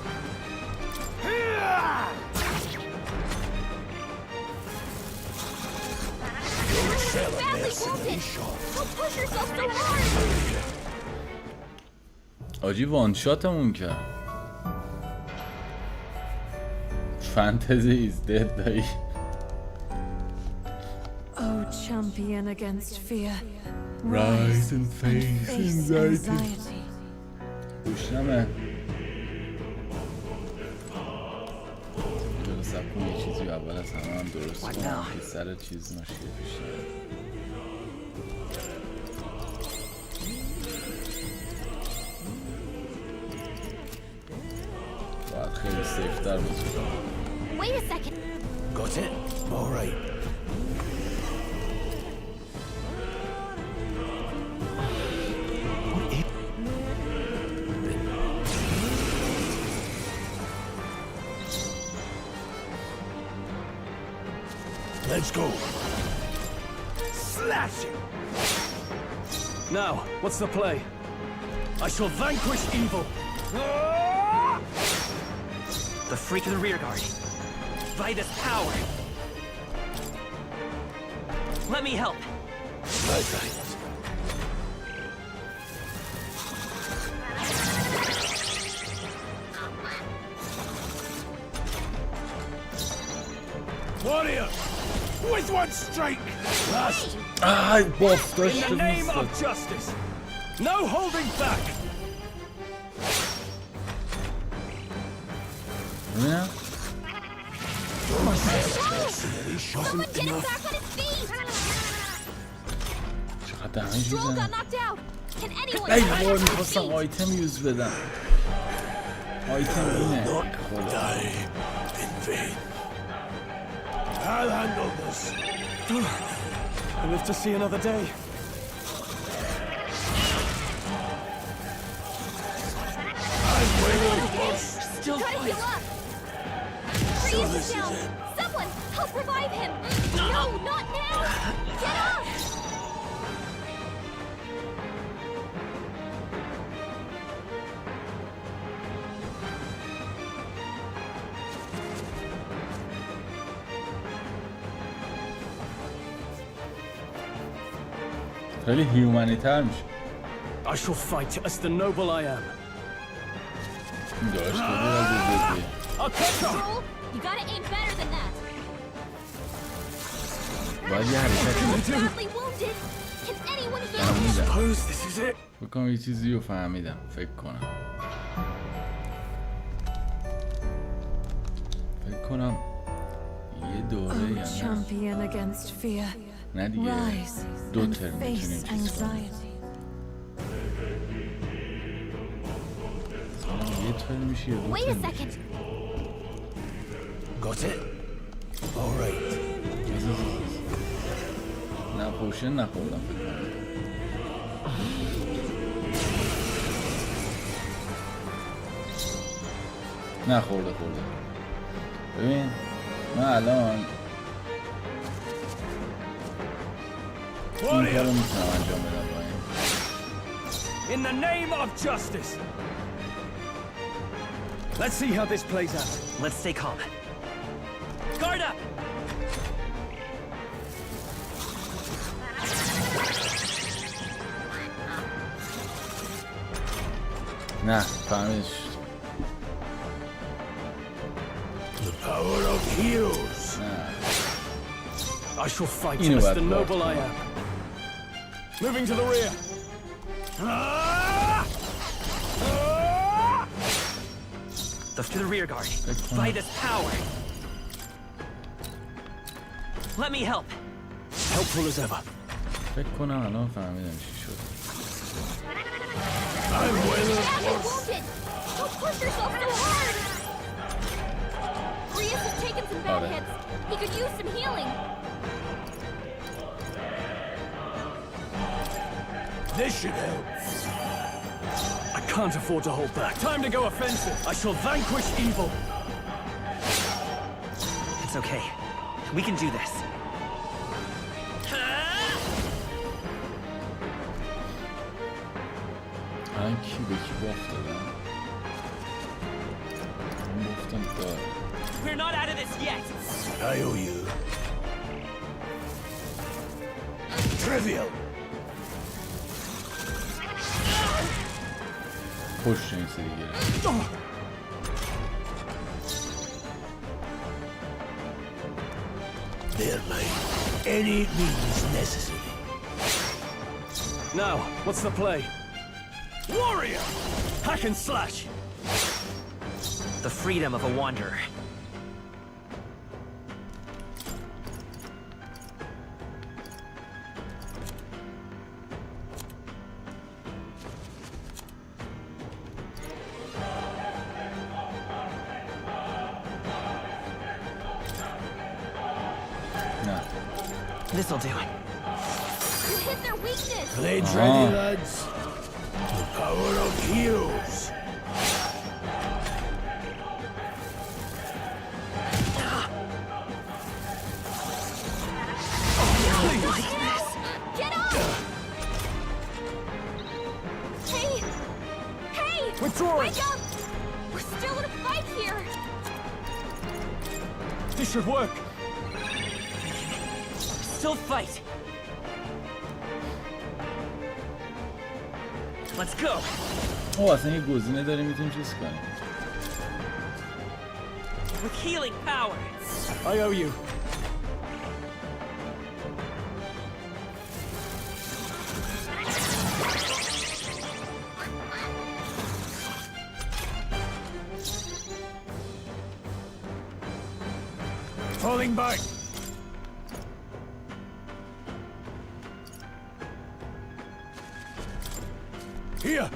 Speaker 1: آجی وان شاتمون کرد. فانتزی is dead دایی.
Speaker 11: Oh, champion against fear.
Speaker 1: Rise and face anxiety. گوشنمه. سب کن یه چیزی اول از همه هم درست کنم که سر چیز مشکل پیش نیاد. باید خیلی سیفتر بزنم.
Speaker 17: Wait a second.
Speaker 16: Got it? All right. Let's go. Slash it.
Speaker 14: Now, what's the play? I shall vanquish evil.
Speaker 6: The freak of the rear guard. By this power. Let me help.
Speaker 16: Right. Warrior! With one strike! Last!
Speaker 1: Ah, boss,
Speaker 14: in the name of justice! No holding back!
Speaker 1: Yeah?
Speaker 17: Someone get him back on his feet! Stroll got knocked out! Can anyone
Speaker 1: ای وای میخواستم آیتم یوز بدم. آیتم اینه.
Speaker 16: Die in vain. I'll handle this.
Speaker 14: I live to see another day.
Speaker 16: I'm waiting for
Speaker 17: Still try to heal up! Freeze is down! Someone, help revive him! No, not now! Get up!
Speaker 1: خیلی هیومانیتر میشه.
Speaker 14: I shall fight as the noble I am.
Speaker 1: داشت بودی
Speaker 17: Stroll, you gotta aim better than that.
Speaker 1: باید یه حرکتی
Speaker 17: Badly wounded. Can anyone heal him?
Speaker 14: Suppose this is it.
Speaker 1: بکنم یه چیزی رو فهمیدم فکر کنم یه دوره یا نه
Speaker 11: champion against fear.
Speaker 1: نه دیگه دو ترم میتونیم چیز کنیم یه ترم میشه یا دو ترم میشه
Speaker 16: Got it? All right.
Speaker 1: نه پوشن نخوردم فکر کنم نه خورده ببین من الان این کارو میتونم انجام بدم با این
Speaker 14: In the name of justice. Let's see how this plays out.
Speaker 6: Let's stay calm. Guard up!
Speaker 1: نه فهمیدش
Speaker 16: The power of heroes.
Speaker 14: I shall fight as the noble I am. Moving to the rear.
Speaker 6: To the rear guard. By this power. Let me help.
Speaker 14: Helpful as ever.
Speaker 1: فکر کنم الان فهمیدم چی شد
Speaker 16: I'm well
Speaker 17: wounded. Don't push yourself so hard. Rias has taken some bad hits. He could use some healing.
Speaker 16: This should help.
Speaker 5: I can't afford to hold back. Time to go offensive. I shall vanquish evil.
Speaker 6: It's okay. We can do this.
Speaker 1: من کی به کی بافتادم؟ من بافتم دار.
Speaker 14: We're not out of this yet.
Speaker 16: I owe you. Trivial.
Speaker 1: پشت این سری گرفت.
Speaker 16: There might any means necessary.
Speaker 5: Now, what's the play? Warrior! Hack and slash!
Speaker 6: The freedom of a wanderer. This'll do it.
Speaker 17: You hit their weakness!
Speaker 16: Blades ready, lads. The power of heroes.
Speaker 17: Get up! Hey! Hey!
Speaker 5: Withdraw!
Speaker 17: Wake up! We're still in a fight here!
Speaker 5: This should work.
Speaker 6: Still fight. Let's go.
Speaker 1: اصلا یه گزینه داریم میتونیم چیز کنیم.
Speaker 14: With healing power.
Speaker 5: I owe you.
Speaker 16: Falling back. Here!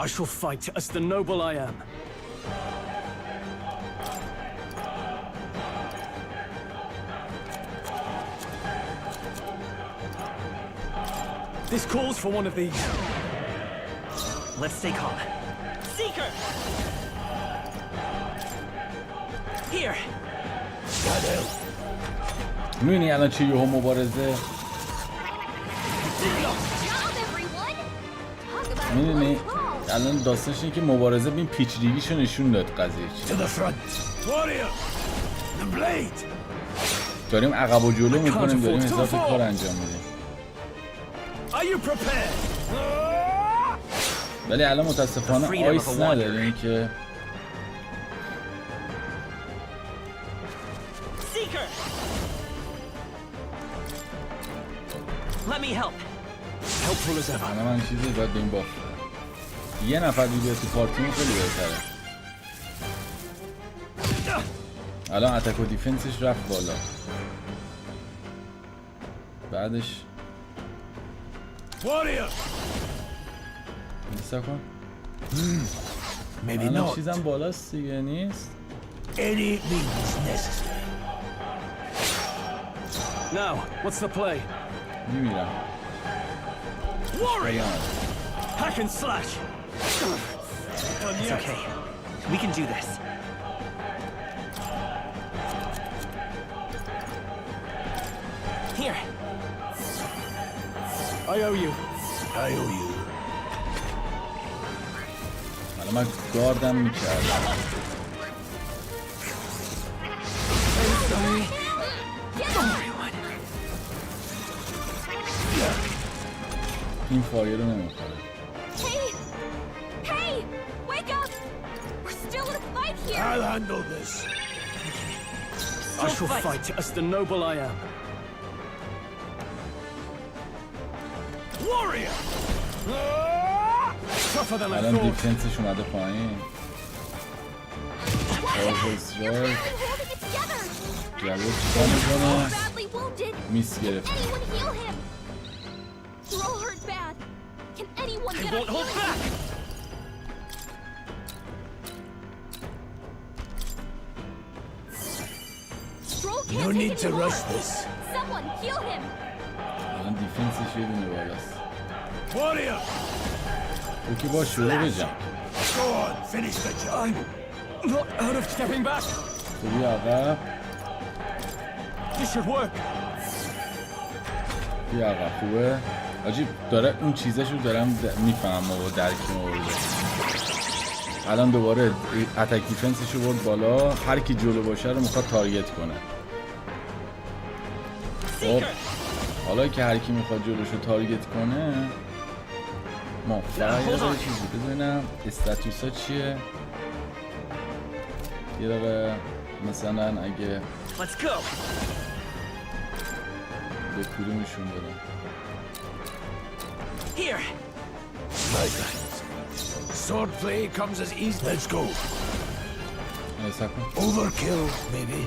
Speaker 5: I shall fight as the noble I am. This calls for one of these.
Speaker 6: Let's stay calm.
Speaker 14: Seeker!
Speaker 6: Here!
Speaker 1: می‌بینی الان چه یهو مبارزه؟ می‌دونی الان داستانش اینه که مبارزه بین پیچیدگیشو نشون داد قضیه چیه. داریم عقب و جلو میکنیم، داریم اضافه کار انجام میدیم. ولی الان متاسفانه آیس نداریم که الان من چیزی باید به این باف یه نفر دیگه تو پارتیمون خیلی بهتره. الان اتک و دیفنسش رفت بالا. بعدش نیستا کن الان چیزم بالاست دیگه نیست.
Speaker 5: Now, what's the play?
Speaker 1: میمیرم.
Speaker 5: Warrior! Hack and slash!
Speaker 6: It's okay. We can do this. Here.
Speaker 5: I owe you.
Speaker 16: I owe you.
Speaker 1: الان من گاردم میکردم. این فایر رو نمیخوره.
Speaker 17: Hey! Wake up! We're still in a fight here!
Speaker 16: I'll handle this.
Speaker 5: I shall fight as the noble I am.
Speaker 16: Warrior!
Speaker 5: Tougher than I
Speaker 1: الان
Speaker 5: thought.
Speaker 1: دیفنسش اومده پایین. جواب چیکار میکنه؟ میس گرفت.
Speaker 17: I won't hold back!
Speaker 16: No need to rush this.
Speaker 17: Someone heal him!
Speaker 1: الان دیفنسش یه دونه بالاست.
Speaker 16: Warrior!
Speaker 1: اوکی باش شروع بجم.
Speaker 16: Go on, finish the job.
Speaker 5: I'm not out of stepping back.
Speaker 1: بیا عقب.
Speaker 5: This should work.
Speaker 1: بیا عقب خوبه. آجی داره اون چیزاشو دارم میفهمم و درکم آورده. الان دوباره اتک دیفنسشو برد بالا. هر کی جلو باشه رو میخواد تارگت کنه. خب حالا که هر کی میخواد جلوشو تارگت کنه ما فقط یه چیزی ببینم استاتوسا چیه. یه دقیقه مثلا اگه به کدومشون بدم.
Speaker 14: Here.
Speaker 16: Swordplay comes as easy. Let's go. Overkill, maybe.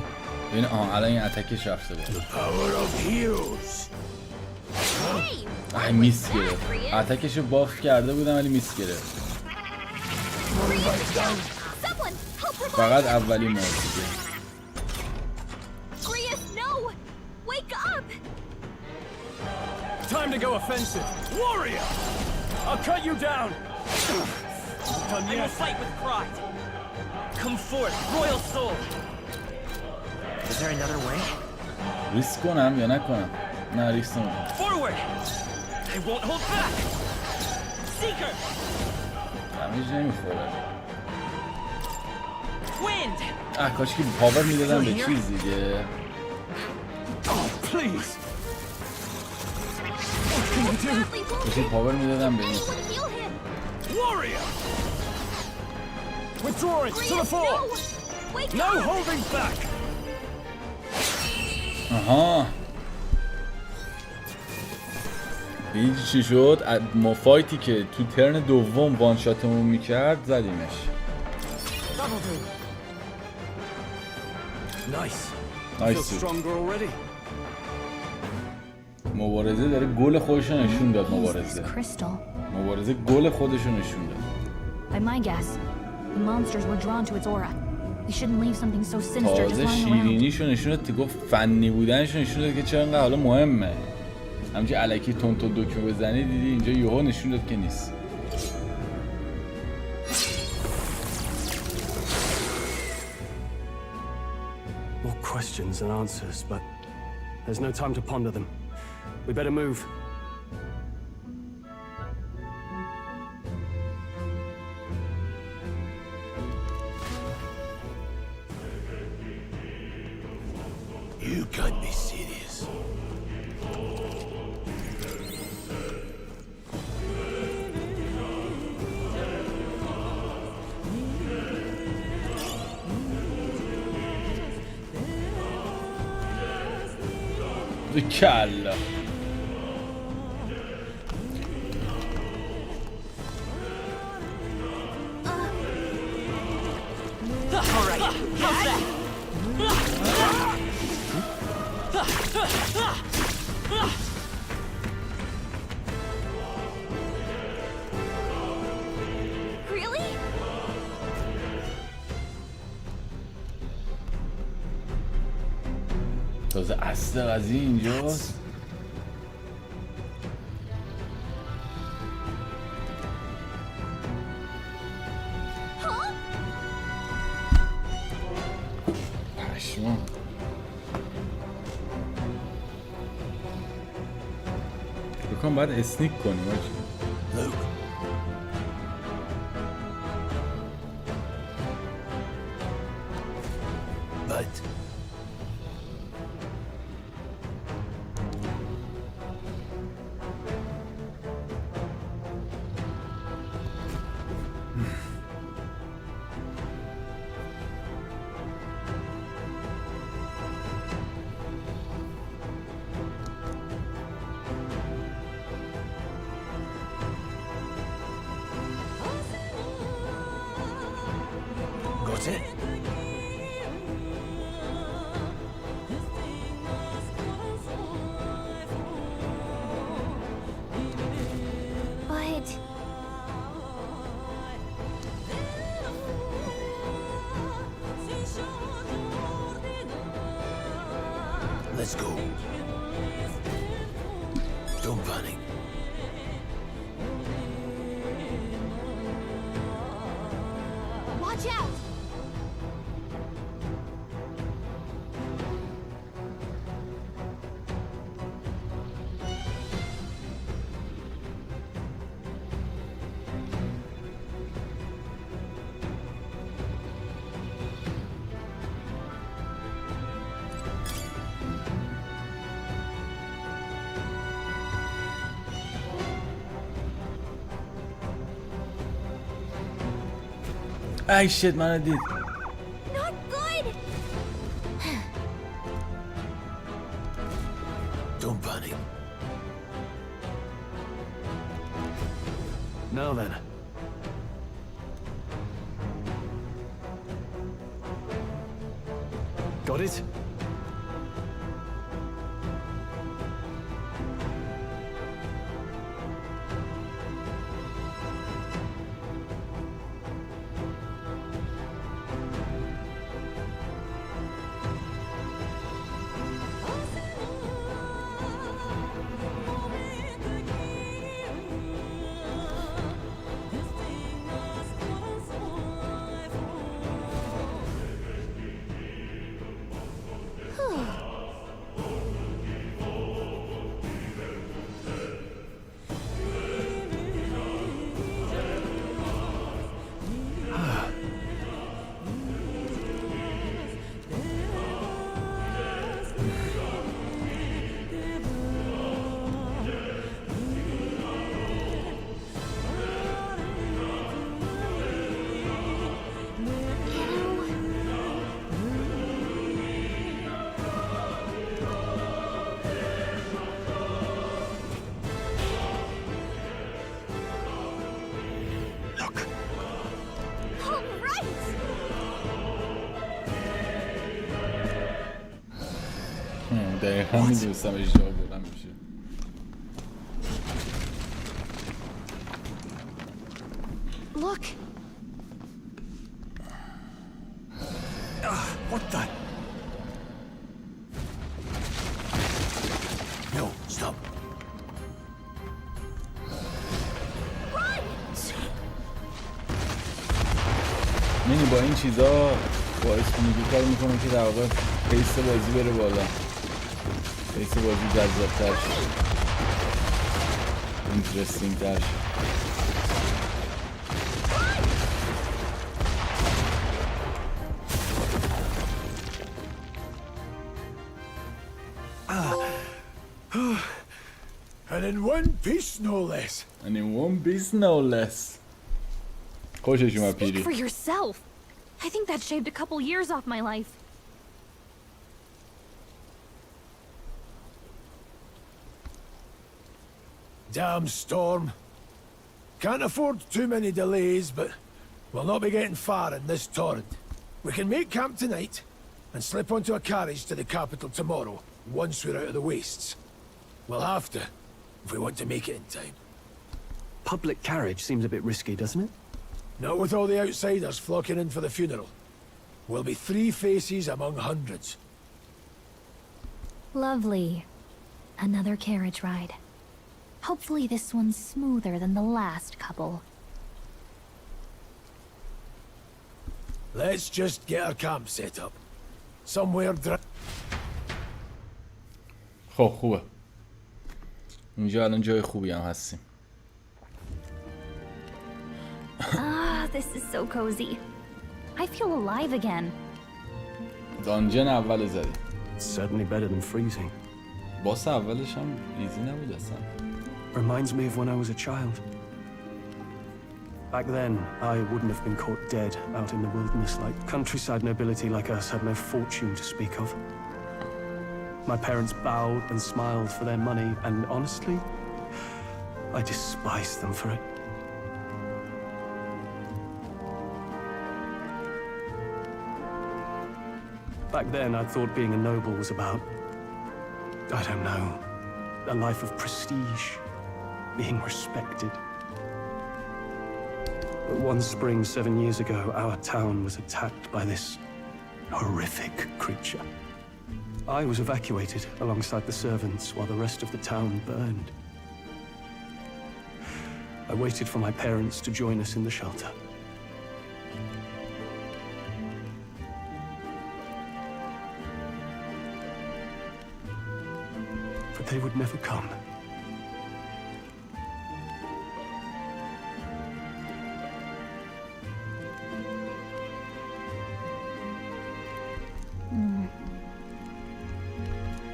Speaker 1: ببین الان این اتکش رفته بود.
Speaker 16: The power of heroes.
Speaker 1: میس گرفت. اتکشو باف کرده بودم ولی میس گرفت. فقط اولی مرد دیگه.
Speaker 5: Time to go offensive. Warrior! I'll cut you down.
Speaker 14: I will fight with pride. Come forth, royal soul. Is there another way?
Speaker 1: ریسک کنم یا نکنم؟ نه ریسک نکنم.
Speaker 14: Forward! I won't hold back. Seeker!
Speaker 1: دمیج نمیخوره.
Speaker 14: Wind!
Speaker 1: کاش که پاور میدادم به چیز دیگه.
Speaker 5: Oh, please.
Speaker 1: کاش پاور میدادم به این.
Speaker 5: Warrior! Withdrawing to the fore. No holding back.
Speaker 1: آها. این چی شد؟ ما فایتی که تو ترن دوم وان شاتمون میکرد زدیمش. نایس. مبارزه داره گل خودش رو نشون داد. مبارزه گل خودش رو نشون داد.
Speaker 17: By my guess, the monsters were drawn to its aura. We shouldn't leave something so sinister just lying around.
Speaker 1: شیرینیشو نشون داد. گفت فنی بودنشو نشون داد که چرا انقدر حالا مهمه. همینجوری الکی تون دکمه بزنی دیدی اینجا یهو نشون داد که نیست.
Speaker 13: More questions than answers, but there's no time to ponder them. We better move.
Speaker 16: You can't be serious.
Speaker 1: کلا تازه اصل قضیه اینجاست. پشمان. بکنم باید اسنیک کنیم آجی.
Speaker 16: Got it?
Speaker 17: But
Speaker 16: Let's go. Don't panic.
Speaker 17: out!
Speaker 1: ای شت منو دید.
Speaker 17: Not good!
Speaker 16: Don't panic.
Speaker 13: Now then. Got it?
Speaker 1: دقیقا میدونستم اشتباه بودم میشه.
Speaker 17: Look!
Speaker 16: What the? No, stop.
Speaker 1: یعنی با این چیزا باعث میگه کار میکنه که در واقع پیس بازی بره بالا. پیس بازی جذاب‌تر شه. اینترستینگ تر شه.
Speaker 16: And in one piece, no less.
Speaker 1: And in one piece, no less. خوشش اومد پیری.
Speaker 17: Speak for yourself. I think that shaved a couple years off my life.
Speaker 16: Damn storm. Can't afford too many delays, but we'll not be getting far in this torrent. We can make camp tonight and slip onto a carriage to the capital tomorrow, once we're out of the wastes. We'll have to, if we want to make it in time.
Speaker 13: Public carriage seems a bit risky, doesn't it?
Speaker 16: Not with all the outsiders flocking in for the funeral. We'll be 3 faces among hundreds.
Speaker 17: Lovely. Another carriage ride. Hopefully this one's smoother than the last couple.
Speaker 16: Let's just get our camp set up. Somewhere
Speaker 1: خب خوبه. اینجا الان جای خوبی هم هستیم.
Speaker 17: This is so cozy. I feel alive again.
Speaker 1: دانجن اول زدی.
Speaker 13: Certainly better than freezing.
Speaker 1: باس اولش هم ایزی نبود اصلا.
Speaker 13: Reminds me of when I was a child. Back then, I wouldn't have been caught dead out in the wilderness like countryside nobility like us had no fortune to speak of. My parents bowed and smiled for their money, and honestly, I despise them for it. Back then, I thought being a noble was about, I don't know, a life of prestige, being respected. But one spring 7 years ago, our town was attacked by this horrific creature. I was evacuated alongside the servants while the rest of the town burned. I waited for my parents to join us in the shelter. they would never come.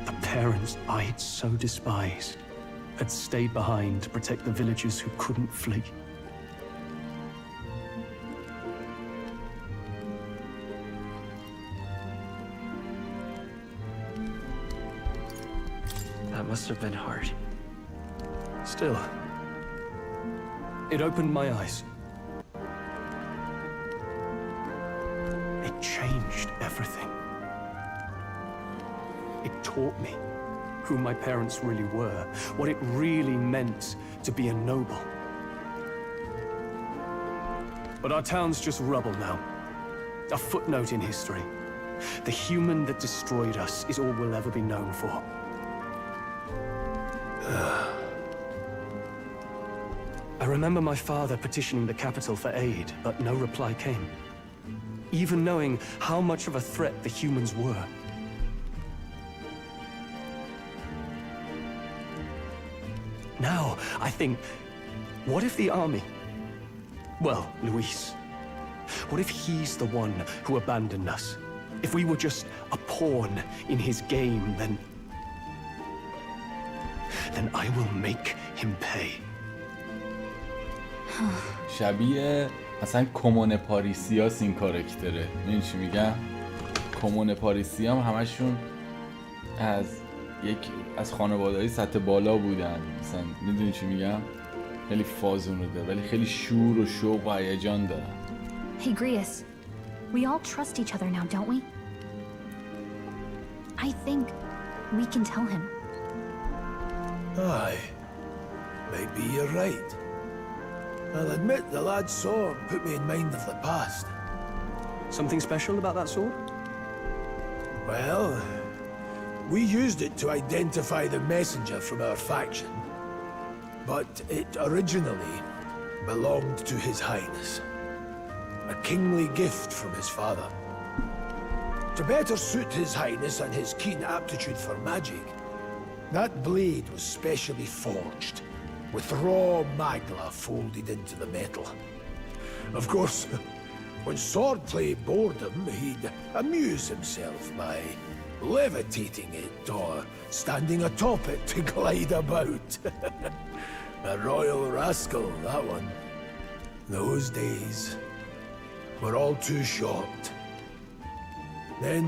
Speaker 13: The parents I'd so despised had stayed behind to protect the villagers who couldn't flee.
Speaker 6: That must have been hard.
Speaker 13: Still, it opened my eyes. It changed everything. It taught me who my parents really were, what it really meant to be a noble. But our town's just rubble now. A footnote in history. The human that destroyed us is all we'll ever be known for. I remember my father petitioning the capital for aid, but no reply came. Even knowing how much of a threat the humans were. Now, I think, what if the army... Well, Luis. What if he's the one who abandoned us? If we were just a pawn in his game, then I will make him pay.
Speaker 1: شبیه مثلا کمون پاریسیاس این کاراکتره. میدونی چی میگم؟ کمون پاریسی هم همشون از خانواده‌های سطح بالا بودن. مثلا میدونی چی میگم؟ خیلی فازونده ولی خیلی شور و شوق و هیجان دارن.
Speaker 17: Hey Grius, we all trust each other now, don't we? I think we can tell him.
Speaker 16: Aye. Maybe you're right. I'll admit the lad's sword put me in mind of the past.
Speaker 13: Something special about that sword?
Speaker 16: Well, we used it to identify the messenger from our faction. But it originally belonged to His Highness. A kingly gift from his father. To better suit His Highness and his keen aptitude for magic, that blade was specially forged, with raw magla folded into the metal. Of course, when swordplay bored him, he'd amuse himself by levitating it or standing atop it to glide about. A royal rascal, that one. Those days were all too short. Then,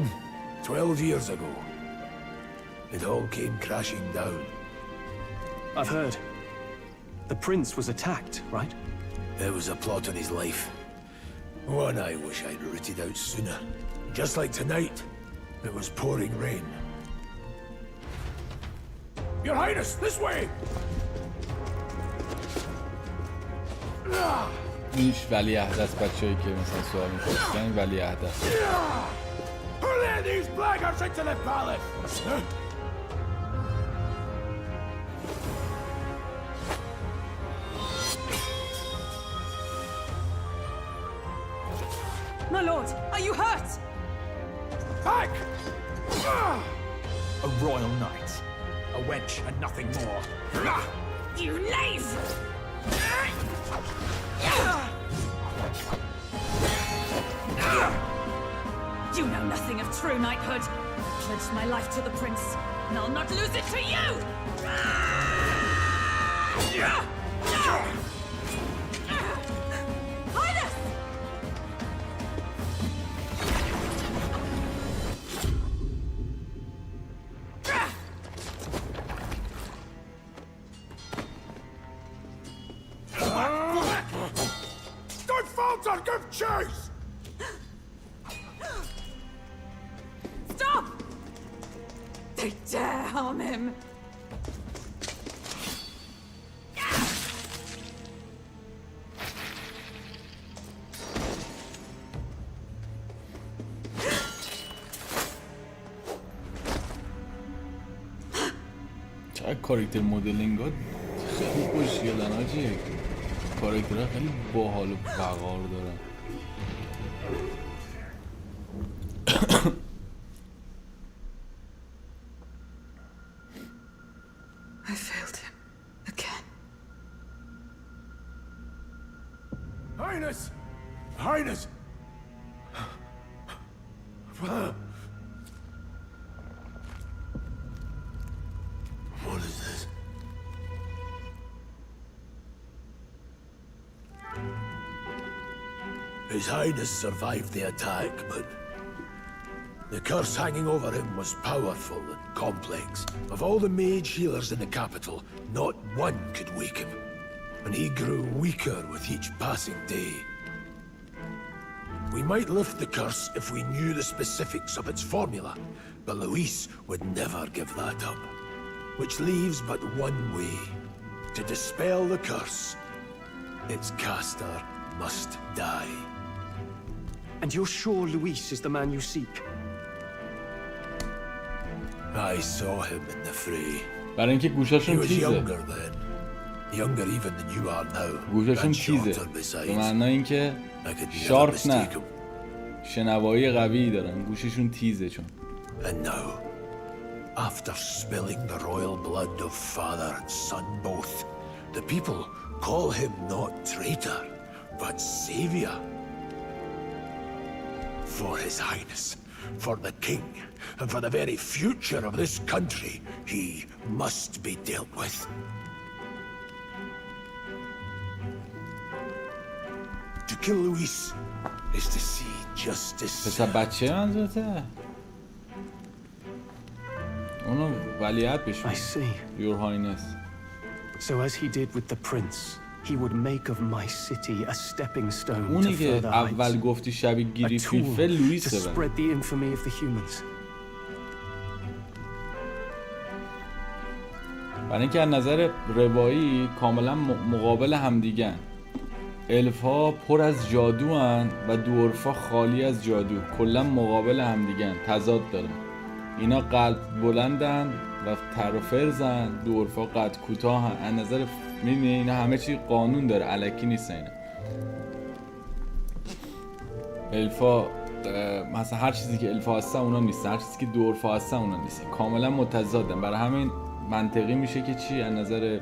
Speaker 16: 12 years ago, it all came crashing down.
Speaker 13: I've heard. The prince was attacked, right?
Speaker 16: There was a plot on his life. One I wish I'd rooted out sooner. Just like tonight, it was pouring rain.
Speaker 12: Your Highness, this way!
Speaker 1: اینش ولیعهد است بچه‌ای که مثلا سوال می‌پرسن ولیعهد است.
Speaker 12: Hurry these blackguards into the palace!
Speaker 11: My lord, are you hurt?
Speaker 12: Back!
Speaker 15: A royal knight. A wench and nothing more.
Speaker 11: You knave! You know nothing of true knighthood. I pledged my life to the prince, and I'll not lose it to you! Highness!
Speaker 12: Don't falter! Give chase!
Speaker 11: Stop! They dare harm him!
Speaker 1: چقدر کاراکتر مدلینگ ها خیلی خوشگلن آجی. کاراکترها خیلی باحال و وقار دارن.
Speaker 16: Highness! Highness! What is this? His Highness survived the attack, but the curse hanging over him was powerful and complex. Of all the mage healers in the capital, not one could wake him, and he grew weaker with each passing day. We might lift the curse if we knew the specifics of its formula, but Luis would never give that up. Which leaves but one way. To dispel the curse, its caster must die.
Speaker 13: And you're sure Luis is the man you seek?
Speaker 16: I saw him in the fray.
Speaker 1: برای اینکه گوشاشون
Speaker 16: He was
Speaker 1: تیزه.
Speaker 16: younger then. Younger even than you are now.
Speaker 1: گوشاشون
Speaker 16: And
Speaker 1: تیزه.
Speaker 16: shorter besides.
Speaker 1: به معنای اینکه
Speaker 16: I could never
Speaker 1: شارپ نه.
Speaker 16: mistake him.
Speaker 1: شنوایی قوی دارن. گوششون تیزه چون.
Speaker 16: And now, after spilling the royal blood of father and son both, the people call him not traitor, but savior. For his highness, for the king, and for the very future of this country, he must be dealt with. To kill Luis is to see justice.
Speaker 1: پسر بچه منظورته؟ اونو ولیعت بشون.
Speaker 13: I see.
Speaker 1: Your Highness.
Speaker 13: So as he did with the prince, he would make of my city a stepping stone to
Speaker 1: اونی که
Speaker 13: further
Speaker 1: اول
Speaker 13: heights.
Speaker 1: گفتی شبیه
Speaker 13: A
Speaker 1: گیری
Speaker 13: tool
Speaker 1: فیلفل
Speaker 13: to
Speaker 1: لویسه بره.
Speaker 13: spread the infamy of the humans.
Speaker 1: برای اینکه از نظر روایی کاملا مقابل همدیگن. الفا پر از جادو هن و دورفا خالی از جادو. کلا مقابل همدیگن. تضاد دارن. اینا قلب بلندن و تر و فرزن. دورفا قد کوتاه هن. از نظر میبینی اینا همه چی قانون داره. الکی نیست اینا. الفا مثلا هر چیزی که الفا هستن اونا نیست. هر چیزی که دورفا هستن اونا نیست. کاملا متضادن. برای همین منطقی میشه که چی از نظر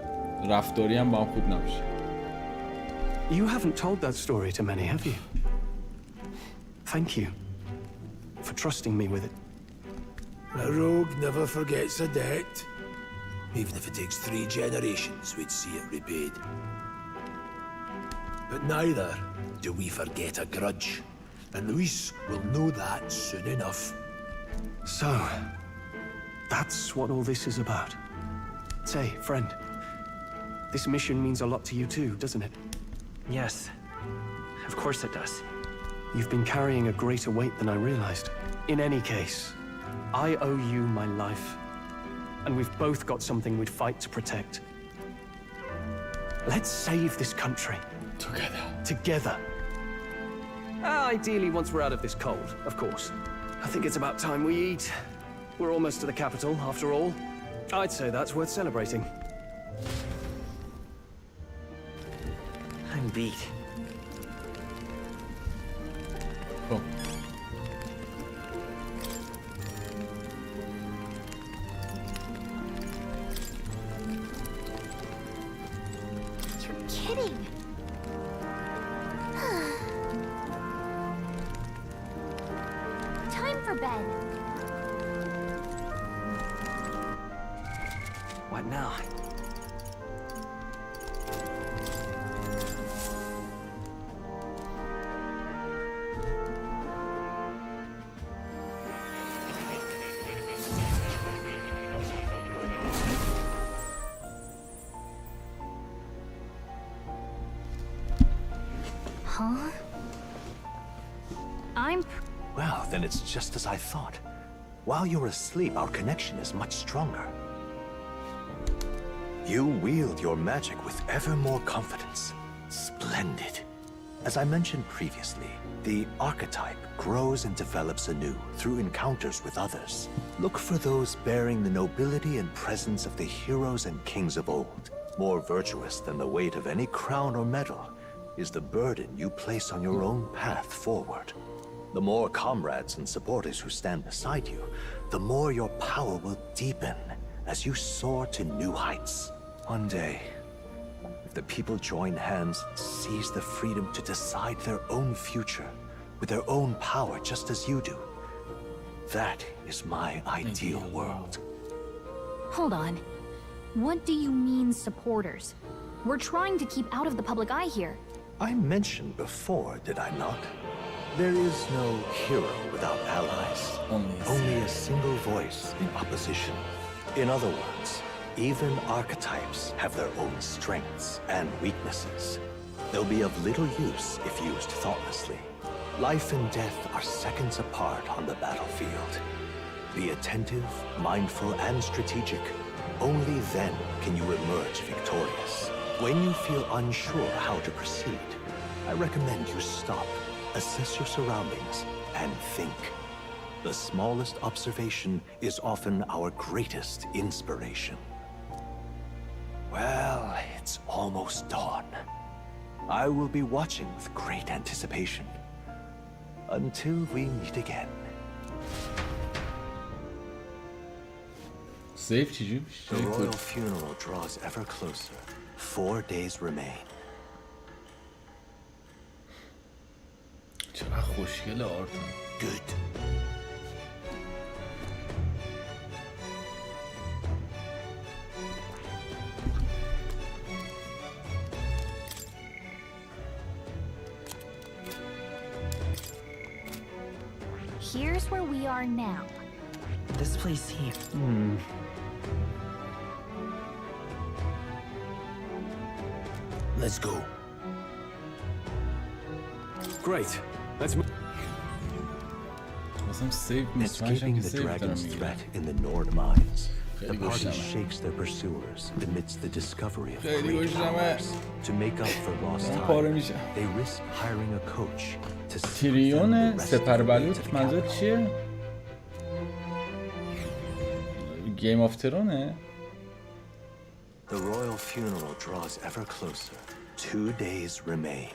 Speaker 1: رفتاری هم با هم خوب نمیشه.
Speaker 13: You haven't told that story to many, have you? Thank you for trusting me with it.
Speaker 16: A rogue never forgets a debt. Even if it takes 3 generations, we'd see it repaid. But neither do we forget a grudge. And Luis will know that soon enough.
Speaker 13: So, that's what all this is about. Say, friend, this mission means a lot to you too, doesn't it?
Speaker 6: Yes, of course it does.
Speaker 13: You've been carrying a greater weight than I realized. In any case, I owe you my life, and we've both got something we'd fight to protect. Let's save this country.
Speaker 1: Together.
Speaker 13: Together. Ideally, once we're out of this cold, of course. I think it's about time we eat. We're almost to the capital, after all. I'd say that's worth celebrating.
Speaker 6: I'm beat.
Speaker 1: Cool.
Speaker 17: You're kidding. Time for bed.
Speaker 6: What now?
Speaker 17: Huh?
Speaker 3: Well, then it's just as I thought. While you're asleep, our connection is much stronger. You wield your magic with ever more confidence. Splendid. As I mentioned previously, the archetype grows and develops anew through encounters with others. Look for those bearing the nobility and presence of the heroes and kings of old. More virtuous than the weight of any crown or medal is the burden you place on your own path forward. The more comrades and supporters who stand beside you, the more your power will deepen as you soar to new heights. One day, the people join hands and seize the freedom to decide their own future with their own power, just as you do. That is my ideal world.
Speaker 17: Hold on. What do you mean, supporters? We're trying to keep out of the public eye here.
Speaker 3: I mentioned before, did I not? There is no hero without allies. Only a single voice in opposition. In other words, even archetypes have their own strengths and weaknesses. They'll be of little use if used thoughtlessly. Life and death are seconds apart on the battlefield. Be attentive, mindful, and strategic. Only then can you emerge victorious. When you feel unsure how to proceed, I recommend you stop, assess your surroundings, and think. The smallest observation is often our greatest inspiration. Well, it's almost dawn. I will be watching with great anticipation. Until we meet again. The royal funeral draws ever closer. 4 days remain.
Speaker 1: چقدر خوشگل آرتون.
Speaker 3: Good.
Speaker 17: Here's where we are now.
Speaker 6: This place here.
Speaker 16: Let's go.
Speaker 13: Great. Let's move.
Speaker 3: Escaping the dragon's threat in the Nord mines, the party shakes their pursuers amidst the discovery of great powers. To make up for lost time, they risk hiring a coach to
Speaker 1: تریون سپربلوط منظور چیه؟ گیم آف ترونه؟
Speaker 3: The royal funeral draws ever closer. 2 days remain.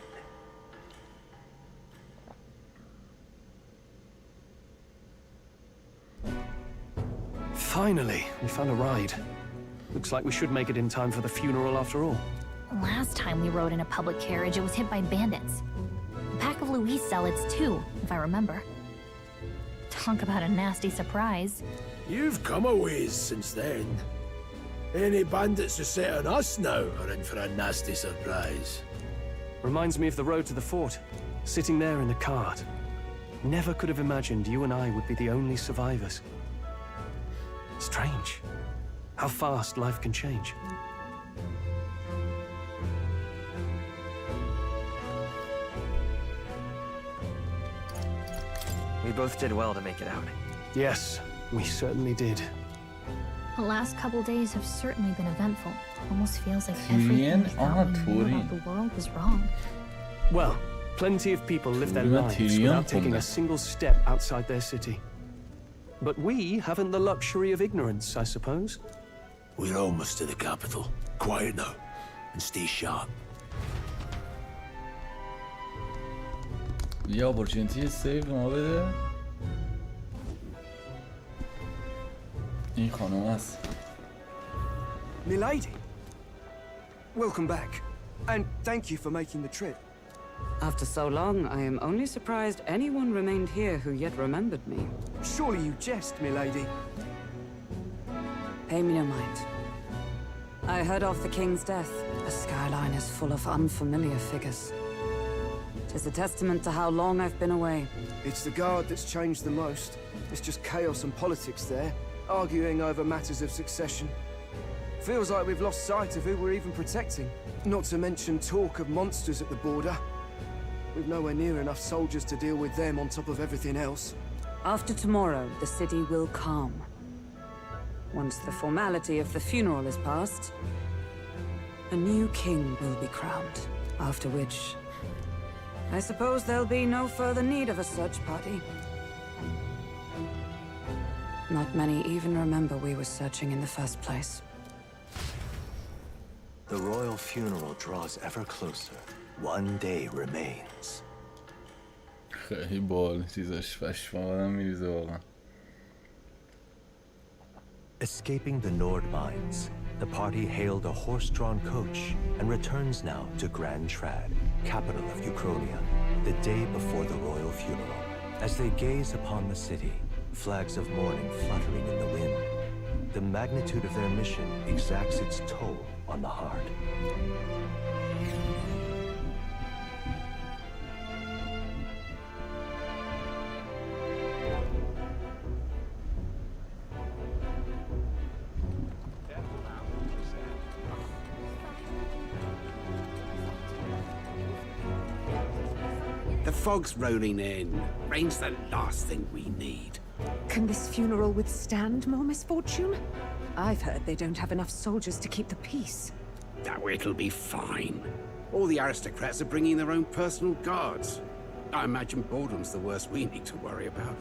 Speaker 13: Finally, we found a ride. Looks like we should make it in time for the funeral after all.
Speaker 17: Last time we rode in a public carriage, it was hit by bandits. A pack of Louis zealots too, if I remember. Talk about a nasty surprise.
Speaker 16: You've come a ways since then. Any bandits who set on us now are in for a nasty surprise.
Speaker 13: Reminds me of the road to the fort, sitting there in the cart. Never could have imagined you and I would be the only survivors. Strange. How fast life can change.
Speaker 6: We both did well to make it out.
Speaker 13: Yes, we certainly did.
Speaker 17: The last couple days have certainly been eventful. Almost feels like everything we thought we knew about the world was wrong.
Speaker 13: Well, plenty of people live their lives without taking a single step outside their city. But we haven't the luxury of ignorance, I suppose.
Speaker 16: We're almost to the capital. Quiet now, and stay sharp.
Speaker 1: یه اپورتونیتی سیو ما بده. این خانم است.
Speaker 18: Milady, welcome back, and thank you for making the trip.
Speaker 19: After so long, I am only surprised anyone remained here who yet remembered me.
Speaker 18: Surely you jest, milady.
Speaker 19: Pay me no mind. I heard of the king's death. The skyline is full of unfamiliar figures. 'Tis a testament to how long I've been away.
Speaker 18: It's the guard that's changed the most. It's just chaos and politics there, arguing over matters of succession. Feels like we've lost sight of who we're even protecting. Not to mention talk of monsters at the border. We've nowhere near enough soldiers to deal with them on top of everything else.
Speaker 19: After tomorrow, the city will calm. Once the formality of the funeral is past, a new king will be crowned. After which, I suppose there'll be no further need of a search party. Not many even remember we were searching in the first place.
Speaker 3: The royal funeral draws ever closer. 1 day remains.
Speaker 1: خیلی بال چیزاش پشمام میریزه واقعا.
Speaker 3: Escaping the Nord mines, The party hailed a horse-drawn coach and returns now to Grand Trad, capital of Ukrainia, the day before the royal funeral. As they gaze upon the city, flags of mourning fluttering in the wind, the magnitude of their mission exacts its toll on the heart.
Speaker 20: The fog's rolling in. Rain's the last thing we need.
Speaker 19: Can this funeral withstand more misfortune? I've heard they don't have enough soldiers to keep the peace.
Speaker 20: Oh, it'll be fine. All the aristocrats are bringing their own personal guards. I imagine boredom's the worst we need to worry about.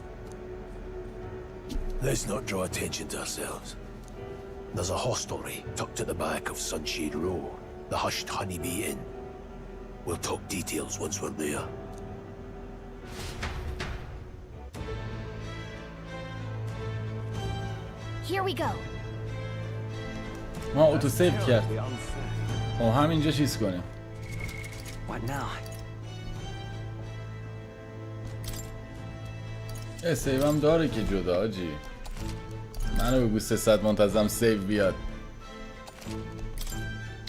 Speaker 16: Let's not draw attention to ourselves. There's a hostelry tucked at the back of Sunshade Row, the Hushed Honeybee Inn. We'll talk details once we're there.
Speaker 17: Here we go.
Speaker 1: ما اوتو سیو کرد. همینجا چیز کنیم.
Speaker 6: What now?
Speaker 1: سیو هم داره که جدا آجی. منو بگو 300 منتظم سیو بیاد.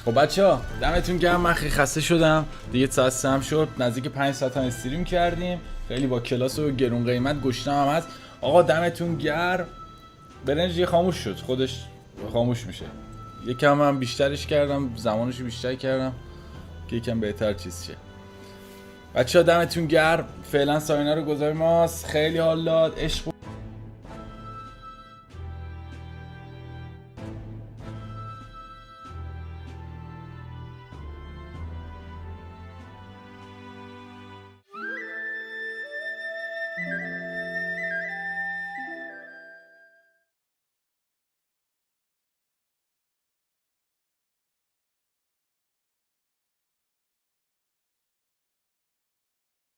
Speaker 1: خب بچه‌ها دمتون گرم. من خیلی خسته شدم. دیگه ساعت 3 هم شد. نزدیک 5 ساعت هم استریم کردیم. خیلی با کلاس و گرون قیمت گشتم هم هست. آقا دمتون گرم. برنج یه خاموش شد. خودش خاموش میشه. یکم هم بیشترش کردم. زمانشو بیشتر کردم که یکم بهتر چیز شه. بچه‌ها دمتون گرم. فعلا ساینا رو گذاریم ماست. خیلی حال داد. عشق